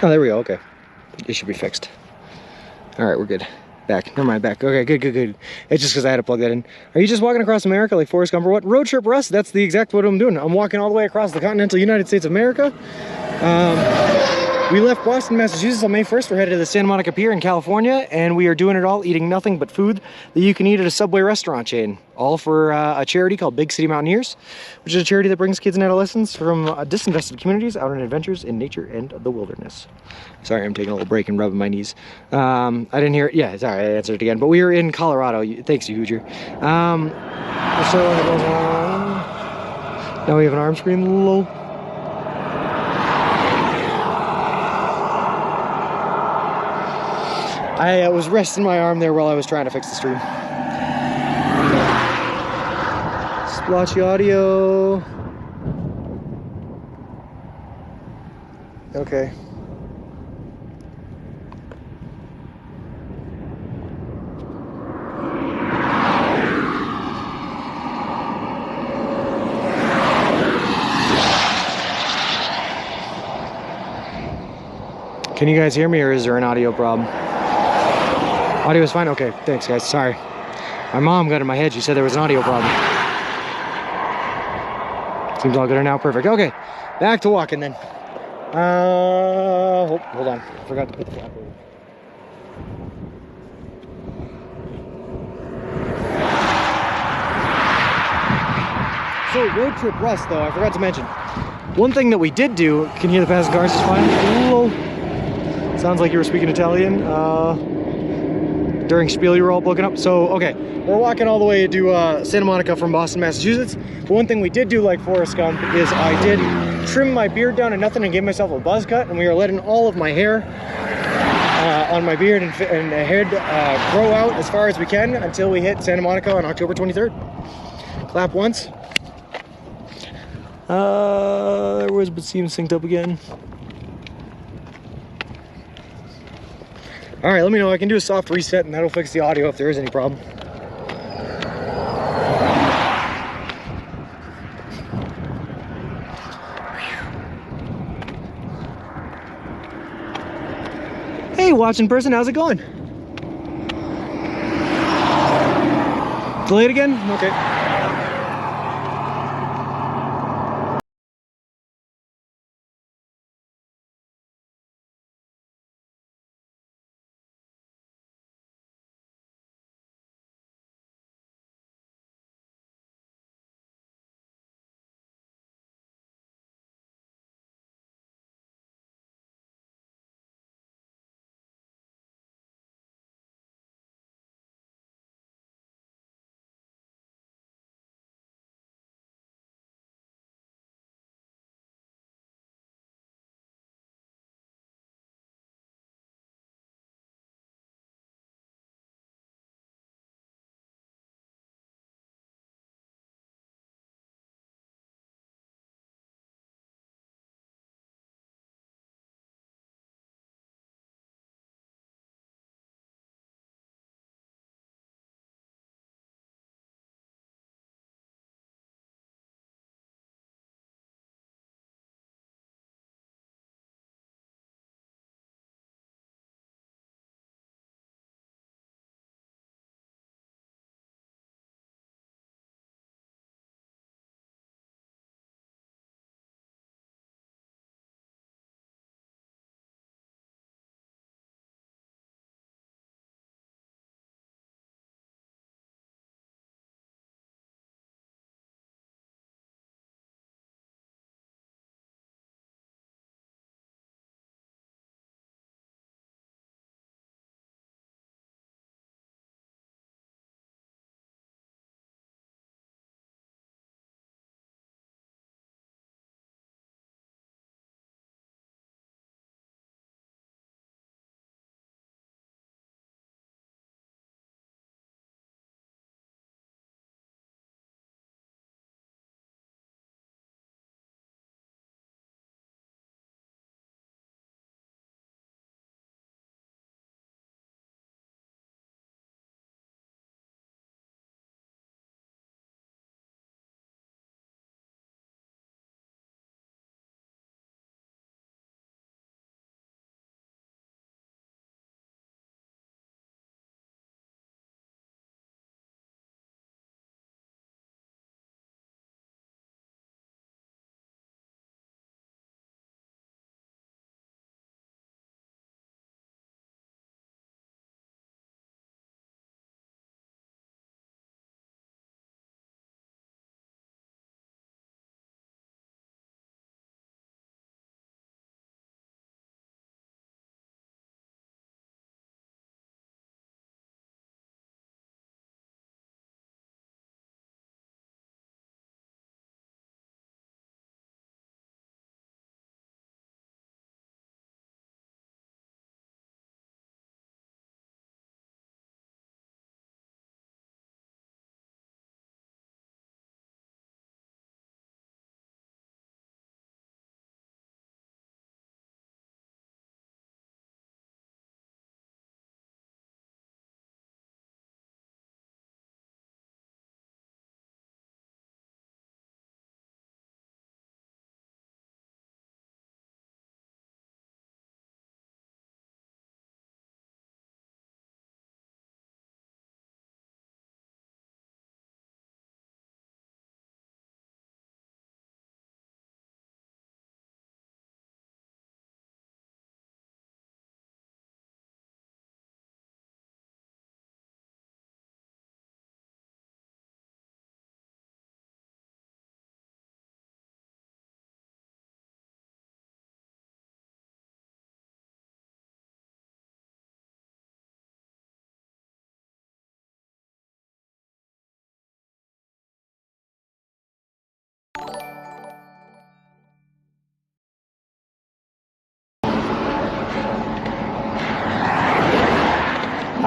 Oh, there we go. Okay, it should be fixed. All right, we're good. Back. Never mind, back. Okay, good. It's just because I had to plug that in. Are you just walking across America like Forrest Gump or what? Road trip, Russ. That's the exact what I'm doing. I'm walking all the way across the continental United States of America. We left Boston, Massachusetts on May 1st. We're headed to the Santa Monica Pier in California, and we are doing it all, eating nothing but food that you can eat at a Subway restaurant chain. All for a charity called Big City Mountaineers, which is a charity that brings kids and adolescents from disinvested communities out on adventures in nature and the wilderness. Sorry, I'm taking a little break and rubbing my knees. I didn't hear it. Yeah, sorry, I answered it again. But we are in Colorado. Thanks, you Hooger. Now we have an arm screen. Lol. I was resting my arm there while I was trying to fix the stream. Splotchy audio. Okay. Can you guys hear me, or is there an audio problem? Audio is fine? Okay, thanks guys, sorry. My mom got in my head, she said there was an audio problem. Seems all good now, perfect. Okay, back to walking then. Hold on, I forgot to put the flap over. So road trip rust though, I forgot to mention. One thing that we did do, can you hear the passing cars just fine? Ooh. Sounds like you were speaking Italian. During Spiel you were all broken up. So, okay, we're walking all the way to Santa Monica from Boston, Massachusetts. But one thing we did do, like Forrest Gump, is I did trim my beard down to nothing and give myself a buzz cut, and we are letting all of my hair on my beard and head grow out as far as we can until we hit Santa Monica on October 23rd. Clap once. There was, but seems synced up again. All right, let me know. I can do a soft reset and that'll fix the audio if there is any problem. Hey, watching person, how's it going? Delayed again? Okay.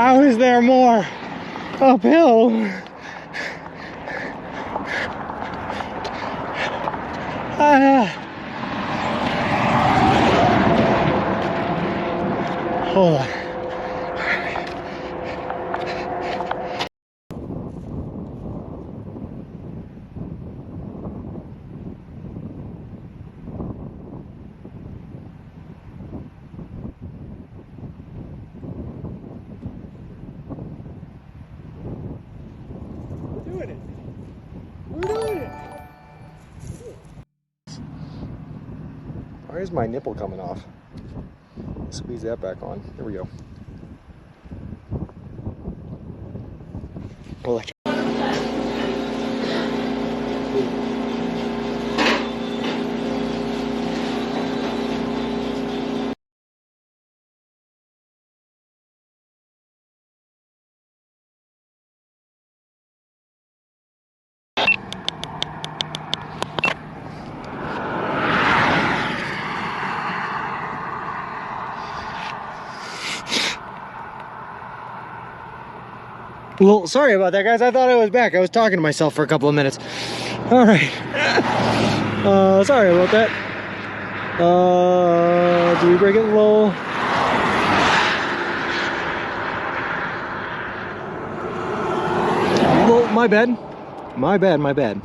How is there more uphill? Hold on. We're doing it. We're doing it. Why is my nipple coming off? Squeeze that back on. There we go. Electric. Well, sorry about that, guys. I thought I was back. I was talking to myself for a couple of minutes. All right. Sorry about that. Do we break it low? Well, my bad. My bad.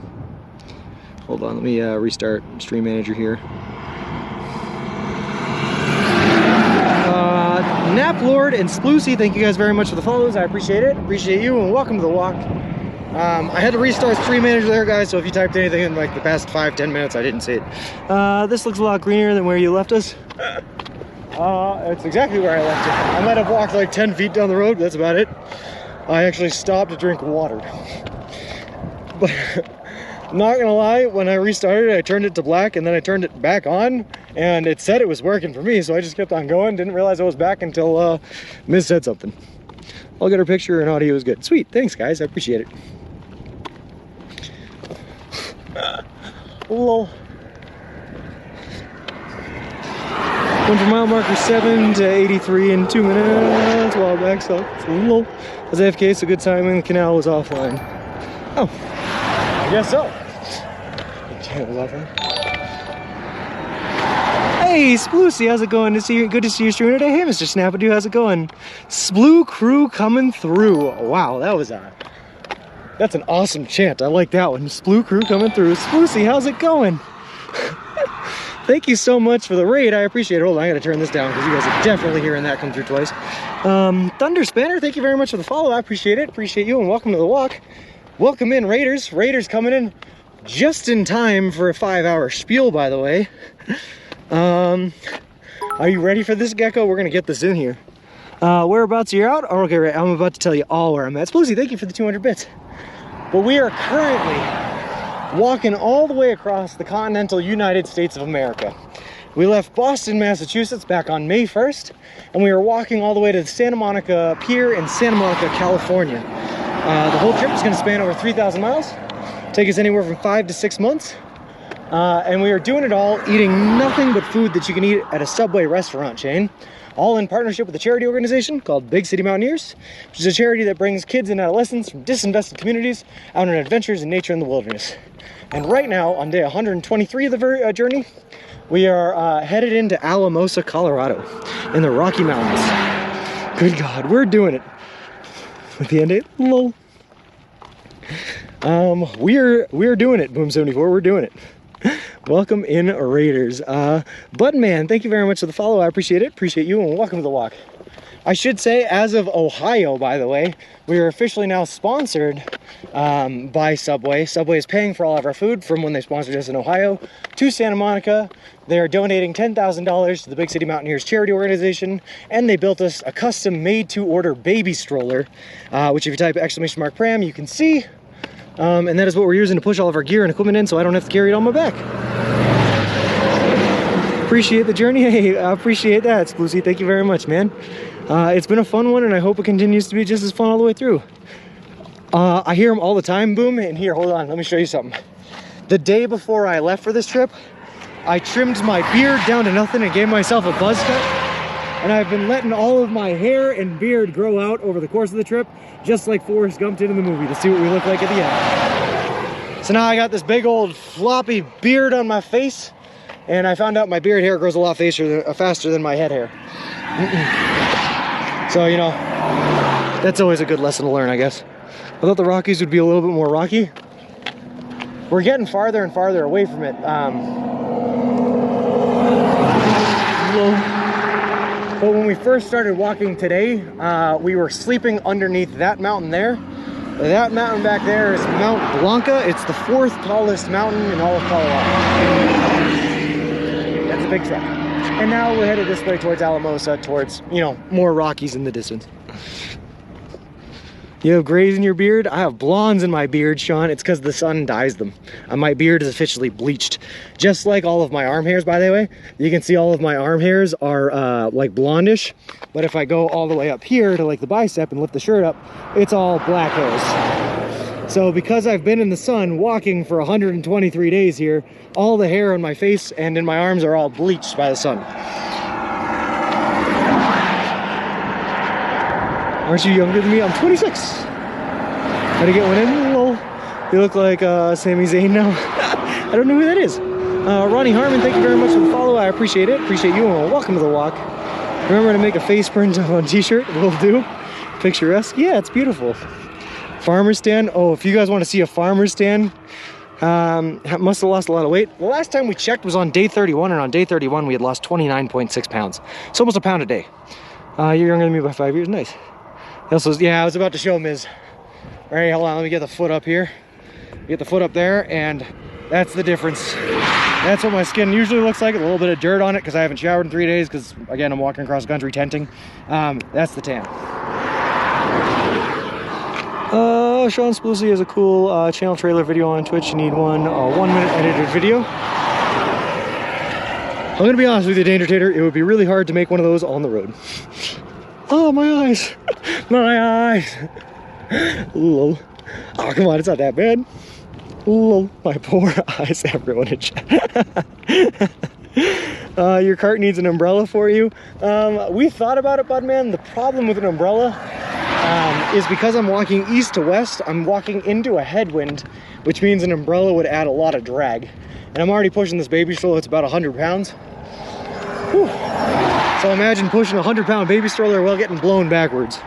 Hold on, let me restart Stream Manager here. Nap Lord and Sploosy, thank you guys very much for the follows. I appreciate it. Appreciate you, and welcome to the walk. I had to restart Stream Manager there, guys, so if you typed anything in like the past 5-10 minutes, I didn't see it. This looks a lot greener than where you left us. It's exactly where I left it. I might have walked like 10 feet down the road, but that's about it. I actually stopped to drink water. But not gonna lie, when I restarted, I turned it to black and then I turned it back on, and it said it was working for me, so I just kept on going. Didn't realize I was back until Ms. said something. I'll get her picture and audio is good. Sweet, thanks guys, I appreciate it. Lol. 100 mile marker 7 to 83 in 2 minutes while back south. Lol. As AFK, so good timing, the canal was offline. Oh, I guess so. Hey, Sploosy, how's it going? Good to see you streaming today. Hey, Mr. Snapadoo, how's it going? Sploo crew coming through. Wow, that's an awesome chant. I like that one. Sploo crew coming through. Sploosy, how's it going? Thank you so much for the raid. I appreciate it. Hold on, I gotta turn this down because you guys are definitely hearing that come through twice. Thunder Spanner, thank you very much for the follow. I appreciate it. Appreciate you, and welcome to the walk. Welcome in, Raiders. Raiders coming in just in time for a 5-hour spiel, by the way. Are you ready for this, Gecko? We're gonna get this in here. Whereabouts are you out? Oh, okay, right. I'm about to tell you all where I'm at. Sploosy, thank you for the 200 bits. But we are currently walking all the way across the continental United States of America. We left Boston, Massachusetts back on May 1st, and we are walking all the way to the Santa Monica Pier in Santa Monica, California. The whole trip is gonna span over 3,000 miles. Take us anywhere from 5 to 6 months. And we are doing it all eating nothing but food that you can eat at a Subway restaurant chain, all in partnership with a charity organization called Big City Mountaineers, which is a charity that brings kids and adolescents from disinvested communities out on adventures in nature and the wilderness. And right now, on day 123 of the journey, we are headed into Alamosa, Colorado, in the Rocky Mountains. Good God, we're doing it. With the end date, lol. We're doing it, Boom74, we're doing it. Welcome in, Raiders. Buttonman, thank you very much for the follow. I appreciate it. Appreciate you, and welcome to the walk. I should say, as of Ohio, by the way, we are officially now sponsored by Subway. Subway is paying for all of our food from when they sponsored us in Ohio to Santa Monica. They are donating $10,000 to the Big City Mountaineers charity organization, and they built us a custom made-to-order baby stroller, which if you type !Pram, you can see. And that is what we're using to push all of our gear and equipment in, so I don't have to carry it on my back. Appreciate the journey. Hey, I appreciate that, Sploosy. Thank you very much, man. It's been a fun one, and I hope it continues to be just as fun all the way through. I hear them all the time, Boom. And here, hold on, let me show you something. The day before I left for this trip, I trimmed my beard down to nothing and gave myself a buzz cut.
and I've been letting all of my hair and beard grow out over the course of the trip, just like Forrest Gump did in the movie, to see what we look like at the end. So now I got this big old floppy beard on my face, and I found out my beard hair grows a lot faster than my head hair. So, you know, that's always a good lesson to learn, I guess. I thought the Rockies would be a little bit more rocky. We're getting farther and farther away from it. But when we first started walking today, we were sleeping underneath that mountain there. That mountain back there is Mount Blanco. It's the 4th tallest mountain in all of Colorado. That's a big truck. And now we're headed this way towards Alamosa, towards, you know, more Rockies in the distance. You have grays in your beard? I have blondes in my beard, Sean. It's because the sun dyes them. My beard is officially bleached. Just like all of my arm hairs, by the way. You can see all of my arm hairs are like blondish. But if I go all the way up here to like the bicep and lift the shirt up, it's all black hairs. So because I've been in the sun walking for 123 days here, all the hair on my face and in my arms are all bleached by the sun. Aren't you younger than me? I'm 26. How to get one in? Lol. You look like Sami Zayn now. I don't know who that is. Ronnie Harmon, thank you very much for the follow. I appreciate it. Appreciate you, and welcome to the walk. Remember to make a face print on t-shirt. Will do. Picturesque. Yeah, it's beautiful. Farmer stand. Oh, if you guys want to see a farmer stand, must have lost a lot of weight. The last time we checked was on day 31, and on day 31 we had lost 29.6 pounds. It's almost a pound a day. You're younger than me by 5 years. Nice. Also, yeah, I was about to show Ms. All right, hold on, let me get the foot up here. Get the foot up there, and that's the difference. That's what my skin usually looks like, a little bit of dirt on it because I haven't showered in 3 days because, again, I'm walking across the country tenting. That's the tan. Sean Splucy has a cool channel trailer video on Twitch. You need one 1-minute edited video. I'm gonna be honest with you, Danger Tater, it would be really hard to make one of those on the road. Oh, my eyes. My eyes. Lol. Oh, come on, it's not that bad. Lol. My poor eyes, everyone in chat. Your cart needs an umbrella for you. We thought about it, Budman. The problem with an umbrella is because I'm walking east to west, I'm walking into a headwind, which means an umbrella would add a lot of drag. And I'm already pushing this baby stroller, it's about 100 pounds. Whew. So imagine pushing a 100-pound baby stroller while getting blown backwards.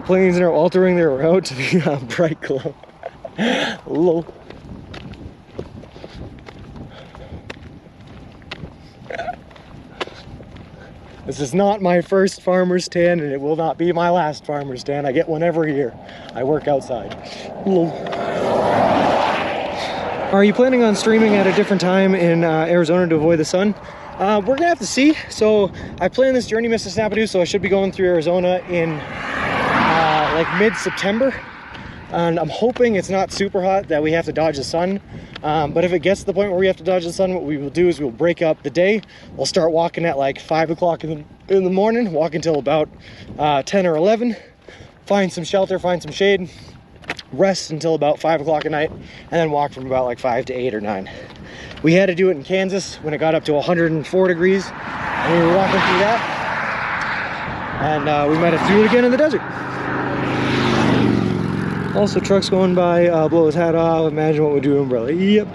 Planes are altering their route to the bright glow. Lol. This is not my first farmer's stand, and it will not be my last farmer's stand. I get one every year. I work outside. Lol. Are you planning on streaming at a different time in Arizona to avoid the sun? We're gonna have to see. So I planned this journey Mississippi, so I should be going through Arizona in like mid-September. And I'm hoping it's not super hot that we have to dodge the sun. But if it gets to the point where we have to dodge the sun, what we will do is we'll break up the day. We'll start walking at like 5 o'clock in the morning, walk until about 10 or 11, find some shelter, find some shade, rest until about 5 o'clock at night, and then walk from about like 5 to 8 or 9. We had to do it in Kansas when it got up to 104 degrees, and we were walking through that. And we might have to do it again in the desert. Also, trucks going by, blow his hat off, imagine what would do umbrella. Yep.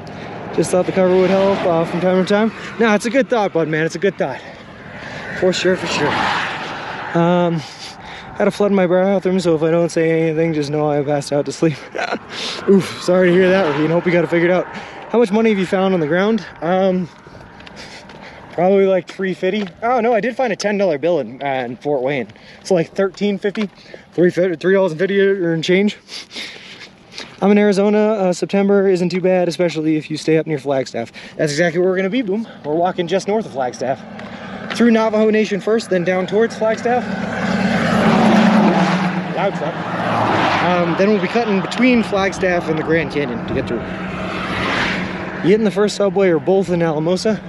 Just thought the cover would help from time to time. No, it's a good thought, bud, man. It's a good thought. For sure, for sure. Had a flood in my bathroom, so if I don't say anything, just know I passed out to sleep. Oof, sorry to hear that, Raheem. Hope you got it figured out. How much money have you found on the ground? Probably like $350. Oh no, I did find a $10 bill in Fort Wayne. It's like $13.50, $3.50 and change. I'm in Arizona. September isn't too bad, especially if you stay up near Flagstaff. That's exactly where we're gonna be, Boom. We're walking just north of Flagstaff. Through Navajo Nation first, then down towards Flagstaff. Loud truck. Then we'll be cutting between Flagstaff and the Grand Canyon to get through. You getting the first subway or both in Alamosa?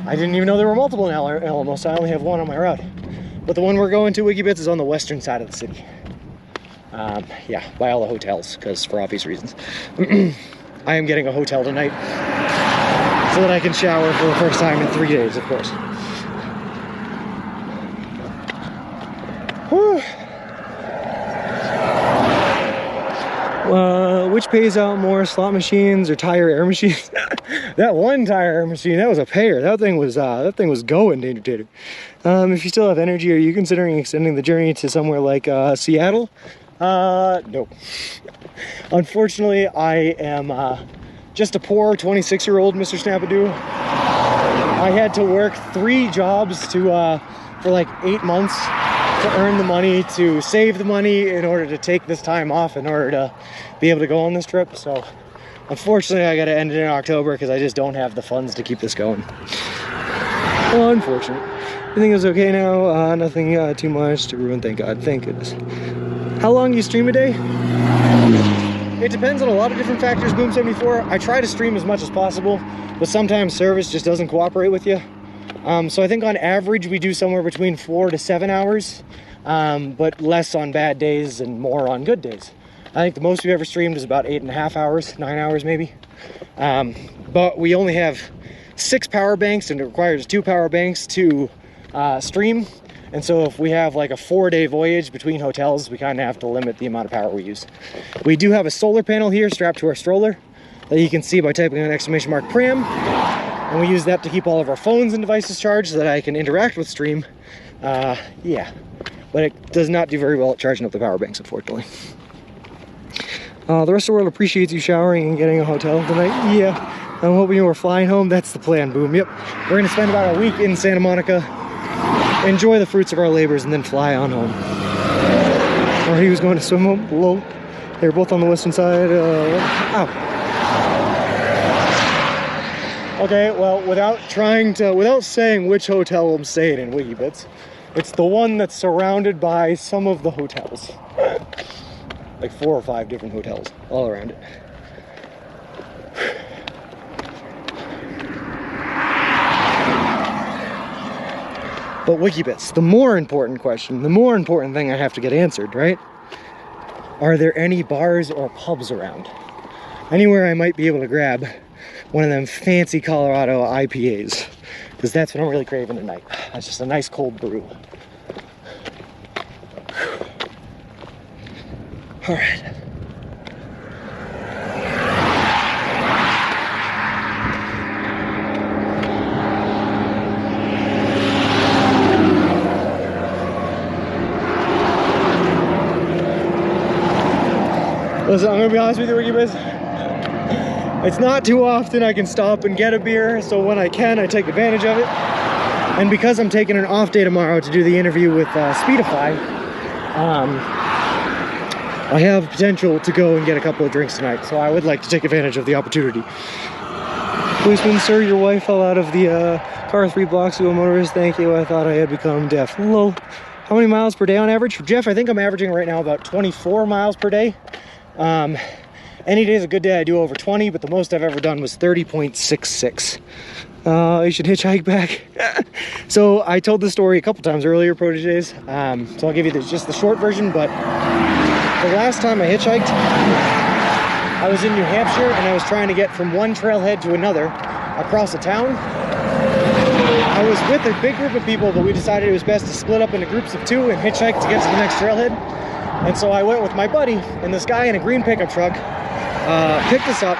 I didn't even know there were multiple in Alamosa. I only have one on my route. But the one we're going to, Wiggy Bits, is on the western side of the city. Yeah, by all the hotels, because for obvious reasons. I am getting a hotel tonight so that I can shower for the first time in 3 days, of course. Whew. Which pays out more, slot machines or tire air machines? That one tire air machine, that was a payer. That thing was going, Danger Tater. If you still have energy, are you considering extending the journey to somewhere like Seattle? No. Unfortunately, I am just a poor 26-year-old Mr. Snapadoo. I had to work 3 jobs to for like 8 months to earn the money, to save the money in order to take this time off in order to be able to go on this trip. So unfortunately I got to end it in October because I just don't have the funds to keep this going. Well, unfortunate. Everything is okay now. Nothing too much to ruin, thank God. Thank goodness. How long do you stream a day? It depends on a lot of different factors, Boom74. I try to stream as much as possible, but sometimes service just doesn't cooperate with you. So I think on average we do somewhere between 4 to 7 hours, but less on bad days and more on good days. I think the most we've ever streamed is about 8.5 hours, 9 hours maybe. But we only have 6 power banks, and it requires 2 power banks to stream. And so if we have like a 4-day voyage between hotels, we kind of have to limit the amount of power we use. We do have a solar panel here strapped to our stroller that you can see by typing on !pram. And we use that to keep all of our phones and devices charged so that I can interact with stream. Yeah, but it does not do very well at charging up the power banks, unfortunately. The rest of the world appreciates you showering and getting a hotel tonight. Yeah, I'm hoping we're flying home. That's the plan, Boom. Yep, we're gonna spend about a week in Santa Monica, enjoy the fruits of our labors, and then fly on home. Or he was going to swim home below. They were both on the western side. Ow. Okay, well, without saying which hotel I'm staying in, Wikibits, it's the one that's surrounded by some of the hotels. Like 4 or 5 different hotels all around it. But Wikibits, the more important question, the more important thing I have to get answered, right? Are there any bars or pubs around? Anywhere I might be able to grab one of them fancy Colorado IPAs, because that's what I'm really craving tonight. That's just a nice cold brew. All right. Listen, I'm gonna be honest with you, Wikibits. It's not too often I can stop and get a beer, so when I can, I take advantage of it. And because I'm taking an off day tomorrow to do the interview with Speedify, I have potential to go and get a couple of drinks tonight, so I would like to take advantage of the opportunity. Policeman, sir, your wife fell out of the car 3 blocks ago, motorist. Thank you, I thought I had become deaf. Lol. How many miles per day on average? Jeff, I think I'm averaging right now about 24 miles per day. Any day is a good day, I do over 20, but the most I've ever done was 30.66. You should hitchhike back. So I told this story a couple times earlier, proteges. So I'll give you just the short version, but the last time I hitchhiked, I was in New Hampshire and I was trying to get from one trailhead to another across a town. I was with a big group of people, but we decided it was best to split up into groups of 2 and hitchhike to get to the next trailhead. And so I went with my buddy, and this guy in a green pickup truck picked us up.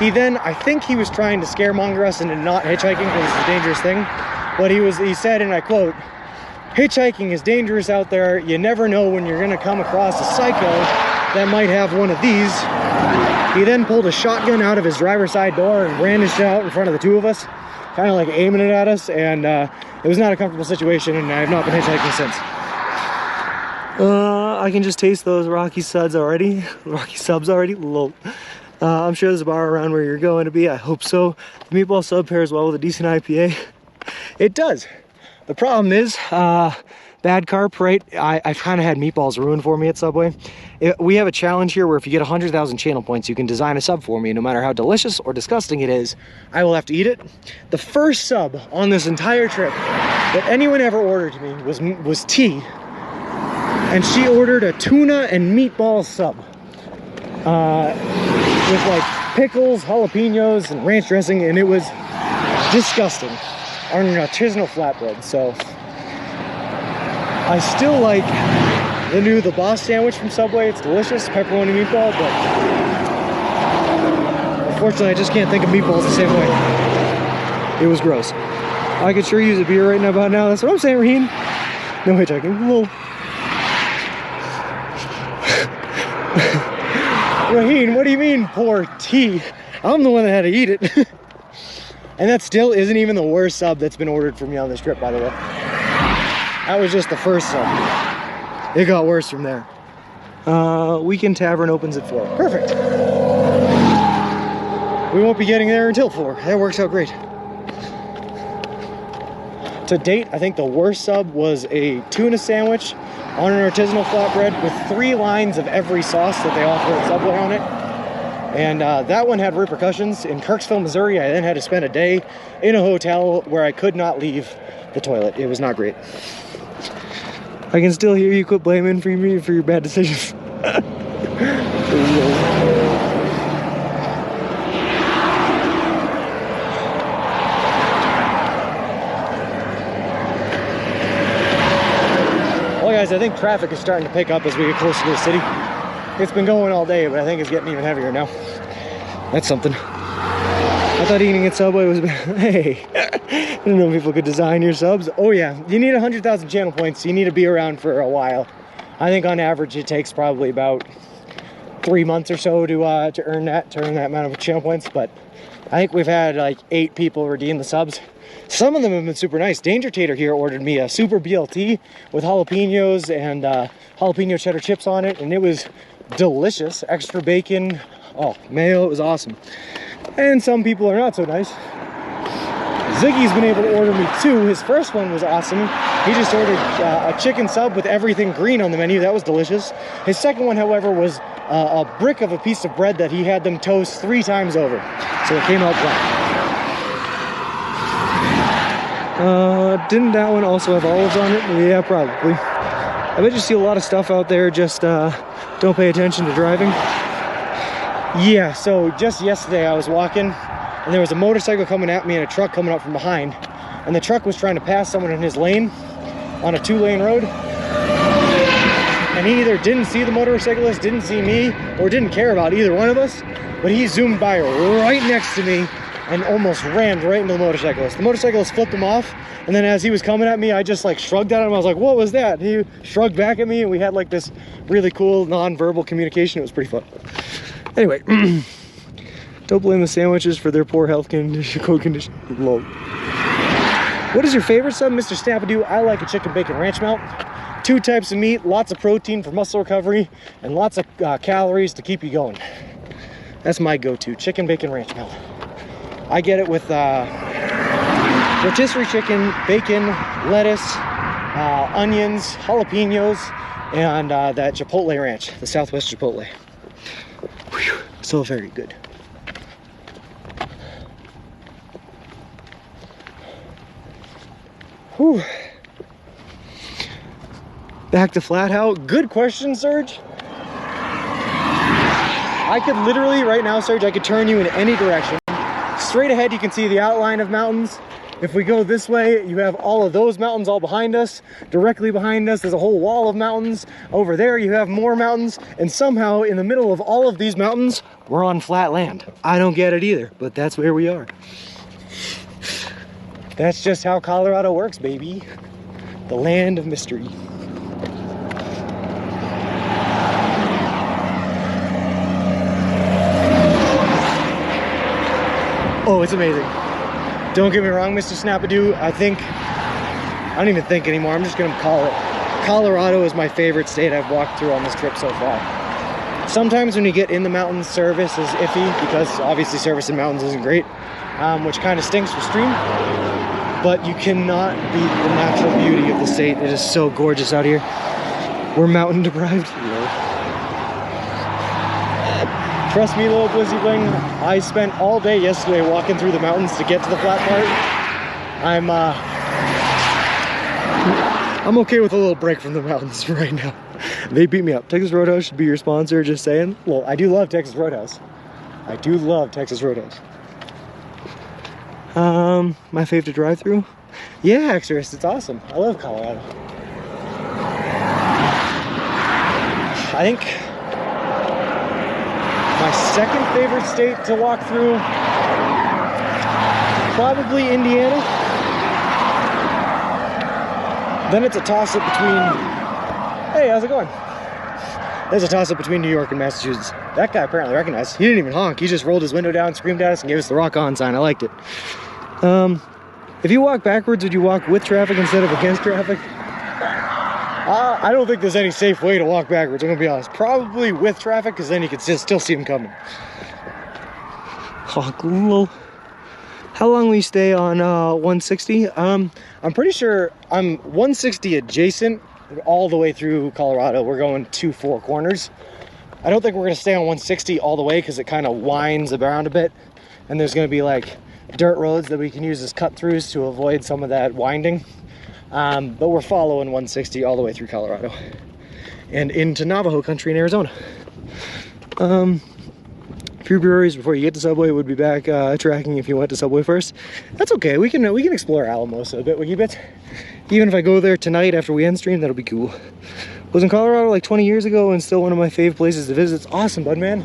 He then, I think he was trying to scaremonger us into not hitchhiking because it's a dangerous thing. But he said, and I quote, "Hitchhiking is dangerous out there. You never know when you're gonna come across a psycho that might have one of these." He then pulled a shotgun out of his driver's side door and brandished it out in front of the 2 of us, kind of like aiming it at us, and it was not a comfortable situation, and I have not been hitchhiking since. I can just taste those Rocky Subs already. Lol. I'm sure there's a bar around where you're going to be. I hope so. The meatball sub pairs well with a decent IPA. It does. The problem is, bad carp, right? I've kind of had meatballs ruined for me at Subway. We have a challenge here where if you get 100,000 channel points, you can design a sub for me. No matter how delicious or disgusting it is, I will have to eat it. The first sub on this entire trip that anyone ever ordered to me was T. And she ordered a tuna and meatball sub with like pickles, jalapenos, and ranch dressing, and it was disgusting on an artisanal flatbread. So I still like the Boss sandwich from Subway. It's delicious, pepperoni meatball, but unfortunately I just can't think of meatballs the same way. It was gross. I could sure use a beer right now about now. That's what I'm saying, Raheem. No hitchhiking. Whoa. Raheem, what do you mean, poor tea? I'm the one that had to eat it. And that still isn't even the worst sub that's been ordered for me on this trip, by the way. That was just the first sub. It got worse from there. Weekend Tavern opens at 4. Perfect. We won't be getting there until 4. That works out great. To date, I think the worst sub was a tuna sandwich on an artisanal flatbread with 3 lines of every sauce that they offer at Subway on it. And that one had repercussions. In Kirksville, Missouri, I then had to spend a day in a hotel where I could not leave the toilet. It was not great. I can still hear you. Quit blaming me for your bad decisions. Well, guys, I think traffic is starting to pick up as we get closer to the city. It's been going all day, but I think it's getting even heavier now. That's something. I thought eating at Subway was bad. Hey, I didn't know people could design your subs. Oh yeah, you need 100,000 channel points. So you need to be around for a while. I think on average it takes probably about 3 months or so to earn that amount of channel points. But I think we've had like 8 people redeem the subs. Some of them have been super nice. Danger Tater here ordered me a super BLT with jalapenos and jalapeno cheddar chips on it, and it was delicious. Extra bacon, oh, mayo, it was awesome. And some people are not so nice. Ziggy's been able to order me 2. His first one was awesome. He just ordered a chicken sub with everything green on the menu. That was delicious. His second one, however, was a brick of a piece of bread that he had them toast 3 times over. So it came out black. Didn't that one also have olives on it? Yeah, probably. I bet you see a lot of stuff out there, just don't pay attention to driving. Yeah, so just yesterday I was walking and there was a motorcycle coming at me and a truck coming up from behind. And the truck was trying to pass someone in his lane on a 2-lane road. And he either didn't see the motorcyclist, didn't see me, or didn't care about either one of us. But he zoomed by right next to me and almost rammed right into the motorcyclist. The motorcyclist flipped him off, and then as he was coming at me, I just like shrugged at him. I was like, what was that? And he shrugged back at me, and we had like this really cool non-verbal communication. It was pretty fun. Anyway, don't blame the sandwiches for their poor health condition. Lol. What is your favorite sub, Mr. Snap-a-Doo? I like a chicken bacon ranch melt. 2 types of meat, lots of protein for muscle recovery, and lots of calories to keep you going. That's my go-to, chicken bacon ranch melt. I get it with rotisserie chicken, bacon, lettuce, onions, jalapenos, and that Chipotle ranch, the Southwest Chipotle. Whew, so very good. Whew. Back to Flat How. Good question, Serge. I could literally, right now, Serge, I could turn you in any direction. Straight ahead, you can see the outline of mountains. If we go this way, you have all of those mountains all behind us. Directly behind us, there's a whole wall of mountains. Over there, you have more mountains. And somehow, in the middle of all of these mountains, we're on flat land. I don't get it either, but that's where we are. That's just how Colorado works, baby. The land of mystery. Oh, it's amazing. Don't get me wrong, Mr. Snap-a-Doo. I don't even think anymore. I'm just gonna call it. Colorado is my favorite state I've walked through on this trip so far. Sometimes when you get in the mountains, service is iffy because obviously service in mountains isn't great, which kind of stinks for stream. But you cannot beat the natural beauty of the state. It is so gorgeous out here. We're mountain deprived. Trust me, little Blizzy Bling, I spent all day yesterday walking through the mountains to get to the flat part. I'm okay with a little break from the mountains right now. They beat me up. Texas Roadhouse should be your sponsor, just saying. Well, I do love Texas Roadhouse. I do love Texas Roadhouse. My favorite drive-through? Yeah, Exorist, it's awesome. I love Colorado.
I think my second favorite state to walk through, probably Indiana. Then it's a toss-up between, hey, how's it going? There's a toss-up between New York and Massachusetts. That guy apparently recognized. He didn't even honk. He just rolled his window down, screamed at us, and gave us the rock on sign. I liked it. If you walk backwards, would you walk with traffic instead of against traffic? I don't think there's any safe way to walk backwards, I'm gonna be honest. Probably with traffic, because then you can still see them coming. Oh, cool. How long will you stay on 160? I'm pretty sure I'm 160 adjacent all the way through Colorado. We're going to Four Corners. I don't think we're gonna stay on 160 all the way because it kind of winds around a bit, and there's gonna be like dirt roads that we can use as cut-throughs to avoid some of that winding. But we're following 160 all the way through Colorado and into Navajo country in Arizona. Few breweries before you get to Subway. Would be back tracking if you went to Subway first. That's okay. We can explore Alamosa a bit, wiki bit. Even if I go there tonight after we end stream, that'll be cool. Was in Colorado like 20 years ago and still one of my favorite places to visit. It's awesome, bud, man.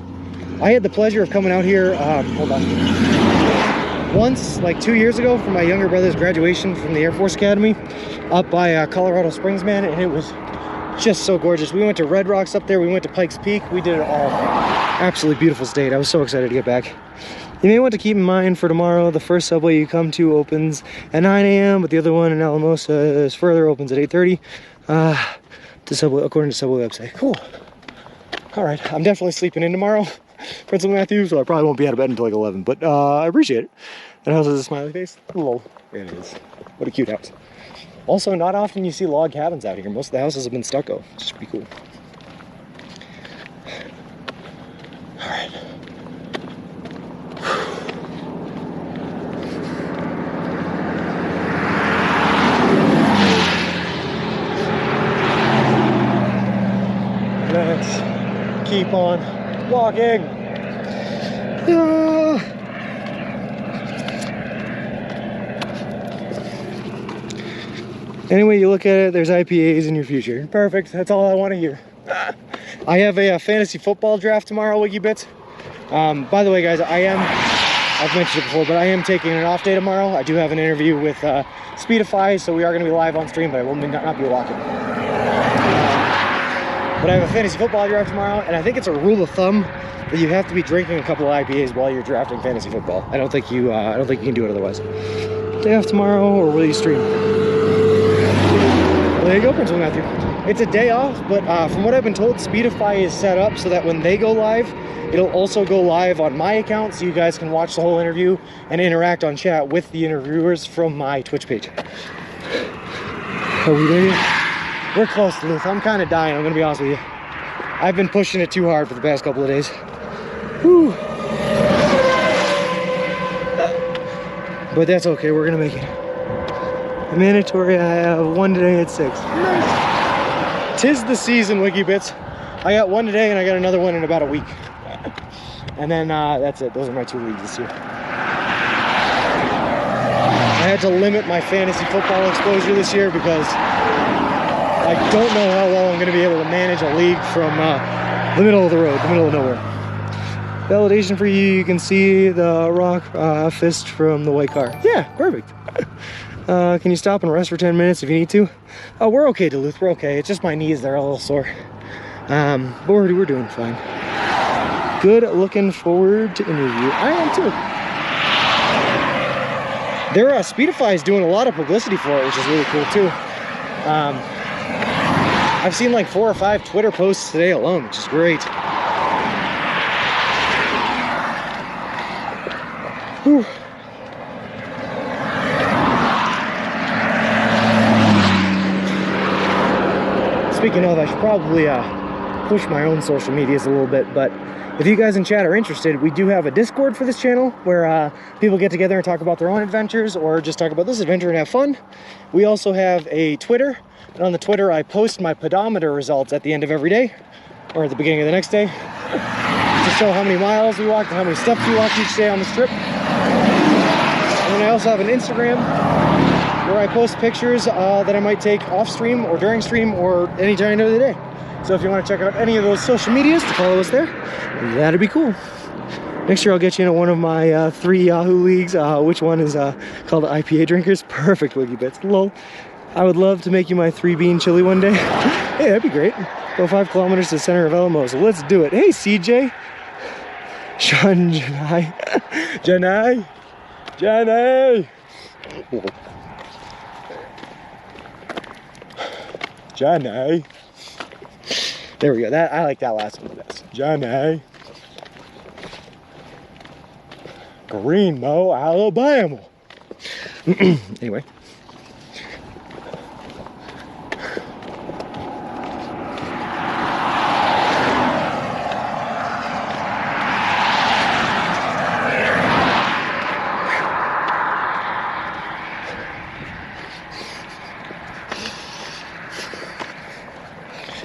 I had the pleasure of coming out here. Hold on. Once, like 2 years ago, for my younger brother's graduation from the Air Force Academy, up by Colorado Springs, man, and it was just so gorgeous. We went to Red Rocks up there. We went to Pikes Peak. We did it all. Absolutely beautiful state. I was so excited to get back. You may want to keep in mind for tomorrow, the first Subway you come to opens at 9 a.m., but the other one in Alamosa is further, opens at 8:30. To Subway, according to Subway website. Cool. All right, I'm definitely sleeping in tomorrow, Principal Matthew, so I probably won't be out of bed until like 11. But I appreciate it. That house has a smiley face. Lol. Yeah, it is. What a cute house. Also, not often you see log cabins out here. Most of the houses have been stucco. It's just pretty cool. All right. Let's keep on walking. Any way you look at it, there's IPAs in your future. Perfect. That's all I want to hear. I have a fantasy football draft tomorrow, Wiggy Bits. By the way, guys, I've mentioned it before, but I am taking an off day tomorrow. I do have an interview with Speedify, so we are going to be live on stream, but I will not be walking. But I have a fantasy football draft tomorrow, and I think it's a rule of thumb that you have to be drinking a couple of IPAs while you're drafting fantasy football. I don't think you can do it otherwise. Day off tomorrow, or will you stream? Well, there you go, Principal Matthew. It's a day off, but from what I've been told, Speedify is set up so that when they go live, it'll also go live on my account, so you guys can watch the whole interview and interact on chat with the interviewers from my Twitch page. Are we there yet? We're close to Luth. I'm kind of dying, I'm gonna be honest with you. I've been pushing it too hard for the past couple of days. Whew. But that's okay, we're gonna make it. The mandatory, I have one today at 6. Nice. Tis the season, Wiki Bits. I got one today and I got another one in about a week. And then that's it, those are my 2 leagues this year. I had to limit my fantasy football exposure this year because I don't know how well I'm going to be able to manage a league from the middle of the road, the middle of nowhere. Validation for you, you can see the rock fist from the white car. Yeah, perfect. Can you stop and rest for 10 minutes if you need to? We're okay, Duluth, we're okay. It's just my knees, they're a little sore. But we're doing fine. Good, looking forward to interview. I am too. Their Speedify is doing a lot of publicity for it, which is really cool too. I've seen like 4 or 5 Twitter posts today alone, which is great. Whew. Speaking of, I should probably push my own social medias a little bit, but if you guys in chat are interested, we do have a Discord for this channel where people get together and talk about their own adventures or just talk about this adventure and have fun. We also have a Twitter, and on the Twitter I post my pedometer results at the end of every day, or at the beginning of the next day, to show how many miles we walked and how many steps we walked each day on this trip. And then I also have an Instagram where I post pictures that I might take off stream or during stream or any time of the day.
So if you want to check out any of those social medias to follow us there, that'd be cool. Next year I'll get you into one of my 3 Yahoo leagues. Which one is called IPA Drinkers? Perfect, Wiggy Bits. Lol. I would love to make you my 3-bean chili one day. Hey, that'd be great. Go 5 kilometers to the center of Elamos. Let's do it. Hey, CJ. Sean, Janai. Janai. Janai. Janai. There we go. That I like that last one the best. Janai. Greenmo, Alabama. Anyway.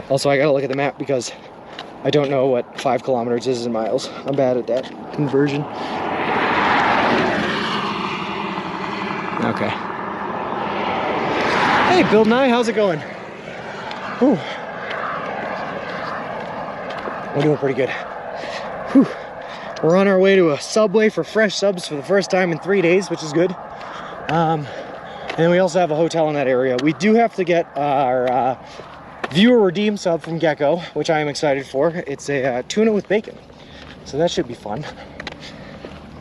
Also, I gotta look at the map because I don't know what 5 kilometers is in miles. I'm bad at that conversion. Okay. Hey, Bill Nye, how's it going? Whew. We're doing pretty good. Whew. We're on our way to a Subway for fresh subs for the first time in 3 days, which is good. And we also have a hotel in that area. We do have to get our viewer redeem sub from Gecko, which I am excited for. It's a tuna with bacon, so that should be fun.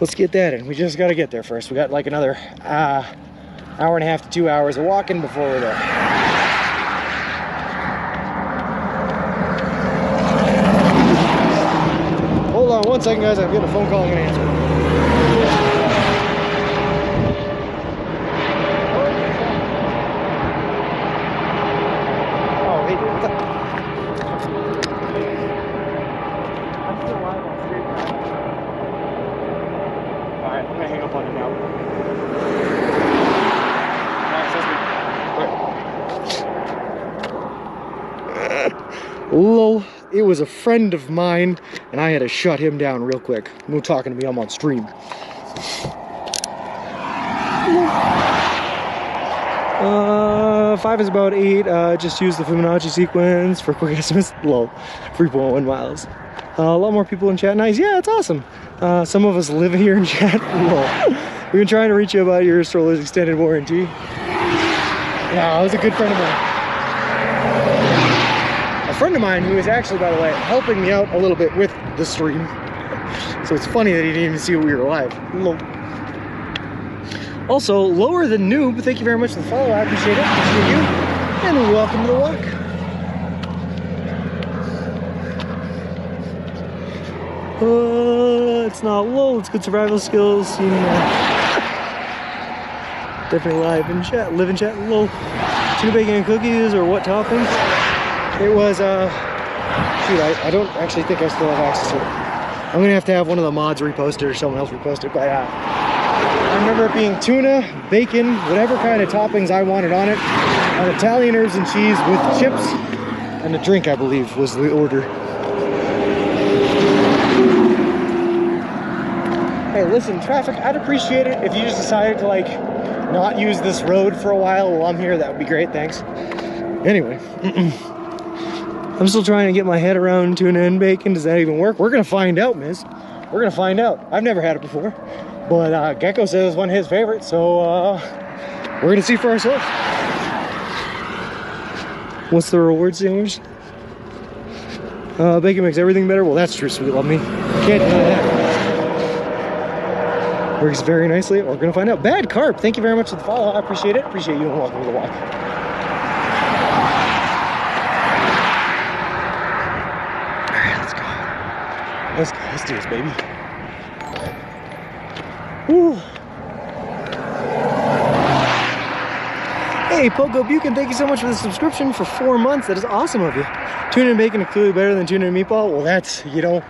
Let's get that in. We just got to get there first. We got like another hour and a half to 2 hours of walking before we're there. Hold on 1 second, guys. I'm getting a phone call I'm gonna answer. Oh, hey, dude, what's up? I'm still live on stream. Alright, I'm gonna hang up on you now. Lol, it was a friend of mine, and I had to shut him down real quick. No talking to me, I'm on stream. 5 is about 8. Just use the Fibonacci sequence for quick estimates. Lol, 3.1 miles. A lot more people in chat. Nice, yeah, that's awesome. Some of us live here in chat. Lol. We've been trying to reach you about your stroller's extended warranty. Yeah, it was a good friend of mine. A friend of mine who is actually, by the way, helping me out a little bit with the stream. So it's funny that he didn't even see we were live. Lol. Also, lower than noob, thank you very much for the follow. I appreciate it. Appreciate you. And welcome to the walk. It's not low, it's good survival skills. Seen, definitely live in chat, live in chat, low. Tuna bacon and cookies, or what toppings? It was, shoot, I don't actually think I still have access to it. I'm gonna have to have one of the mods repost it or someone else repost it, but I remember it being tuna, bacon, whatever kind of toppings I wanted on it, an Italian herbs and cheese with chips, and a drink, I believe, was the order. Hey, listen, traffic, I'd appreciate it if you just decided to, like, not use this road for a while I'm here. That would be great, thanks. Anyway, I'm still trying to get my head around tuna and bacon. Does that even work? We're gonna find out, miss. We're gonna find out. I've never had it before. But Gecko says it's one of his favorites, so we're gonna see for ourselves. What's the reward sandwich? Bacon makes everything better. Well, that's true, sweet love me. Can't deny that. Works very nicely. We're gonna find out. Bad Carp, thank you very much for the follow. I appreciate it. Appreciate you and welcome to the walk. All right, let's go. Let's go. Let's do this, baby. Woo. Hey, Pogo Buchan, thank you so much for the subscription for 4 months. That is awesome of you. Tuna and bacon are clearly better than tuna and meatball. Well, that's, you know,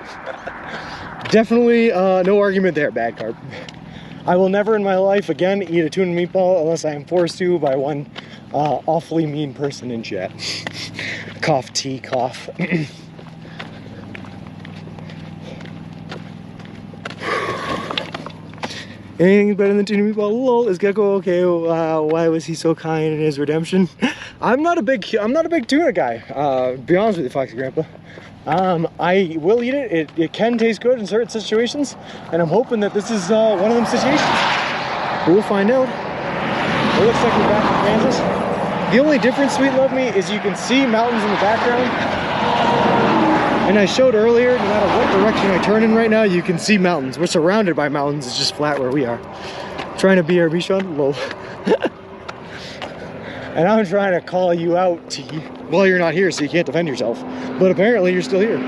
definitely no argument there, Bad Carp. I will never in my life again eat a tuna and meatball unless I am forced to by one awfully mean person in chat. Cough, tea, cough. Anything better than tuna meatball? Lol, is Gecko okay? Why was he so kind in his redemption?
I'm not a big tuna guy. To be honest with you, Foxy Grandpa. I will eat it. It can taste good in certain situations, and I'm hoping that this is one of them situations. We'll find out. It looks like we're back in Kansas. The only difference, Sweet Love Me, is you can see mountains in the background. And I showed earlier, no matter what direction I turn in right now, you can see mountains. We're surrounded by mountains. It's just flat where we are. Trying to BRB, Sean? Lol. And I'm trying to call you out to you. Well, you're not here, so you can't defend yourself. But apparently, you're still here.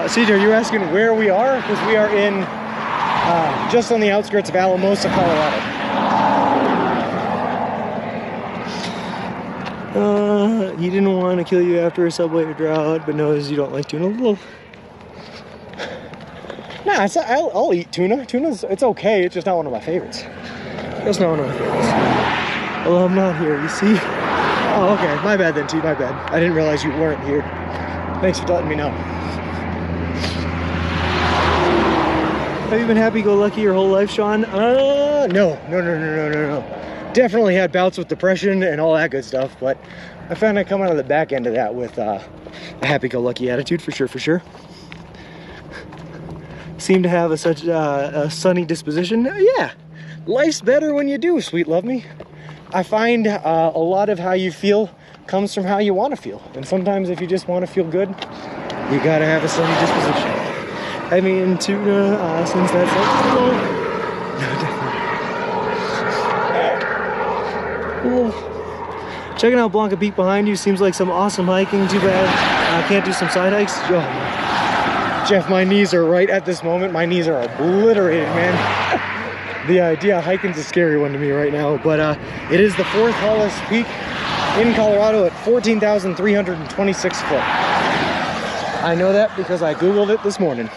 CJ, are you asking where we are? Because we are in just on the outskirts of Alamosa, Colorado. He didn't want to kill you after a Subway drought, but knows you don't like tuna. Nah, I'll eat tuna. It's okay. It's just not one of my favorites. That's not one of my favorites. Well, I'm not here, you see? Oh, okay. My bad then, T. My bad. I didn't realize you weren't here. Thanks for letting me know. Have you been happy-go-lucky your whole life, Sean? No. Definitely had bouts with depression and all that good stuff, but I found I come out of the back end of that with a happy-go-lucky attitude, for sure. Seem to have such a sunny disposition. Yeah, life's better when you do, Sweet Love Me. I find a lot of how you feel comes from how you want to feel. And sometimes if you just want to feel good, you gotta have a sunny disposition. I mean, tuna, since that's like, cool. Checking out Blanco Peak behind you. Seems like some awesome hiking. Too bad I can't do some side hikes. Oh, Jeff, my knees are right at this moment. My knees are obliterated, man. The idea of hiking's a scary one to me right now, but it is the 4th tallest peak in Colorado at 14,326 foot. I know that because I Googled it this morning.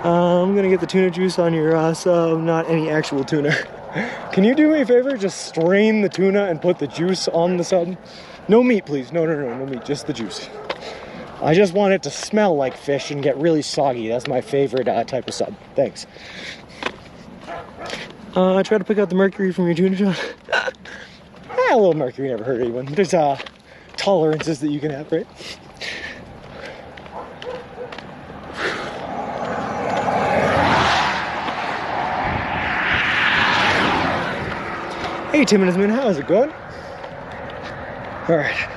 I'm gonna get the tuna juice on your sub, not any actual tuna. Can you do me a favor? Just strain the tuna and put the juice on the sub. No meat, please. No meat, just the juice. I just want it to smell like fish and get really soggy. That's my favorite type of sub. Thanks. I try to pick out the mercury from your tuna, John. A little mercury never hurt anyone. There's tolerances that you can have, right? Hey, Tim and his man, how's it going? All right.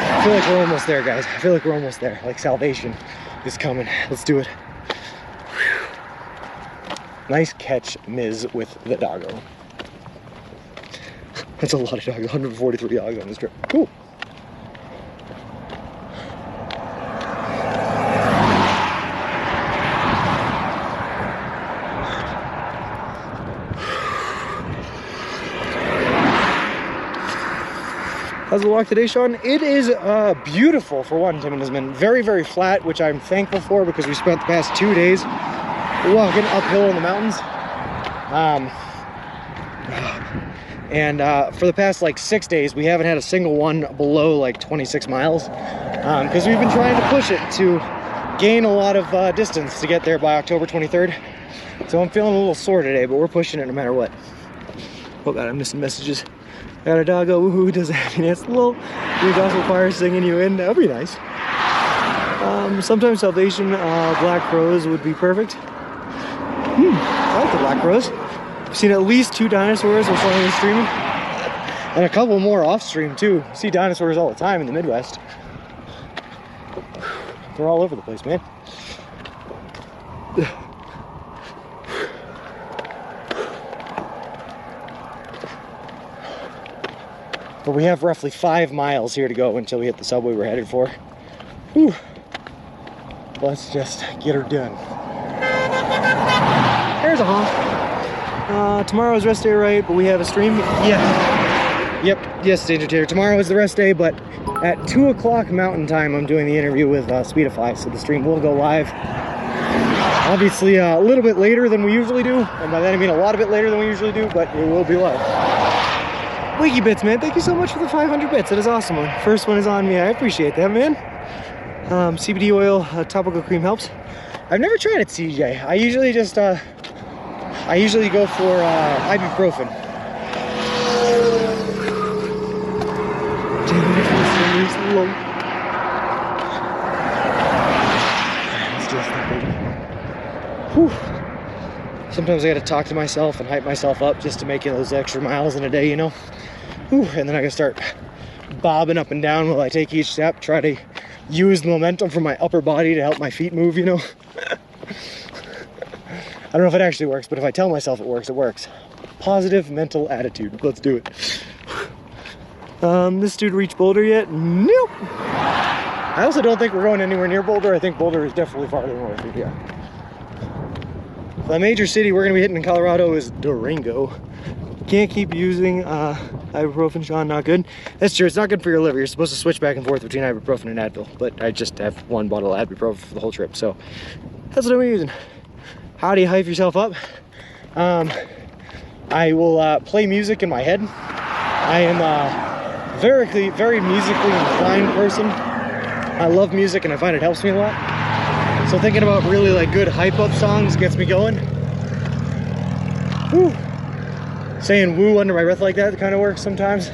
I feel like we're almost there, guys. I feel like we're almost there. Like salvation is coming. Let's do it. Whew. Nice catch, Miz, with the doggo. That's a lot of dogs. 143 dogs on this trip. Cool. How's the walk today, Sean? It is beautiful for one, Tim and his men. Very, very flat, which I'm thankful for because we spent the past 2 days walking uphill in the mountains. And for the past like 6 days, we haven't had a single one below like 26 miles because we've been trying to push it to gain a lot of distance to get there by October 23rd. So I'm feeling a little sore today, but we're pushing it no matter what. Oh God, I'm missing messages. Got a doggo, woohoo, does a happy dance. Little new gospel choir singing you in. That'd be nice. Sometimes salvation, black crows would be perfect. I like the black crows. I've seen at least 2 dinosaurs while I'm streaming. And a couple more off stream too. I see dinosaurs all the time in the Midwest. They're all over the place, man. But we have roughly 5 miles here to go until we hit the subway we're headed for. Whew. Let's just get her done. There's a honk. Tomorrow's rest day, right? But we have a stream. Yes, Danger Tater. Tomorrow is the rest day, but at 2 o'clock Mountain Time, I'm doing the interview with Speedify, so the stream will go live. Obviously, a little bit later than we usually do, and by that I mean a lot of it later than we usually do, but it will be live. Wiki Bits, man, thank you so much for the 500 bits. That is awesome. First one is on me. I appreciate that, man.
CBD oil, topical cream helps. I've never tried it, CJ. I usually just, I usually go for ibuprofen. Whew. Sometimes I gotta talk to myself and hype myself up just to make those extra miles in a day, you know? Whew. And then I gotta start bobbing up and down while I take each step, try to use the momentum from my upper body to help my feet move, you know? I don't know if it actually works, but if I tell myself it works, it works. Positive mental attitude. Let's do it. This dude reached Boulder yet? Nope. I also don't think we're going anywhere near Boulder. I think Boulder is definitely farther north. Yeah. The major city we're gonna be hitting in Colorado is Durango. Can't keep using ibuprofen, Sean, not good. That's true, it's not good for your liver. You're supposed to switch back and forth between ibuprofen and Advil, but I just have one bottle of ibuprofen for the whole trip, so that's what I'm using. How do you hype yourself up? I will play music in my head. I am a very musically inclined person. I love music and I find it helps me a lot. So thinking about really like good hype up songs gets me going. Woo. Saying woo under my breath like that kind of works sometimes.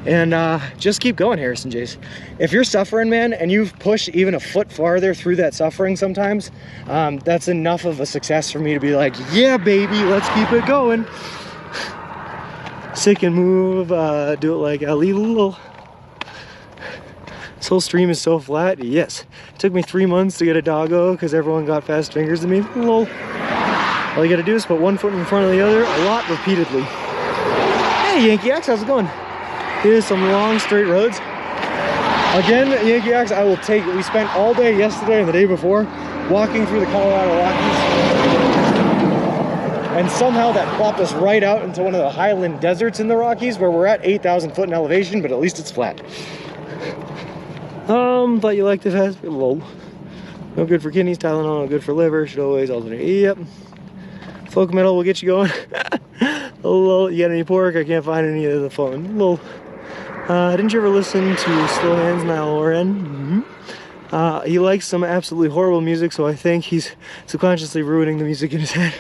And just keep going, Harrison Jace. If you're suffering, man, and you've pushed even a foot farther through that suffering sometimes, that's enough of a success for me to be like, yeah, baby, let's keep it going. Sick and move, do it like a little. This whole stream is so flat. Yes. It took me 3 months to get a doggo because everyone got fast fingers to me. Lol. All you gotta do is put one foot in front of the other a lot repeatedly. Hey, Yankee Axe, how's it going? Here's some long straight roads. Again, Yankee Axe, I will take it. We spent all day yesterday and the day before walking through the Colorado Rockies. And somehow that plopped us right out into one of the highland deserts in the Rockies where we're at 8,000 foot in elevation, but at least it's flat. Thought you liked it fast. Lol. No good for kidneys, Tylenol, no good for liver, should always alternate. Yep. Folk metal will get you going. Lol. You got any pork? I can't find any of the phone. Lol. Didn't you ever listen to Slow Hands, Niall Oren? He likes some absolutely horrible music, so I think he's subconsciously ruining the music in his head.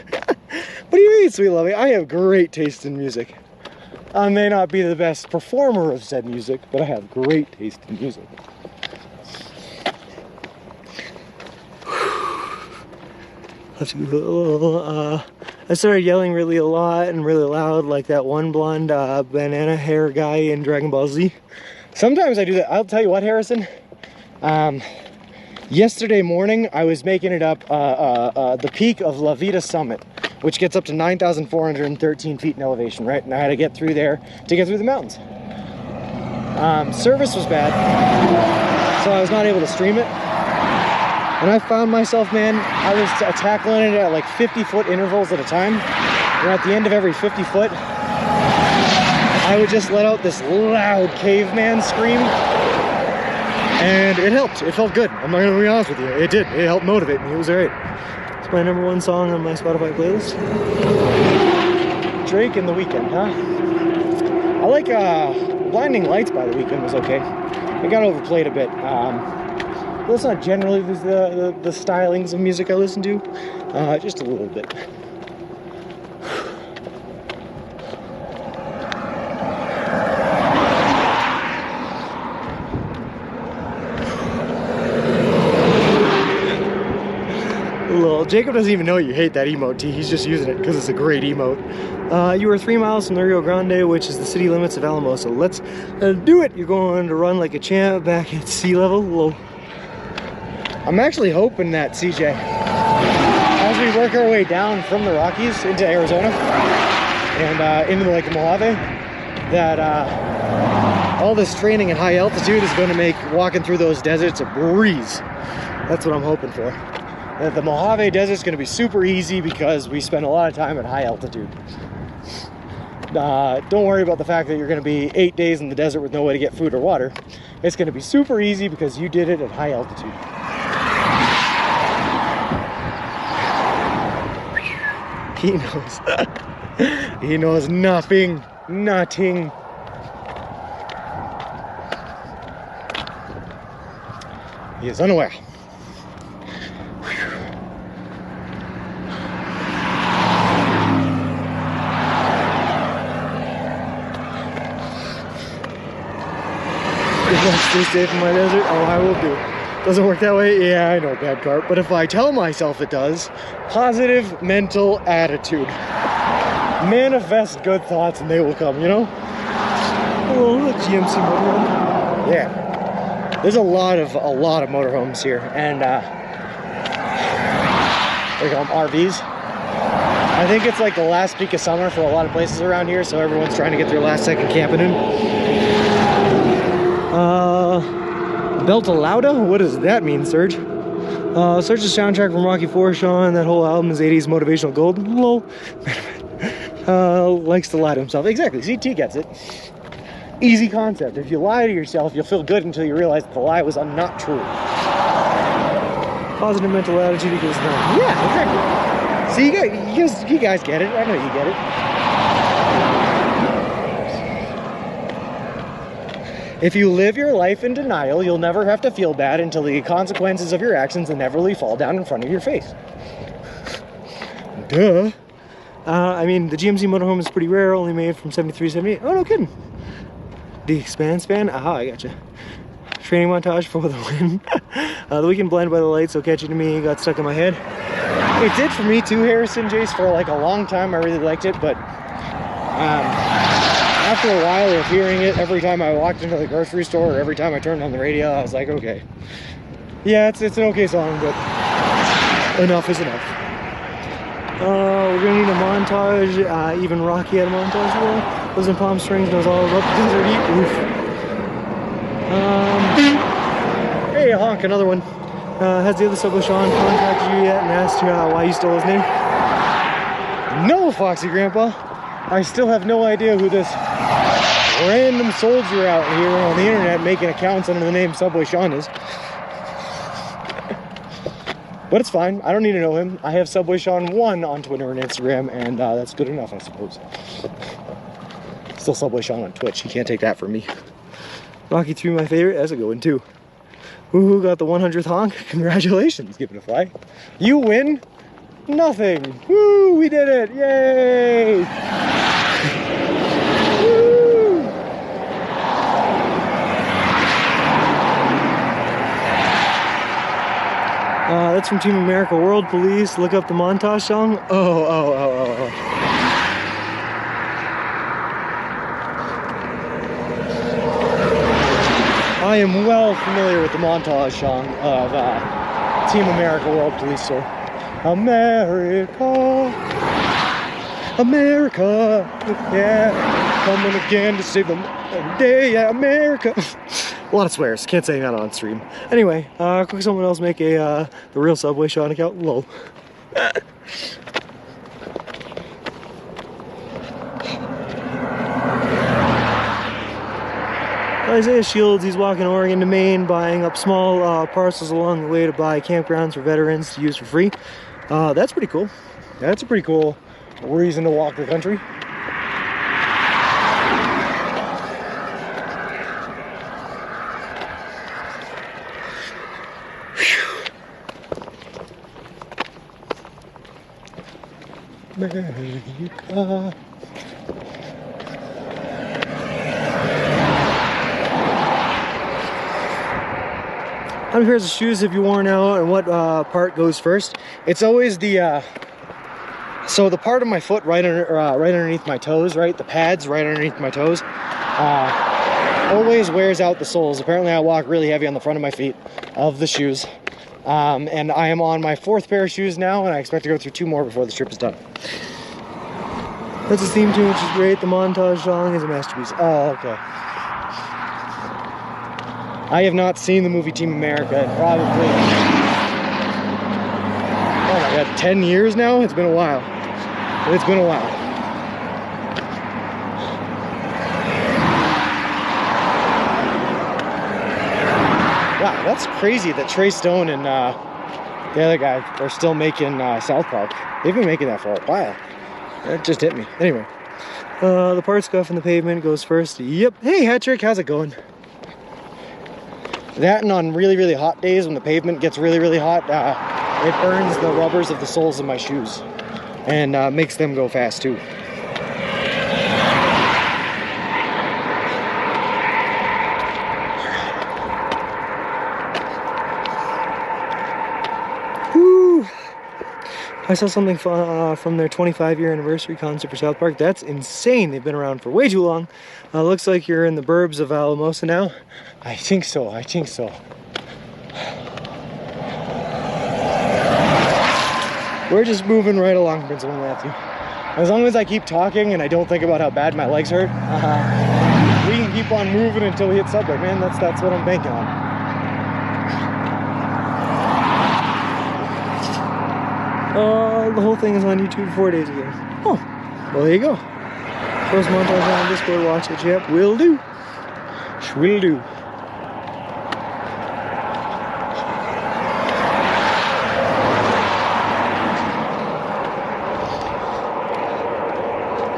What do you mean, sweet lovey? I have great taste in music. I may not be the best performer of said music, but I have great taste in music. I started yelling really a lot and really loud like that one blonde banana hair guy in Dragon Ball Z. Sometimes I do that. I'll tell you what, Harrison. Yesterday morning, I was making it up the peak of La Vida Summit, which gets up to 9,413 feet in elevation, right? And I had to get through there to get through the mountains. Service was bad, so I was not able to stream it. And I found myself, man, I was tackling it at like 50-foot intervals at a time. And at the end of every 50 foot, I would just let out this loud caveman scream. And it helped. It felt good. I'm not gonna be honest with you. It did. It helped motivate me. It was alright. It's my #1 song on my Spotify playlist. Drake and The Weeknd, huh? I like Blinding Lights by The Weeknd was okay. It got overplayed a bit. That's not generally the stylings of music I listen to. Just a little bit. Jacob doesn't even know you hate that emote, T. He's just using it because it's a great emote. You are 3 miles from the Rio Grande, which is the city limits of Alamosa. Let's do it. You're going to run like a champ back at sea level. Whoa. I'm actually hoping that, CJ, as we work our way down from the Rockies into Arizona and into like the Mojave, that all this training at high altitude is going to make walking through those deserts a breeze. That's what I'm hoping for. That the Mojave Desert's going to be super easy because we spend a lot of time at high altitude. Don't worry about the fact that you're going to be 8 days in the desert with no way to get food or water. It's going to be super easy because you did it at high altitude. He knows. He knows nothing. Nothing.
He is unaware. Stay safe in my desert. Oh, I will do. Doesn't work that way? Yeah, I know, bad cart. But if I tell myself it does, positive mental attitude. Manifest good thoughts and they will come, you know? Oh, GMC motorhome. Yeah. There's a lot of motorhomes here. And, we call them RVs. I think it's like the last peak of summer for a lot of places around here, so everyone's trying to get their last second camping in. Beltalauda? What does that mean, Serge? Serge's soundtrack from Rocky IV, Sean. That whole album is 80s motivational gold. Lol. Likes to lie to himself. Exactly. CT gets it. Easy concept. If you lie to yourself, you'll feel good until you realize that the lie was not true. Positive mental attitude equals none. Yeah, exactly. See, you guys get it. I know you get it. If you live your life in denial, you'll never have to feel bad until the consequences of your actions inevitably fall down in front of your face. Duh. I mean, the GMC motorhome is pretty rare, only made from 73, 78. Oh, no kidding. The expand span? Aha, I gotcha. Training montage for the win. The weekend blinded by the light, so catchy to me, got stuck in my head. It did for me too, Harrison Jace, for like a long time. I really liked it, but after a while of hearing it every time I walked into the grocery store or every time I turned on the radio, I was like, okay. Yeah, it's an okay song, but enough is enough. We're gonna need a montage. Even Rocky had a montage as well. Lives in Palm Springs, knows all about the desert heat. Hey, honk, another one. Has the other Subway Sean contacted you yet and asked you why you stole his name? No, Foxy Grandpa. I still have no idea who this random soldier out here on the internet making accounts under the name Subway Sean is. But it's fine. I don't need to know him. I have Subway Sean 1 on Twitter and Instagram, and that's good enough, I suppose. Still Subway Sean on Twitch. You can't take that from me. Rocky 3, my favorite. That's a good one, too. Who got the 100th honk? Congratulations. Give it a fly. You win nothing. Woo! We did it. Yay! Woo! That's from Team America World Police. Look up the montage song. Oh. I am well familiar with the montage song of Team America World Police. So, America, yeah, coming again to save them day, yeah, America. A lot of swears, can't say that on stream. Anyway, quick, someone else make the real Subway Sean account. Lol. Isaiah Shields, he's walking Oregon to Maine, buying up small parcels along the way to buy campgrounds for veterans to use for free. That's pretty cool. That's a pretty cool reason to walk the country. America. How many pairs of shoes have you worn out, and what part goes first? It's always the so the part of my foot right underneath my toes, right? The pads right underneath my toes, always wears out the soles. Apparently, I walk really heavy on the front of my feet of the shoes, and I am on my 4th pair of shoes now, and I expect to go through 2 more before the trip is done. That's his theme tune, which is great. The montage song is a masterpiece. Oh, okay. I have not seen the movie Team America in probably, oh my god, 10 years now? It's been a while. It's been a while. Wow, that's crazy that Trey Stone and the other guy are still making South Park. They've been making that for a while. That just hit me. Anyway, the part scuff in the pavement goes first. Yep. Hey, Hat Trick, how's it going? That, and on really, really hot days when the pavement gets really, really hot, it burns the rubbers of the soles of my shoes and makes them go fast too. Woo! I saw something from their 25-year anniversary concert for South Park. That's insane. They've been around for way too long. Looks like you're in the burbs of Alamosa now. I think so. I think so. We're just moving right along, Principal Matthew. As long as I keep talking and I don't think about how bad my legs hurt, we can keep on moving until we hit Subway, man. That's what I'm banking on. The whole thing is on YouTube 4 days ago. Oh, well, there you go. Post montage on Discord, watch it, yep, will do. Will do.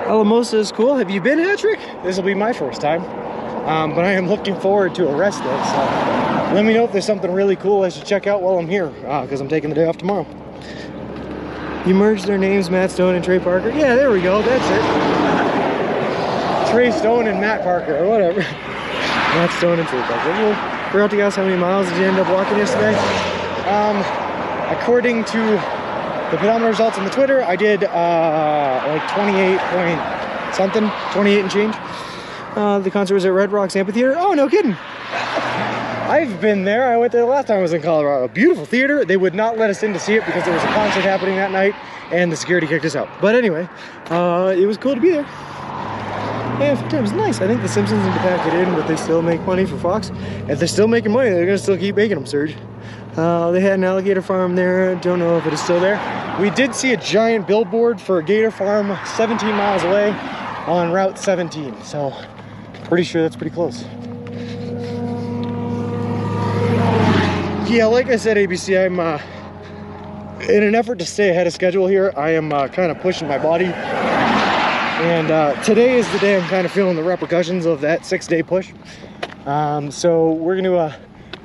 Alamosa is cool. Have you been, Patrick? This will be my first time. But I am looking forward to a rest day, so let me know if there's something really cool I should check out while I'm here, because I'm taking the day off tomorrow. You merged their names, Matt Stone and Trey Parker? Yeah, there we go, that's it. Trey Stone and Matt Parker, or whatever. Matt Stone and Trey Parker. Well, forgot to ask how many miles did you end up walking yesterday? According to the pedometer results on the Twitter, I did like 28 point something, 28 and change. The concert was at Red Rocks Amphitheater. Oh, no kidding. I've been there. I went there the last time I was in Colorado. Beautiful theater. They would not let us in to see it because there was a concert happening that night and the security kicked us out. But anyway, it was cool to be there. Yeah, it was nice. I think the Simpsons need to pack it in, but they still make money for Fox. If they're still making money, they're going to still keep making them, Serge. They had an alligator farm there. Don't know if it is still there. We did see a giant billboard for a gator farm 17 miles away on Route 17. So, pretty sure that's pretty close. Yeah, like I said, ABC, I'm in an effort to stay ahead of schedule here. I am kind of pushing my body. And today is the day I'm kind of feeling the repercussions of that 6-day push. So we're going to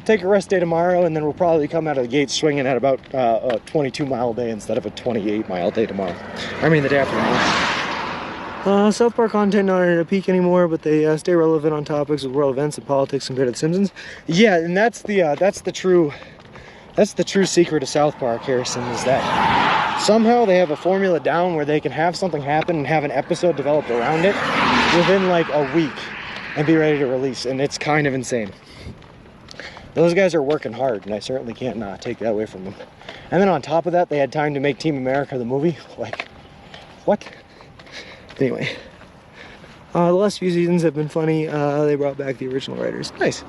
take a rest day tomorrow, and then we'll probably come out of the gate swinging at about a 22-mile day instead of a 28-mile day tomorrow. I mean, the day after tomorrow. South Park content not at a peak anymore, but they stay relevant on topics of world events and politics compared to The Simpsons. Yeah, and that's the true secret of South Park, Harrison, is that somehow they have a formula down where they can have something happen and have an episode developed around it within like a week and be ready to release, and it's kind of insane. Those guys are working hard, and I certainly can't take that away from them. And then on top of that, they had time to make Team America the movie. Like, what? Anyway, the last few seasons have been funny. They brought back the original writers. Nice.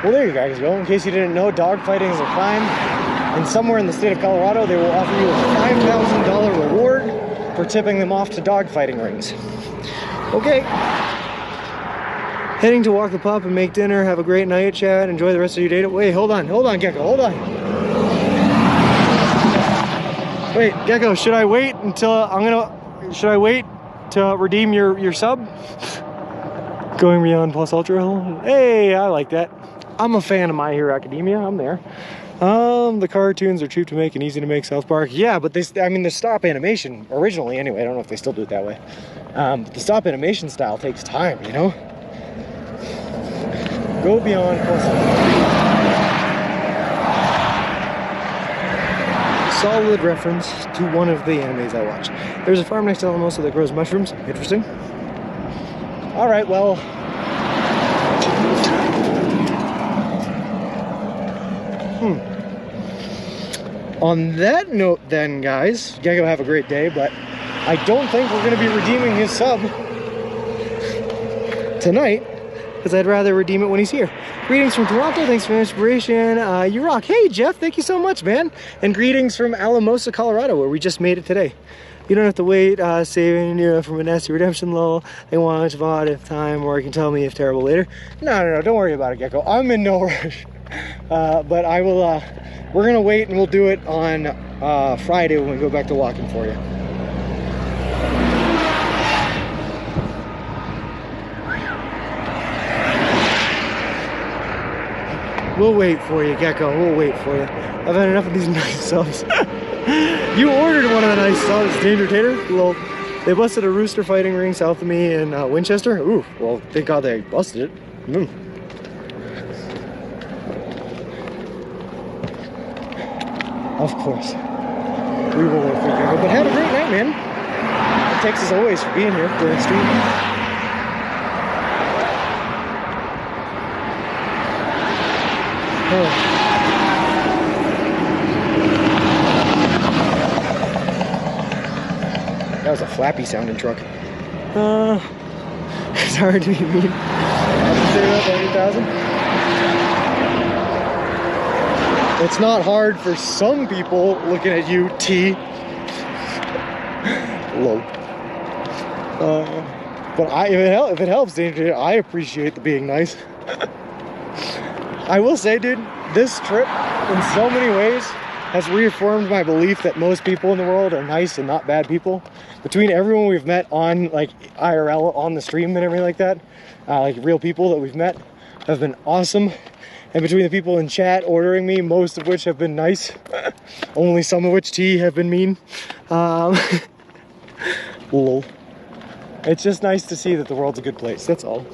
Well, there you guys go. In case you didn't know, dogfighting is a crime. And somewhere in the state of Colorado, they will offer you a $5,000 reward for tipping them off to dogfighting rings. Okay. Heading to walk the pup and make dinner. Have a great night, Chad. Enjoy the rest of your day. Wait, hold on, Gecko, hold on. Wait, Gecko, should I wait until should I wait to redeem your sub? Going beyond plus ultra. Hey, I like that. I'm a fan of My Hero Academia. I'm there. The cartoons are cheap to make and easy to make. South Park, yeah, but the stop animation originally, anyway. I don't know if they still do it that way. But the stop animation style takes time, you know. Go beyond plus ultra. Solid reference to one of the animes I watched. There's a farm next to Alamosa that grows mushrooms. Interesting. All right, well. On that note then, guys, Gecko, have a great day, but I don't think we're going to be redeeming his sub tonight, because I'd rather redeem it when he's here. Greetings from Toronto, thanks for the inspiration. You rock. Hey, Jeff, thank you so much, man. And greetings from Alamosa, Colorado, where we just made it today. You don't have to wait, saving you from a nasty redemption lull. They want to VOD if time, or you can tell me if terrible later. No, don't worry about it, Gecko. I'm in no rush. But I will, we're gonna wait and we'll do it on Friday when we go back to walking for you.
We'll wait for you, Gecko. We'll wait for you. I've had enough of these nice subs. You ordered one of the nice subs, Danger Tater. Well, they busted a rooster fighting ring south of me in Winchester. Ooh, well, thank God they busted it. Of course. We will wait for you, Gecko. But have a great night, man. Thanks as always for being here during the stream. Oh. That was a flappy sounding truck. Sorry to be mean. I'll consider that 80,000. It's not hard for some people looking at you, T. Low. But if it helps, I appreciate the being nice. I will say, dude, this trip in so many ways has reaffirmed my belief that most people in the world are nice and not bad people. Between everyone we've met on like IRL on the stream and everything like that, like real people that we've met have been awesome. And between the people in chat ordering me, most of which have been nice, only some of which have been mean. Lol. It's just nice to see that the world's a good place, that's all.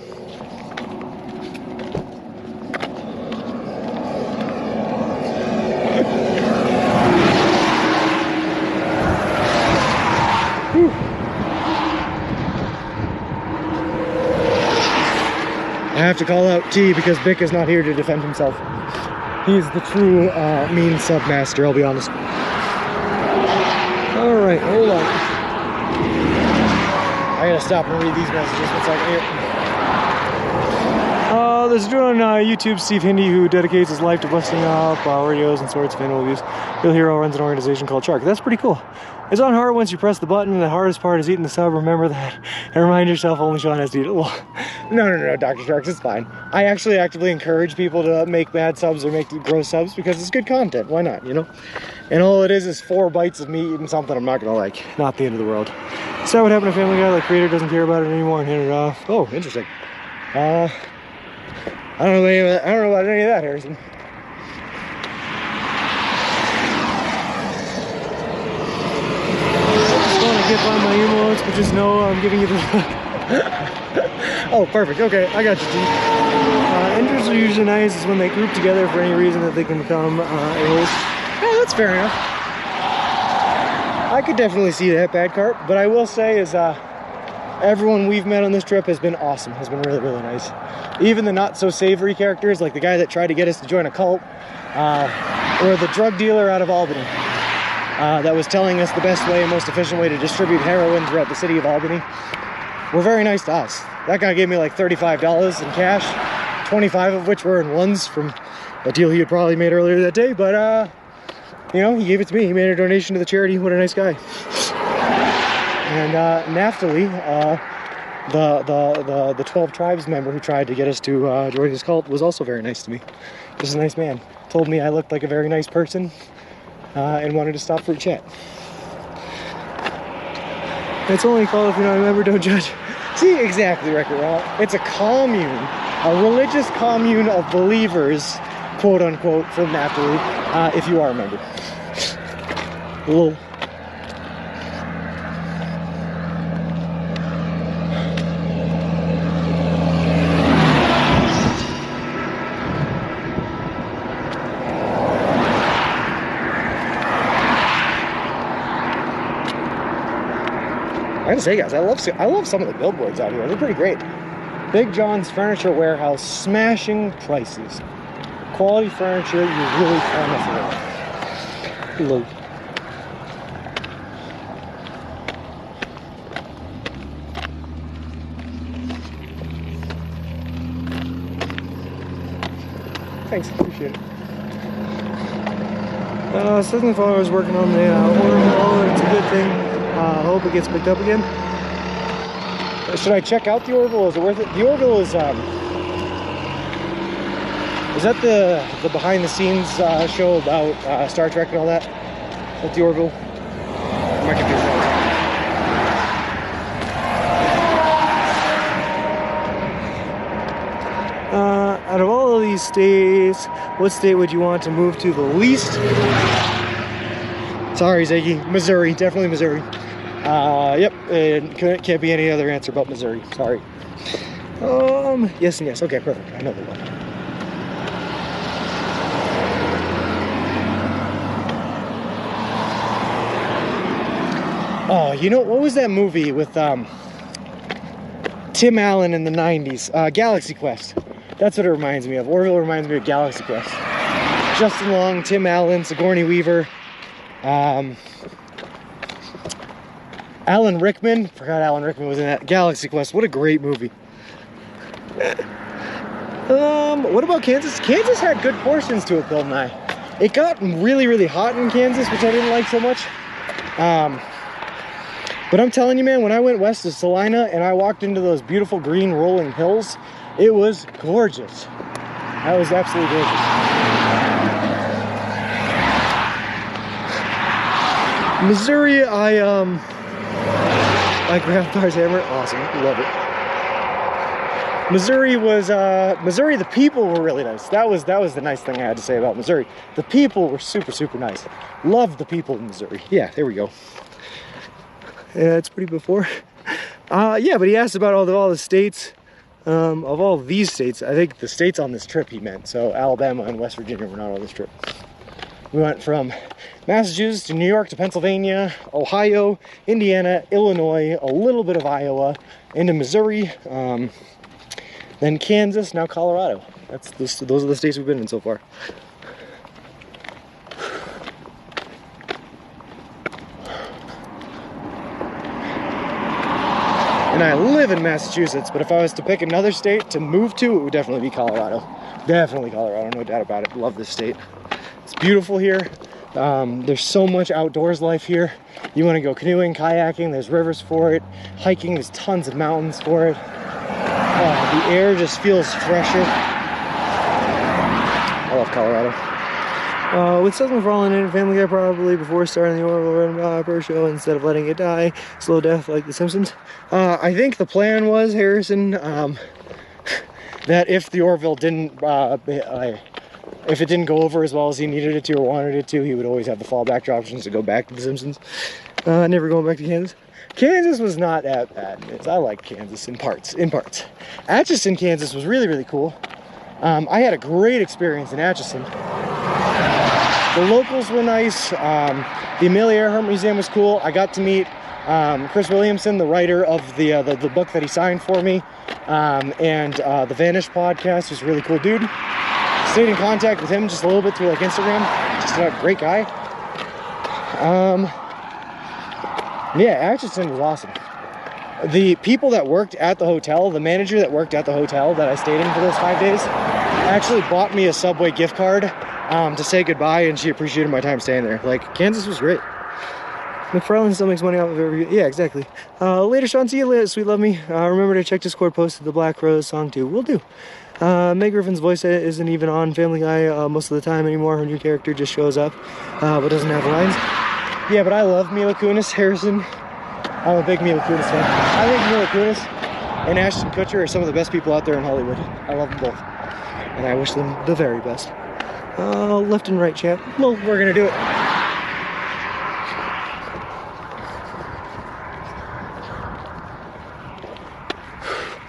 I have to call out T because Bick is not here to defend himself. He's the true mean submaster, I'll be honest. Alright, hold on. I gotta stop and read these messages. One second here. There's a dude on YouTube, Steve Hindy, who dedicates his life to busting up radios and sorts of animal abuse. Real Hero runs an organization called Shark. That's pretty cool. It's on hard once you press the button. The hardest part is eating the sub. Remember that. And remind yourself only Sean has to eat it. Well, no, Dr. Sharks, it's fine. I actually actively encourage people to make bad subs or make gross subs because it's good content. Why not, you know? And all it is 4 bites of me eating something I'm not gonna like. Not the end of the world. So what happened to Family Guy? The creator doesn't care about it anymore and handed it off. Oh, interesting. I don't know about any of that, Harrison. Just want to get by my emotes, but just know I'm giving you the Oh, perfect. Okay, I got you, T. Enders are usually nice is when they group together for any reason that they can become a-holes. Yeah, that's fair enough. I could definitely see that, Bad Carp, but I will say is everyone we've met on this trip has been awesome, has been really, really nice. Even the not so savory characters, like the guy that tried to get us to join a cult, or the drug dealer out of Albany that was telling us the best way and most efficient way to distribute heroin throughout the city of Albany, were very nice to us. That guy gave me like $35 in cash, 25 of which were in ones from a deal he had probably made earlier that day, but you know, he gave it to me. He made a donation to the charity. What a nice guy. And Naphtali, the 12 Tribes member who tried to get us to join his cult, was also very nice to me. Just a nice man. Told me I looked like a very nice person and wanted to stop for a chat. It's only called if you're not a member, don't judge. See, exactly, Wreck-It Ralph. It's a commune, a religious commune of believers, quote unquote, from Naphtali, if you are a member. Lol. I gotta say, guys, I love some of the billboards out here. They're pretty great. Big John's Furniture Warehouse, smashing prices. Quality furniture you really can't afford. Hello. Thanks, appreciate it. Second of all, I was working on the order wall, and it's a good thing. I hope it gets picked up again. Should I check out the Orville? Is it worth it? The Orville is that the behind the scenes show about Star Trek and all that? At the Orville? My computer's out of all of these states. What state would you want to move to the least? Sorry, Ziggy. Missouri, definitely Missouri. Yep, it can't be any other answer but Missouri. Sorry. Yes and yes. Okay, perfect. I know the one. Oh, you know, what was that movie with Tim Allen in the 90s? Galaxy Quest. That's what it reminds me of. Orville reminds me of Galaxy Quest. Justin Long, Tim Allen, Sigourney Weaver, Alan Rickman. Forgot Alan Rickman was in that. Galaxy Quest. What a great movie. What about Kansas? Kansas had good portions to it, Bill and I. It got really, really hot in Kansas, which I didn't like so much. But I'm telling you, man, when I went west of Salina and I walked into those beautiful green rolling hills, it was gorgeous. That was absolutely gorgeous. Missouri, I grabbed Thor's hammer. Awesome, love it. Missouri was, Missouri, the people were really nice. That was the nice thing I had to say about Missouri. The people were super, super nice. Loved the people in Missouri. Yeah, there we go. Yeah, it's pretty before. Yeah, but he asked about all the states. Of all these states, I think the states on this trip he meant. So Alabama and West Virginia were not on this trip. We went from Massachusetts to New York to Pennsylvania, Ohio, Indiana, Illinois, a little bit of Iowa, into Missouri, then Kansas, now Colorado. Those are the states we've been in so far. And I live in Massachusetts, but if I was to pick another state to move to, it would definitely be Colorado. Definitely Colorado, no doubt about it. Love this state. It's beautiful here. There's so much outdoors life here. You want to go canoeing, kayaking, there's rivers for it. Hiking, there's tons of mountains for it. The air just feels fresher. I love Colorado. With something falling in Family Guy probably before starting the Orville per show instead of letting it die. Slow death like The Simpsons. I think the plan was, Harrison, that if the Orville didn't, if it didn't go over as well as he needed it to or wanted it to, he would always have the fallback options to go back to The Simpsons. Never going back to Kansas. Kansas was not that bad. I like Kansas in parts. Atchison, Kansas was really, really cool. I had a great experience in Atchison. The locals were nice. The Amelia Earhart Museum was cool. I got to meet Chris Williamson, the writer of the book that he signed for me, and the Vanish podcast was a really cool dude. Stayed in contact with him just a little bit through like Instagram. Just a great guy. Yeah, Atchison was awesome. The people that worked at the hotel, the manager that worked at the hotel that I stayed in for those 5 days, actually bought me a Subway gift card to say goodbye, and she appreciated my time staying there. Like, Kansas was great. McFarland still makes money off of every... Yeah, exactly. Later, Sean. See you later. Sweet love me. Remember to check Discord posted the Black Rose song too. Will do. Meg Griffin's voice isn't even on Family Guy most of the time anymore. Her new character just shows up, but doesn't have lines. Yeah, but I love Mila Kunis, Harrison. I'm a big Mila Kunis fan. I think Mila Kunis and Ashton Kutcher are some of the best people out there in Hollywood. I love them both, and I wish them the very best. Left and right, chat. Well, we're gonna do it.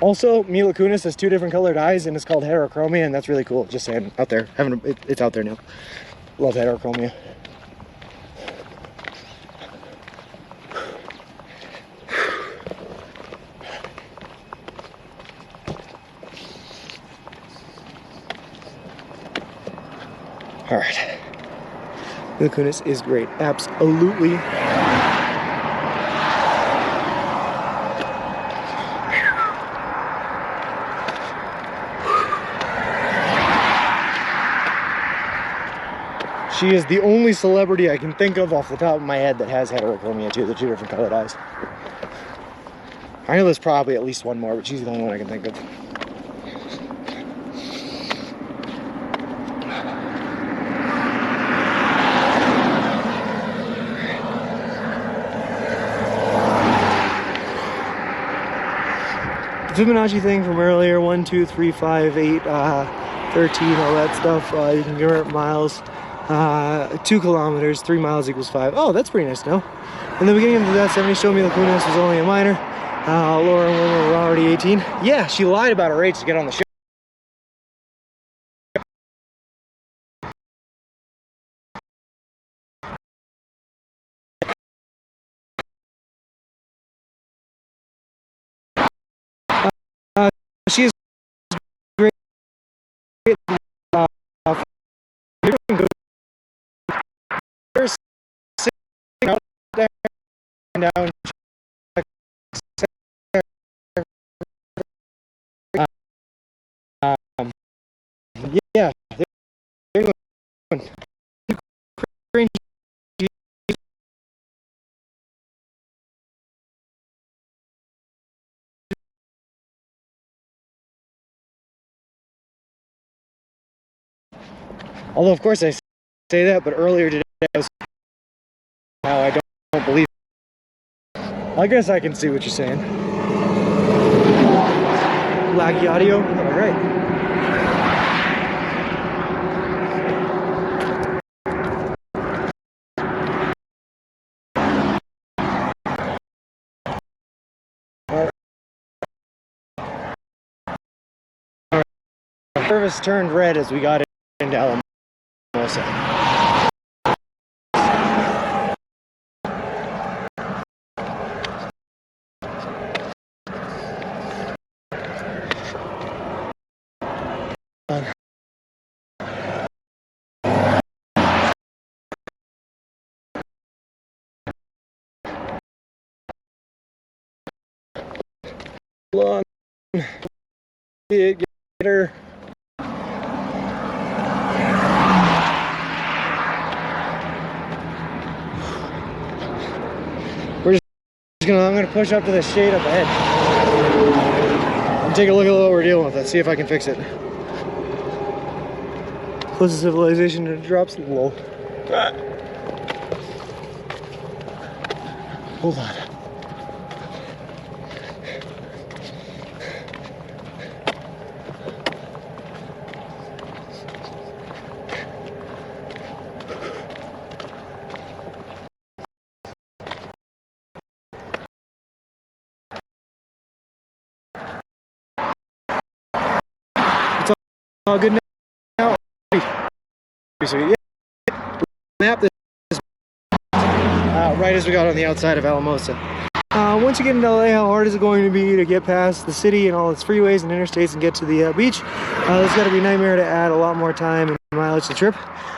Also, Mila Kunis has 2 different colored eyes, and it's called heterochromia, and that's really cool. Just saying, out there, it's out there now. Love heterochromia. All right, Mila Kunis is great, absolutely. She is the only celebrity I can think of off the top of my head that has heterochromia too, the 2 different colored eyes. I know there's probably at least one more, but she's the only one I can think of. The Fibonacci thing from earlier, 1, 2, 3, 5, 8, 13, all that stuff. You can convert miles. 2 kilometers, 3 miles equals 5. Oh, that's pretty nice to know. In the beginning of the 70s, showed me Lacunas was only a minor. Laura and Wilma were already 18. Yeah, she lied about her age to get on the ship. She is great. There's sitting out there and down. Yeah, they're doing. Although, of course, I say that, but earlier today I was how I don't believe. I guess I can see what you're saying. Laggy audio. All right. Service turned red as we got into Alamosa. Long, get her. I'm gonna push up to the shade up ahead and take a look at what we're dealing with. Let's see if I can fix it. Close to civilization and it drops low. Hold on. All good now. Sweet. Yeah. Map this right as we got on the outside of Alamosa. Once you get into LA, how hard is it going to be to get past the city and all its freeways and interstates and get to the beach? It's got to be a nightmare to add a lot more time and mileage to the trip.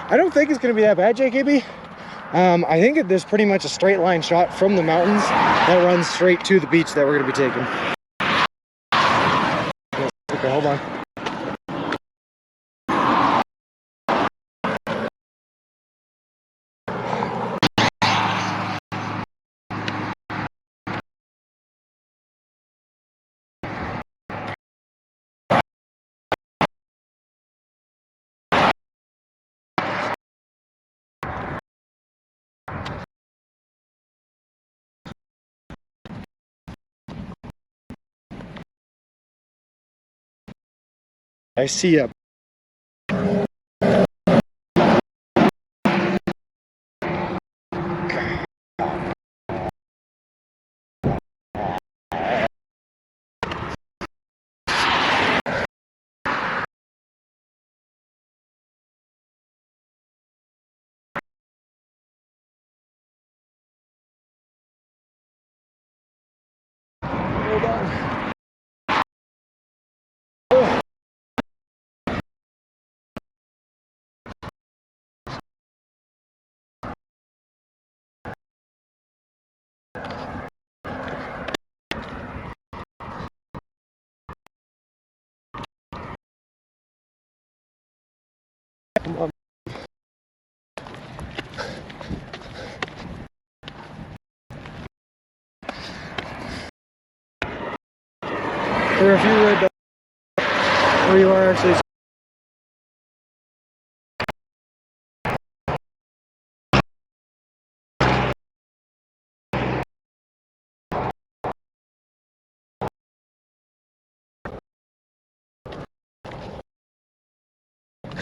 I don't think it's going to be that bad, JKB. I think there's pretty much a straight line shot from the mountains that runs straight to the beach that we're going to be taking. Okay, hold on. I see ya. Hold on. Come on. There are a few red dots where you are actually.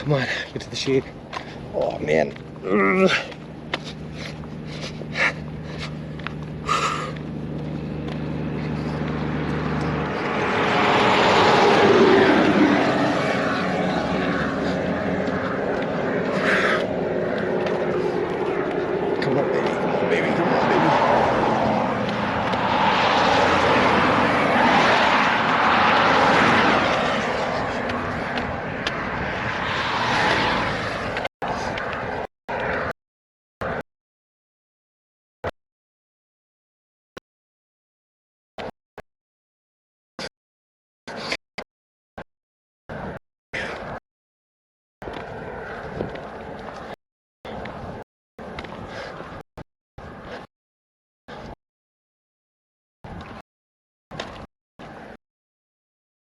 Come on, get to the shade. Oh man. Ugh. Come on, baby. Come on, baby. Come on, baby.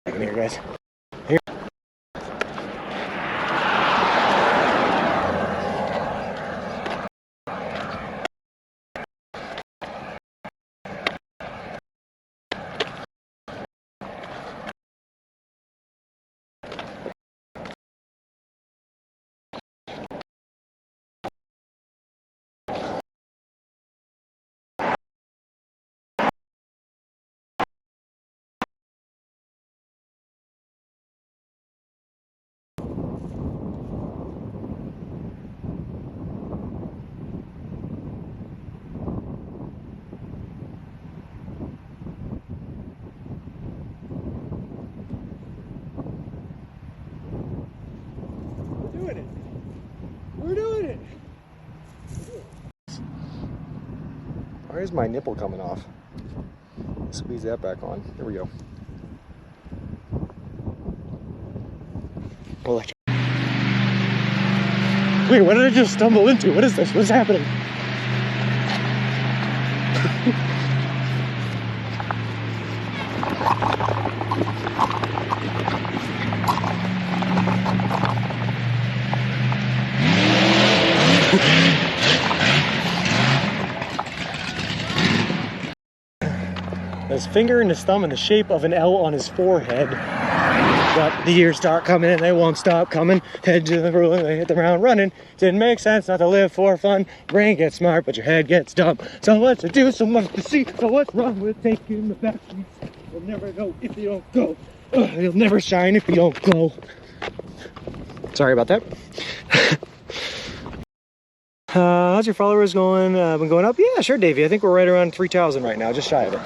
Come here, guys. Here. We're doing it. Why is my nipple coming off? Squeeze that back on. Here we go. Wait, what did I just stumble into? What is this? What's happening? His finger and his thumb in the shape of an L on his forehead. But the years start coming and they won't stop coming. Head to the ruling, they hit the ground running. Didn't make sense not to live for fun. Brain gets smart, but your head gets dumb. So much to do, so much to see. So what's wrong with taking the back streets? You'll never know if you don't go. You'll never shine if you don't glow. Sorry about that. How's your followers going? Been going up? Yeah, sure, Davey. I think we're right around 3,000 right now, just shy of it.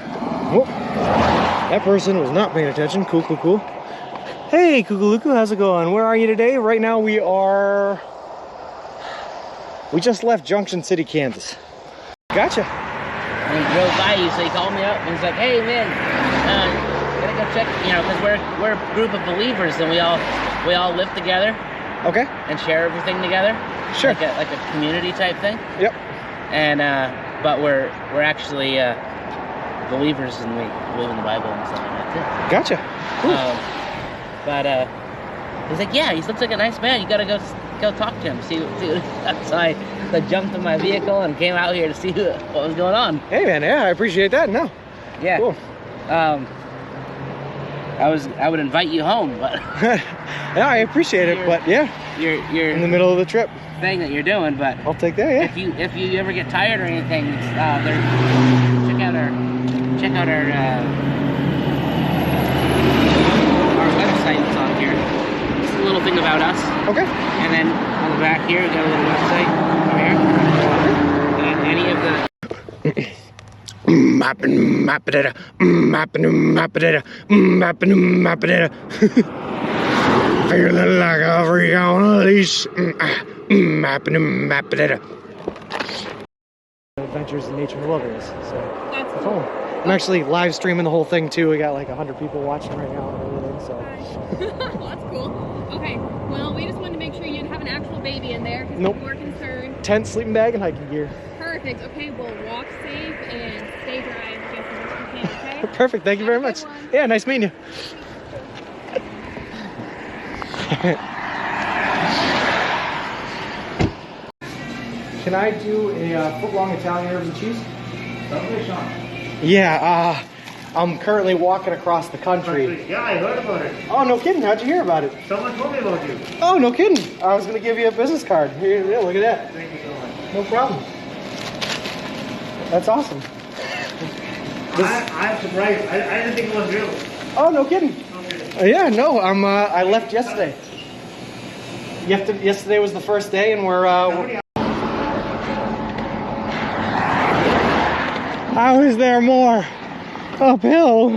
Whoop. That person was not paying attention. Cool, cool, cool. Hey, Kukuluku, how's it going? Where are you today? Right now we just left Junction City, Kansas. Gotcha.
And he drove by you, so he called me up and he's like, "Hey, man, gotta go check, you know, because we're a group of believers and we all live together."
Okay.
And share everything together.
Sure.
Like a community type thing.
Yep.
And but we're actually believers and we believe in the Bible and stuff like that too.
Gotcha. Cool.
But he's like, "Yeah, he looks like a nice man. You gotta go talk to him, see what he's got." So I jumped in my vehicle and came out here to see what was going on.
Hey man, yeah, I appreciate that. No.
Yeah.
Cool.
I would invite you home, but
yeah, I appreciate it, but yeah,
you're
in the middle of the trip.
Thing that you're doing, but
I'll take that. Yeah.
If you ever get tired or anything, check out our website that's on here. Just a little thing about us.
Okay.
And then on the back here, we got a little website over here. And any of the
feeling like a freak on a leash. Adventures in nature and wilderness. So
That's cool.
I'm actually live streaming the whole thing too. We got like 100 people watching right now and everything. So
That's cool. Okay. Well, we just wanted to make sure you didn't have an actual baby in there because
Nope.
we're concerned.
Tent, sleeping bag, and hiking gear.
Perfect. Okay. Well, walk safe and stay dry just as much as you can. Okay.
Perfect. Thank you very
Have a
much.
good one.
Yeah, nice meeting you. Can I do a foot-long Italian herbs and cheese?
Okay, Sean.
Yeah, I'm currently walking across the country.
Yeah, I heard about it.
Oh, no kidding. How'd you hear about it?
Someone told me about you.
Oh, no kidding. I was going to give you a business card. Here, yeah, look at that.
Thank you so much.
No problem. That's awesome.
I'm surprised. I didn't think it was real.
Oh, no kidding.
Okay.
Yeah, no, I left yesterday. Yesterday was the first day, and we're how is there more uphill?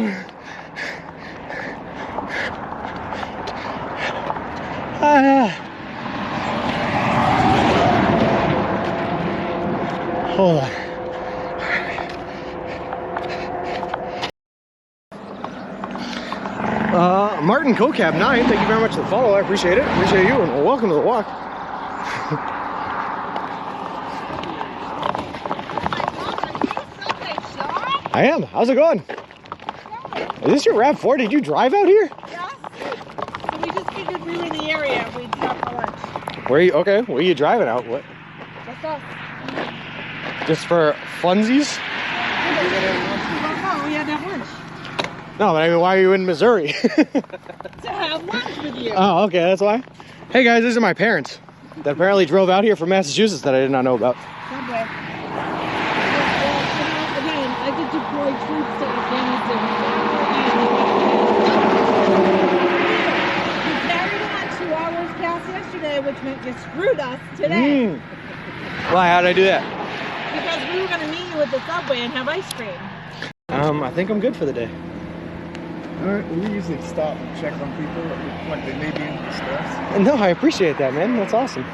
Hold on. Martin CoCab 9, thank you very much for the follow. I appreciate it. Appreciate you, and welcome to the walk. I am. How's it going? Is this your RAV4? Did you drive out here?
Yes. So we just figured we were in the area. We'd stop for lunch.
Where are you? Okay, where are you driving out? What?
Just us.
Just for funsies?
Oh, no, we had to have lunch.
No, but I mean, why are you in Missouri?
To have lunch with you.
Oh, okay, that's why. Hey guys, these are my parents that apparently drove out here from Massachusetts that I did not know about.
Subway. Well, again, I did deploy troops to Afghanistan. You carried on 2 hours past yesterday, which meant you screwed us today.
Why? How'd I do that?
Because we were going to meet you at the Subway and have ice cream.
I think I'm good for the day.
Alright, we usually stop and check on people when they may be in distress.
No, I appreciate that, man. That's awesome.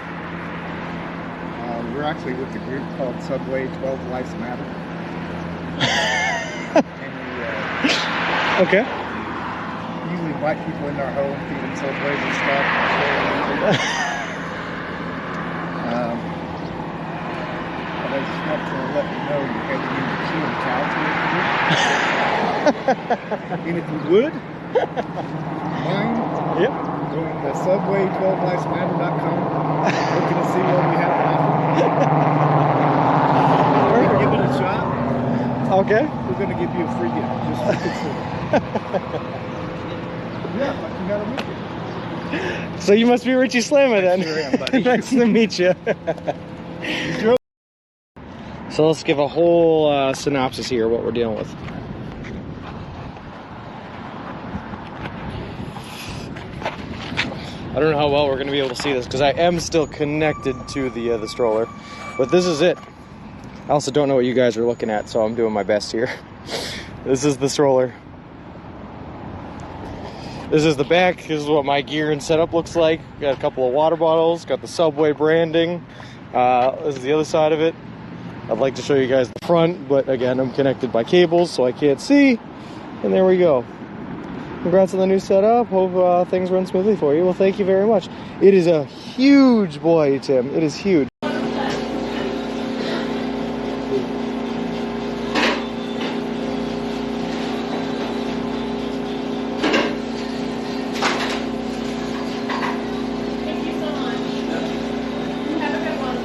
We're actually with a group called Subway 12 Lives Matter. And we
Okay.
usually invite people in our home, feed them Subways and stuff. But I just want to let you know you have to use shoe and cow and if you would, mind
Yep.
going to subway12livesmatter.com, looking to see what we have to offer. Give it a shot.
Okay.
We're going to give you a free gift, just to consider. Yeah, like you got to make it.
So you must be Richie Slammer then.
Sure am, buddy.
Nice to meet you. So let's give a whole synopsis here of what we're dealing with. I don't know how well we're going to be able to see this because I am still connected to the stroller, but this is it. I also don't know what you guys are looking at, so I'm doing my best here. This is the stroller. This is the back. This is what my gear and setup looks like. Got a couple of water bottles, got the Subway branding. This is the other side of it. I'd like to show you guys the front, but again, I'm connected by cables, so I can't see. And there we go. Congrats on the new setup. Hope things run smoothly for you. Well, thank you very much. It is a huge boy, Tim. It is huge.
Thank you so much. Have a good one.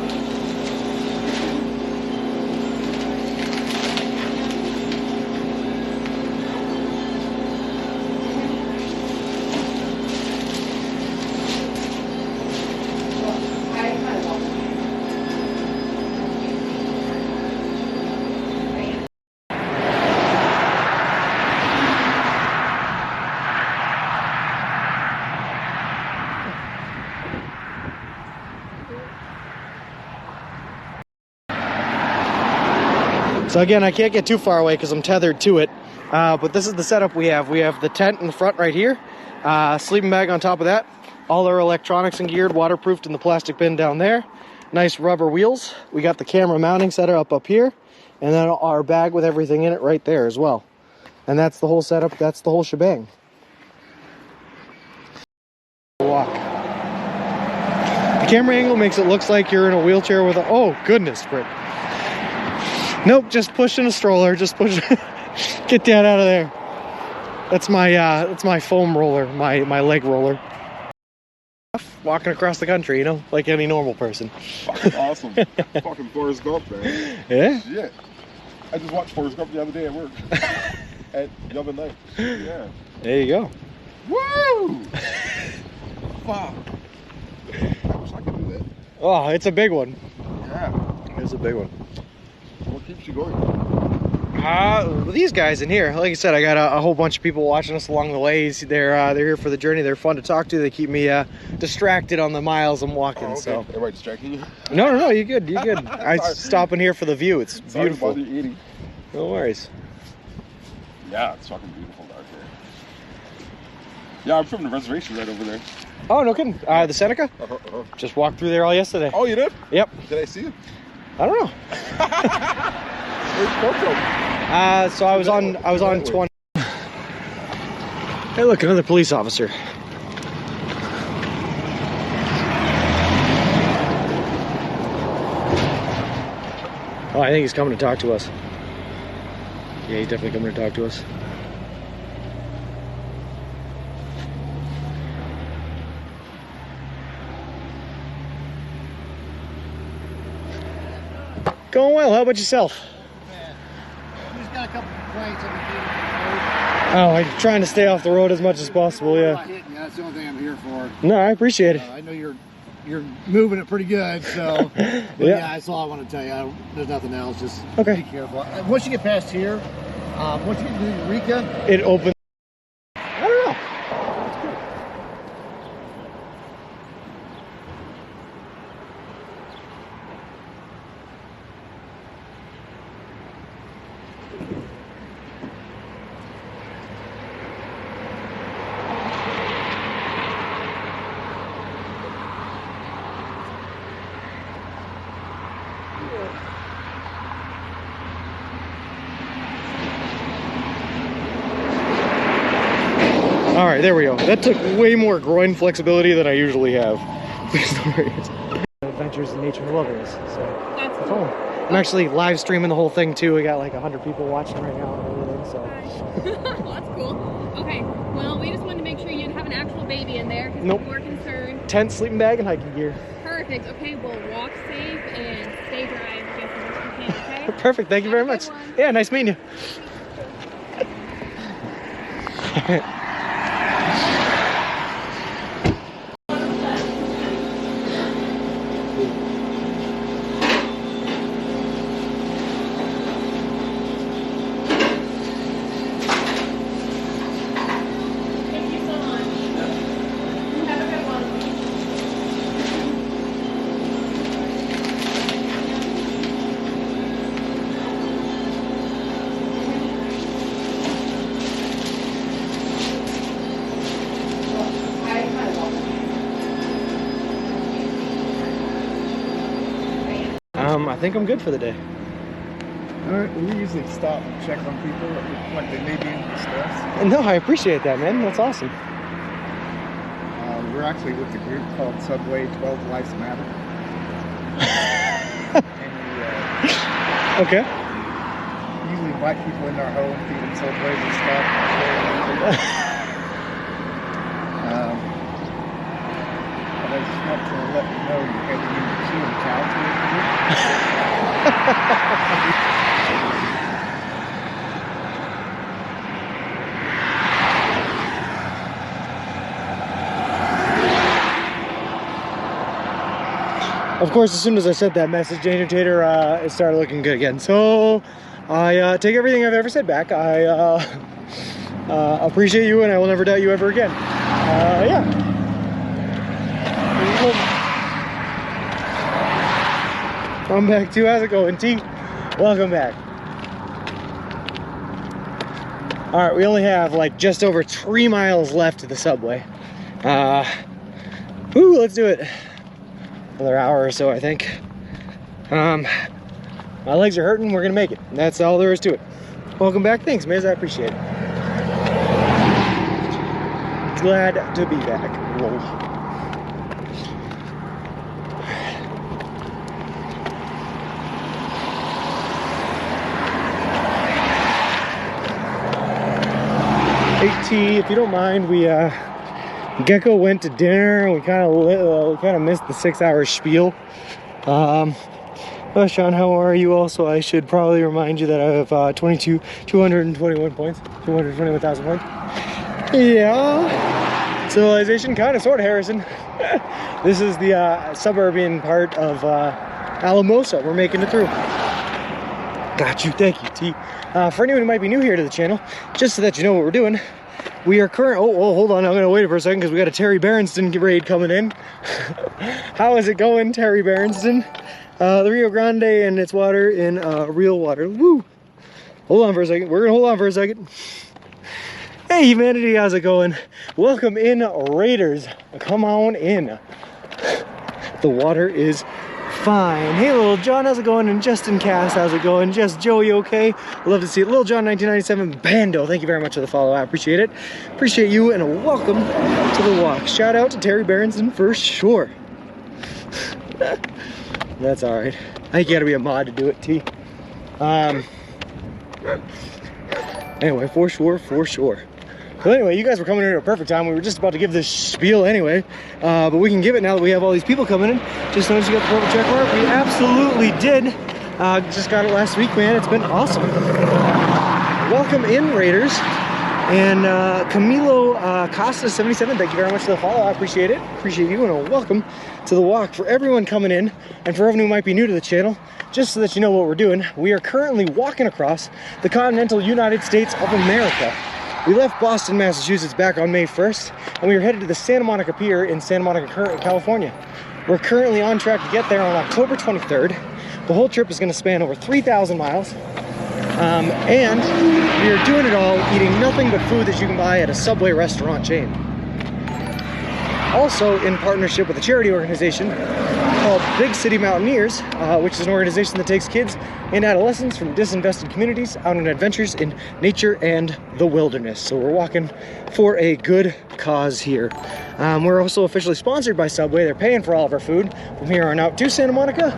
So again, I can't get too far away because I'm tethered to it. But this is the setup we have. We have the tent in the front right here. Sleeping bag on top of that. All our electronics and geared, waterproofed in the plastic bin down there. Nice rubber wheels. We got the camera mounting setup up here. And then our bag with everything in it right there as well. And that's the whole setup. That's the whole shebang. Walk. The camera angle makes it look like you're in a wheelchair with a... Oh, goodness, Britt. Nope, just pushing a stroller. Just push. Get that out of there. That's my foam roller, my leg roller. Walking across the country, you know, like any normal person.
Fucking awesome. Fucking Forrest Gump, man.
Yeah?
Yeah. I just watched Forrest Gump the other day at work.
And jumping leg. Yeah.
There you go.
Woo! Fuck. I wish I could do that.
Oh, it's a big one.
Yeah.
It's a big one.
What keeps you going?
These guys in here, like I said, I got a whole bunch of people watching us along the ways. They're here for the journey. They're fun to talk to. They keep me distracted on the miles I'm walking.
Oh, okay.
So
Everybody distracting you?
no, you're good. You're good. I stop in here for the view. It's beautiful.
Sorry to bother you eating.
No worries.
Yeah, it's fucking beautiful out there. Yeah, I'm from the reservation right over there.
Oh, no kidding. The Seneca? Just walked through there all yesterday.
Oh, you did?
Yep.
Did I see you?
I don't know.
Where's Porto?
So I was on 20. Hey, look, another police officer. Oh, I think he's coming to talk to us. Yeah, he's definitely coming to talk to us. Going well. How about yourself?
We just got a couple complaints on the
Oh, I'm trying to stay off the road as much as possible, yeah.
hitting you. That's the only thing I'm here for.
No, I appreciate it.
I know you're moving it pretty good, so but
Yeah.
yeah, that's all I want to tell you. There's nothing else. Just
Okay.
be careful. Once you get past here, once you get to Eureka,
It opens. I don't know. All right, there we go. That took way more groin flexibility than I usually have. Adventures in nature and wilderness. So
That's
that's
cool.
all. I'm actually live streaming the whole thing too. We got like 100 people watching right now and everything. So
That's cool. Okay, well, we just wanted to make sure you'd have an actual baby in there because
Nope.
we're concerned.
tent, sleeping bag, and hiking gear.
Perfect. Okay, we'll walk safe and stay dry just as much as we can, okay?
Perfect. Thank you very
Have a
much.
good one.
Yeah, nice meeting you.
Thank you so much. Have a good one.
I think I'm good for the day.
Alright, we usually stop and check on people that look like they may be in distress.
No, I appreciate that, man. That's awesome.
We're actually with a group called Subway 12 Lives Matter. And
Okay.
we usually invite people in our home, feed them Subways and stuff. But I just want to let you know you're heading into Q and Cow today.
Of course, as soon as I sent that message, Danger Tater, it started looking good again. So I take everything I've ever said back. I appreciate you, and I will never doubt you ever again. Yeah. I'm back too. How's it going, T? Welcome back. All right, we only have like just over 3 miles left to the subway. Let's do it. Another hour or so, I think. My legs are hurting. We're gonna make it. That's all there is to it. Welcome back. Thanks, Miz. I appreciate it. Glad to be back. Lol. Hey, if you don't mind, we Gecko went to dinner. We kind of missed the 6-hour spiel.
Sean, how are you? Also, I should probably remind you that I have 221 points, 221,000 points. Yeah. Civilization, kind of, sort of, Harrison. This is the suburban part of Alamosa. We're making it through. Got you. Thank you, T. For anyone who might be new here to the channel, just so that you know what we're doing, we are hold on, I'm going to wait for a second because we got a Terry Berenstain raid coming in. How is it going, Terry Berenstain? The Rio Grande and its water in real water. Woo! Hold on for a second. We're going to hold on for a second. Hey, humanity, how's it going? Welcome in, Raiders. Come on in. The water is fine. Hey, Little John, how's it going? And Justin Cass, how's it going? Just Joey, okay? Love to see it. Little John 1997 Bando, thank you very much for the follow. I appreciate it. Appreciate you, and welcome to the walk. Shout out to Terry Berenstain for sure. That's all right. I think you gotta be a mod to do it, T. Anyway, for sure. So anyway, you guys were coming in at a perfect time. We were just about to give this spiel anyway, but we can give it now that we have all these people coming in. Just noticed you got the purple check mark. We absolutely did. Just got it last week, man. It's been awesome. Welcome in, Raiders. And Camilo Costa 77, thank you very much for the follow. I appreciate it. Appreciate you, and a welcome to the walk. For everyone coming in, and for everyone who might be new to the channel, just so that you know what we're doing, we are currently walking across the continental United States of America. We left Boston, Massachusetts back on May 1st, and we are headed to the Santa Monica Pier in Santa Monica, California. We're currently on track to get there on October 23rd. The whole trip is going to span over 3,000 miles. And we are doing it all eating nothing but food that you can buy at a Subway restaurant chain. Also in partnership with a charity organization called Big City Mountaineers, which is an organization that takes kids and adolescents from disinvested communities out on adventures in nature and the wilderness. So we're walking for a good cause here. We're also officially sponsored by Subway. They're paying for all of our food from here on out to Santa Monica.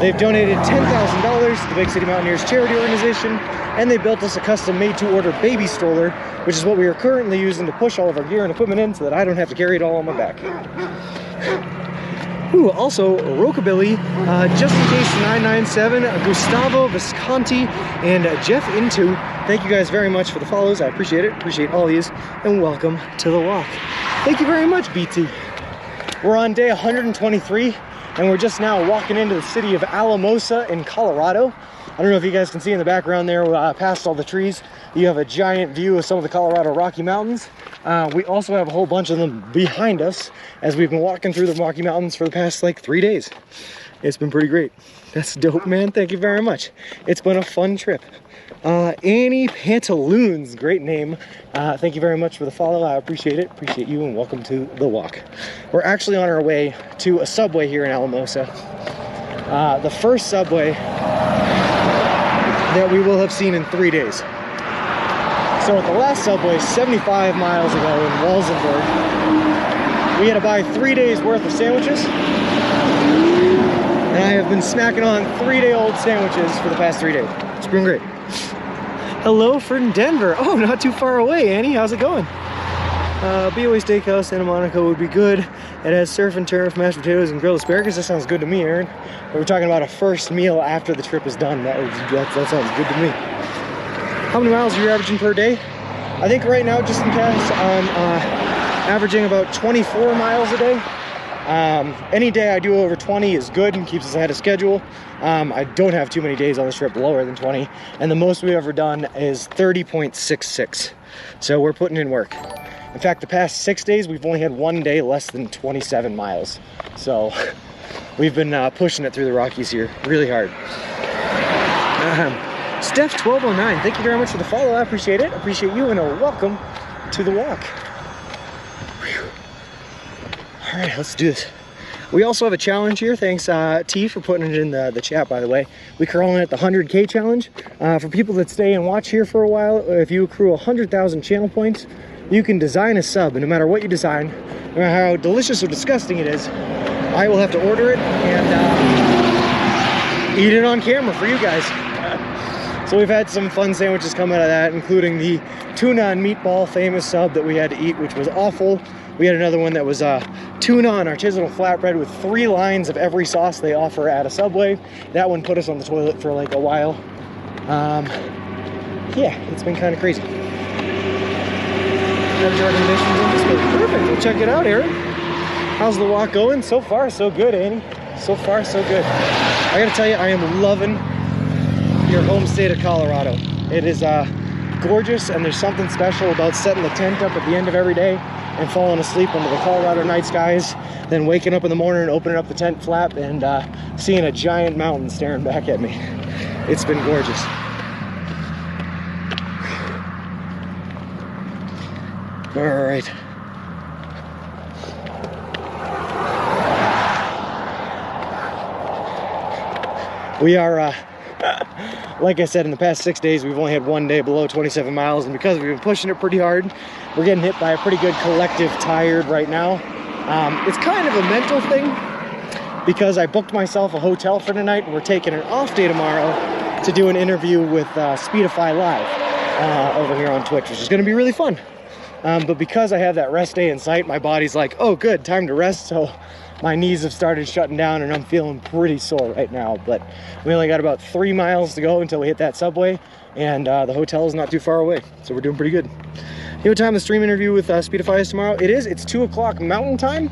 They've donated $10,000 to the Big City Mountaineers charity organization, and they built us a custom made-to-order baby stroller, which is what we are currently using to push all of our gear and equipment in so that I don't have to carry it all on my back. Ooh, also, Rockabilly, Just In Case 997, Gustavo Visconti, and Jeff Into. Thank you guys very much for the follows. I appreciate it. Appreciate all of you, and welcome to the walk. Thank you very much, BT. We're on day 123. And we're just now walking into the city of Alamosa in Colorado. I don't know if you guys can see in the background there, past all the trees, you have a giant view of some of the Colorado Rocky Mountains. We also have a whole bunch of them behind us as we've been walking through the Rocky Mountains for the past like 3 days. It's been pretty great. That's dope, man. Thank you very much. It's been a fun trip. Annie Pantaloons, great name. Thank you very much for the follow. I appreciate it. Appreciate you, and welcome to the walk. We're actually on our way to a Subway here in Alamosa. The first Subway that we will have seen in 3 days. So at the last Subway, 75 miles ago in Walsenburg, we had to buy 3 days worth of sandwiches. And I have been snacking on 3-day-old sandwiches for the past 3 days. It's been great. Hello from Denver. Oh, not too far away, Annie. How's it going? BOA Steakhouse, Santa Monica would be good. It has surf and turf, mashed potatoes, and grilled asparagus. That sounds good to me, Aaron. We're talking about a first meal after the trip is done. That sounds good to me. How many miles are you averaging per day? I think right now, just in case, I'm averaging about 24 miles a day. Any day I do over 20 is good and keeps us ahead of schedule. I don't have too many days on this trip lower than 20, and the most we've ever done is 30.66. So we're putting in work. In fact, the past 6 days, we've only had 1 day less than 27 miles. So we've been pushing it through the Rockies here really hard. Steph1209, thank you very much for the follow. I appreciate it. Appreciate you, and a welcome to the walk. Whew. All right, let's do this. We also have a challenge here. Thanks, T, for putting it in the chat, by the way. We're calling it the 100K challenge. For people that stay and watch here for a while, if you accrue 100,000 channel points, you can design a sub, and no matter what you design, no matter how delicious or disgusting it is, I will have to order it and eat it on camera for you guys. So we've had some fun sandwiches come out of that, including the tuna and meatball famous sub that we had to eat, which was awful. We had another one that was tuna on artisanal flatbread with 3 lines of every sauce they offer at a Subway. That one put us on the toilet for like a while. Yeah, it's been kind of crazy. Perfect, we'll check it out, Aaron. How's the walk going? So far, so good, Annie. So far, so good. I gotta tell you, I am loving your home state of Colorado. It is gorgeous, and there's something special about setting the tent up at the end of every day and falling asleep under the Colorado night skies, then waking up in the morning and opening up the tent flap and seeing a giant mountain staring back at me. It's been gorgeous. All right. We are, like I said, in the past 6 days, we've only had 1 day below 27 miles, and because we've been pushing it pretty hard, we're getting hit by a pretty good collective tired right now. It's kind of a mental thing, because I booked myself a hotel for tonight, and we're taking an off day tomorrow to do an interview with Speedify Live over here on Twitch, which is going to be really fun. But because I have that rest day in sight, my body's like, oh good, time to rest, so my knees have started shutting down and I'm feeling pretty sore right now. But we only got about 3 miles to go until we hit that Subway, and the hotel is not too far away, so we're doing pretty good. You know what time the stream interview with Speedify is tomorrow? It's 2 o'clock Mountain Time.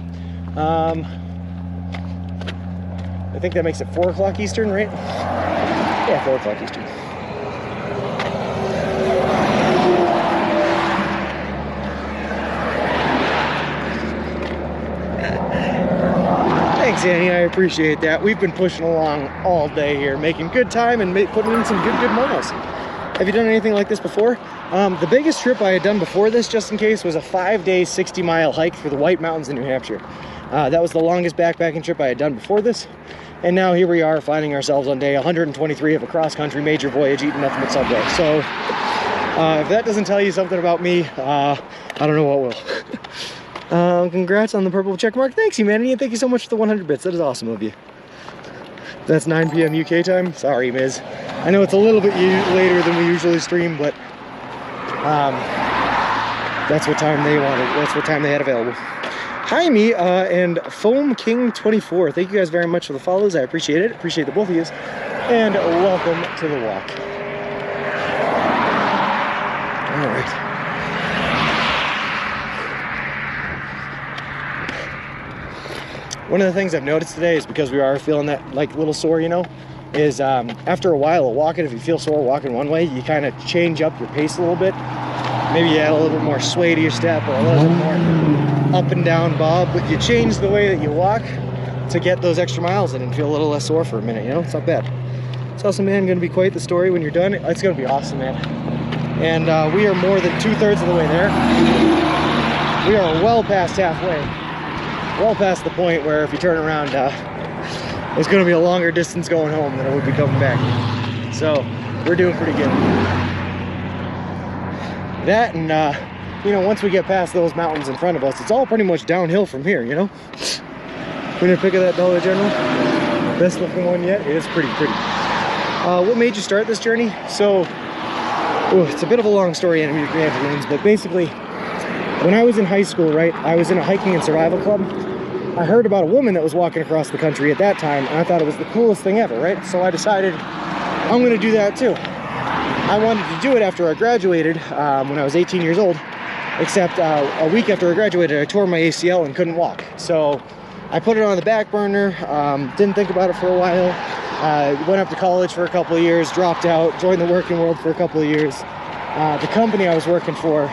I think that makes it 4 o'clock Eastern, right? Yeah, 4 o'clock Eastern. Thanks, Annie, I appreciate that. We've been pushing along all day here, making good time and putting in some good miles. Have you done anything like this before? The biggest trip I had done before this, just in case, was a 5-day, 60-mile hike through the White Mountains in New Hampshire. That was the longest backpacking trip I had done before this. And now here we are, finding ourselves on day 123 of a cross-country major voyage, eating nothing but Subway. So, if that doesn't tell you something about me, I don't know what will. Congrats on the purple check mark. Thanks, humanity, and thank you so much for the 100 bits. That is awesome of you. That's 9 p.m. UK time. Sorry, Miz. I know it's a little bit later than we usually stream, but that's what time they wanted. That's what time they had available. Hi, me and Foam King 24. Thank you guys very much for the follows. I appreciate it. Appreciate the both of you. And welcome to the walk. All right. One of the things I've noticed today is, because we are feeling that like little sore, you know, is after a while of walking, if you feel sore walking one way, you kind of change up your pace a little bit. Maybe you add a little bit more sway to your step, or a little bit more up and down bob, but you change the way that you walk to get those extra miles in and feel a little less sore for a minute, you know? It's not bad. It's also, man, going to be quite the story when you're done. It's going to be awesome, man. And we are more than 2/3 of the way there. We are well past halfway. Well past the point where if you turn around, it's going to be a longer distance going home than it would be coming back. So we're doing pretty good. That, and you know, once we get past those mountains in front of us, it's all pretty much downhill from here, you know. We're gonna pick up that Dollar General, best looking one yet. It is pretty. What made you start this journey? So, it's a bit of a long story, Evangelines, but basically, when I was in high school, right, I was in a hiking and survival club. I heard about a woman that was walking across the country at that time, and I thought it was the coolest thing ever, right? So I decided I'm gonna do that too. I wanted to do it after I graduated when I was 18 years old, except a week after I graduated, I tore my ACL and couldn't walk. So I put it on the back burner, didn't think about it for a while, went up to college for a couple of years, dropped out, joined the working world for a couple of years. The company I was working for,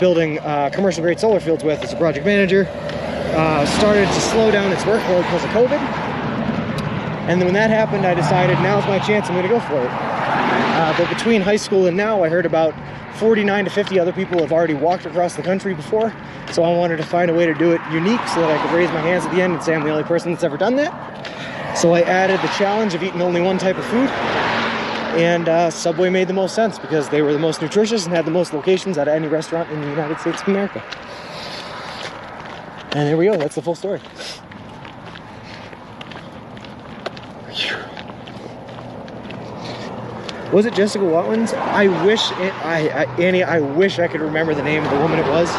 building commercial grade solar fields with as a project manager, started to slow down its workload because of COVID. And then when that happened, I decided now's my chance, I'm gonna go for it. But between high school and now, I heard about 49 to 50 other people have already walked across the country before. So I wanted to find a way to do it unique so that I could raise my hands at the end and say I'm the only person that's ever done that. So I added the challenge of eating only one type of food. And Subway made the most sense because they were the most nutritious and had the most locations out of any restaurant in the United States of America. And there we go, that's the full story. Was it Jessica Watkins? I wish, Annie, I wish I could remember the name of the woman it was.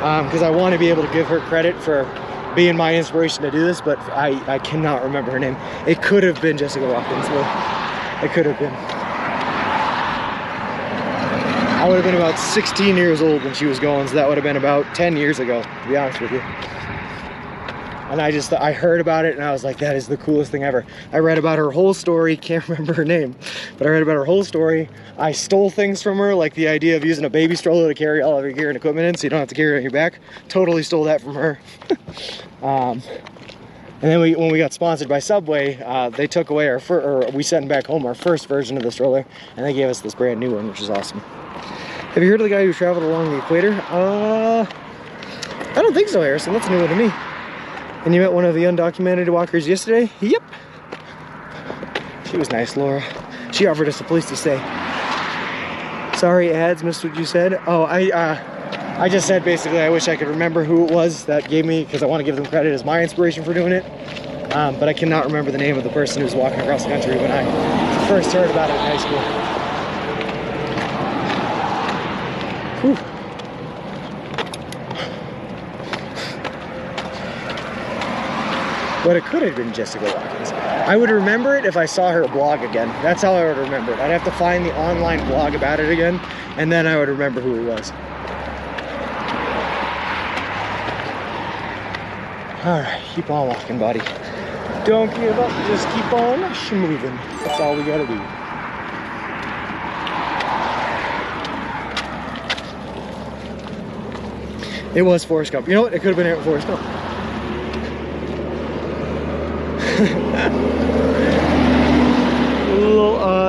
because I want to be able to give her credit for being my inspiration to do this, but I cannot remember her name. It could have been Jessica Watkins. It could have been. I would have been about 16 years old when she was going, so that would have been about 10 years ago, to be honest with you. And I heard about it and I was like, that is the coolest thing ever. I read about her whole story, can't remember her name, but I read about her whole story. I stole things from her, like the idea of using a baby stroller to carry all of your gear and equipment in so you don't have to carry it on your back. Totally stole that from her. And then when we got sponsored by Subway, they took away we sent back home our first version of the stroller, and they gave us this brand new one, which is awesome. Have you heard of the guy who traveled along the equator? I don't think so, Harrison. That's new to me. And you met one of the undocumented walkers yesterday? Yep. She was nice, Laura. She offered us a place to stay. Sorry, ads, missed what you said. Oh, I just said basically I wish I could remember who it was that gave me, because I want to give them credit as my inspiration for doing it. But I cannot remember the name of the person who was walking across the country when I first heard about it in high school. Whew. But it could have been Jessica Watkins. I would remember it if I saw her blog again. That's how I would remember it. I'd have to find the online blog about it again, and then I would remember who it was. All right, keep on walking, buddy. Don't give up, just keep on moving. That's all we gotta do. It was Forrest Gump. You know what? It could have been Forrest Gump.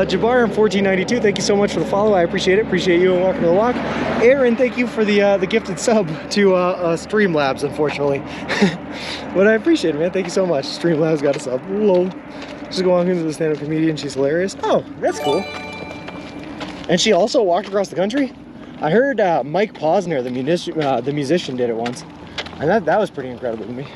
Jabbar in 1492, thank you so much for the follow. I appreciate it. Appreciate you and welcome to the walk. Aaron, thank you for the gifted sub to Streamlabs, unfortunately. But I appreciate it, man. Thank you so much. Streamlabs got a sub. Lol. Just walking into the stand-up comedian. She's hilarious. Oh, that's cool. And she also walked across the country? I heard Mike Posner, the musician, did it once. And that was pretty incredible to me.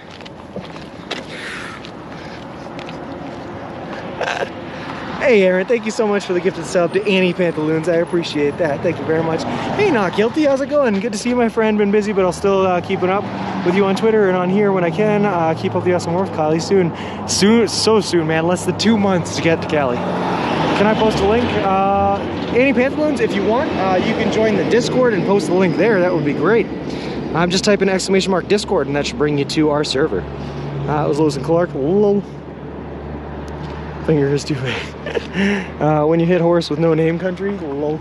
Hey Aaron, thank you so much for the gifted sub to Annie Pantaloons. I appreciate that. Thank you very much. Hey, Not Guilty, how's it going? Good to see you, my friend. Been busy, but I'll still keeping up with you on Twitter and on here when I can. Keep up the awesome work, Cali. Soon, so soon, man. Less than 2 months to get to Cali. Can I post a link? Annie Pantaloons, if you want, you can join the Discord and post the link there. That would be great. I'm just typing !Discord and that should bring you to our server. It was Lewis and Clark. Lol. Finger is too big. When you hit horse with no name country, lol.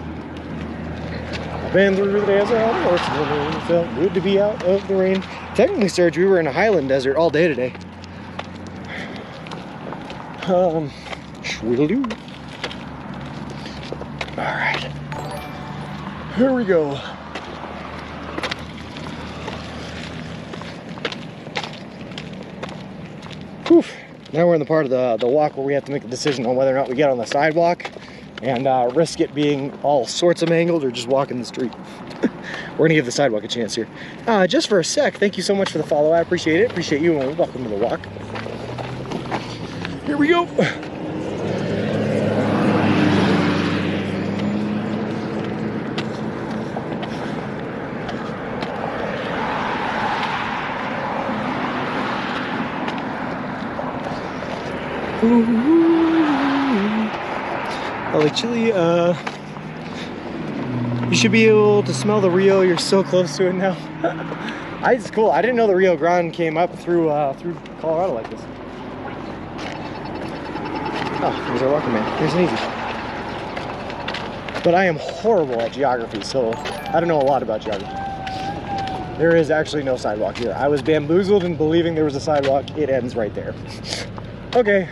I've been through the desert on a horse, and it felt good to be out of the rain. Technically, Serge, we were in a highland desert all day today. Will-do. Alright. Here we go. Whew. Now we're in the part of the walk where we have to make a decision on whether or not we get on the sidewalk and risk it being all sorts of mangled or just walk in the street. We're gonna give the sidewalk a chance here. Just for a sec, thank you so much for the follow. I appreciate it. Appreciate you and welcome to the walk. Here we go. I like chili. You should be able to smell the Rio. You're so close to it now. It's cool. I didn't know the Rio Grande came up through Colorado like this. Oh, here's our walking man. Here's an easy. But I am horrible at geography, so I don't know a lot about geography. There is actually no sidewalk here. I was bamboozled in believing there was a sidewalk. It ends right there. Okay.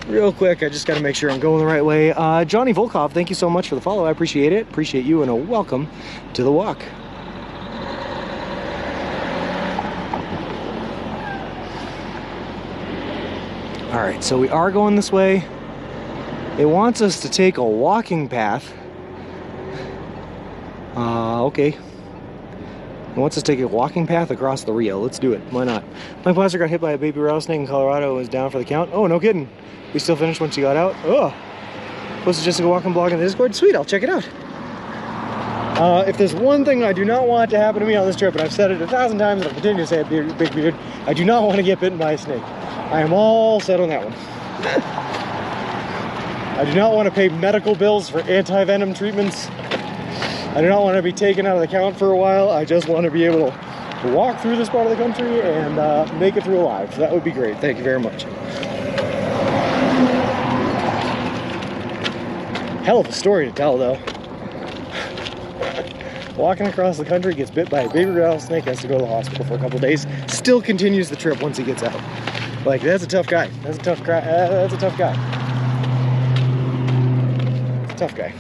Real quick, I just got to make sure I'm going the right way. Johnny Volkov, thank you so much for the follow. I appreciate it. Appreciate you and a welcome to the walk. All right, so we are going this way. It wants us to take a walking path. Okay. It wants us to take a walking path across the Rio. Let's do it. Why not? My plaster got hit by a baby rattlesnake in Colorado and was down for the count. Oh, no kidding. We still finished when she got out. Oh. Posted Jessica walking blog in the Discord. Sweet, I'll check it out. If there's one thing I do not want to happen to me on this trip, and I've said it 1,000 times and I'll continue to say it, Big Beard, I do not want to get bitten by a snake. I am all set on that one. I do not want to pay medical bills for anti-venom treatments. I do not want to be taken out of the count for a while. I just want to be able to walk through this part of the country and make it through alive. So that would be great. Thank you very much. Hell of a story to tell, though. Walking across the country, gets bit by a baby rattlesnake, has to go to the hospital for a couple days, still continues the trip once he gets out. Like, that's a tough guy. That's a tough guy. That's a tough guy. Tough guy.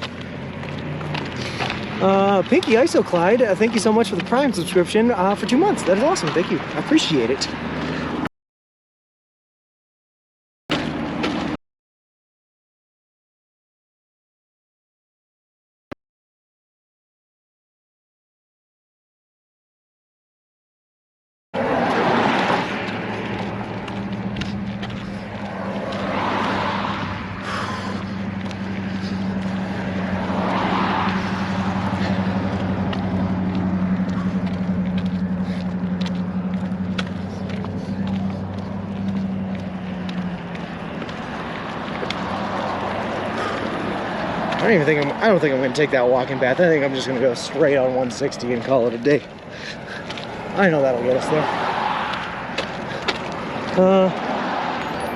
Pinky ISO Clyde, thank you so much for the Prime subscription for 2 months. That is awesome. Thank you. I appreciate it. I don't think I'm going to take that walking path. I think I'm just going to go straight on 160 and call it a day. I know that'll get us there.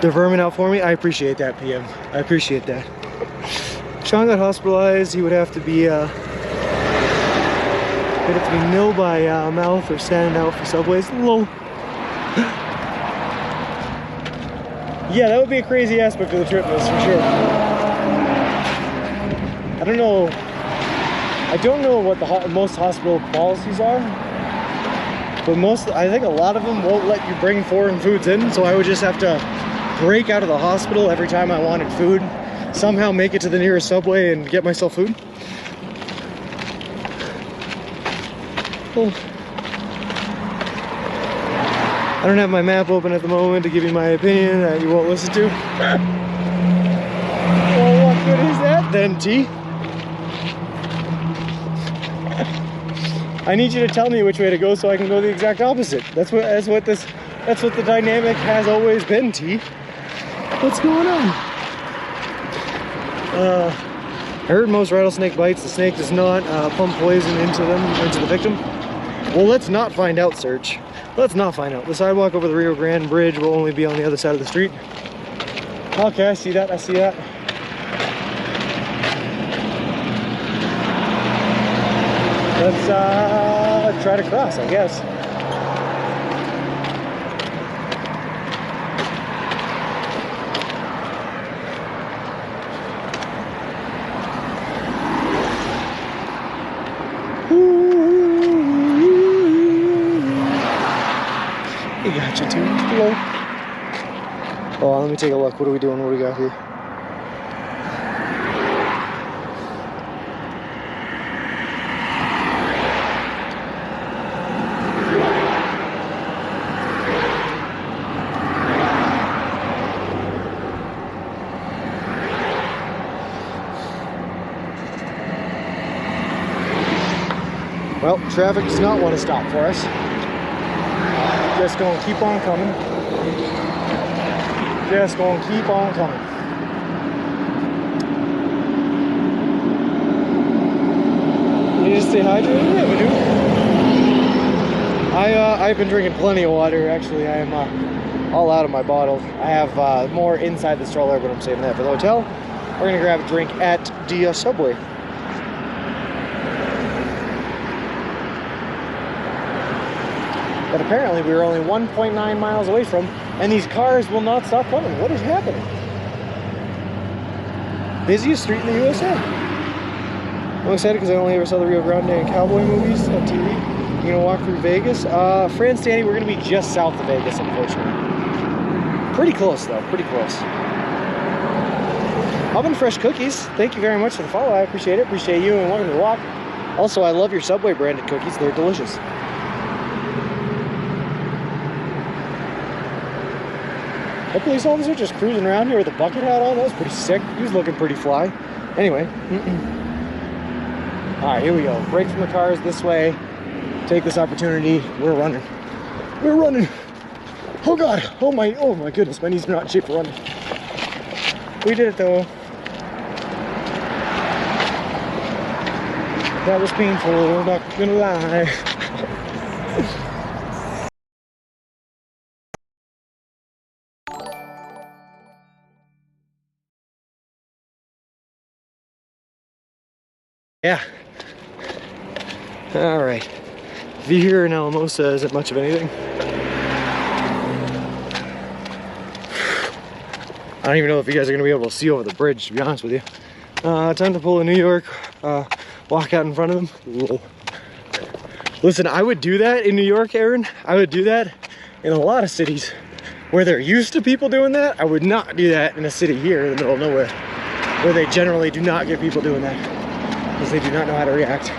The vermin out for me. I appreciate that, PM. I appreciate that. Sean got hospitalized. He would have to be nil by mouth or standing out for subways. Lol. Yeah, that would be a crazy aspect of the trip, that's for sure. I don't know what the most hospital policies are, but I think a lot of them won't let you bring foreign foods in, so I would just have to break out of the hospital every time I wanted food, somehow make it to the nearest subway and get myself food. Well, I don't have my map open at the moment to give you my opinion that you won't listen to. Well, what good is that then, T? I need you to tell me which way to go so I can go the exact opposite. That's what the dynamic has always been, T. What's going on? I heard most rattlesnake bites, the snake does not pump poison into the victim. Well, let's not find out, Serge. Let's not find out. The sidewalk over the Rio Grande Bridge will only be on the other side of the street. Okay, I see that, I see that. Let's try to cross, I guess. You got you too. Hello. Oh, let me take a look. What are we doing? What do we got here? Well, traffic does not want to stop for us. Just gonna keep on coming. Just gonna keep on coming. You just stay hydrated? Yeah, we do. I've been drinking plenty of water. Actually, I am all out of my bottle. I have more inside the stroller, but I'm saving that for the hotel. We're gonna grab a drink at the subway. That apparently we were only 1.9 miles away from, and these cars will not stop coming. What is happening? Busiest street in the USA. I'm excited because I only ever saw the Rio Grande and cowboy movies on TV. You're gonna walk through Vegas. France, Danny, we're gonna be just south of Vegas, unfortunately. Pretty close though, pretty close. Oven Fresh Cookies, thank you very much for the follow. I appreciate it. Appreciate you and welcome to the walk. Also, I love your Subway branded cookies. They're delicious. That police officer just cruising around here with a bucket hat on. That was pretty sick. He was looking pretty fly. Anyway.
All right, here we go. Break from the cars this way. Take this opportunity. We're running. We're running. Oh God. Oh my goodness. My knees are not in shape for running. We did it though. That was painful, not gonna lie. Yeah. All right. View here in Alamosa isn't much of anything. I don't even know if you guys are gonna be able to see over the bridge, to be honest with you. Time to pull a New York, walk out in front of them. Whoa. Listen, I would do that in New York, Aaron. I would do that in a lot of cities where they're used to people doing that. I would not do that in a city here in the middle of nowhere, where they generally do not get people doing that, because they do not know how to react.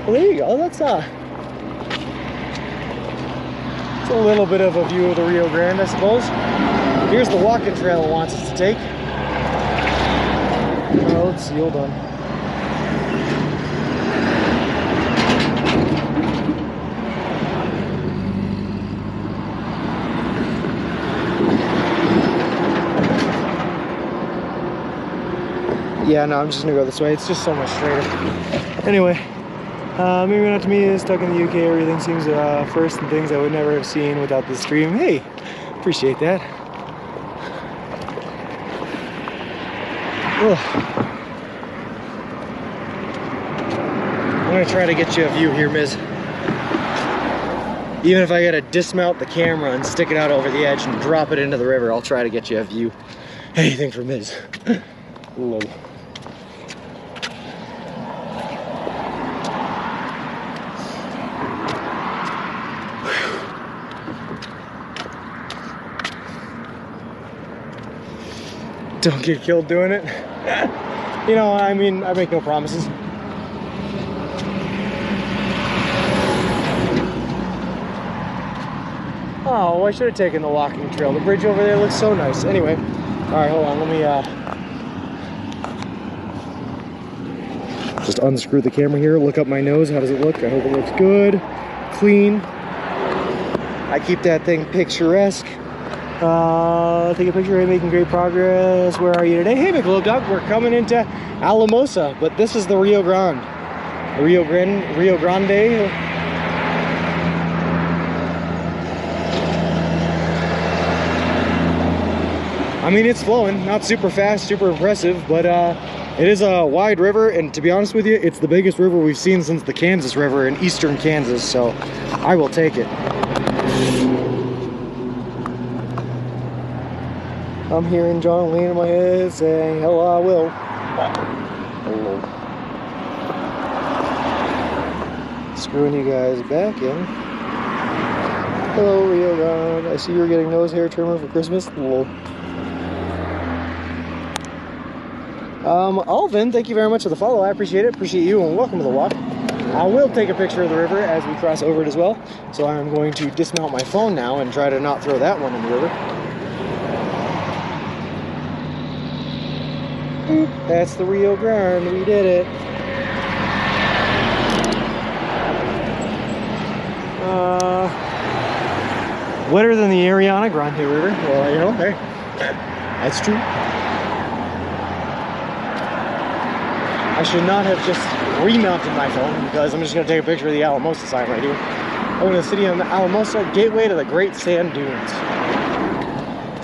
Well, there you go. That's it's a little bit of a view of the Rio Grande, I suppose. Here's the walking trail it wants us to take. Let's see, hold on. Yeah, no, I'm just gonna go this way. It's just so much straighter. Anyway. Maybe not to me, is stuck in the UK. Everything seems first and things I would never have seen without this stream. Hey, appreciate that. Ugh. I'm gonna try to get you a view here, Miz. Even if I gotta dismount the camera and stick it out over the edge and drop it into the river, I'll try to get you a view. Anything for Miz. Lol. Don't get killed doing it. You know, I mean, I make no promises. Oh, I should have taken the walking trail. The bridge over there looks so nice. Anyway, all right, hold on. Let me just unscrew the camera here. Look up my nose. How does it look? I hope it looks good, clean. I keep that thing picturesque. Take a picture. Hey, making great progress. Where are you today? Hey, McGlobe Dog. We're coming into Alamosa, but this is the Rio Grande. Rio Grande. I mean, it's flowing. Not super fast, super impressive, but it is a wide river, and to be honest with you, it's the biggest river we've seen since the Kansas River in eastern Kansas, so I will take it. I'm hearing John leaning my head saying, hello, I will. Hello. Screwing you guys back in. Hello, Rio Grande. I see you're getting nose hair trimmer for Christmas. Hello. Alvin, thank you very much for the follow. I appreciate it. Appreciate you, and welcome to the walk. I will take a picture of the river as we cross over it as well. So I'm going to dismount my phone now and try to not throw that one in the river. That's the Rio Grande. We did it. Wetter than the Ariana Grande River. Well, you know, hey, that's true. I should not have just remounted my phone because I'm just going to take a picture of the Alamosa sign right here. Over to the city of Alamosa, gateway to the Great Sand Dunes.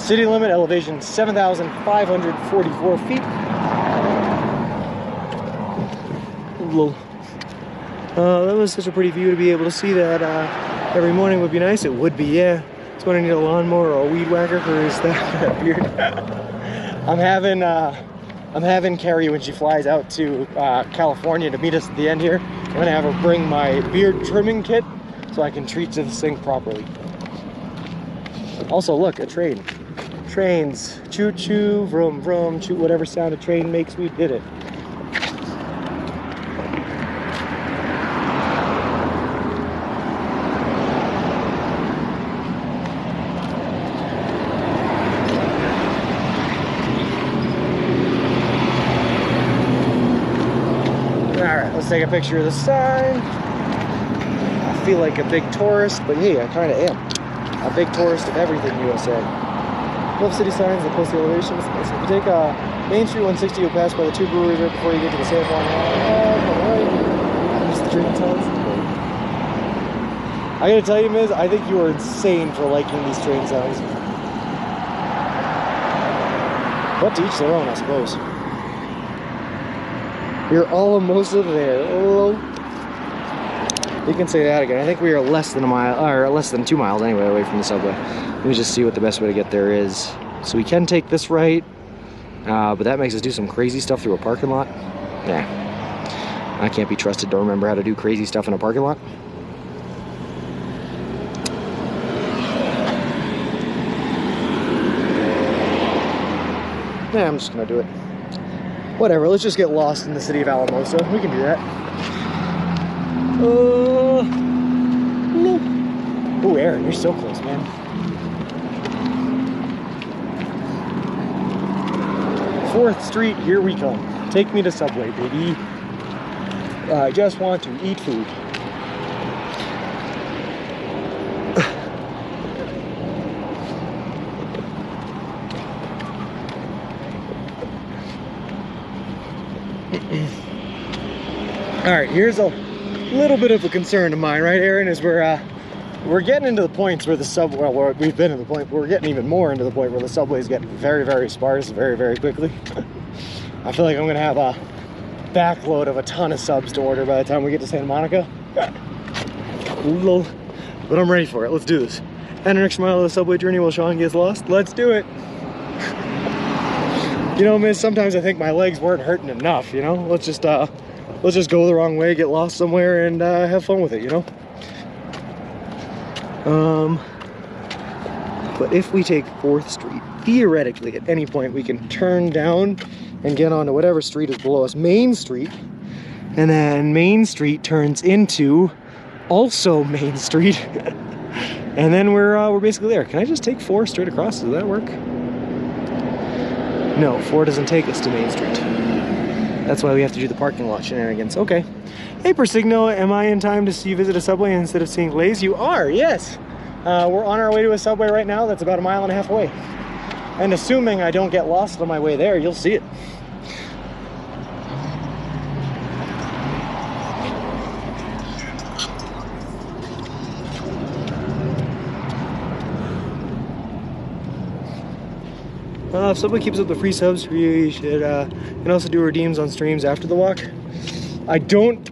City limit elevation 7,544 feet. That was such a pretty view to be able to see that every morning would be nice. It would be, yeah. It's when I need a lawnmower or a weed whacker for his that beard. I'm having Carrie when she flies out to California to meet us at the end here. I'm gonna have her bring my beard trimming kit so I can treat this thing properly. Also, look, a train. Trains, choo choo, vroom vroom, choo, whatever sound a train makes, we did it.
Alright, let's take a picture of the sign. I feel like a big tourist, but hey, I kind of am. A big tourist of everything USA. Love city signs and close to elevations. If you take Main Street 160, you'll pass by the two breweries right before you get to the San Juan. Just the train signs. I gotta tell you, Miz, I think you are insane for liking these train sounds. But to each their own, I suppose. You're almost there. Oh. You can say that again. I think we are less than a mile, or less than 2 miles anyway, away from the subway. Let me just see what the best way to get there is. So we can take this right, but that makes us do some crazy stuff through a parking lot. Nah, I can't be trusted to remember how to do crazy stuff in a parking lot. Nah, I'm just gonna do it. Whatever, let's just get lost in the city of Alamosa. We can do that. No. Oh, Aaron, you're so close, man. 4th Street, here we come. Take me to Subway, baby. I just want to eat food. All right, here's a little bit of a concern of mine, right, Aaron? Is we're getting into the points where the subway. Well, we've been to the point, but we're getting even more into the point where the subways get very, very sparse, very, very quickly. I feel like I'm gonna have a backload of a ton of subs to order by the time we get to Santa Monica. But I'm ready for it. Let's do this. And our next mile of the subway journey while Sean gets lost. Let's do it. You know, Miss, sometimes I think my legs weren't hurting enough, you know? Let's just go the wrong way, get lost somewhere, and have fun with it, you know? But if we take 4th Street, theoretically, at any point, we can turn down and get onto whatever street is below us, Main Street, and then Main Street turns into also Main Street, and then we're basically there. Can I just take 4 straight across? Does that work? No, 4 doesn't take us to Main Street. That's why we have to do the parking lot shenanigans. Okay. Hey, Persigno, am I in time to see you visit a Subway instead of seeing Lay's? You are, yes. We're on our way to a Subway right now that's about 1.5 miles away. And assuming I don't get lost on my way there, you'll see it. If Subway keeps up the free subs, we should can also do redeems on streams after the walk. I don't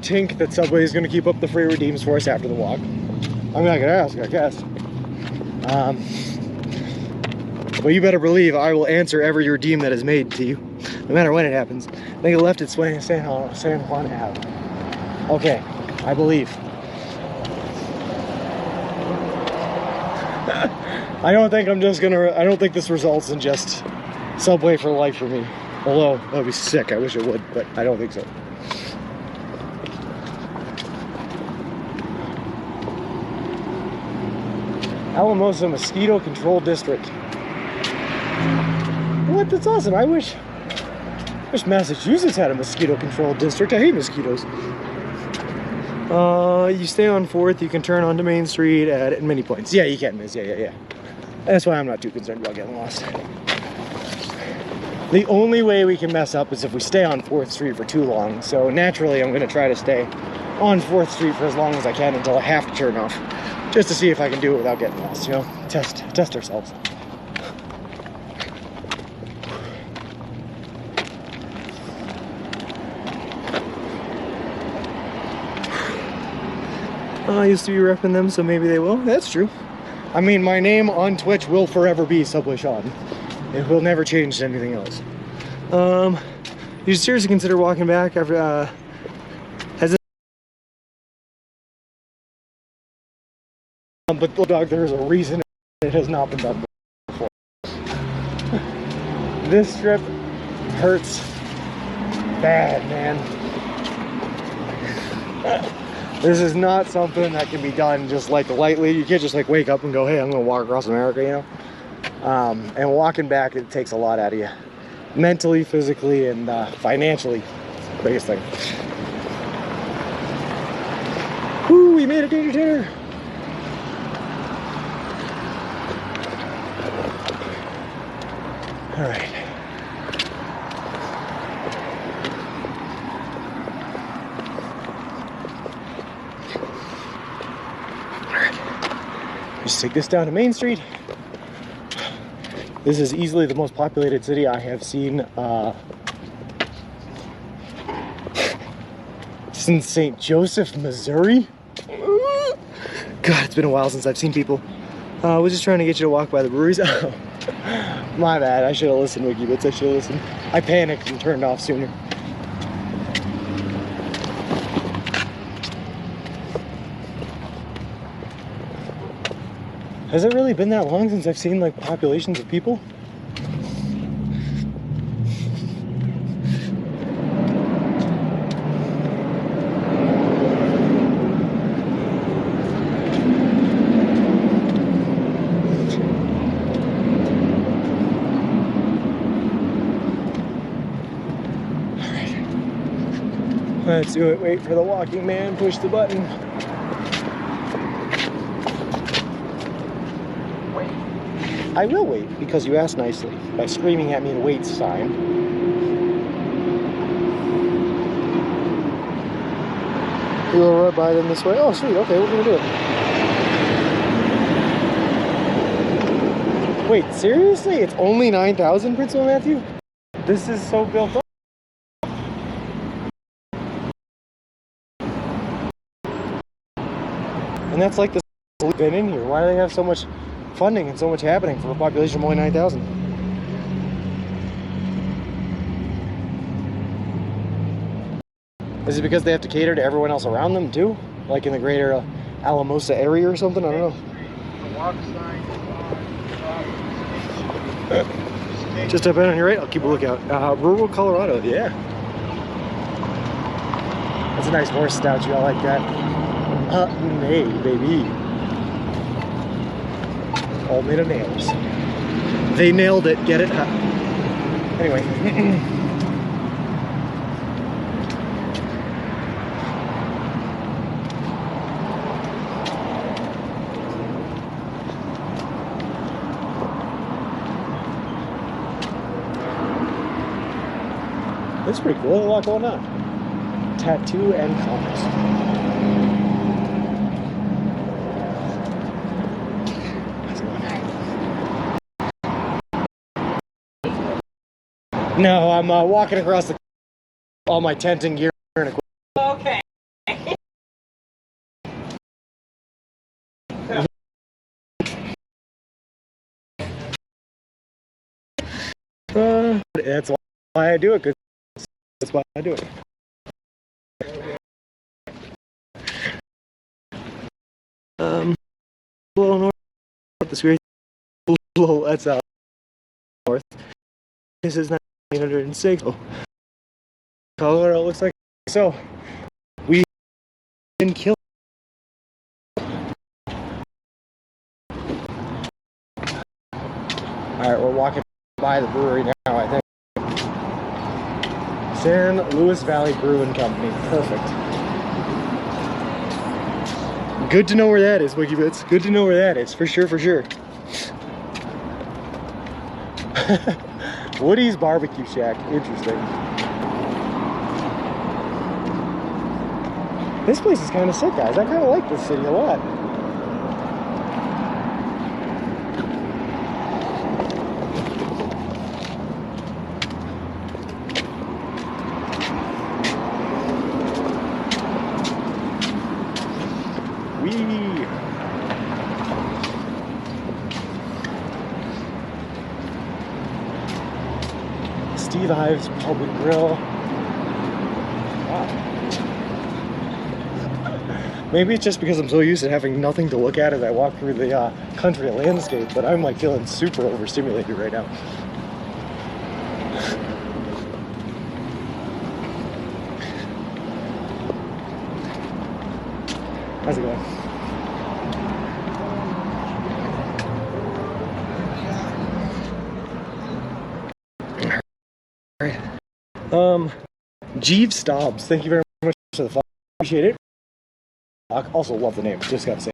think that Subway is going to keep up the free redeems for us after the walk. I'm not going to ask, I guess. But you better believe I will answer every redeem that is made to you, no matter when it happens. Make a left at San Juan Ave. Okay, I believe. I don't think this results in just Subway for life for me. Although, that would be sick, I wish it would, but I don't think so. Alamosa Mosquito Control District. What? That's awesome. I wish Massachusetts had a mosquito control district. I hate mosquitoes. You stay on 4th, you can turn onto Main Street at many points. Yeah, you can, Miss. Yeah. That's why I'm not too concerned about getting lost. The only way we can mess up is if we stay on 4th Street for too long. So naturally, I'm going to try to stay on 4th Street for as long as I can until I have to turn off. Just to see if I can do it without getting lost, you know? Test ourselves. I used to be repping them, so maybe they will. That's true. I mean, my name on Twitch will forever be Subway Sean. It will never change to anything else. You should seriously consider walking back after, but dog, there's a reason it has not been done before. This strip hurts bad, man. This is not something that can be done just like lightly. You can't just like wake up and go, hey, I'm gonna walk across America, you know? And walking back, it takes a lot out of you. Mentally, physically, and financially. biggest thing. Woo, we made a danger dinner. All right. Just take this down to Main Street. This is easily the most populated city I have seen since St. Joseph, Missouri. God, it's been a while since I've seen people. I was just trying to get you to walk by the breweries. Oh, my bad. I should have listened, WikiBits. I should have listened. I panicked and turned off sooner. Has it really been that long since I've seen like populations of people? Let's do it. Wait for the walking man. Push the button. Wait. I will wait because you asked nicely by screaming at me the wait sign. We'll run by them this way. Oh, sweet. Okay, we're gonna do it. Wait, seriously? It's only 9,000, Principal Matthew? This is so built up. And that's like the we've been in here. Why do they have so much funding and so much happening for a population of only 9,000? Is it because they have to cater to everyone else around them too? Like in the greater Alamosa area or something? I don't know. Just up in on your right, I'll keep a lookout. Rural Colorado, yeah. That's a nice horse statue, I like that. Hey, baby. All made of nails. They nailed it, get it? Anyway. That's pretty cool. There's a lot going on. Tattoo and comics. No, I'm walking across all my tenting gear and equipment.
Okay.
That's why I do it. That's why I do it. A little north. This great. That's out north. This is 906. Oh, Colorado looks like so. We can kill. All right, we're walking by the brewery now. I think San Luis Valley Brewing Company. Perfect. Good to know where that is, WikiBits. Good to know where that is, for sure, for sure. Woody's Barbecue Shack. Interesting. This place is kind of sick, guys. I kind of like this city a lot. Steve Ives Public Grill. Wow. Maybe it's just because I'm so used to having nothing to look at as I walk through the country landscape, but I'm like feeling super overstimulated right now. How's it going?
Jeeves Stobbs, thank you very much for the follow. Appreciate it. I also love the name, just gotta say.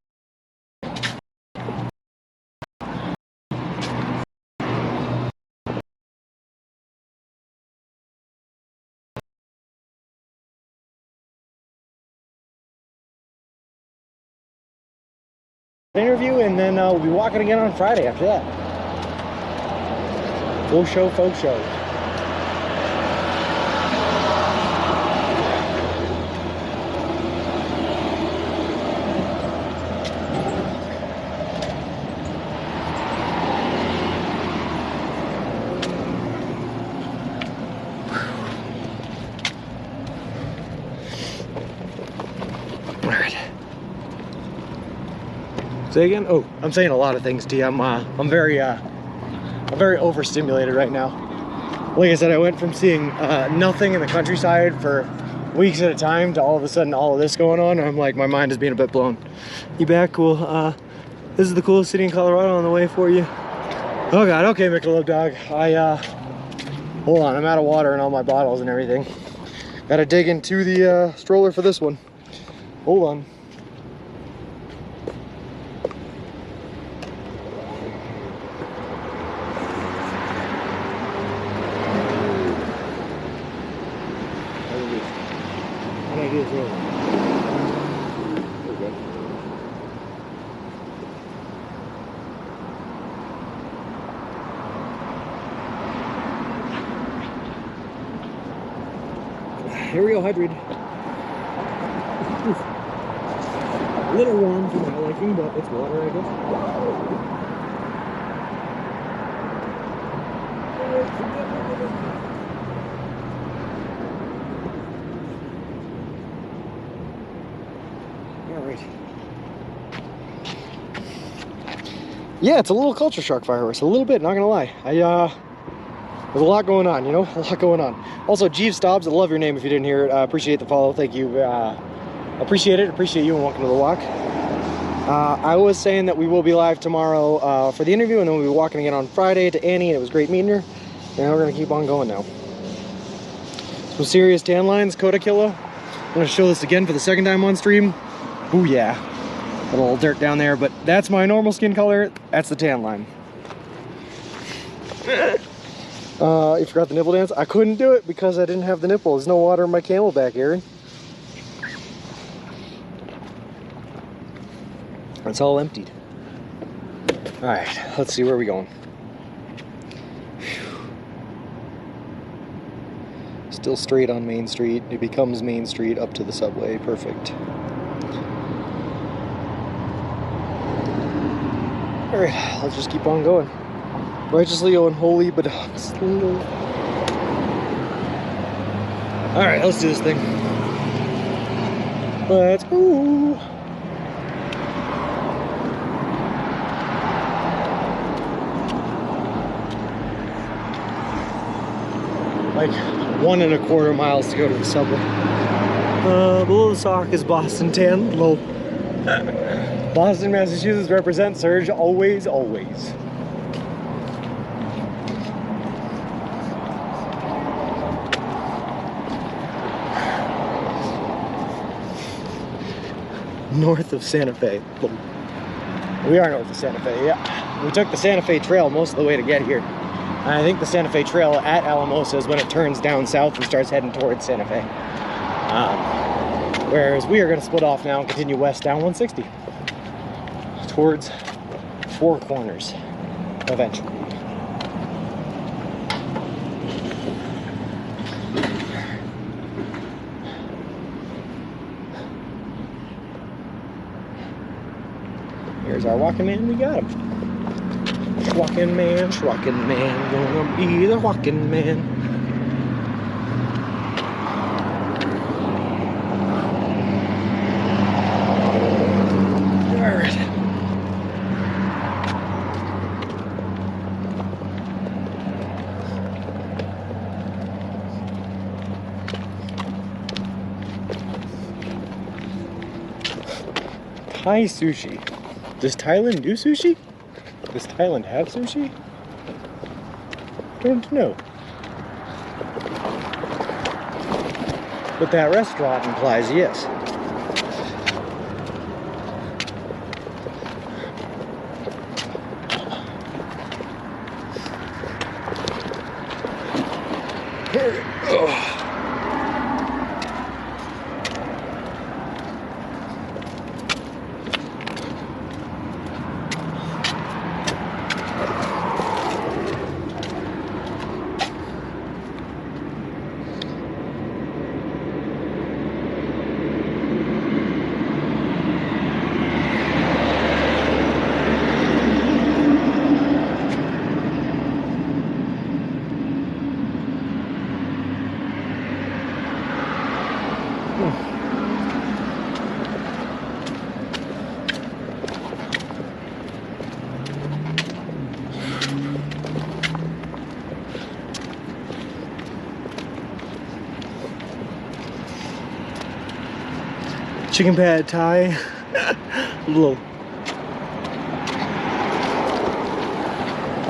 Interview, and then we'll be walking again on Friday after that. Full show, faux show. All right. Say again? Oh, I'm saying a lot of things, T. I'm very overstimulated right now. Like I said, I went from seeing nothing in the countryside for weeks at a time to all of a sudden all of this going on. I'm like, my mind is being a bit blown. You back? Cool. This is the coolest city in Colorado on the way for you. Oh God. Okay, Michelob dog. Hold on. I'm out of water and all my bottles and everything. Gotta dig into the stroller for this one. Hold on. Here we go, hydrate. A little warm for my liking, but it's water, I guess. All right. Yeah, it's a little culture shock fireworks, a little bit, not gonna lie. There's a lot going on, you know, a lot going on. Also, Jeeves Stobbs, I love your name if you didn't hear it. I appreciate the follow, thank you. Appreciate it, appreciate you, and welcome to the walk. I was saying that we will be live tomorrow for the interview, and then we'll be walking again on Friday to Annie, and it was great meeting her. And we're gonna keep on going now. Some serious tan lines, Coda Killa. I'm gonna show this again for the second time on stream. Ooh yeah, a little dirt down there, but that's my normal skin color, that's the tan line. You forgot the nipple dance? I couldn't do it because I didn't have the nipple. There's no water in my Camelback, Aaron. It's all emptied. Alright, let's see where we're going. Still straight on Main Street. It becomes Main Street up to the subway. Perfect. Alright, let's just keep on going. Righteously and holy, but slowly. Alright, let's do this thing. Let's go. Like 1¼ miles to go to the subway. Below the sock is Boston tan. Low. Boston, Massachusetts represent Surge. Always, always. North of Santa Fe. We are north of Santa Fe, yeah. We took the Santa Fe Trail most of the way to get here. And I think the Santa Fe Trail at Alamosa is when it turns down south and starts heading towards Santa Fe. Whereas we are going to split off now and continue west down 160 towards Four Corners eventually. Here's our walking man, we got him. Walking man, gonna be the walking man. Alright. Thai sushi. Does Thailand do sushi? Does Thailand have sushi? Don't know.
but that restaurant implies yes. Chicken pad thai, little.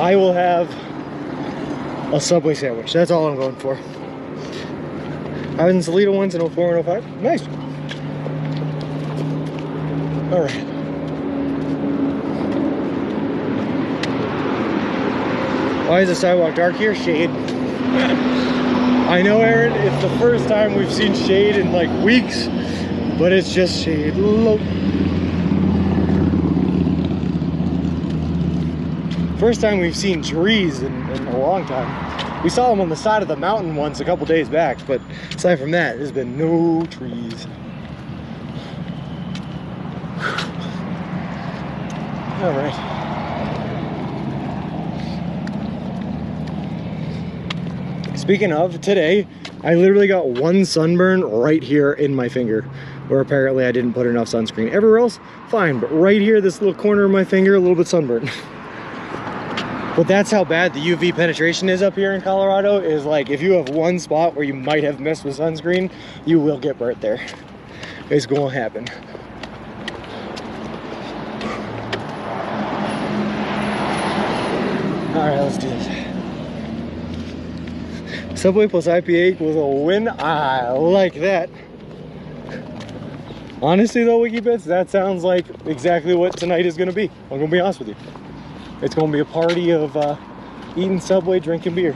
I will have a Subway sandwich. That's all I'm going for. I was in Salida once in 04 and 05. Nice. All right. Why is the sidewalk dark here? Shade. I know, Aaron, it's the first time we've seen shade in like weeks. But it's just shade. First time we've seen trees in a long time. We saw them on the side of the mountain once a couple days back, but aside from that, there's been no trees. All right. Speaking of, today, I literally got one sunburn right here in my finger, where apparently I didn't put enough sunscreen. Everywhere else, fine, but right here, this little corner of my finger, a little bit sunburned. But that's how bad the UV penetration is up here in Colorado, is like, if you have one spot where you might have missed with sunscreen, you will get burnt there. It's gonna happen. All right, let's do this. Subway plus IPA equals a win. I like that. Honestly though, Wiki Bits, that sounds like exactly what tonight is gonna be. I'm gonna be honest with you. It's gonna be a party of eating Subway, drinking beer.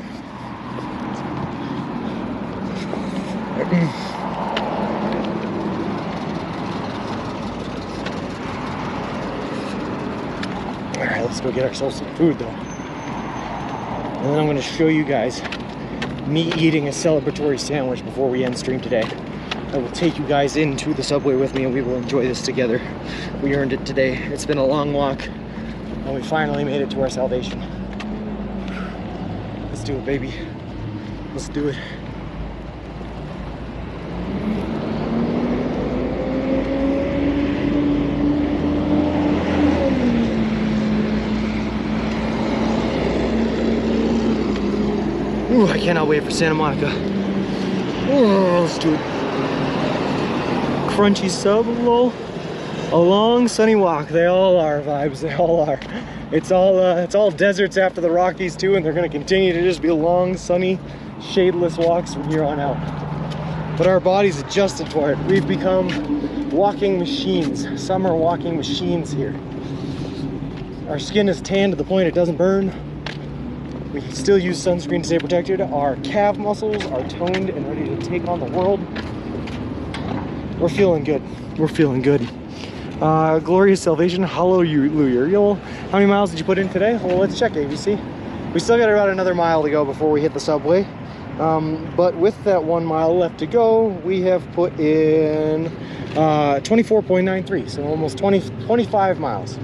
All right, let's go get ourselves some food though. And then I'm gonna show you guys me eating a celebratory sandwich before we end stream today. I will take you guys into the Subway with me and we will enjoy this together. We earned it today. It's been a long walk and we finally made it to our salvation. Let's do it, baby. Let's do it. Ooh, I cannot wait for Santa Monica. Oh, let's do it. Crunchy sub, lol. A long sunny walk. They all are vibes. They all are. It's all deserts after the Rockies too, and they're gonna continue to just be long, sunny, shadeless walks from here on out. But our bodies adjusted for it. We've become walking machines, summer walking machines here. Our skin is tanned to the point it doesn't burn. We still use sunscreen to stay protected. Our calf muscles are toned and ready to take on the world. We're feeling good. We're feeling good. Glorious Salvation, hallelujah. How many miles did you put in today? Well, let's check ABC. We still got about another mile to go before we hit the Subway. But with that 1 mile left to go, we have put in 24.93, so almost 25 miles.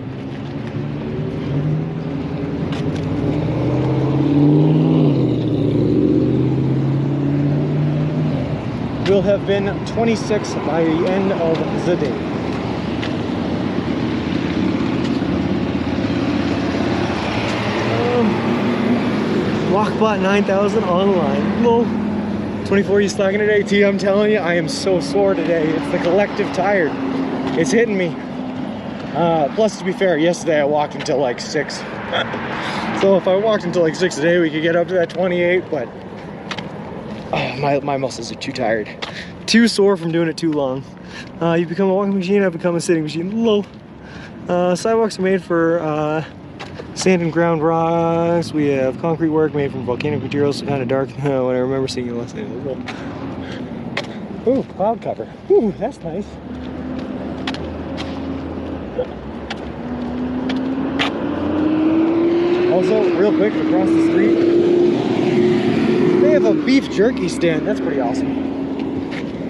Will have been 26 by the end of the day. Walkbot 9000 online. Lol. 24, you slacking today? T, I'm telling you, I am so sore today. It's the collective tired. It's hitting me. Plus, to be fair, yesterday I walked until like 6. So if I walked until like 6 today, we could get up to that 28, but oh, my muscles are too tired. Too sore from doing it too long. You become a walking machine, I've become a sitting machine. Lol. Sidewalks are made for sand and ground rocks. We have concrete work made from volcanic materials, so kind of dark. When I remember seeing it last night.
Ooh, cloud cover. Ooh, that's nice. Also, real quick, across the street, they have a beef jerky stand. That's pretty awesome.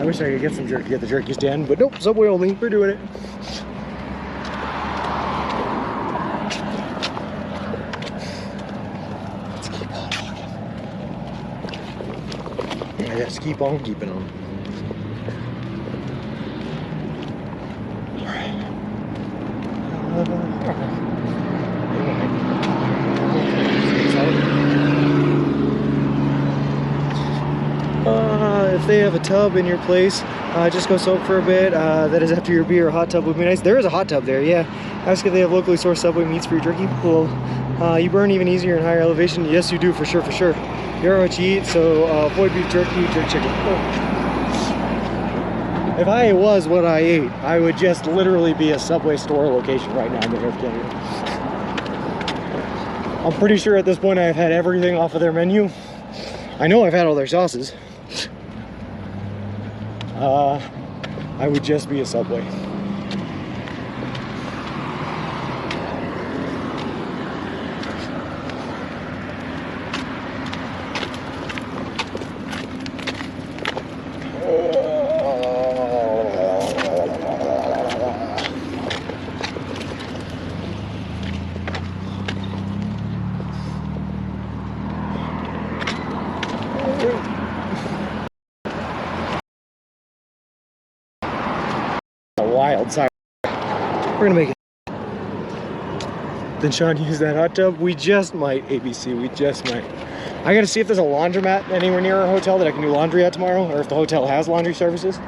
I wish I could get some jerky at the jerky stand, but nope, Subway only. We're doing it. Let's keep on walking. Yes, keep on keeping on. If they have a tub in your place, just go soak for a bit. That is after your beer. A hot tub would be nice. There is a hot tub there, yeah. Ask if they have locally sourced Subway meats for your jerky. Well, you burn even easier in higher elevation. Yes, you do, for sure, for sure. You are what you eat, so avoid beef jerky, jerk chicken. If I was what I ate, I would just literally be a Subway store location right now in the North Canada. I'm pretty sure at this point I've had everything off of their menu. I know I've had all their sauces. I would just be a Subway. Wild side. We're gonna make it. Then Sean used that hot tub. We just might, ABC, we just might. I gotta see if there's a laundromat anywhere near our hotel that I can do laundry at tomorrow, or if the hotel has laundry services.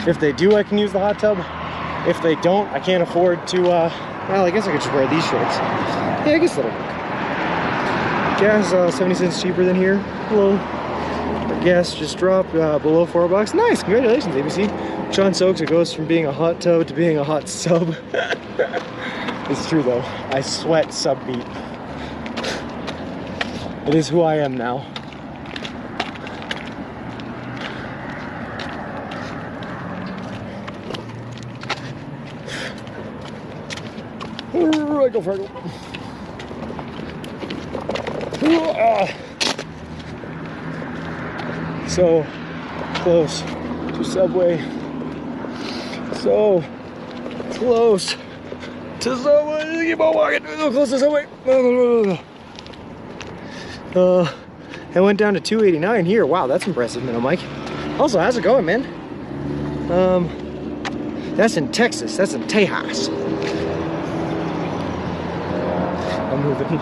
If they do, I can use the hot tub. If they don't, I can't afford to, well, I guess I could just wear these shorts. Yeah, I guess that'll work. Gas, 70 cents cheaper than here. Hello. Gas just dropped below $4. Nice, congratulations, ABC. Sean soaks, it goes from being a hot tub to being a hot sub. It's true though, I sweat sub meat. It is who I am now. Go Fergal. So close to Subway. So close to Subway. Keep on walking. Close to Subway. I went down to 289 here. Wow, that's impressive, man, Mike. Also, how's it going, man? That's in Texas. That's in Tejas. I'm moving.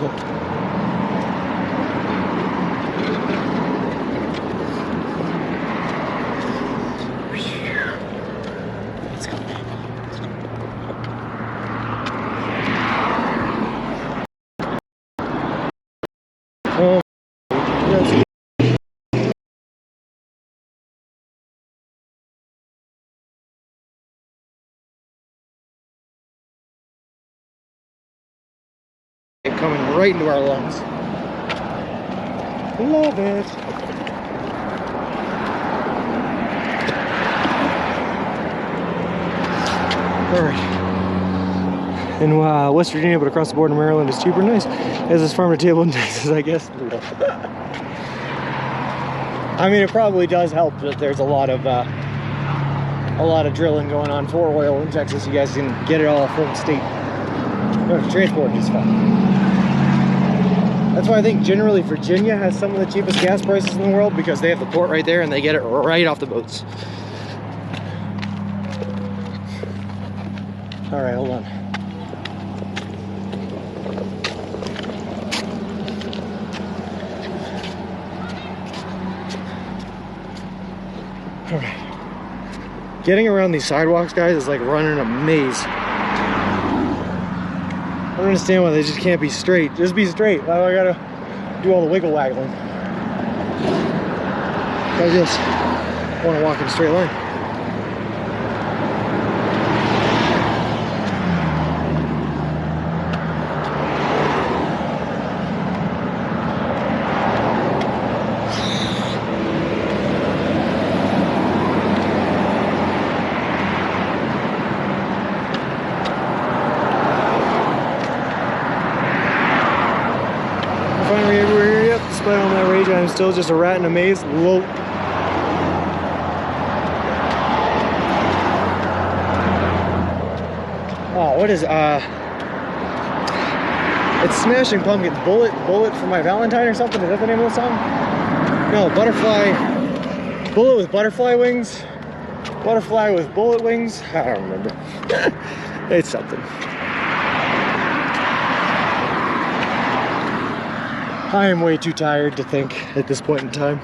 Coming right into our lungs. Love it. All right. In West Virginia, but across the border in Maryland is cheaper and nice. As is farm to table in Texas, I guess. I mean, it probably does help that there's a lot of drilling going on for oil in Texas. You guys can get it all from the state. Transport is fun. That's why I think generally Virginia has some of the cheapest gas prices in the world, because they have the port right there and they get it right off the boats. All right, hold on. All right. Getting around these sidewalks, guys, is like running a maze. I don't understand why they just can't be straight. Just be straight. Why do I gotta do all the wiggle waggling? I just want to walk in a straight line.
still just a rat in a maze. Low. Oh, what is it's Smashing Pumpkins. Bullet for My Valentine or something? Is that the name of the song? No, Butterfly. Bullet with butterfly wings. Butterfly with bullet wings. I don't remember. It's something. I am way too tired to think at this point in time.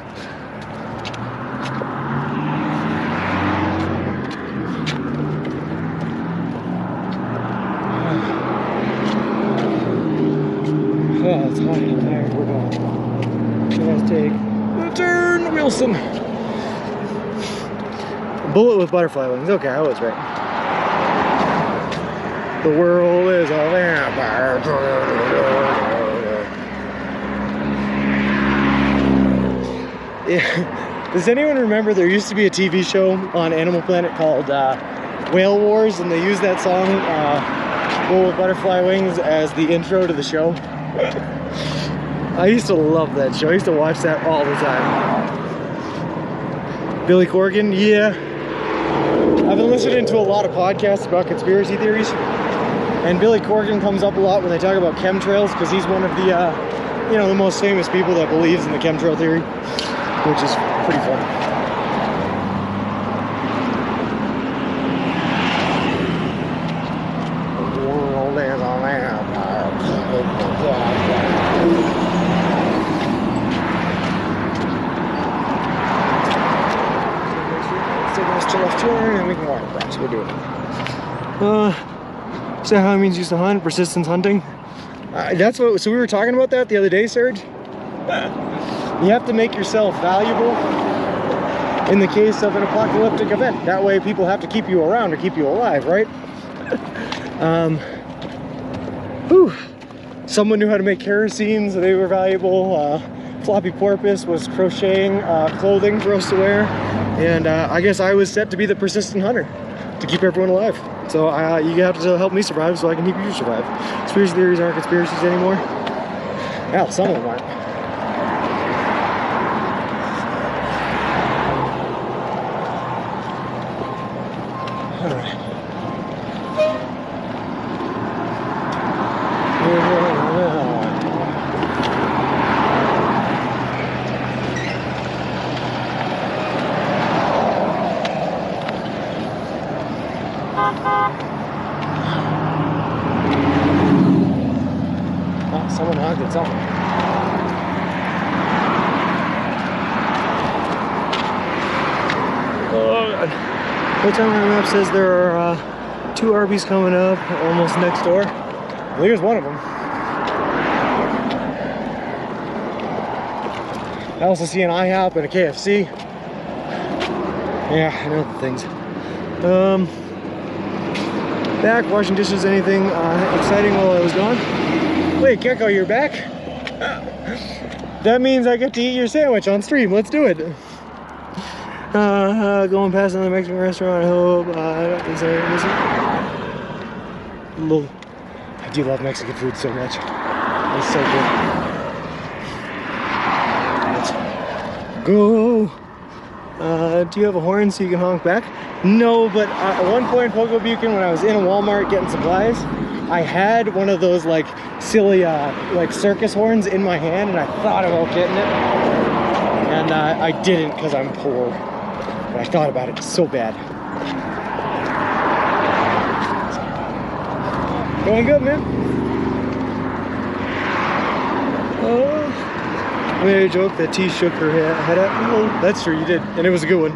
Oh, it's hot. I'm tired. We're going. Let's take the turn, Wilson. Bullet with butterfly wings. Okay, I was right. The world is a vampire. Yeah. Does anyone remember there used to be a TV show on Animal Planet called Whale Wars, and they used that song, Bullet with Butterfly Wings, as the intro to the show? I used to love that show. I used to watch that all the time. Billy Corgan, yeah. I've been listening to a lot of podcasts about conspiracy theories, and Billy Corgan comes up a lot when they talk about chemtrails, because he's one of the, you know, the most famous people that believes in the chemtrail theory, which is pretty fun. The world is a vampire. Left turn and we can walk across. We're doing it. Is that how it means used to hunt? Persistence hunting? That's what. So we were talking about that the other day, Serge. You have to make yourself valuable in the case of an apocalyptic event. That way, people have to keep you around to keep you alive, right? Someone knew how to make kerosene, so they were valuable. Floppy Porpoise was crocheting clothing for us to wear. And I guess I was set to be the persistent hunter to keep everyone alive. So you have to help me survive so I can keep you survive. Conspiracy theories aren't conspiracies anymore. Hell, some of them aren't. All right. Oh, someone honked at something. Oh, God. What time on the map says there are 2 Arby's coming up almost next door? Well, here's one of them. I also see an IHOP and a KFC. Yeah, I know the things. Back, washing dishes, anything exciting while I was gone? Wait, Gecko, you're back? That means I get to eat your sandwich on stream. Let's do it. Going past another Mexican restaurant, I hope. Is there Lol. I do love Mexican food so much. It's so good. Let's go. Do you have a horn so you can honk back? No, but at one point in Poco Buchan, when I was in a Walmart getting supplies, I had one of those like silly like circus horns in my hand, and I thought about getting it, and I didn't because I'm poor. But I thought about it so bad. Going good, man. I made a joke that T shook her head at. Oh, that's true, you did, and it was a good one.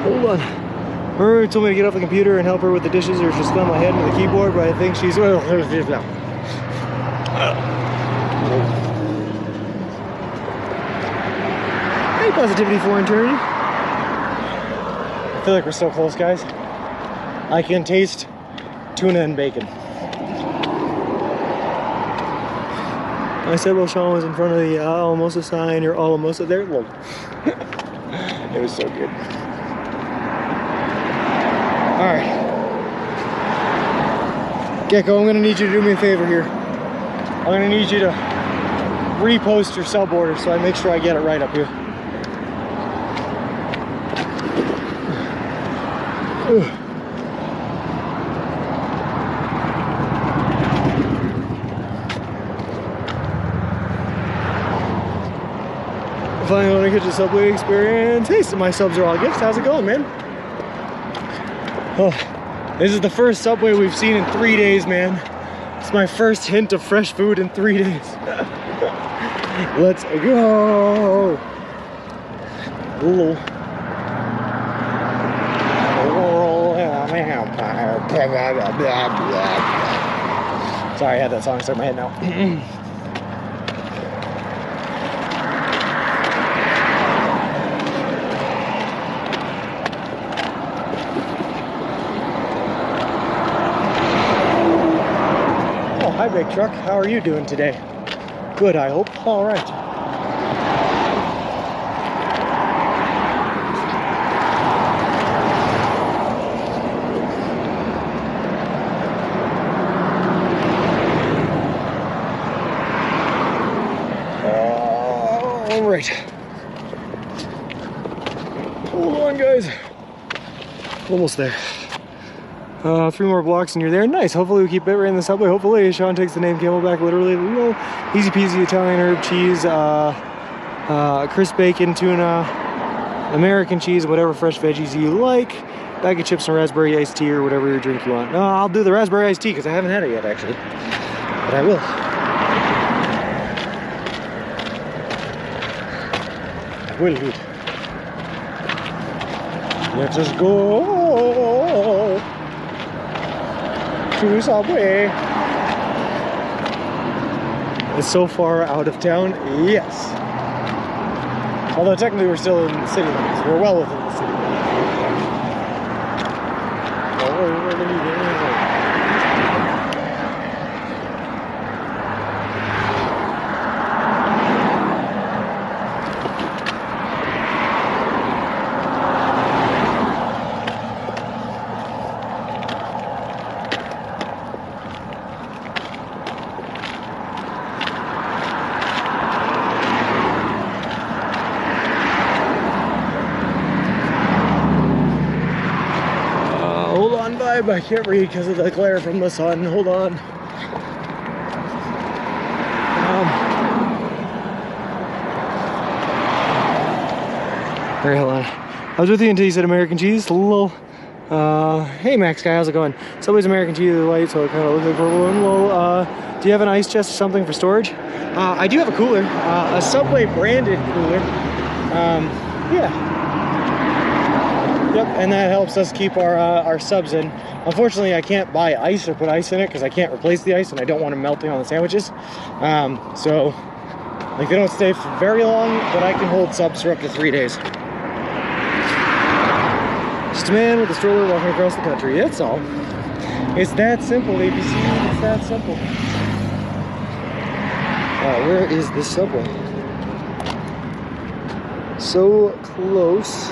Hold on. Her told me to get off the computer and help her with the dishes, or she'll slam my head into the keyboard, but I think she's... Well, hey, Positivity for Eternity. I feel like we're so close, guys. I can taste tuna and bacon. I said while Sean was in front of the Alamosa sign, or Alamosa there. Look. It was so good. Alright. Gecko, I'm gonna need you to do me a favor here. I'm gonna need you to
repost your sub order so I make sure I get it right up here. Finally want to get the Subway experience. Hey, so my subs are all gifts. How's it going, man? Oh, this is the first Subway we've seen in 3 days, man. It's my first hint of fresh food in 3 days. Let's go. Ooh. Sorry, I had that song stuck in my head now. Oh, hi, big truck. How are you doing today? Good, I hope. All right. All right. Hold on, guys. Almost there. 3 more blocks and you're there. Nice. Hopefully we keep it right in the Subway. Hopefully Sean takes the name Camelback literally. Easy peasy Italian herb cheese, crisp bacon, tuna, American cheese, whatever fresh veggies you like. Bag of chips and raspberry iced tea or whatever your drink you want. No, I'll do the raspberry iced tea because I haven't had it yet actually. But I will. Will eat. Let's just go to Subway. It's so far out of town, yes. Although technically we're still in the city limits. We're well within the city limits. I can't read because of the glare from the sun. Hold on. Alright, hold on. I was with you until you said American cheese. Lol. Hey Max guy, how's it going? Subway's American cheese is white, so it kind of looks like purple. And lol. Do you have an ice chest or something for storage? I do have a cooler. A Subway branded cooler. Yeah. Yep, and that helps us keep our subs in. Unfortunately, I can't buy ice or put ice in it because I can't replace the ice and I don't want them melting on the sandwiches. So, like, they don't stay for very long, but I can hold subs for up to 3 days. Just a man with a stroller walking across the country, that's all. It's that simple, ABC, it's that simple. Where is this Subway? So close.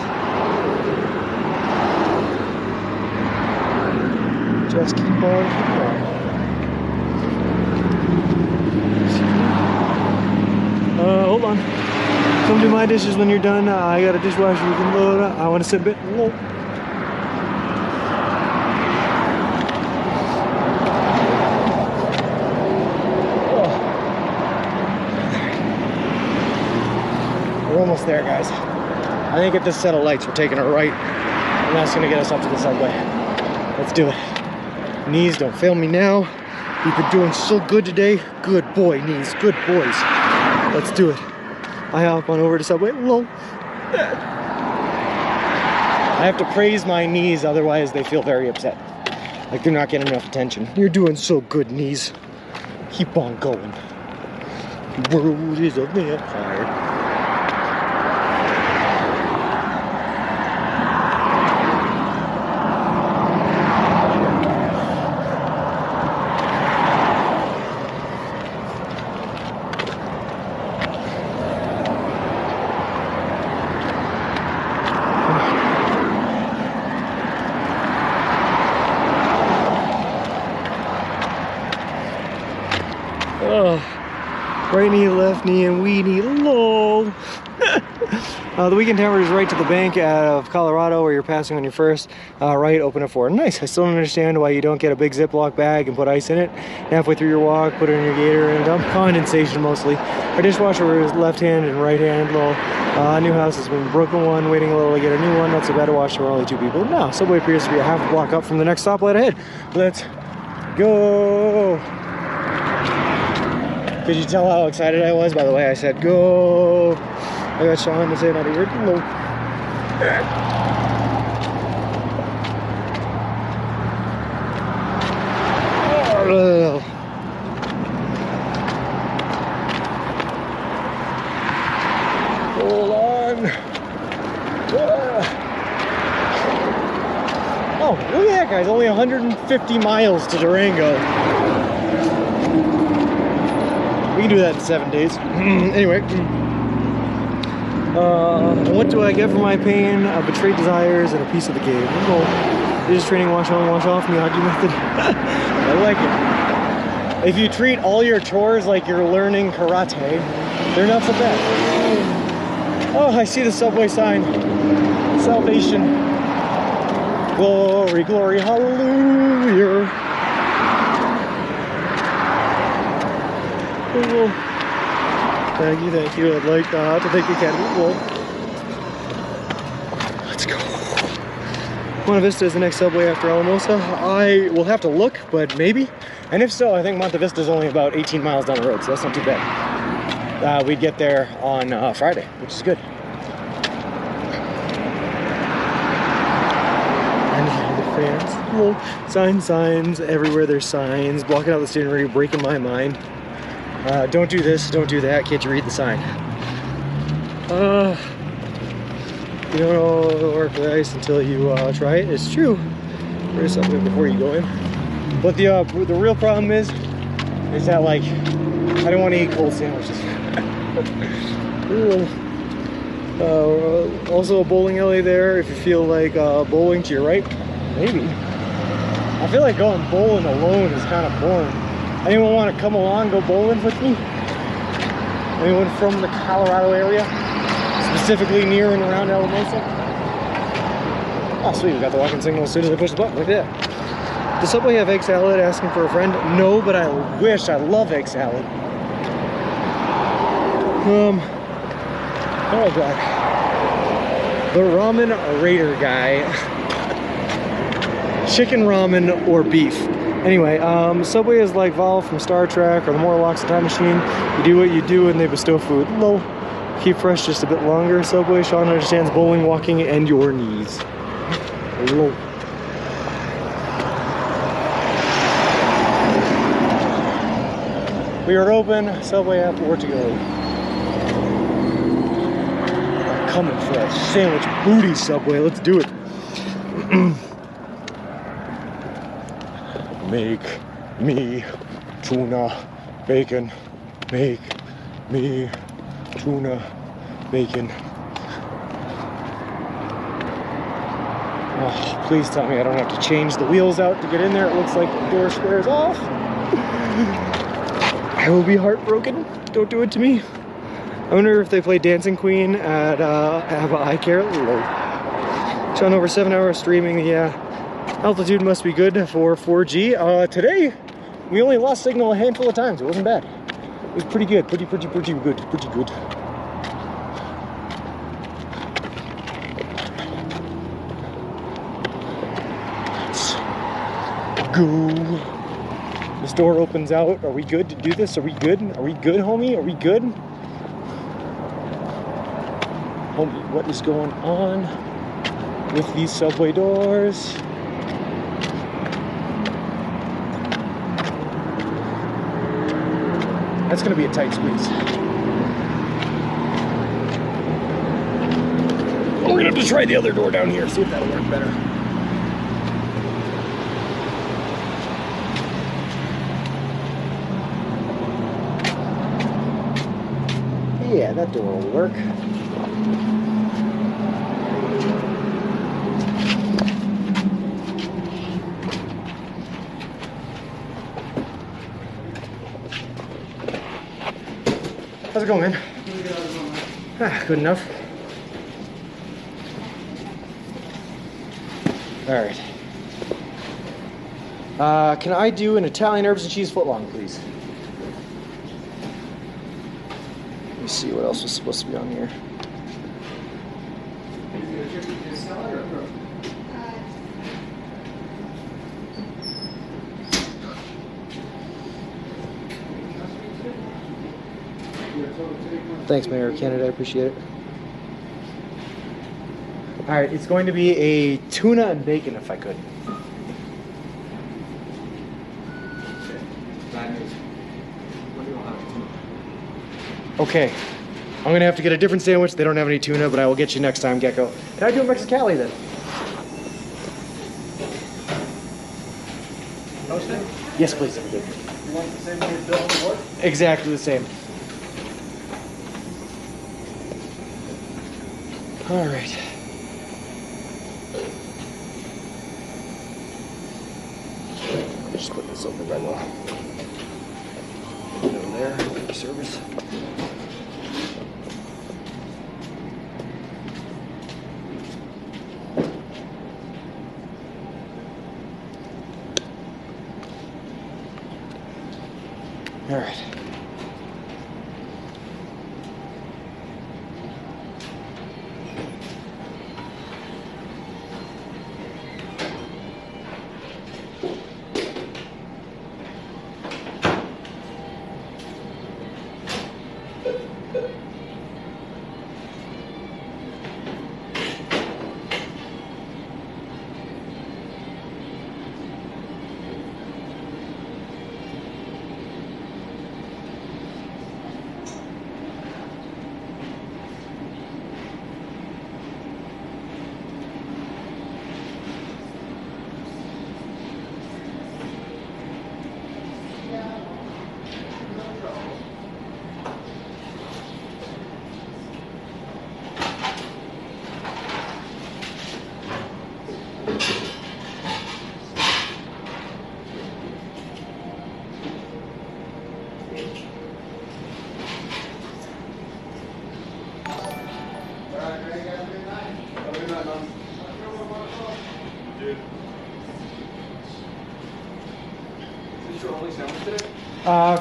Just keep on. Hold on. Come do my dishes when you're done. I got a dishwasher you can load up. I want to sit a bit low. We're almost there, guys. I think at this set of lights, we're taking a right, and that's gonna get us up to the Subway. Let's do it. Knees, don't fail me now. You've been doing so good today. Good boy, knees, good boys. Let's do it. I hop on over to Subway. Lol. I have to praise my knees, otherwise they feel very upset. Like they're not getting enough attention. You're doing so good, knees. Keep on going. The world is a vampire.
Right knee, left knee, and we knee, lol. The weekend tower is right to the bank of Colorado where you're passing on your first. Right, open it for. Nice. I still don't understand why you don't get a big Ziploc bag and put ice in it. Halfway through your walk, put it in your gator and dump. Condensation mostly. Our dishwasher is left hand and right hand, lol. New house has been broken one, waiting a little to get a new one. Not so bad to watch, we're only 2 people. No, subway appears to be a half a block up from the next stoplight ahead. Let's go. Could you tell how excited I was by the way I said go? I got Sean to say not a word. No. Hold on. Oh, look at that, guys. Only 150 miles to Durango. We can do that in 7 days. Anyway. What do I get for my pain? Betrayed desires and a piece of the game. Well, just training wash on, wash off, Miyagi method. I like it. If you treat all your chores like you're learning karate, they're not so bad. Oh, I see the subway sign. Salvation. Glory, glory, hallelujah. Oh, thank you. I'd like to thank the Academy. Well, let's go. Monte Vista is the next subway after Alamosa. I will have to look, but maybe. And if so, I think Monte Vista is only about 18 miles down the road, so that's not too bad. We'd get there on Friday, which is good. And the fans. Well, signs everywhere. There's signs blocking out the steering wheel, breaking my mind. Don't do this, don't do that. Can't you read the sign? You don't know it'll work with ice until you try it. It's true. There's something before you go in. But the real problem is that like I don't want to eat cold sandwiches. Also a bowling alley there. If you feel like bowling to your right, maybe. I feel like going bowling alone is kind of boring. Anyone want to come along, go bowling with me? Anyone from the Colorado area? Specifically near and around Alamosa? Oh sweet, we got the walking signal as soon as I push the button. Look at that. Does Subway have egg salad? Asking for a friend? No, but I wish. I love egg salad. Oh god. The ramen raider guy. Chicken ramen or beef? Anyway, Subway is like Val from Star Trek or the Morlocks of Time Machine. You do what you do and they bestow food. Lol. Keep fresh just a bit longer, Subway. Sean understands bowling, walking, and your knees. Lol. We are open. Subway app, where to go? I'm coming for that sandwich booty, Subway. Let's do it. Make me tuna bacon. Make me tuna bacon. Oh, please tell me I don't have to change the wheels out to get in there. It looks like the door squares off. I will be heartbroken. Don't do it to me. I wonder if they play Dancing Queen at I Care. Sean, over 7 hours streaming. Yeah. Altitude must be good for 4G. Today, we only lost signal a handful of times. It wasn't bad. It was pretty good. Pretty good. Pretty good. Let's go. This door opens out. Are we good to do this? Are we good? Are we good, homie? Are we good? Homie, what is going on with these subway doors? That's gonna be a tight squeeze. We're gonna have to try the other door down here, see if that'll work better. Yeah, that door will work. it going, man? Good enough. All right. Can I do an Italian herbs and cheese footlong, please? Let me see what else was supposed to be on here. Thanks, Mayor of Canada. I appreciate it. All right, it's going to be a tuna and bacon, if I could. Okay, I'm gonna have to get a different sandwich. They don't have any tuna, but I will get you next time, Gecko. Can I do a Mexicali then? Yes, please. I'm good.
You want the same way you built on the board?
Exactly the same. All right. Just put this over right well. Over there for service. All right.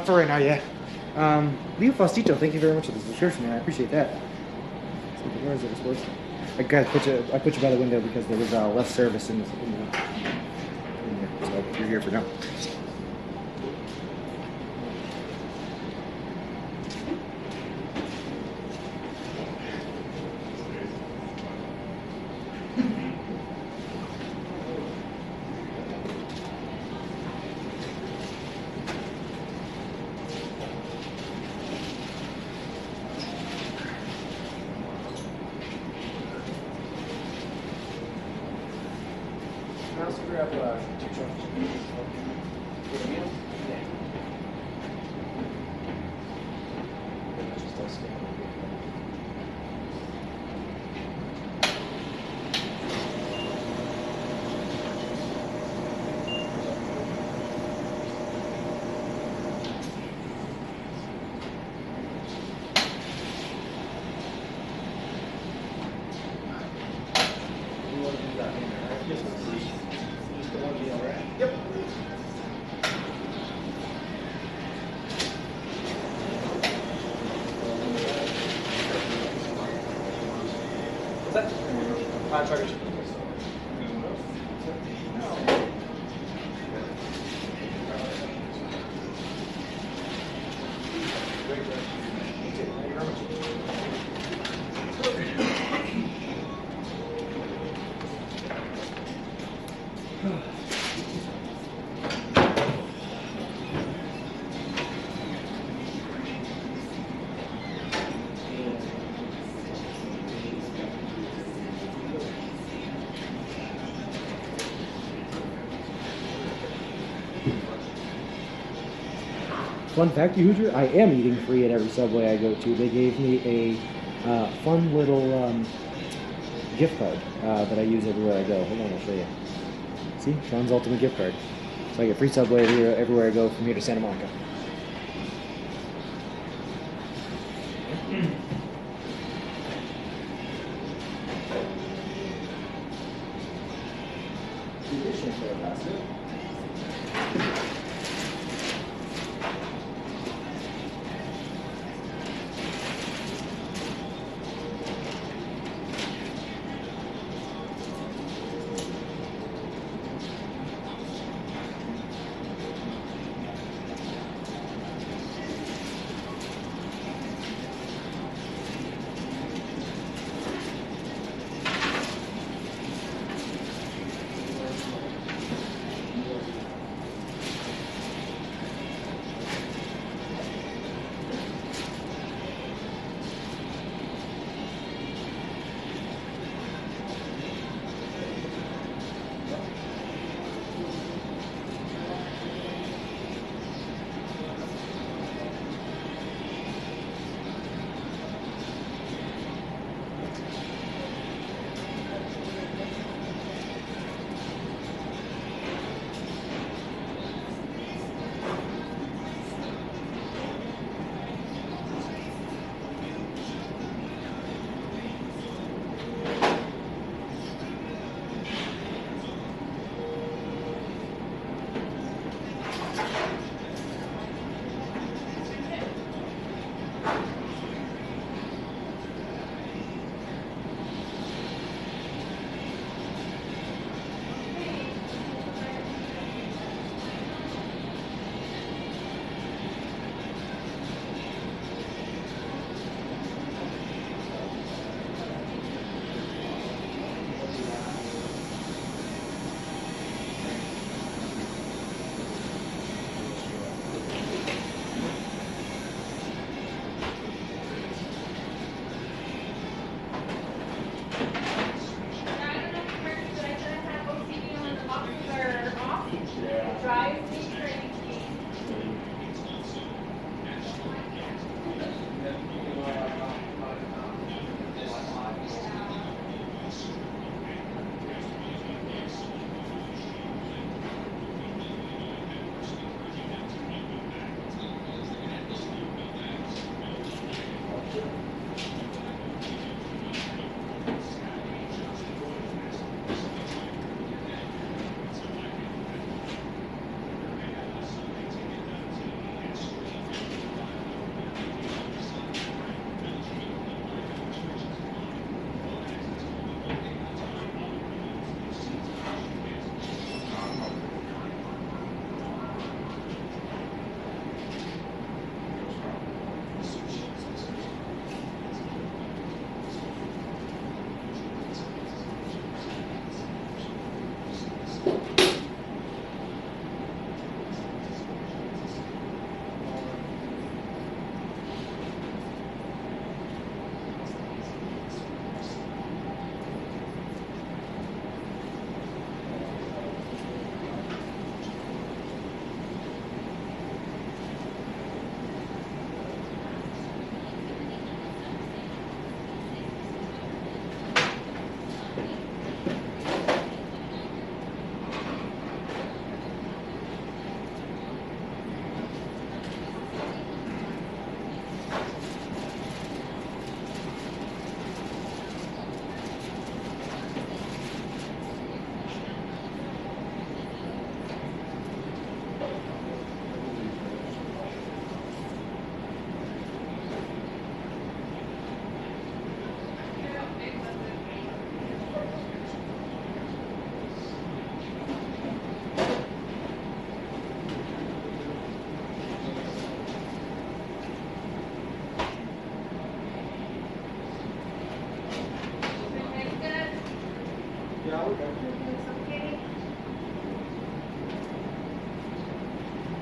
For right now, yeah. Leo Faustito, thank you very much for the subscription, man. I appreciate that. Where is it? I put you by the window because there was less service in the so you're here for now. Fun fact, you Hoosier, I am eating free at every Subway I go to. They gave me a fun little gift card that I use everywhere I go. Hold on, I'll show you. See, Sean's Ultimate Gift Card. So I get free Subway everywhere I go from here to Santa Monica.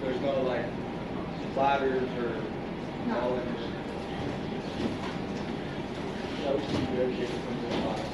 There's no like platters or
No.
That would be good if it comes in hot.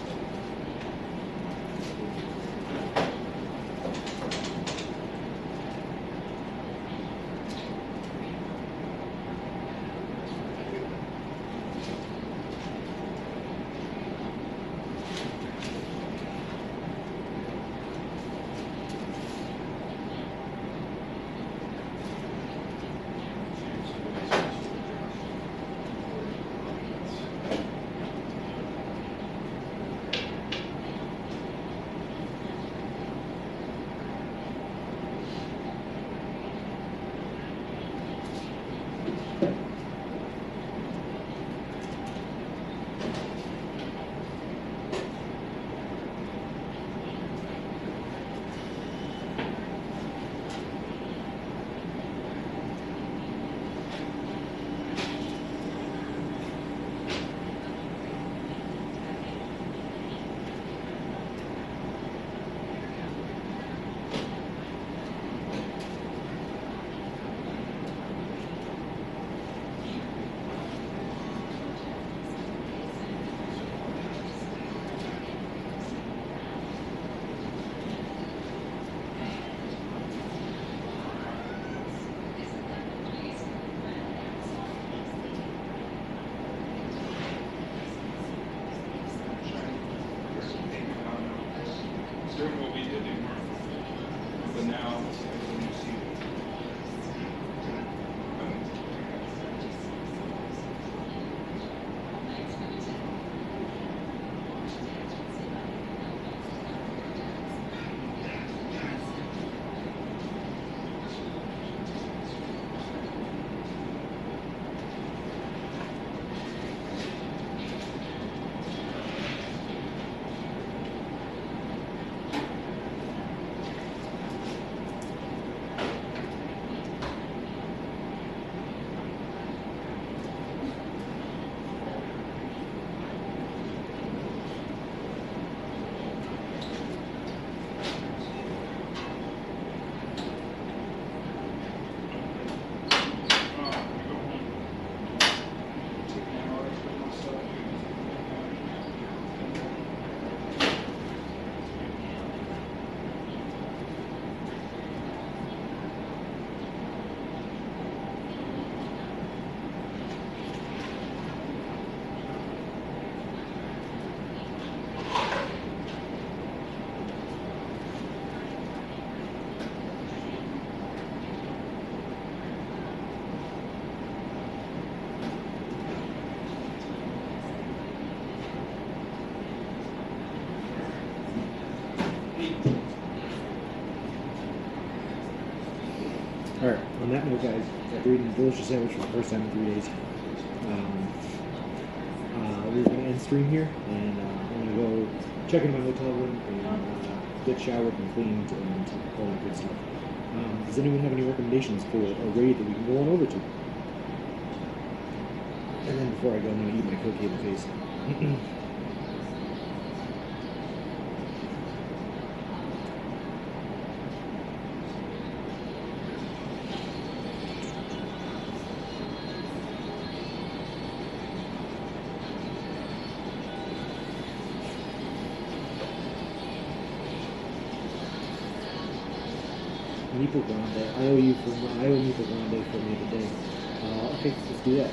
Alright, on that note, guys, after eating a delicious sandwich for the first time in 3 days, we're going to end stream here, and I'm going to go check in my hotel room and get showered and cleaned and all that good stuff. Does anyone have any recommendations for a raid that we can go on over to? And then before I go, I'm going to eat my cookie in the face. Meeple Grande. I owe Meeple Grande from the other day. Okay, let's do that.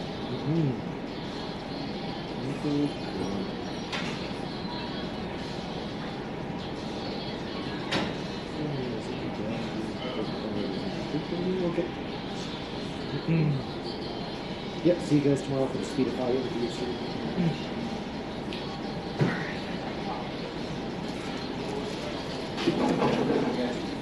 Meeple Grande. Okay. Yep, see you guys tomorrow for the Speed of Fire interview stream. Alright.